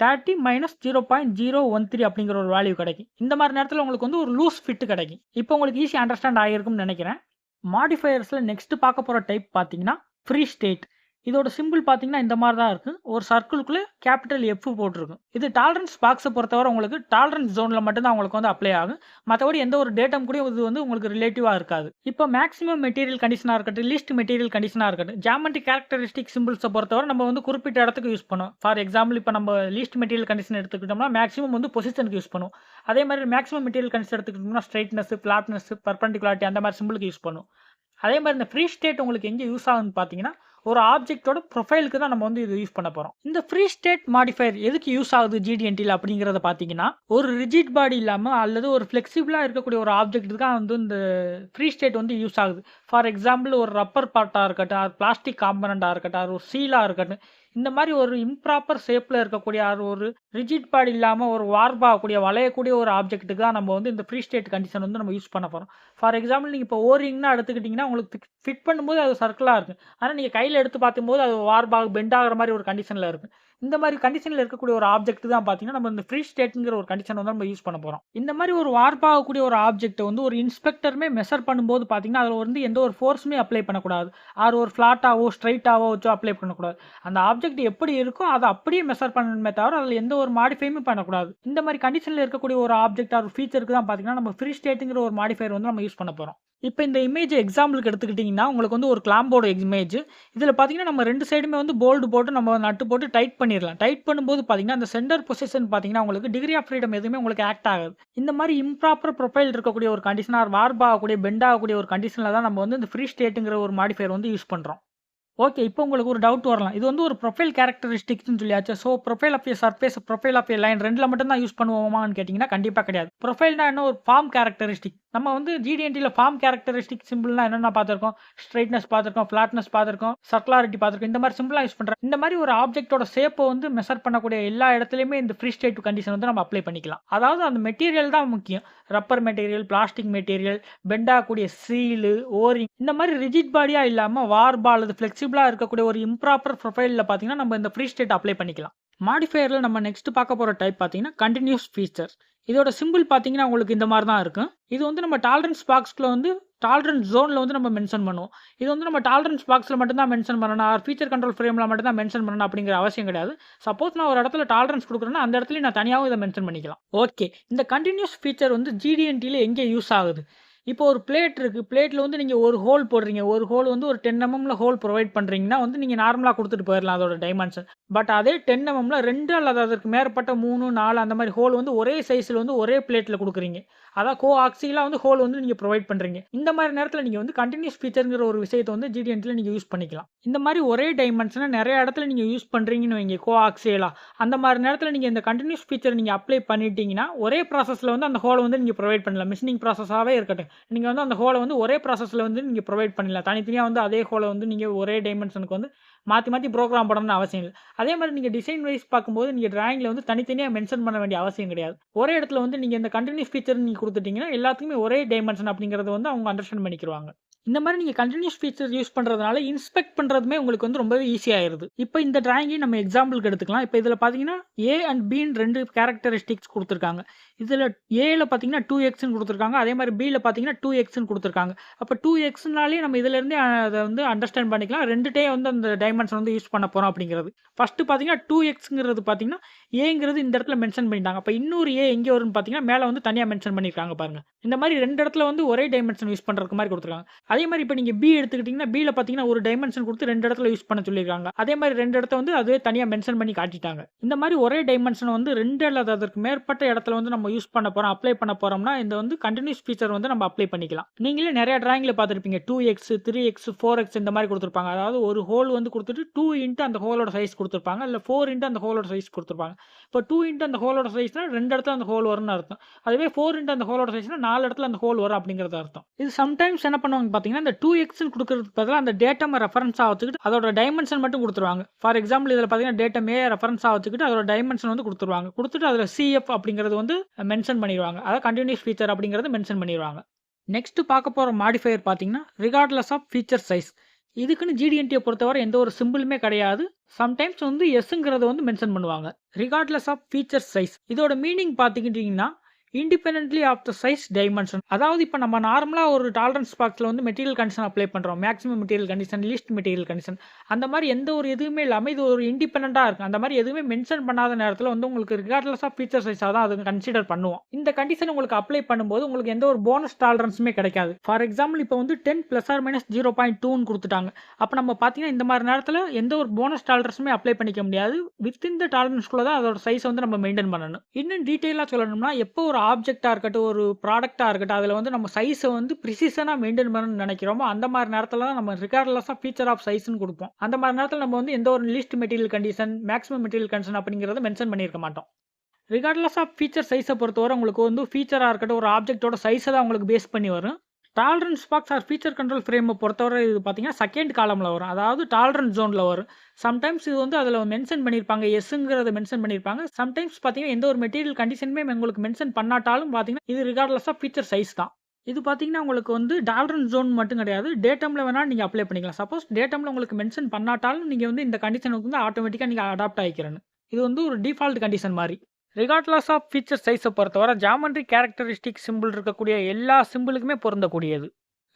30 - 0.013 அப்படிங்கிற ஒரு வேல்யூ கிடைக்கும். இந்த மாதிரி நேரத்தில் உங்களுக்கு வந்து ஒரு லூஸ் ஃபிட் கிடைக்கும். இப்போ உங்களுக்கு ஈஸி அண்டர்ஸ்டாண்ட் ஆகிருக்கும்னு நினைக்கிறேன். மாடிஃபயர்ஸில் நெக்ஸ்ட் பார்க்க போகிற டைப் பார்த்தீங்கன்னா ஃப்ரீ ஸ்டேட். இதோட சிம்பிள் பார்த்தீங்கன்னா இந்த மாதிரி தான் இருக்குது. ஒரு சர்க்கிள்குள்ளே கேபிட்டல் F போட்டிருக்கும். இது டாலரன்ஸ் பாக்ஸை பொறுத்தவரை உங்களுக்கு டாலரன்ஸ் ஜோனில் மட்டும்தான் உங்களுக்கு வந்து அப்ளை ஆகும். மற்றபடி எந்த ஒரு டேட்டம் கூட இது வந்து உங்களுக்கு ரிலேட்டிவாக இருக்காது. இப்போ மேக்ஸிமம் மெட்டீரியல் கண்டிஷனாக இருக்கட்டும், லீஸ்ட் மெட்டீரியல் கண்டிஷனாக இருக்கட்டும், ஜாமெட்ரிக் கேரக்டரிஸ்டிக் சிம்பிள்ஸை பொறுத்தவரை நம்ம வந்து குறிப்பிட்ட இடத்துக்கு யூஸ் பண்ணுவோம். ஃபார் எக்ஸாம்பிள் இப்போ நம்ம லீஸ்ட் மெட்டீரியல் கண்டிஷன் எடுத்துக்கிட்டோம்னா மேக்ஸிமம் வந்து பொசிஷனுக்கு யூஸ் பண்ணுவோம். அதே மாதிரி மேக்ஸிமம் மெட்டீரியல் கண்டிஷன் எடுத்துக்கிட்டோம்னா ஸ்ட்ரைட்னஸ், ஃப்ளாட்னஸ், பர்பெண்டிகுலாரிட்டி அந்த மாதிரி சிம்பிளுக்கு யூஸ் பண்ணுவோம். அதே மாதிரி இந்த ஃப்ரீ ஸ்டேட் உங்களுக்கு எங்கே யூஸ் ஆகுதுன்னு பார்த்தீங்கன்னா ஒரு ஆப்ஜெக்ட்டோட ப்ரொஃபைலுக்கு தான் நம்ம வந்து இது யூஸ் பண்ண போறோம். இந்த ஃப்ரீ ஸ்டேட் மாடிஃபையர் எதுக்கு யூஸ் ஆகுது GDNTல அப்படிங்கிறத பார்த்தீங்கன்னா, ஒரு ரிஜிட் பாடி இல்லாம அல்லது ஒரு ஃப்ளெக்சிபிளா இருக்கக்கூடிய ஒரு ஆப்ஜெக்ட்டுக்கு தான் வந்து இந்த ஃப்ரீ ஸ்டேட் வந்து யூஸ் ஆகுது. ஃபார் எக்ஸாம்பிள் ஒரு ரப்பர் பார்ட்டா இருக்கட்டும், அது பிளாஸ்டிக் காம்பனன்ட்டா இருக்கட்டும், அது ஒரு சீலா இருக்கட்டும். இந்த மாரி ஒரு இம்ப்ராப்பர் ஷேப்ல இருக்கக்கூடிய ஒரு ரிஜிட் பாடி இல்லாம ஒரு வார்ப் ஆகக்கூடிய, வளையக்கூடிய ஒரு ஆப்ஜெக்ட்டுக்கு தான் நம்ம வந்து இந்த ஃப்ரீ ஸ்டேட் கண்டிஷன் வந்து நம்ம யூஸ் பண்ண போறோம். ஃபார் எக்ஸாம்பிள் நீங்க இப்போ ஓரிங்ன்னு எடுத்துக்கிட்டீங்கன்னா, உங்களுக்கு ஃபிட் பண்ணும்போது அது சர்க்கிளா இருக்கும். ஆனா நீங்க கையில எடுத்து பார்க்கும்போது அது வார்ப் பெண்ட் ஆகுற மாரி ஒரு கண்டிஷன்ல இருக்கும். இந்த மாரி கண்டிஷன்ல இருக்கக்கூடிய ஒரு ஆப்ஜெக்ட் தான் பார்த்தீங்கன்னா, நம்ம இந்த ஃப்ரீ ஸ்டேட்ங்கிற ஒரு கண்டிஷன் வந்து நம்ம யூஸ் பண்ண போறோம். இந்த மாரி ஒரு வார்ப் ஆகக்கூடிய ஒரு ஆப்ஜெக்ட்ட வந்து ஒரு இன்ஸ்பெக்டருமே மெஷர் பண்ணும்போது பார்த்தீங்கன்னா, அதுல வந்து எந்த ஒரு ஃபோர்ஸுமே அப்ளை பண்ணக்கூடாது. ஒரு ஃப்ளாட்டாவோ, ஸ்ட்ரெய்ட்டாவோ வச்சோ அப்ளை பண்ணக்கூடாது. அந்த ஆப்ஜெக்ட் எப்படி இருக்கோ அத அப்படியே மெஷர் பண்ணணுமே தவிர, அதுல எந்த ஒரு மாடிஃபையுமே பண்ணக்கூடாது. இந்த மாரி கண்டிஷன்ல இருக்கக்கூடிய ஒரு ஆப்ஜெக்ட் ஒரு ஃபீச்சருக்கு தான் பார்த்தீங்கன்னா, நம்ம ஃப்ரீ ஸ்டேட்ங்கிற ஒரு மாடிஃபையர் வந்து நம்ம யூஸ் பண்ண போறோம். இப்ப இந்த இமேஜ் எக்ஸாம்பிளுக்கு எடுத்துக்கிட்டீங்கன்னா, உங்களுக்கு வந்து ஒரு கிளாம்போட இமேஜ். இதுல பார்த்தீங்கன்னா, நம்ம 2 சைடுமே வந்து போல்ட் போட்டு நம்ம நட்டு போட்டு டைட் பண்ணிரலாம். டைட் பண்ணும்போது பார்த்தீங்கன்னா, அந்த சென்டர் பொசிஷன் பார்த்தீங்கன்னா, உங்களுக்கு டிகிரி ஆஃப் ஃப்ரீடம் எதுவுமே உங்களுக்கு ஆக்ட் ஆகாது. இந்த மாரி இம்ப்ராப்பர் ப்ரொஃபைல் இருக்கக்கூடிய ஒரு கண்டிஷன் வார்ப் ஆகக்கூடிய, பெண்ட் ஆகக்கூடிய ஒரு கண்டிஷன்ல தான் நம்ம வந்து இந்த ஃப்ரீ ஸ்டேட்ங்கிற ஒரு மாடிஃபையர் வந்து யூஸ் பண்றோம். ஓகே. இப்போ உங்களுக்கு ஒரு டவுட் வரலாம். இது வந்து ஒரு ப்ரொஃபைல் கேரக்டரிஸ்டிக்ஸ்ன்னு சொல்லியாச்சு. So profile of a surface, profile of a line 2ல மட்டும் தான் யூஸ் பண்ணுவோமான்னு கேட்டீங்கன்னா, கண்டிப்பா கிடையாது. ப்ரொஃபைல்னா என்ன ஒரு ஃபார்ம் கேரக்டரிஸ்டிக். நம்ம வந்து GDNTல ஃபார்ம் கேரக்டரிஸ்டிக் சிம்பிள்னா என்னென்ன பார்த்திருக்கோம்? ஸ்ட்ரெய்ட்னஸ் பார்த்திருக்கோம், ஃப்ளாட்னஸ் பார்த்திருக்கோம், சர்க்குலாரிட்டி பார்த்திருக்கோம். இந்த மாரி சிம்பிளா யூஸ் பண்றோம். இந்த மாரி ஒரு ஆப்ஜெக்ட்டோட ஷேப்ப வந்து மெஷர் பண்ணக்கூடிய எல்லா இடத்துலயுமே இந்த ஃப்ரீ ஸ்டேட் கண்டிஷன் வந்து நம்ம அப்ளை பண்ணிக்கலாம். அதாவது அந்த மெட்டீரியல் தான் முக்கியம். Rubber material, plastic material, bend ஆகக்கூடிய சீலு, ஓரிங் இந்த மாரி ரிஜிட் பாடியா இல்லாம வார்பா அல்லது ஃப்ளெக்சிபிளா இருக்கக்கூடிய ஒரு இம்ப்ராப்பர் ப்ரொஃபைல்ல பார்த்தீங்கன்னா, நம்ம இந்த ஃப்ரீ ஸ்டேட் அப்ளை பண்ணிக்கலாம். மாடிஃபையர்ல நம்ம நெக்ஸ்ட் பார்க்க போற டைப் பார்த்தீங்கன்னா, கன்டினியூஸ் ஃபீச்சர். இதோட சிம்பிள் பார்த்தீங்கன்னா, உங்களுக்கு இந்த மாரி தான் இருக்கும். இது வந்து நம்ம டாலரன்ஸ் பாக்ஸ்ல வந்து டாலரன்ஸ் ஜோன்ல வந்து நம்ம மென்ஷன் பண்ணுவோம். இது வந்து நம்ம டாலரன்ஸ் பாக்ஸ்ல மட்டும் தான் மென்ஷன் பண்ணணும். ஃபீச்சர் கண்ட்ரோல் ஃப்ரேம்ல மட்டும் தான் மென்ஷன் பண்ணணும் அப்படிங்கிற அவசியம் கிடையாது. சப்போஸ் நான் ஒரு இடத்துல டாலரன்ஸ் குடுக்குறேன்னா, அந்த இடத்துலயும் நான் தனியாவும் இத மென்ஷன் பண்ணிக்கலாம். ஓகே. இந்த கன்டினியூஸ் ஃபீச்சர் வந்து GDNTல எங்கே யூஸ் ஆகுது? இப்போ ஒரு பிளேட் இருக்கு. பிளேட்ல வந்து நீங்க ஒரு ஹோல் போடுறீங்க. ஒரு ஹோல் வந்து ஒரு 10 mmல ஹோல் புரொவைட் பண்றீங்கன்னா வந்து நீங்க நார்மலா குடுத்துட்டு போயிரலாம் அதோட டைமென்ஷன். பட் அதே 10 mmல 2 அல்லது அதற்கு மேற்பட்ட 3, 4 அந்த மாரி ஹோல் வந்து ஒரே சைஸ்ல வந்து ஒரே பிளேட்ல குடுக்குறீங்க. அதான் கோஆக்சியலா வந்து ஹோல் வந்து நீங்க புரொவைட் பண்றீங்க. இந்த மாரி நேரத்துல நீங்க வந்து கன்டினியூஸ் ஃபீச்சர்ங்கிற ஒரு விஷயத்த வந்து GDNTல நீங்க யூஸ் பண்ணிக்கலாம். இந்த மாரி ஒரே டைமென்ஷன நெறைய இடத்துல நீங்க யூஸ் பண்றீங்கன்னு வைங்க கோஆக்சியலா. அந்த மாரி நேரத்துல நீங்க இந்த கன்டினியூஸ் ஃபீச்சர் நீங்க அப்ளை பண்ணிட்டீங்கன்னா, ஒரே ப்ராசஸ்ல வந்து அந்த ஹோல வந்து நீங்க புரொவைட் பண்ணலாம். மெஷினிங் ப்ராசஸாவே இருக்கட்டும். நீங்க வந்து அந்த ஹோல வந்து ஒரே ப்ராசஸ்ல வந்து நீங்க புரொவைட் பண்ணலாம். தனித்தனியா வந்து அதே ஹோல வந்து நீங்க ஒரே டைமென்ஷனுக்கு வந்து மாத்தி மாத்தி புரோகிராம் பண்ணணும்னு அவசியம் இல்ல. அதே மாரி நீங்க டிசைன் வைஸ் பார்க்கும்போது நீங்க டிராயிங்ல வந்து தனித்தனியா மென்ஷன் பண்ண வேண்டிய அவசியம் கிடையாது. ஒரே இடத்துல வந்து நீங்க இந்த கன்டினியூஸ் ஃபீச்சர் நீங்க குடுத்துட்டீங்கன்னா, எல்லாத்துக்குமே ஒரே டைமென்ஷன் அப்படிங்கிறத வந்து அவங்க அண்டர்ஸ்டாண்ட் பண்ணிக்கிருவாங்க. இந்த மாரி நீங்க கன்டினியூஸ் ஃபீச்சர் யூஸ் பண்றதுனால, இன்ஸ்பெக்ட் பண்றதுமே உங்களுக்கு வந்து ரொம்பவே ஈஸியா ஆயிருது. இப்ப இந்த டிராயிங்கையும் நம்ம எக்ஸாம்பிளுக்கு எடுத்துக்கலாம். இப்ப இதுல பார்த்தீங்கன்னா, A அண்ட் Bன்னு 2 கேரக்டரிஸ்டிக்ஸ் குடுத்துருக்காங்க. இதுல Aல பார்த்தீங்கன்னா 2xன்னு குடுத்துருக்காங்க. அதே மாரி Bல பார்த்தீங்கன்னா 2xன்னு குடுத்துருக்காங்க. அப்ப 2xனாலே நம்ம இதுலருந்தே அத வந்து அண்டர்ஸ்டாண்ட் பண்ணிக்கலாம். 2ட்டயும் வந்து அந்த டைமென்ஷன் வந்து யூஸ் பண்ண போறோம் அப்படிங்கிறது. ஃபர்ஸ்ட் பார்த்தீங்கன்னா 2xங்கிறது பார்த்தீங்கன்னா, Aங்கிறது இந்த இடத்துல மென்ஷன் பண்ணிட்டாங்க. அப்ப இன்னொரு A எங்க வரும்னு பார்த்தீங்கன்னா, மேல வந்து தனியா மென்ஷன் பண்ணியிருக்காங்க பாருங்க. இந்த மாரி 2 இடத்துல வந்து ஒரே டைமென்ஷன் யூஸ் பண்றதுக்கு மாரி குடுத்துருக்காங்க. அதே மாரி இப்ப நீங்க B எடுத்துக்கிட்டீங்கன்னா, Bல பார்த்தீங்கன்னா ஒரு டைமென்ஷன் குடுத்து 2 இடத்துல யூஸ் பண்ண சொல்லியிருக்காங்க. அதே மாரி 2 இடத்த வந்து அதுவே தனியா மென்ஷன் பண்ணி காட்டிட்டாங்க. இந்த மாரி ஒரே டைமென்ஷன வந்து 2 அல்லது அதற்கு மேற்பட்ட இடத்துல வந்து நம்ம யூஸ் பண்ண போறோம், அப்ளை பண்ண போறோம்னா, இந்த வந்து கன்டினியூஸ் ஃபீச்சர் வந்து நம்ம அப்ளை பண்ணிக்கலாம். நீங்களே நெறைய டிராயிங்ல பார்த்திருப்பீங்க. 2x, 3x, 4x இந்த மாரி குடுத்துருப்பாங்க. அதாவது ஒரு ஹோல் வந்து குடுத்துட்டு 2 இன்டு அந்த ஹோலோட சைஸ் குடுத்துருப்பாங்க. இல்ல 4 இன்டு அந்த ஹோலோட சைஸ் குடுத்துருப்பாங்க. இப்ப 2 இன்டு அந்த ஹோலோட சைஸ்னா 2 இடத்துல அந்த ஹோல் வரும்னு அர்த்தம். அதுவே 4 இன்டு அந்த ஹோலோட சைஸ்னா 4 இடத்துல அந்த ஹோல் வரும் அப்படிங்கிறது அர்த்தம். இது சம்டைம்ஸ் என்ன பண்ணுவாங்க பார்த்தீங்கன்னா, இந்த 2xன்னு குடுக்குறதுக்கு பதிலா அந்த டேட்டம ரெஃபரன்ஸா வச்சுக்கிட்டு அதோட டைமென்ஷன் மட்டும் குடுத்துருவாங்க. ஃபார் எக்ஸாம்பிள் இதுல பார்த்தீங்கன்னா, டேட்டம் A ரெஃபரன்ஸா வச்சுக்கிட்டு அதோட டைமென்ஷன் வந்து குடுத்துருவாங்க. குடுத்துட்டு அதுல CF அப்படிங்கிறது வந்து மென்ஷன் பண்ணிருவாங்க. அதாவது கன்டினியூஸ் ஃபீச்சர் அப்படிங்கிறத மென்ஷன் பண்ணிருவாங்க. நெக்ஸ்ட் பார்க்க போற மாடிஃபையர் பார்த்தீங்கன்னா, ரிகார்ட்லெஸ் ஆஃப் ஃபீச்சர் சைஸ். இதுக்குன்னு GDNTய பொறுத்தவரை எந்த ஒரு சிம்பிளுமே கிடையாது. சம்டைம்ஸ் வந்து எஸ்ங்கிறத வந்து மென்ஷன் பண்ணுவாங்க. Regardless of feature size. இதோட மீனிங் பார்த்துக்கிட்டீங்கன்னா, independently of the size dimension. அதாவது இப்ப நம்ம நார்மலா ஒரு டாலரன்ஸ் பாக்ஸ்ல வந்து மெட்டீரியல் கண்டிஷன் அப்ளை பண்றோம். Maximum material condition, least material condition. அந்த மாரி எந்த ஒரு எதுவுமே இல்லாம இது ஒரு இண்டிபெண்டன்ட்டா இருக்கும். அந்த மாரி எதுவுமே மென்ஷன் பண்ணாத நேரத்துல வந்து உங்களுக்கு ரிகார்ட்லெஸ் ஆஃப் ஃபீச்சர் சைஸா தான் அது கன்சிடர் பண்ணுவோம். இந்த கண்டிஷன் உங்களுக்கு அப்ளை பண்ணும்போது உங்களுக்கு எந்த ஒரு போனஸ் டாலரன்ஸுமே கிடைக்காது. ஃபார் எக்ஸாம்பிள் இப்ப வந்து 10 ± 0.2ன்னு குடுத்துட்டாங்க. அப்ப நம்ம பார்த்தீங்கன்னா, இந்த மாரி நேரத்துல எந்த ஒரு போனஸ் டாலரன்ஸுமே அப்ளை பண்ணிக்க முடியாது. வித்தின் த டாலரன்ஸ்குள்ள தான் அதோட சைஸ வந்து நம்ம மெயின்டெயின் பண்ணணும். இன்னும் டீட்டெயிலா சொல்லணும்னா, எப்போ ஒரு ஒரு ஆப்ஜெக்ட்டா இருக்கட்டும், ஒரு ப்ராடக்ட்டா இருக்கட்டும், அதில வந்து நம்ம சைஸ வந்து ப்ரிசிஷனா மெயின்டெயின் பண்ணணும்னு நெனைக்கிறோமோ, அந்த மாரி நேரத்தில தான் நம்ம ரிகார்ட்லெஸ் ஆஃப் ஃபீச்சர் ஆஃப் சைஸ்ன்னு குடுப்போம். அந்த மாரி நேரத்தில நம்ம வந்து எந்த ஒரு least material condition, maximum material condition அப்படிங்கிறத மென்ஷன் பண்ணியிருக்க மாட்டோம். ரிகார்ட்லெஸ் ஆஃப் ஃபீச்சர் சைஸ பொறுத்தவரை உங்களுக்கு வந்து ஃபீச்சரா இருக்கட்டும், ஒரு ஆப்ஜெக்ட்டோட சைஸ தான் உங்களுக்கு பேஸ் பண்ணி வரும். Tolerance box or feature control ஃப்ரேம பொறுத்தவரை இது பார்த்தீங்கன்னா, செகண்ட் காலம்ல வரும். அதாவது டாலரன்ஸ் ஜோன்ல வரும். சம்டைம்ஸ் இது வந்து அதில மென்ஷன் பண்ணியிருப்பாங்க. எஸ்ங்கிறத மென்ஷன் பண்ணியிருப்பாங்க. சம்டைம்ஸ் பார்த்தீங்கன்னா, எந்த ஒரு மெட்டீரியல் கண்டிஷனுமே உங்களுக்கு மென்ஷன் பண்ணாட்டாலும் பார்த்தீங்கன்னா, இது ரிகார்ட்லெஸ் ஆஃப் ஃபீச்சர் சைஸ் தான். இது பார்த்தீங்கன்னா, உங்களுக்கு வந்து டாலரன்ஸ் ஜோன் மட்டும் கிடையாது. டேட்டம்ல வேணா நீங்க அப்ளை பண்ணிக்கலாம். சப்போஸ் டேட்டம்ல உங்களுக்கு மென்ஷன் பண்ணாட்டாலும், நீங்க வந்து இந்த கண்டிஷனுக்கு வந்து ஆட்டோமேட்டிக்கா நீங்க அடாப்ட் ஆயிக்கிறணும். இது வந்து ஒரு டிஃபால்ட் கண்டிஷன் மாரி. ரிகார்ட்லெஸ் ஆஃப் ஃபீச்சர் சைஸ பொறுத்தவரை ஜியாமெட்ரி கேரக்டரிஸ்டிக் சிம்பிள் இருக்கக்கூடிய எல்லா சிம்பிளுக்குமே பொருந்தக்கூடியது.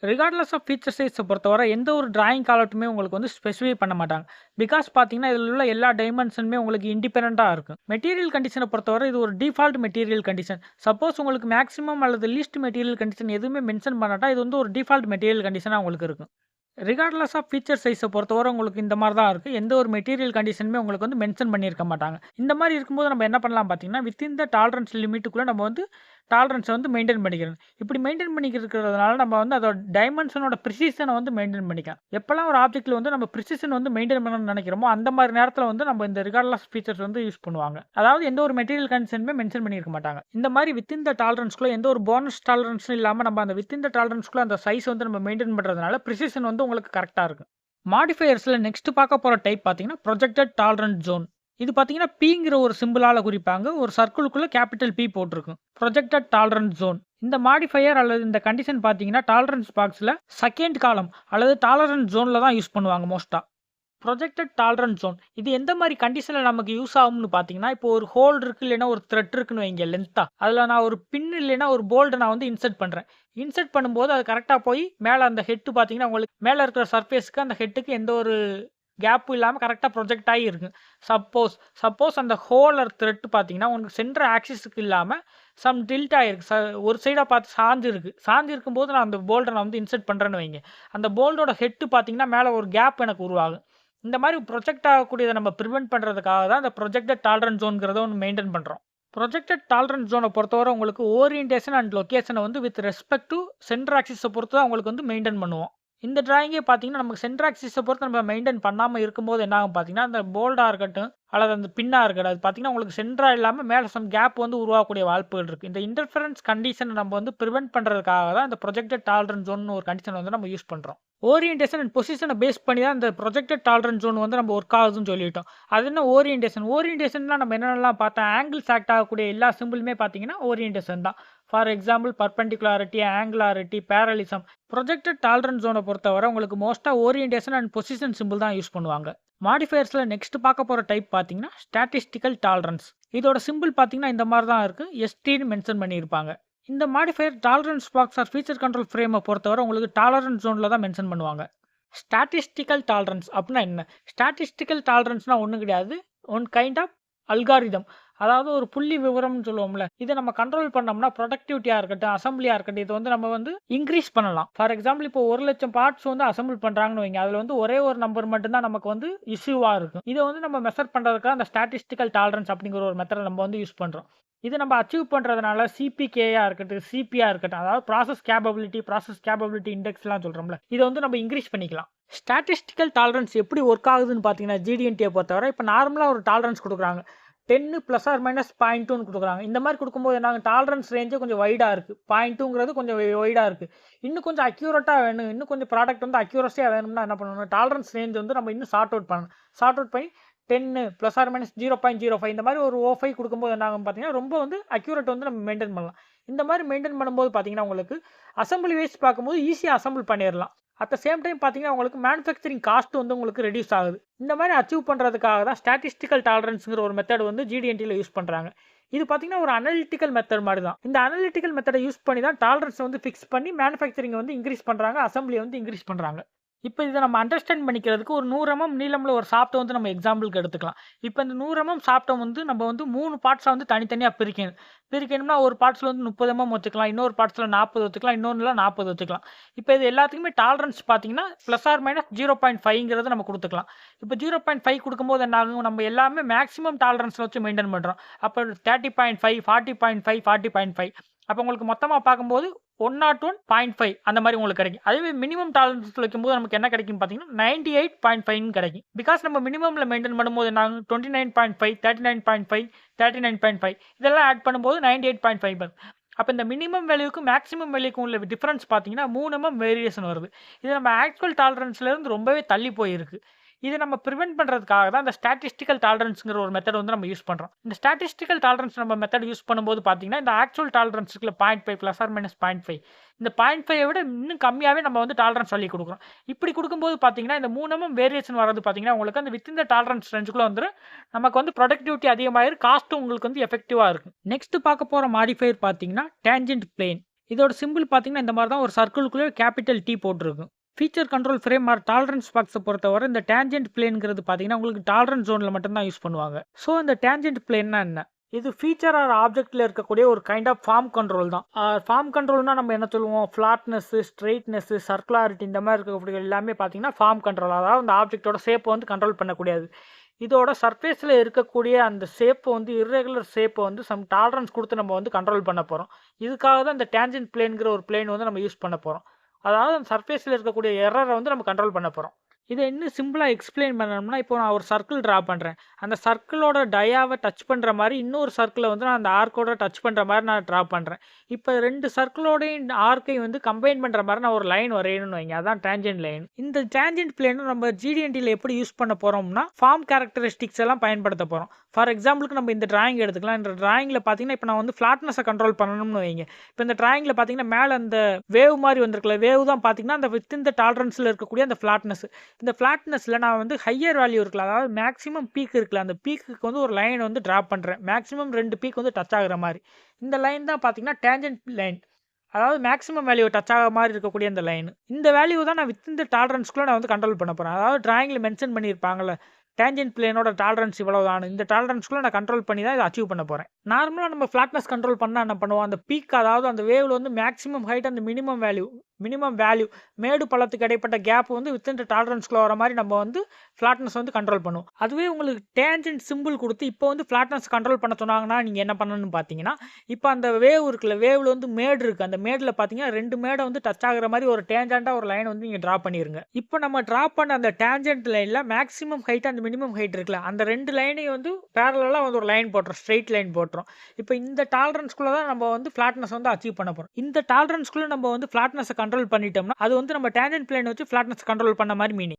ரிகார்ட்லெஸ் ஆஃப் ஃபீச்சர் சைஸ பொறுத்தவரை எந்த ஒரு டிராயிங் காலவுட்டுமே உங்களுக்கு வந்து ஸ்பெசிஃபை பண்ண மாட்டாங்க. பிகாஸ் பார்த்தீங்கன்னா, இதில உள்ள எல்லா டைமென்ஷனுமே உங்களுக்கு இண்டிபெண்டன்ட்டா இருக்கும். மெட்டீரியல் கண்டிஷன பொறுத்தவரை இது ஒரு டிஃபால்ட் மெட்டீரியல் கண்டிஷன். சப்போஸ் உங்களுக்கு மேக்ஸிமம் அல்லது லீஸ்ட் மெட்டீரியல் கண்டிஷன் எதுவுமே மென்ஷன் பண்ணாட்டா, இது வந்து ஒரு டிஃபால்ட் மெட்டீரியல் கண்டிஷனா உங்களுக்கு இருக்கும். ரிகார்ட்லெஸ் ஆஃப் ஃபீச்சர் சைஸ பொறுத்தவரை உங்களுக்கு இந்த மாரி தான் இருக்கு. எந்த ஒரு மெட்டீரியல் கண்டிஷனுமே உங்களுக்கு வந்து மென்ஷன் பண்ணியிருக்க மாட்டாங்க. இந்த மாரி இருக்கும்போது நம்ம என்ன பண்ணலாம் பார்த்தீங்கன்னா, வித்தின் த டாலரன்ஸ் லிமிட்டுக்குள்ள நம்ம வந்து டாலரன்ஸ வந்து மெயின்டெயின் பண்ணிக்கிறணும். இப்படி மெயின்டெயின் பண்ணிக்கிறதுனால நம்ம வந்து அதோட டைமென்ஷனோட ப்ரிசிஷன வந்து மெயின்டெயின் பண்ணிக்கலாம். எப்பலாம் ஒரு ஆப்ஜெக்ட்ல வந்து நம்ம ப்ரிசிஷன் வந்து மெயின்டெயின் பண்ணணும்னு நெனைக்கிறோமோ, அந்த மாரி நேரத்தில வந்து நம்ம இந்த ரிகார்ட்லெஸ் ஃபீச்சர்ஸ் வந்து யூஸ் பண்ணுவாங்க. அதாவது எந்த ஒரு மெட்டீரியல் கண்டிஷனுமே மென்ஷன் பண்ணியிருக்க மாட்டாங்க. இந்த மாரி வித்தின் த டாலரன்ஸ்குள்ள எந்த ஒரு போனஸ் டாலரன்ஸும் இல்லாம நம்ம அந்த வித்தின் த டாலரன்ஸ்குள்ள அந்த சைஸ் வந்து நம்ம மெயின்டெயின் பண்றதுனால ப்ரிசிஷன் வந்து உங்களுக்கு கரெக்ட்டா இருக்கும். மாடிஃபையர்ஸ்ல நெக்ஸ்ட் பார்க்க போற டைப் பார்த்தீங்கன்னா, ப்ரொஜெக்டட் டாலரன்ஸ் ஜோன். இது பார்த்தீங்கன்னா, Pங்கிற ஒரு சிம்பலால குறிப்பாங்க. ஒரு சர்க்கிள்குள்ள கேப்பிட்டல் P போட்டிருக்கும். Projected tolerance zone. இந்த மாடிஃபையர் அல்லது இந்த கண்டிஷன் பார்த்தீங்கன்னா, டாலரன்ஸ் பாக்ஸ்ல செகண்ட் காலம் அல்லது டாலரன்ஸ் ஜோன்ல தான் யூஸ் பண்ணுவாங்க மோஸ்ட்டா. Projected tolerance zone. இது எந்த மாரி கண்டிஷன்ல நமக்கு யூஸ் ஆகும்னு பார்த்தீங்கன்னா, இப்போ ஒரு ஹோல் இருக்கு இல்லைன்னா ஒரு த்ரெட் இருக்குன்னு வைங்க லென்த்தா. அதில நான் ஒரு பின் இல்லைன்னா ஒரு போல்ட நான் வந்து இன்சர்ட் பண்றேன். இன்சர்ட் பண்ணும்போது அது கரெக்ட்டா போய் மேல அந்த ஹெட் பார்த்தீங்கன்னா, உங்களுக்கு மேல இருக்கிற சர்ஃபேஸ்க்கு அந்த ஹெட்டுக்கு எந்த ஒரு கேப்பும் இல்லாம கரெக்ட்டா ப்ரொஜெக்ட் ஆகி இருக்கும். சப்போஸ் அந்த ஹோல் ஆர் த்ரெட் பார்த்தீங்கன்னா, உங்களுக்கு சென்டர் ஆக்சிஸ்க்கு இல்லாம சம் டில்ட் ஆயிருக்கு. ஒரு சைடா பார்த்து சாய்ஞ்சிருக்கு. சாய்ஞ்சிருக்கும்போது நான் அந்த போல்ட நான் வந்து இன்சர்ட் பண்றேன்னு வைங்க. அந்த போல்டோட ஹெட் பார்த்தீங்கன்னா, மேல ஒரு கேப் எனக்கு உருவாகும். இந்த மாரி ப்ரொஜெக்ட் ஆகக்கூடியத நம்ம பிரிவென்ட் பண்றதுக்காக தான் இந்த ப்ரொஜெக்டட் டாலரன்ஸ் ஜோன்ங்கிறத ஒண்ணு மெயின்டெயின் பண்றோம். ப்ரொஜெக்டட் டாலரன்ஸ் ஜோன பொறுத்தவரை உங்களுக்கு ஓரியன்டேஷன் அண்ட் லொகேஷன வந்து வித் ரெஸ்பெக்ட் டூ சென்டர் ஆக்சிஸ பொறுத்து தான் உங்களுக்கு வந்து மெயின்டெயின் பண்ணுவோம். இந்த டிராயிங்கே பார்த்தீங்கன்னா, நமக்கு சென்டர் ஆக்சிஸ பொறுத்து நம்ம மெயின்டெயின் பண்ணாம இருக்கும்போது என்ன ஆகும் பார்த்தீங்கன்னா, அந்த போல்டா இருக்கட்டும் அல்லது அந்த பின்னா இருக்கட்டும், அது பார்த்தீங்கன்னா உங்களுக்கு சென்டரா இல்லாம மேல சம் கேப் வந்து உருவாகக்கூடிய வாய்ப்புகள் இருக்கு. இந்த இன்டர்ஃபரன்ஸ் கண்டிஷன நம்ம வந்து பிரிவென்ட் பண்றதுக்காக தான் இந்த ப்ரொஜெக்டட் டாலரன்ஸ் ஜோன்னு ஒரு கண்டிஷன் வந்து நம்ம யூஸ் பண்றோம். ஓரியன்டேஷன் அண்ட் பொசிஷன பேஸ் பண்ணி தான் இந்த ப்ரொஜெக்டட் டாலரன்ஸ் ஜோன் வந்து நம்ம ஒர்க் ஆகுதுன்னு சொல்லிட்டோம். அது என்ன ஓரியன்டேஷன்? ஓரியன்டேஷன்லாம் நம்ம என்னென்னலாம் பார்த்தோம்? ஆங்கிள்ஸ் ஆக்ட் ஆகக்கூடிய எல்லா சிம்பிளுமே பார்த்தீங்கன்னா ஓரியன்டேஷன் தான். For example perpendicularity, angularity, parallelism. Projected tolerance ஜோன பொறுத்தவரை உங்களுக்கு மோஸ்ட்டா ஓரியன்டேஷன் அண்ட் பொசிஷன் சிம்பிள் தான் யூஸ் பண்ணுவாங்க. மாடிஃபையர்ஸ்ல நெக்ஸ்ட் பார்க்க போற டைப் பார்த்தீங்கன்னா, ஸ்டாட்டிஸ்டிக்கல் டாலரன்ஸ். இதோட சிம்பிள் பார்த்தீங்கன்னா இந்த மாரி தான் இருக்கு. STன்னு மென்ஷன் பண்ணியிருப்பாங்க. இந்த modifier tolerance box or feature control ஃப்ரேம பொறுத்தவரை உங்களுக்கு டாலரன்ஸ் ஜோன்ல தான் மென்ஷன் பண்ணுவாங்க. ஸ்டாட்டிஸ்டிக்கல் டாலரன்ஸ் அப்டின்னா என்ன? ஸ்டாட்டிஸ்டிக்கல் டாலரன்ஸ்னா ஒண்ணும் கிடையாது. One kind of algorithm. அதாவது ஒரு புள்ளி விவரம்னு சொல்லுவோம்ல. இத நம்ம கண்ட்ரோல் பண்ணோம்னா புரொடக்டிவிட்டியா இருக்கட்டும், அசெம்பிளியா இருக்கட்டும், இது வந்து நம்ம வந்து இன்கிரீஸ் பண்ணலாம். ஃபார் எக்ஸாம்பிள் இப்போ 1,00,000 பார்ட்ஸ் வந்து அசெம்பிள் பண்றாங்கன்னு வைங்க. அதுல வந்து ஒரே ஒரு நம்பர் மட்டும் தான் நமக்கு வந்து இஷ்யூவா இருக்கும். இத வந்து நம்ம மெஷர் பண்றதுக்காக அந்த ஸ்டாட்டிஸ்டிக்கல் டாலரன்ஸ் அப்படிங்கிற ஒரு மெத்தட நம்ம வந்து யூஸ் பண்றோம். இத நம்ம அச்சீவ் பண்றதுனால CPKயா இருக்கட்டும், CPயா இருக்கட்டும், அதாவது ப்ராசஸ் கேப்பபிலிட்டி இண்டெக்ஸ்லாம் சொல்றோம்ல. இத வந்து நம்ம இன்கிரீஸ் பண்ணிக்கலாம். ஸ்டாட்டிஸ்டிக்கல் டாலரன்ஸ் எப்படி ஒர்க் ஆகுதுன்னு பார்த்தீங்கன்னா, GD&T பொறுத்தவரை இப்ப நார்மலா ஒரு டாலரன்ஸ் குடுக்குறாங்க. 10 ப்ளஸ் ஆர் மைனஸ் 0.2ன்னு குடுக்குறாங்க. இந்த மாரி குடுக்கும்போது என்ன ஆகும்? டாலரன்ஸ் ரேஞ்சே கொஞ்சம் வைடா இருக்கு. 0.2ங்கிறது கொஞ்சம் வைடா இருக்கு. இன்னும் கொஞ்சம் அக்யூரேட்டா வேணும். இன்னும் கொஞ்சம் ப்ராடக்ட் வந்து அக்யூரஸியா வேணும்னா என்ன பண்ணணும்? டாலரன்ஸ் ரேஞ்ச் வந்து நம்ம இன்னும் சார்ட் அவுட் பண்ணணும். சார்ட் அவுட் பண்ணி 10 ப்ளஸ் ஆர் மைனஸ் 0.05 இந்த மாரி ஒரு O5 குடுக்கும்போது என்ன ஆகும் பார்த்தீங்கன்னா, ரொம்ப வந்து அக்யூரேட் வந்து நம்ம மெயின்டெயின் பண்ணலாம். இந்த மாரி மெயின்டெயின் பண்ணும்போது பார்த்தீங்கன்னா, உங்களுக்கு அசெம்பிளி வைஸ் பார்க்கும்போது ஈஸியா அசெம்பிள் பண்ணிறலாம். அட் த சேம் டைம் பார்த்தீங்கன்னா, உங்களுக்கு மேனுஃபேக்சரிங் காஸ்ட் வந்து உங்களுக்கு ரெடியூஸ் ஆகுது. இந்த மாரி அச்சீவ் பண்றதுக்காக தான் ஸ்டாட்டிஸ்டிக்கல் டாலரன்ஸ்ங்கிற ஒரு மெத்தட் வந்து GD&Tல யூஸ் பண்றாங்க. இது பார்த்தீங்கன்னா, ஒரு அனலிட்டிக்கல் மெத்தட் மாரி தான். இந்த அனலிட்டிக்கல் மெத்தட யூஸ் பண்ணி தான் டாலரன்ஸ வந்து ஃபிக்ஸ் பண்ணி மேனுஃபேக்சரிங் வந்து இன்கிரீஸ் பண்றாங்க. அசெம்பிளிய வந்து இன்கிரீஸ் பண்றாங்க. இப்ப இத நம்ம அண்டர்ஸ்டாண்ட் பண்ணிக்கிறதுக்கு ஒரு 100 நீளம்ல ஒரு சாப்ட்ட வந்து நம்ம எக்ஸாம்பிள்க்கு எடுத்துக்கலாம். இப்ப இந்த 100 சாப்ட்ட வந்து நம்ம வந்து 3 பார்ட்ஸா வந்து தனித்தனியா பிரிக்கணும். பிரிக்கணும்னா ஒரு பார்ட்ஸ்ல வந்து 30 வச்சுக்கலாம். இன்னொரு பார்ட்ஸ்ல 40 வச்சுக்கலாம். இன்னொன்னுல 40 வச்சுக்கலாம். இப்ப இது எல்லாத்துக்குமே டாலரன்ஸ் பார்த்தீங்கன்னா, +/- 0.5ங்கிறத நம்ம குடுத்துக்கலாம். இப்ப 0.5 குடுக்கும்போது என்ன ஆகும்? நம்ம எல்லாமே மேக்ஸிமம் டாலரன்ஸ்ல வச்சு மெயின்டெயின் பண்றோம். அப்ப 30.5, 40.5, 40.5 அப்ப உங்களுக்கு மொத்தமா பார்க்கும்போது 101.5 அந்த மாரி உங்களுக்கு கிடைக்கும். அதுவே மினிமம் டாலரன்ஸ்ல வைக்கும்போது நமக்கு என்ன கிடைக்கும்னு பார்த்தீங்கன்னா, 98.5ன்னு கிடைக்கும். பிகாஸ் நம்ம மினிமம்ல மெயின்டெயின் பண்ணும்போது என்ன ஆகும்? 29.5, 39.5, 39.5 இதெல்லாம் ஆட் பண்ணும்போது 98.5 வரும். அப்ப இந்த மினிமம் வேல்யூக்கும் மேக்ஸிமம் வேல்யூக்கும் உள்ள டிஃபரன்ஸ் பார்த்தீங்கன்னா, 3 வேரியேஷன் வருது. இது நம்ம ஆக்சுவல் டாலரன்ஸ்ல இருந்து ரொம்பவே தள்ளி போயிருக்கு. இத நம்ம பிரிவென்ட் பண்றதுக்காக தான் இந்த ஸ்டாட்டிஸ்டிக்கல் டாலரன்ஸ்ங்கிற ஒரு மெத்தட் வந்து நம்ம யூஸ் பண்றோம். இந்த ஸ்டாட்டிஸ்டிக்கல் டாலரன்ஸ் நம்ம மெத்தட் யூஸ் பண்ணும்போது பார்த்தீங்கன்னா, இந்த ஆக்சுவல் டாலரன்ஸ் இருக்குல்ல 0.5 +/- 0.5 இந்த 0.5 விட இன்னும் கம்மியாவே நம்ம வந்து டாலரன்ஸ் சொல்லி குடுக்குறோம். இப்படி குடுக்கும்போது பார்த்தீங்கன்னா, இந்த 3 வேரியேஷன் வர்றது பார்த்தீங்கன்னா, உங்களுக்கு அந்த வித்தின் த டாலரன்ஸ் ரேஞ்சுக்குள்ள வந்துரும். நமக்கு வந்து புரொடக்டிவிட்டி அதிகமாயிரும். காஸ்ட்டும் உங்களுக்கு வந்து எஃபெக்டிவா இருக்கும். நெக்ஸ்ட் பார்க்க போற மாடிஃபையர் பார்த்தீங்கன்னா, டான்ஜென்ட் பிளேன். இதோட சிம்பிள் பார்த்தீங்கன்னா, இந்த மாரி தான் ஒரு சர்க்கிள்குள்ள கேப்பிட்டல் T போட்டிருக்கும். Feature control frame or tolerance பாக்ஸை பொறுத்தவரை இந்த டேஞ்சென்ட் பிளேன்ங்கிறது பார்த்தீங்கன்னா உங்களுக்கு டாலரன்ஸ் ஜோனில் மட்டும்தான் யூஸ் பண்ணுவாங்க. ஸோ இந்த டேஞ்சென்ட் பிளேன்னா என்ன? இது ஃபீச்சர் ஆர் ஆப்ஜெக்ட்ல இருக்கக்கூடிய ஒரு கைண்ட் ஆஃப் ஃபார்ம் கண்ட்ரோல் தான். ஃபார்ம் கண்ட்ரோல்னா நம்ம என்ன சொல்லுவோம்? ஃப்ளாட்னஸ், ஸ்ட்ரெயிட்னஸ், சர்க்குலாரிட்டி இந்த மாதிரி இருக்கக்கூடிய எல்லாமே பார்த்தீங்கன்னா ஃபார்ம் கண்ட்ரோல். அதாவது அந்த ஆப்ஜெக்டோட ஷேப்பை வந்து கண்ட்ரோல் பண்ணக்கூடியது. இதோட சர்ஃபேஸில் இருக்கக்கூடிய அந்த ஷேப்பை வந்து இர்ரெகுலர் ஷேப்பை வந்து சம் டாலரன்ஸ் கொடுத்து நம்ம வந்து கண்ட்ரோல் பண்ண போகிறோம். இதுக்காக தான் இந்த டேஞ்சென்ட் பிளேன்கிற ஒரு பிளேன் வந்து நம்ம யூஸ் பண்ண போகிறோம். அதாவது அந்த சர்ஃபேஸில் இருக்கக்கூடிய எரரை வந்து நம்ம கண்ட்ரோல் பண்ண போகிறோம். இதை இன்னும் சிம்பிளாக எக்ஸ்பிளைன் பண்ணணும்னா, இப்போ நான் ஒரு சர்க்கிள் ட்ரா பண்ணுறேன். அந்த சர்க்கிளோட டயாவை டச் பண்ணுற மாதிரி இன்னொரு சர்க்கிளை வந்து நான் அந்த ஆர்க்கோட டச் பண்ணுற மாதிரி நான் ட்ரா பண்ணுறேன். இப்போ 2 சர்க்கிளோடையும் ஆர்க்கையும் வந்து கம்பைன் பண்ணுற மாதிரி நான் ஒரு லைன் வரையணும்னு வைங்க. அதான் டேஞ்சென்ட் லைன். இந்த டேஞ்சென்ட் பிளேனை நம்ம GDNTயில் எப்படி யூஸ் பண்ண போகிறோம்னா, ஃபார்ம் கேரக்டரிஸ்டிக்ஸ் எல்லாம் பயன்படுத்த போகிறோம். ஃபார் எக்ஸாம்பிளுக்கு நம்ம இந்த டிராயிங் எடுத்துக்கலாம். இந்த டிராயிங்கில் பார்த்தீங்கன்னா, இப்போ நான் வந்து ஃப்ளாட்னஸை கண்ட்ரோல் பண்ணணும்னு வைங்க. இப்போ இந்த டிராயிங்கில் பார்த்தீங்கன்னா, மேலே அந்த வேவ் மாதிரி வந்திருக்கல, வேவ் தான் பார்த்தீங்கன்னா அந்த வித்தின் த டாலரன்ஸில் இருக்கக்கூடிய அந்த ஃப்ளாட்னஸ். இந்த ஃப்ளாட்னஸ்ல நான் வந்து ஹையர் வேல்யூ இருக்குல்ல, அதாவது மேக்ஸிமம் பீக் இருக்குல்ல, அந்த பீக்குக்கு வந்து ஒரு லைன் வந்து ட்ரா பண்ணுறேன். மேக்ஸிமம் 2 பீக் வந்து டச் ஆகுற மாதிரி. இந்த லைன் தான் பார்த்தீங்கன்னா டேஞ்சென்ட் லைன். அதாவது மேக்ஸிமம் வேல்யூ டச் ஆகிற மாதிரி இருக்கக்கூடிய இந்த லைன். இந்த வேல்யூ தான் நான் வித்தின் த டாலரன்ஸ்குள்ள நான் வந்து கண்ட்ரோல் பண்ண போகிறேன். அதாவது டிராயிங்கில் மென்ஷன் பண்ணியிருப்பாங்கல்ல, டேஞ்சென்ட் பிளேனோட டாலரன்ஸ் இவ்வளவுதான். இந்த டாலரன்ஸ்குள்ள நான் கண்ட்ரோல் பண்ணி தான் இதை அச்சீவ் பண்ண போகிறேன். நார்மலாக நம்ம ஃப்ளாட்னஸ் கண்ட்ரோல் பண்ணால் என்ன பண்ணுவோம்? அந்த பீக், அதாவது அந்த வேவ்ல வந்து மேக்ஸிமம் ஹைட் அந்த மினிமம் வேல்யூ மேடு பள்ளத்துக்கு இடைப்பட்ட கேப் வந்து வித்தின் த டாலரன்ஸ்குள்ள வர மாதிரி நம்ம வந்து ஃப்ளாட்னஸ் வந்து கண்ட்ரோல் பண்ணுவோம். அதுவே உங்களுக்கு டேஞ்சென்ட் சிம்பிள் கொடுத்து இப்போ வந்து ஃப்ளாட்னஸ் கண்ட்ரோல் பண்ண சொன்னாங்கன்னா நீங்கள் என்ன பண்ணணும்னு பார்த்தீங்கன்னா, இப்போ அந்த வேவ் இருக்குல்ல, வேவ்ல வந்து மேடு இருக்குது. அந்த மேடில் பார்த்தீங்கன்னா 2 மேடை வந்து டச் ஆகுற மாதிரி ஒரு டேஞ்சென்ட்டாக ஒரு லைன் வந்து நீங்கள் ட்ரா பண்ணிடுங்க. இப்போ நம்ம ட்ரா பண்ண அந்த டேஞ்சென்ட் லைனில் மேக்ஸிமம் ஹைட் அந்த மினிமம் ஹைட் இருக்குல்ல, அந்த 2 லைனையும் வந்து பேரலாக வந்து ஒரு லைன் போட்டுரும், ஸ்ட்ரெயிட் லைன் போட்டுரும். இப்போ இந்த டாலரன்ஸ்குள்ள தான் நம்ம வந்து ஃப்ளாட்னஸ் வந்து அச்சீவ் பண்ண போகிறோம். இந்த டாலரன்ஸ்குள்ள நம்ம வந்து ஃப்ளாட்னஸை கண்ட்ரோல் பண்ணிட்டோம்னா அது வந்து நம்ம டேஞ்சென்ட் பிளேன் வச்சு ஃப்ளாட்னஸ் கண்ட்ரோல் பண்ண மாதிரி மீனிங்.